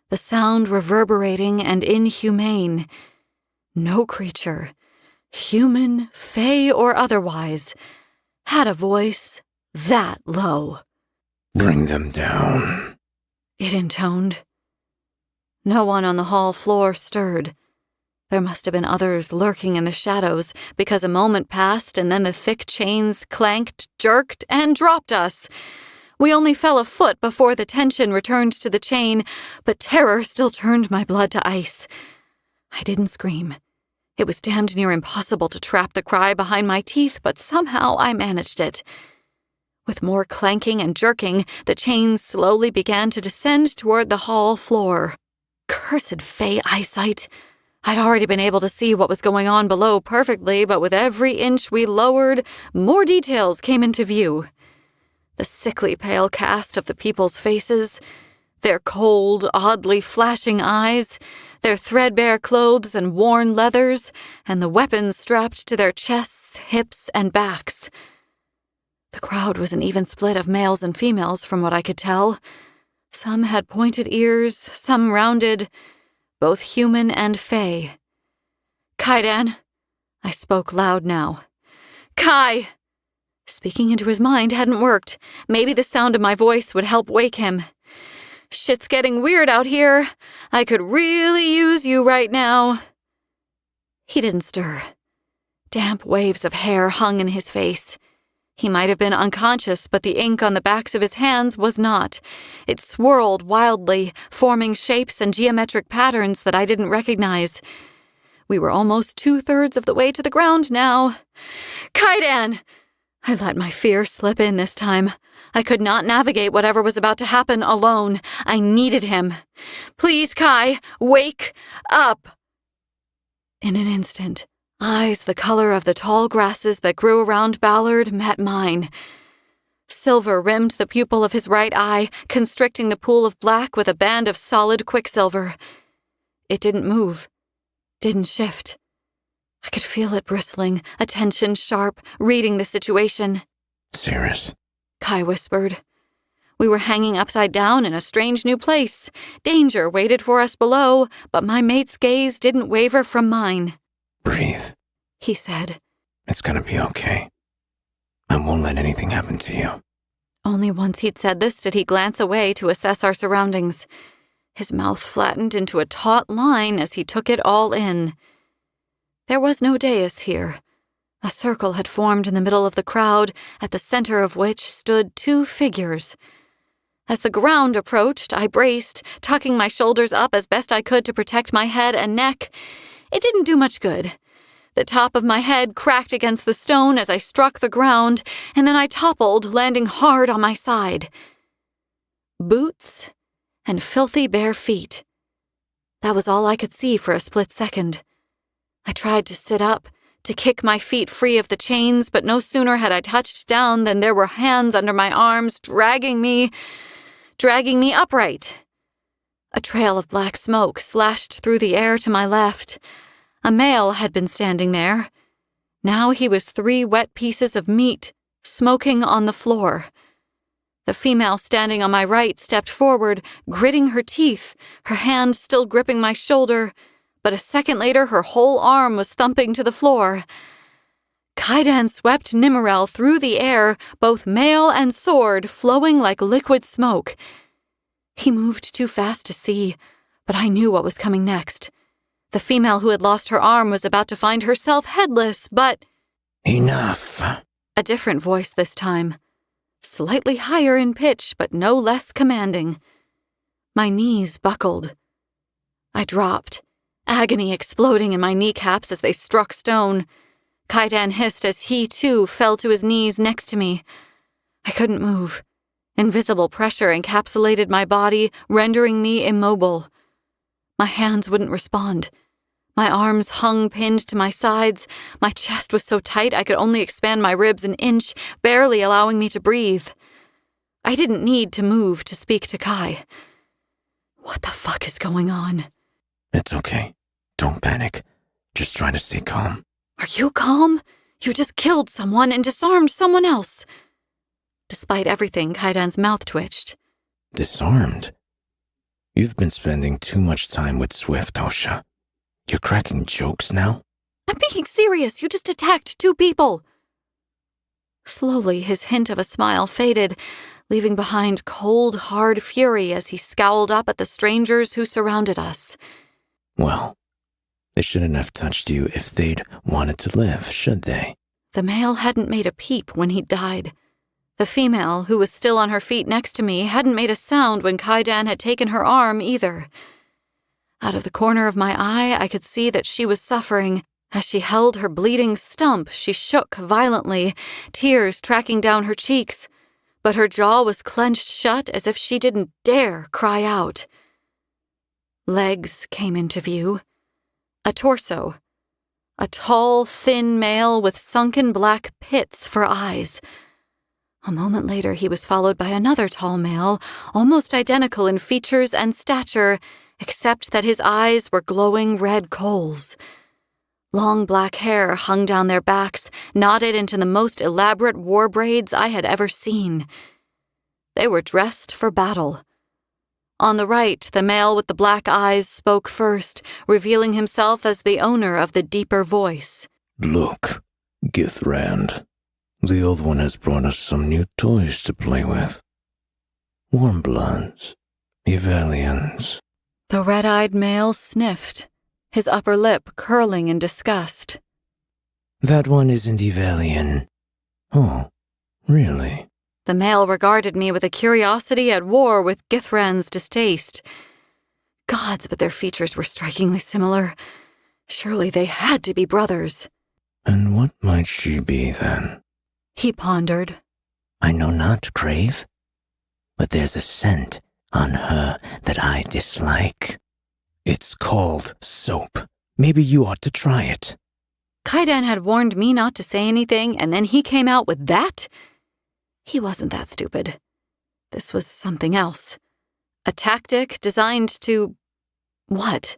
the sound reverberating and inhumane. No creature, human, fey, or otherwise, had a voice that low. Bring them down, It intoned. No one on the hall floor stirred. There must have been others lurking in the shadows, because a moment passed and then the thick chains clanked, jerked, and dropped us. We only fell a foot before the tension returned to the chain, but terror still turned my blood to ice. I didn't scream. It was damned near impossible to trap the cry behind my teeth, but somehow I managed it. With more clanking and jerking, the chains slowly began to descend toward the hall floor. Cursed fey eyesight! I'd already been able to see what was going on below perfectly, but with every inch we lowered, more details came into view. The sickly pale cast of the people's faces, their cold, oddly flashing eyes, their threadbare clothes and worn leathers, and the weapons strapped to their chests, hips, and backs. The crowd was an even split of males and females from what I could tell. Some had pointed ears, some rounded, both human and fey. "Kaidan," I spoke loud now. "Kai!" Speaking into his mind hadn't worked. Maybe the sound of my voice would help wake him. "Shit's getting weird out here. I could really use you right now." He didn't stir. Damp waves of hair hung in his face. He might have been unconscious, but the ink on the backs of his hands was not. It swirled wildly, forming shapes and geometric patterns that I didn't recognize. We were almost 2/3 of the way to the ground now. "Kaidan!" I let my fear slip in this time. I could not navigate whatever was about to happen alone. I needed him. "Please, Kai, wake up!" In an instant, eyes the color of the tall grasses that grew around Ballard met mine. Silver rimmed the pupil of his right eye, constricting the pool of black with a band of solid quicksilver. It didn't move, didn't shift. I could feel it bristling, attention sharp, reading the situation. "Cirrus," Kai whispered. We were hanging upside down in a strange new place. Danger waited for us below, but my mate's gaze didn't waver from mine. "Breathe," he said. "It's gonna be okay. I won't let anything happen to you." Only once he'd said this did he glance away to assess our surroundings. His mouth flattened into a taut line as he took it all in. There was no dais here. A circle had formed in the middle of the crowd, at the center of which stood 2 figures. As the ground approached, I braced, tucking my shoulders up as best I could to protect my head and neck. It didn't do much good. The top of my head cracked against the stone as I struck the ground, and then I toppled, landing hard on my side. Boots and filthy bare feet. That was all I could see for a split second. I tried to sit up, to kick my feet free of the chains, but no sooner had I touched down than there were hands under my arms dragging me upright. A trail of black smoke slashed through the air to my left. A male had been standing there. Now he was 3 wet pieces of meat, smoking on the floor. The female standing on my right stepped forward, gritting her teeth, her hand still gripping my shoulder, but a second later her whole arm was thumping to the floor. Kaidan swept Nimmerel through the air, both mail and sword flowing like liquid smoke. He moved too fast to see, but I knew what was coming next. The female who had lost her arm was about to find herself headless, but— "Enough." A different voice this time. Slightly higher in pitch, but no less commanding. My knees buckled. I dropped, agony exploding in my kneecaps as they struck stone. Kaidan hissed as he, too, fell to his knees next to me. I couldn't move. Invisible pressure encapsulated my body, rendering me immobile. My hands wouldn't respond. My arms hung pinned to my sides. My chest was so tight I could only expand my ribs an inch, barely allowing me to breathe. I didn't need to move to speak to Kai. What the fuck is going on? "It's okay. Don't panic. Just try to stay calm." Are you calm? You just killed someone and disarmed someone else. Despite everything, Kaidan's mouth twitched. "Disarmed? You've been spending too much time with Swift, Osha. You're cracking jokes now?" I'm being serious. You just attacked 2 people. Slowly, his hint of a smile faded, leaving behind cold, hard fury as he scowled up at the strangers who surrounded us. "Well, they shouldn't have touched you if they'd wanted to live, should they?" The male hadn't made a peep when he'd died. The female, who was still on her feet next to me, hadn't made a sound when Kaidan had taken her arm either. Out of the corner of my eye, I could see that she was suffering. As she held her bleeding stump, she shook violently, tears tracking down her cheeks. but her jaw was clenched shut as if she didn't dare cry out. Legs came into view. A torso. A tall, thin male with sunken black pits for eyes. A moment later, he was followed by another tall male, almost identical in features and stature, except that his eyes were glowing red coals. Long black hair hung down their backs, knotted into the most elaborate war braids I had ever seen. They were dressed for battle. On the right, the male with the black eyes spoke first, revealing himself as the owner of the deeper voice. Look, Githrand. The old one has brought us some new toys to play with. Warm bloods, Evalians. The red-eyed male sniffed, his upper lip curling in disgust. That one isn't Evalian. Oh, really? The male regarded me with a curiosity at war with Githrand's distaste. Gods, but their features were strikingly similar. Surely they had to be brothers. And what might she be, then? He pondered. I know not, Crave, but there's a scent on her that I dislike. It's called soap. Maybe you ought to try it. Kaidan had warned me not to say anything, and then he came out with that? He wasn't that stupid. This was something else. A tactic designed to... what?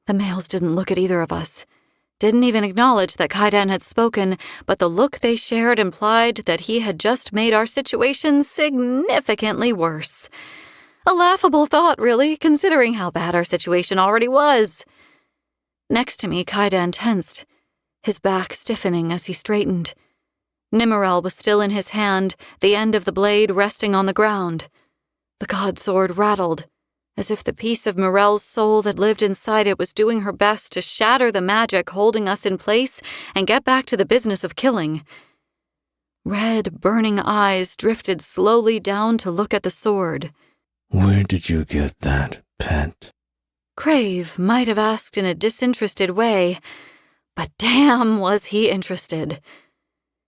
The males didn't look at either of us. Didn't even acknowledge that Kaidan had spoken, but the look they shared implied that he had just made our situation significantly worse. A laughable thought, really, considering how bad our situation already was. Next to me, Kaidan tensed, his back stiffening as he straightened. Nimmerel was still in his hand, the end of the blade resting on the ground. The god sword rattled, as if the piece of Morel's soul that lived inside it was doing her best to shatter the magic holding us in place and get back to the business of killing. Red, burning eyes drifted slowly down to look at the sword. Where did you get that, pet? Crave might have asked in a disinterested way, but damn was he interested.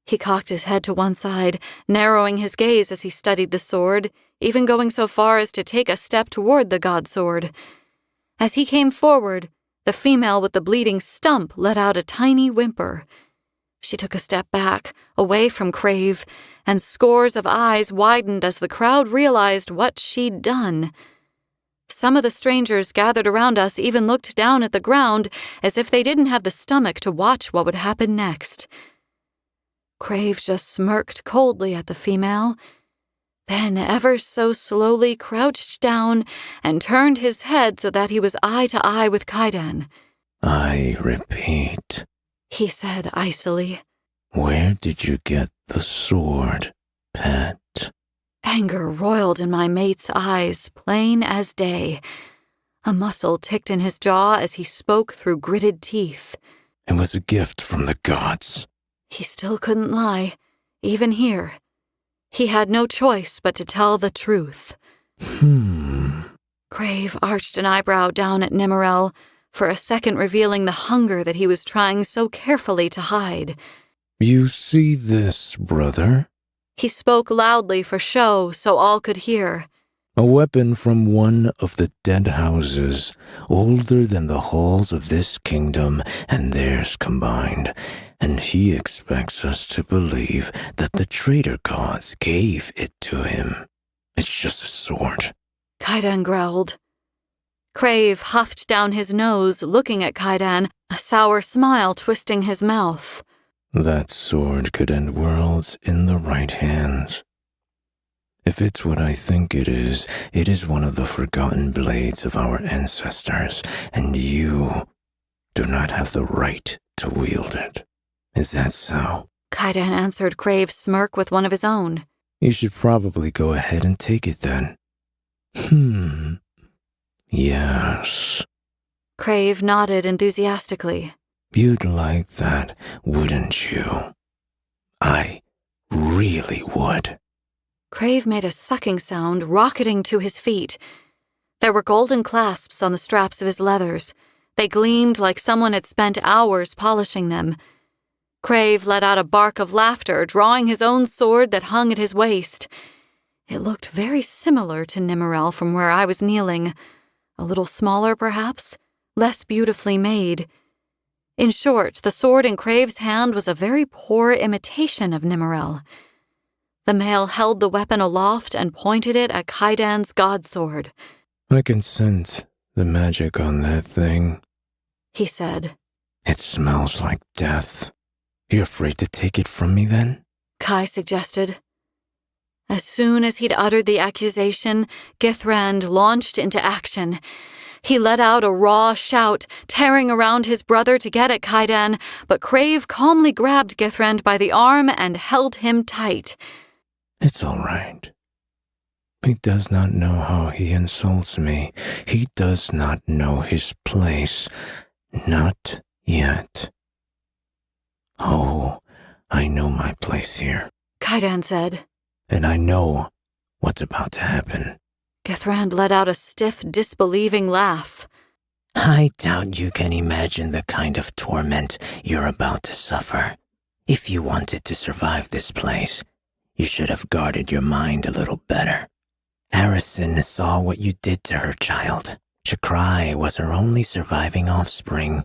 He cocked his head to one side, narrowing his gaze as he studied the sword, even going so far as to take a step toward the god sword. As he came forward, the female with the bleeding stump let out a tiny whimper. She took a step back, away from Crave, and scores of eyes widened as the crowd realized what she'd done. Some of the strangers gathered around us even looked down at the ground as if they didn't have the stomach to watch what would happen next. Crave just smirked coldly at the female, then ever so slowly crouched down and turned his head so that he was eye to eye with Kaidan. I repeat, He said icily. Where did you get the sword, pet? Anger roiled in my mate's eyes, plain as day. A muscle ticked in his jaw as he spoke through gritted teeth. It was a gift from the gods. He still couldn't lie, even here. He had no choice but to tell the truth. Crave arched an eyebrow down at Nimmerel, for a second revealing the hunger that he was trying so carefully to hide. You see this, brother? He spoke loudly for show so all could hear. A weapon from one of the dead houses, older than the halls of this kingdom and theirs combined, and he expects us to believe that the traitor gods gave it to him. It's just a sword. Kaidan growled. Crave huffed down his nose, looking at Kaidan, a sour smile twisting his mouth. That sword could end worlds in the right hands. If it's what I think it is one of the forgotten blades of our ancestors, and you do not have the right to wield it. Is that so? Kaidan answered Crave's smirk with one of his own. You should probably go ahead and take it then. Yes. Crave nodded enthusiastically. You'd like that, wouldn't you? I really would. Crave made a sucking sound, rocketing to his feet. There were golden clasps on the straps of his leathers. They gleamed like someone had spent hours polishing them. Crave let out a bark of laughter, drawing his own sword that hung at his waist. It looked very similar to Nimmerel from where I was kneeling. A little smaller, perhaps, less beautifully made. In short, the sword in Crave's hand was a very poor imitation of Nimmerel. The male held the weapon aloft and pointed it at Kaidan's godsword. I can sense the magic on that thing, he said. It smells like death. You afraid to take it from me then? Kai suggested. As soon as he'd uttered the accusation, Githrand launched into action. He let out a raw shout, tearing around his brother to get at Kaidan, but Crave calmly grabbed Githrand by the arm and held him tight. It's all right. He does not know how he insults me. He does not know his place. Not yet. Oh, I know my place here. Kaidan said. And I know what's about to happen. Githrand let out a stiff, disbelieving laugh. I doubt you can imagine the kind of torment you're about to suffer. If you wanted to survive this place, you should have guarded your mind a little better. Arisen saw what you did to her child. Chakrai was her only surviving offspring.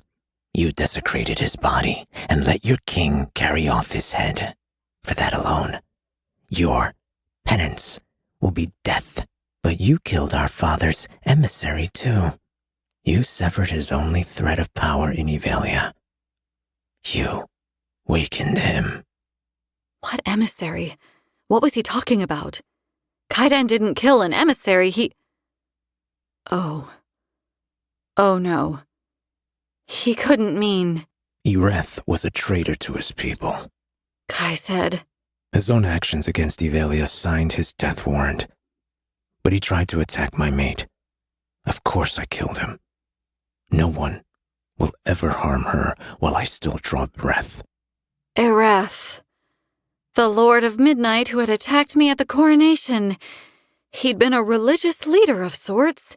You desecrated his body and let your king carry off his head. For that alone, your penance will be death. But you killed our father's emissary too. You severed his only thread of power in Evalia. You weakened him. What emissary? What was he talking about? Kaidan didn't kill an emissary, he... Oh no. He couldn't mean... Ereth was a traitor to his people. Kai said. His own actions against Evalia signed his death warrant. But he tried to attack my mate. Of course I killed him. No one will ever harm her while I still draw breath. Ereth. The Lord of Midnight who had attacked me at the coronation. He'd been a religious leader of sorts.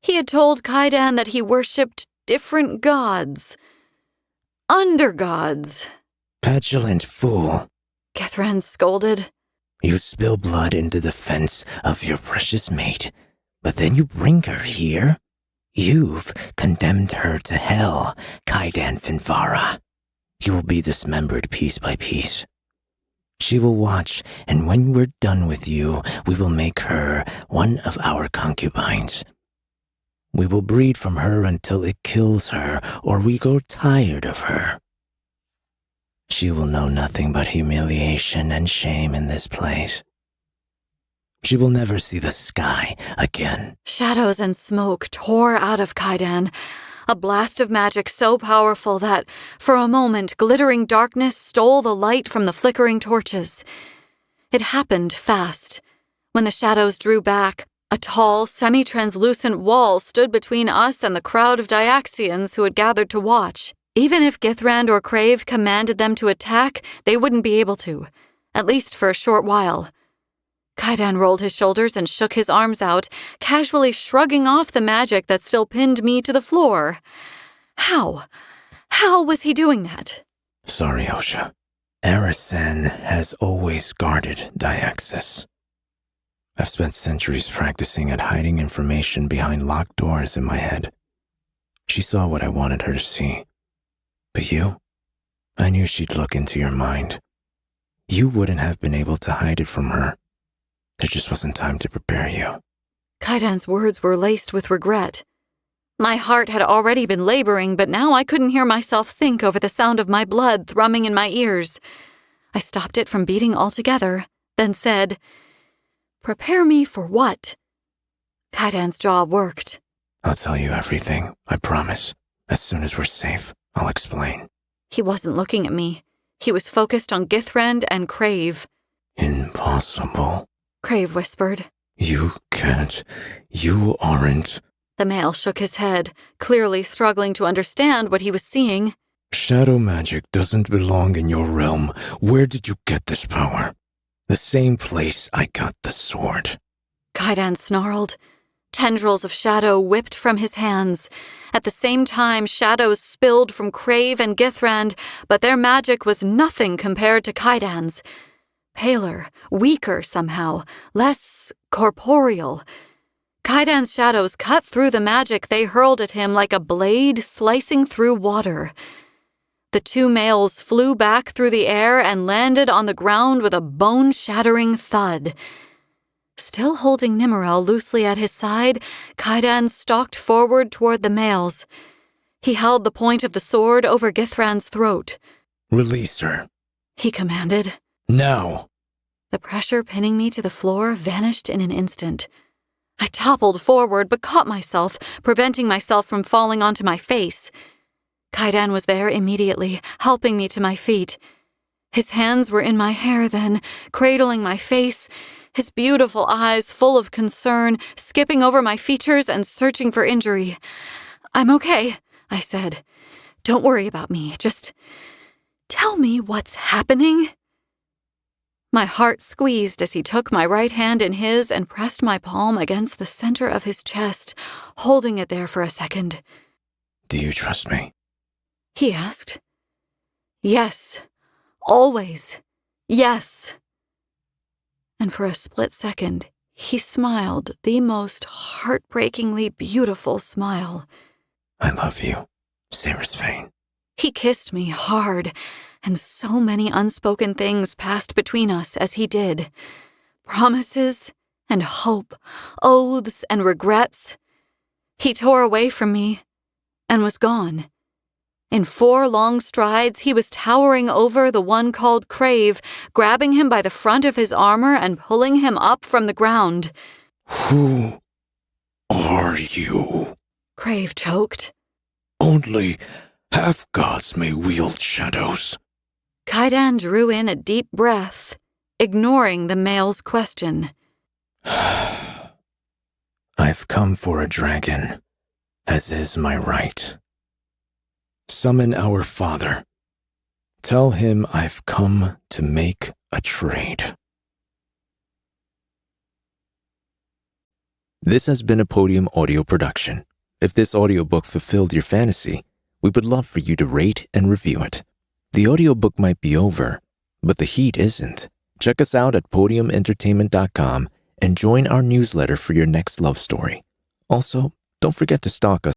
He had told Kaidan that he worshipped different gods. Undergods. Petulant fool. Githrand scolded. You spill blood in the defense of your precious mate, but then you bring her here? You've condemned her to hell, Kaidan Finvara. You will be dismembered piece by piece. She will watch, and when we're done with you, we will make her one of our concubines. We will breed from her until it kills her, or we grow tired of her. She will know nothing but humiliation and shame in this place. She will never see the sky again. Shadows and smoke tore out of Kaidan, a blast of magic so powerful that, for a moment, glittering darkness stole the light from the flickering torches. It happened fast. When the shadows drew back, a tall, semi-translucent wall stood between us and the crowd of Diaxians who had gathered to watch. Even if Githrand or Crave commanded them to attack, they wouldn't be able to, at least for a short while. Kaidan rolled his shoulders and shook his arms out, casually shrugging off the magic that still pinned me to the floor. How? How was he doing that? Sorry, Osha. Arisen has always guarded Diaxis. I've spent centuries practicing at hiding information behind locked doors in my head. She saw what I wanted her to see. But you? I knew she'd look into your mind. You wouldn't have been able to hide it from her. There just wasn't time to prepare you. Kaidan's words were laced with regret. My heart had already been laboring, but now I couldn't hear myself think over the sound of my blood thrumming in my ears. I stopped it from beating altogether, then said, "Prepare me for what?" Kaidan's jaw worked. I'll tell you everything, I promise. As soon as we're safe, I'll explain. He wasn't looking at me. He was focused on Githrand and Crave. Impossible. Crave whispered. You can't. You aren't. The male shook his head, clearly struggling to understand what he was seeing. Shadow magic doesn't belong in your realm. Where did you get this power? The same place I got the sword. Kaidan snarled. Tendrils of shadow whipped from his hands. At the same time, shadows spilled from Crave and Githrand, but their magic was nothing compared to Kaidan's. Paler, weaker somehow, less corporeal. Kaidan's shadows cut through the magic they hurled at him like a blade slicing through water. The two males flew back through the air and landed on the ground with a bone-shattering thud. Still holding Nimmerel loosely at his side, Kaidan stalked forward toward the males. He held the point of the sword over Githrand's throat. Release her, He commanded. now. The pressure pinning me to the floor vanished in an instant. I toppled forward but caught myself, preventing myself from falling onto my face. Kaidan was there immediately, helping me to my feet. His hands were in my hair then, cradling my face, his beautiful eyes full of concern, skipping over my features and searching for injury. "I'm okay," I said. "Don't worry about me. Just tell me what's happening." My heart squeezed as he took my right hand in his and pressed my palm against the center of his chest, holding it there for a second. Do you trust me? He asked. "Yes. Always. Yes." And for a split second, he smiled the most heartbreakingly beautiful smile. I love you, Sarah's Fane. He kissed me hard, and so many unspoken things passed between us as he did. Promises and hope, oaths and regrets. He tore away from me and was gone. In 4 long strides, he was towering over the one called Crave, grabbing him by the front of his armor and pulling him up from the ground. Who are you? Crave choked. Only half-gods may wield shadows. Kaidan drew in a deep breath, ignoring the male's question. I've come for a dragon, as is my right. Summon our father. Tell him I've come to make a trade. This has been a Podium audio production. If this audiobook fulfilled your fantasy, we would love for you to rate and review it. The audiobook might be over, but the heat isn't. Check us out at podiumentertainment.com and join our newsletter for your next love story. Also, don't forget to stalk us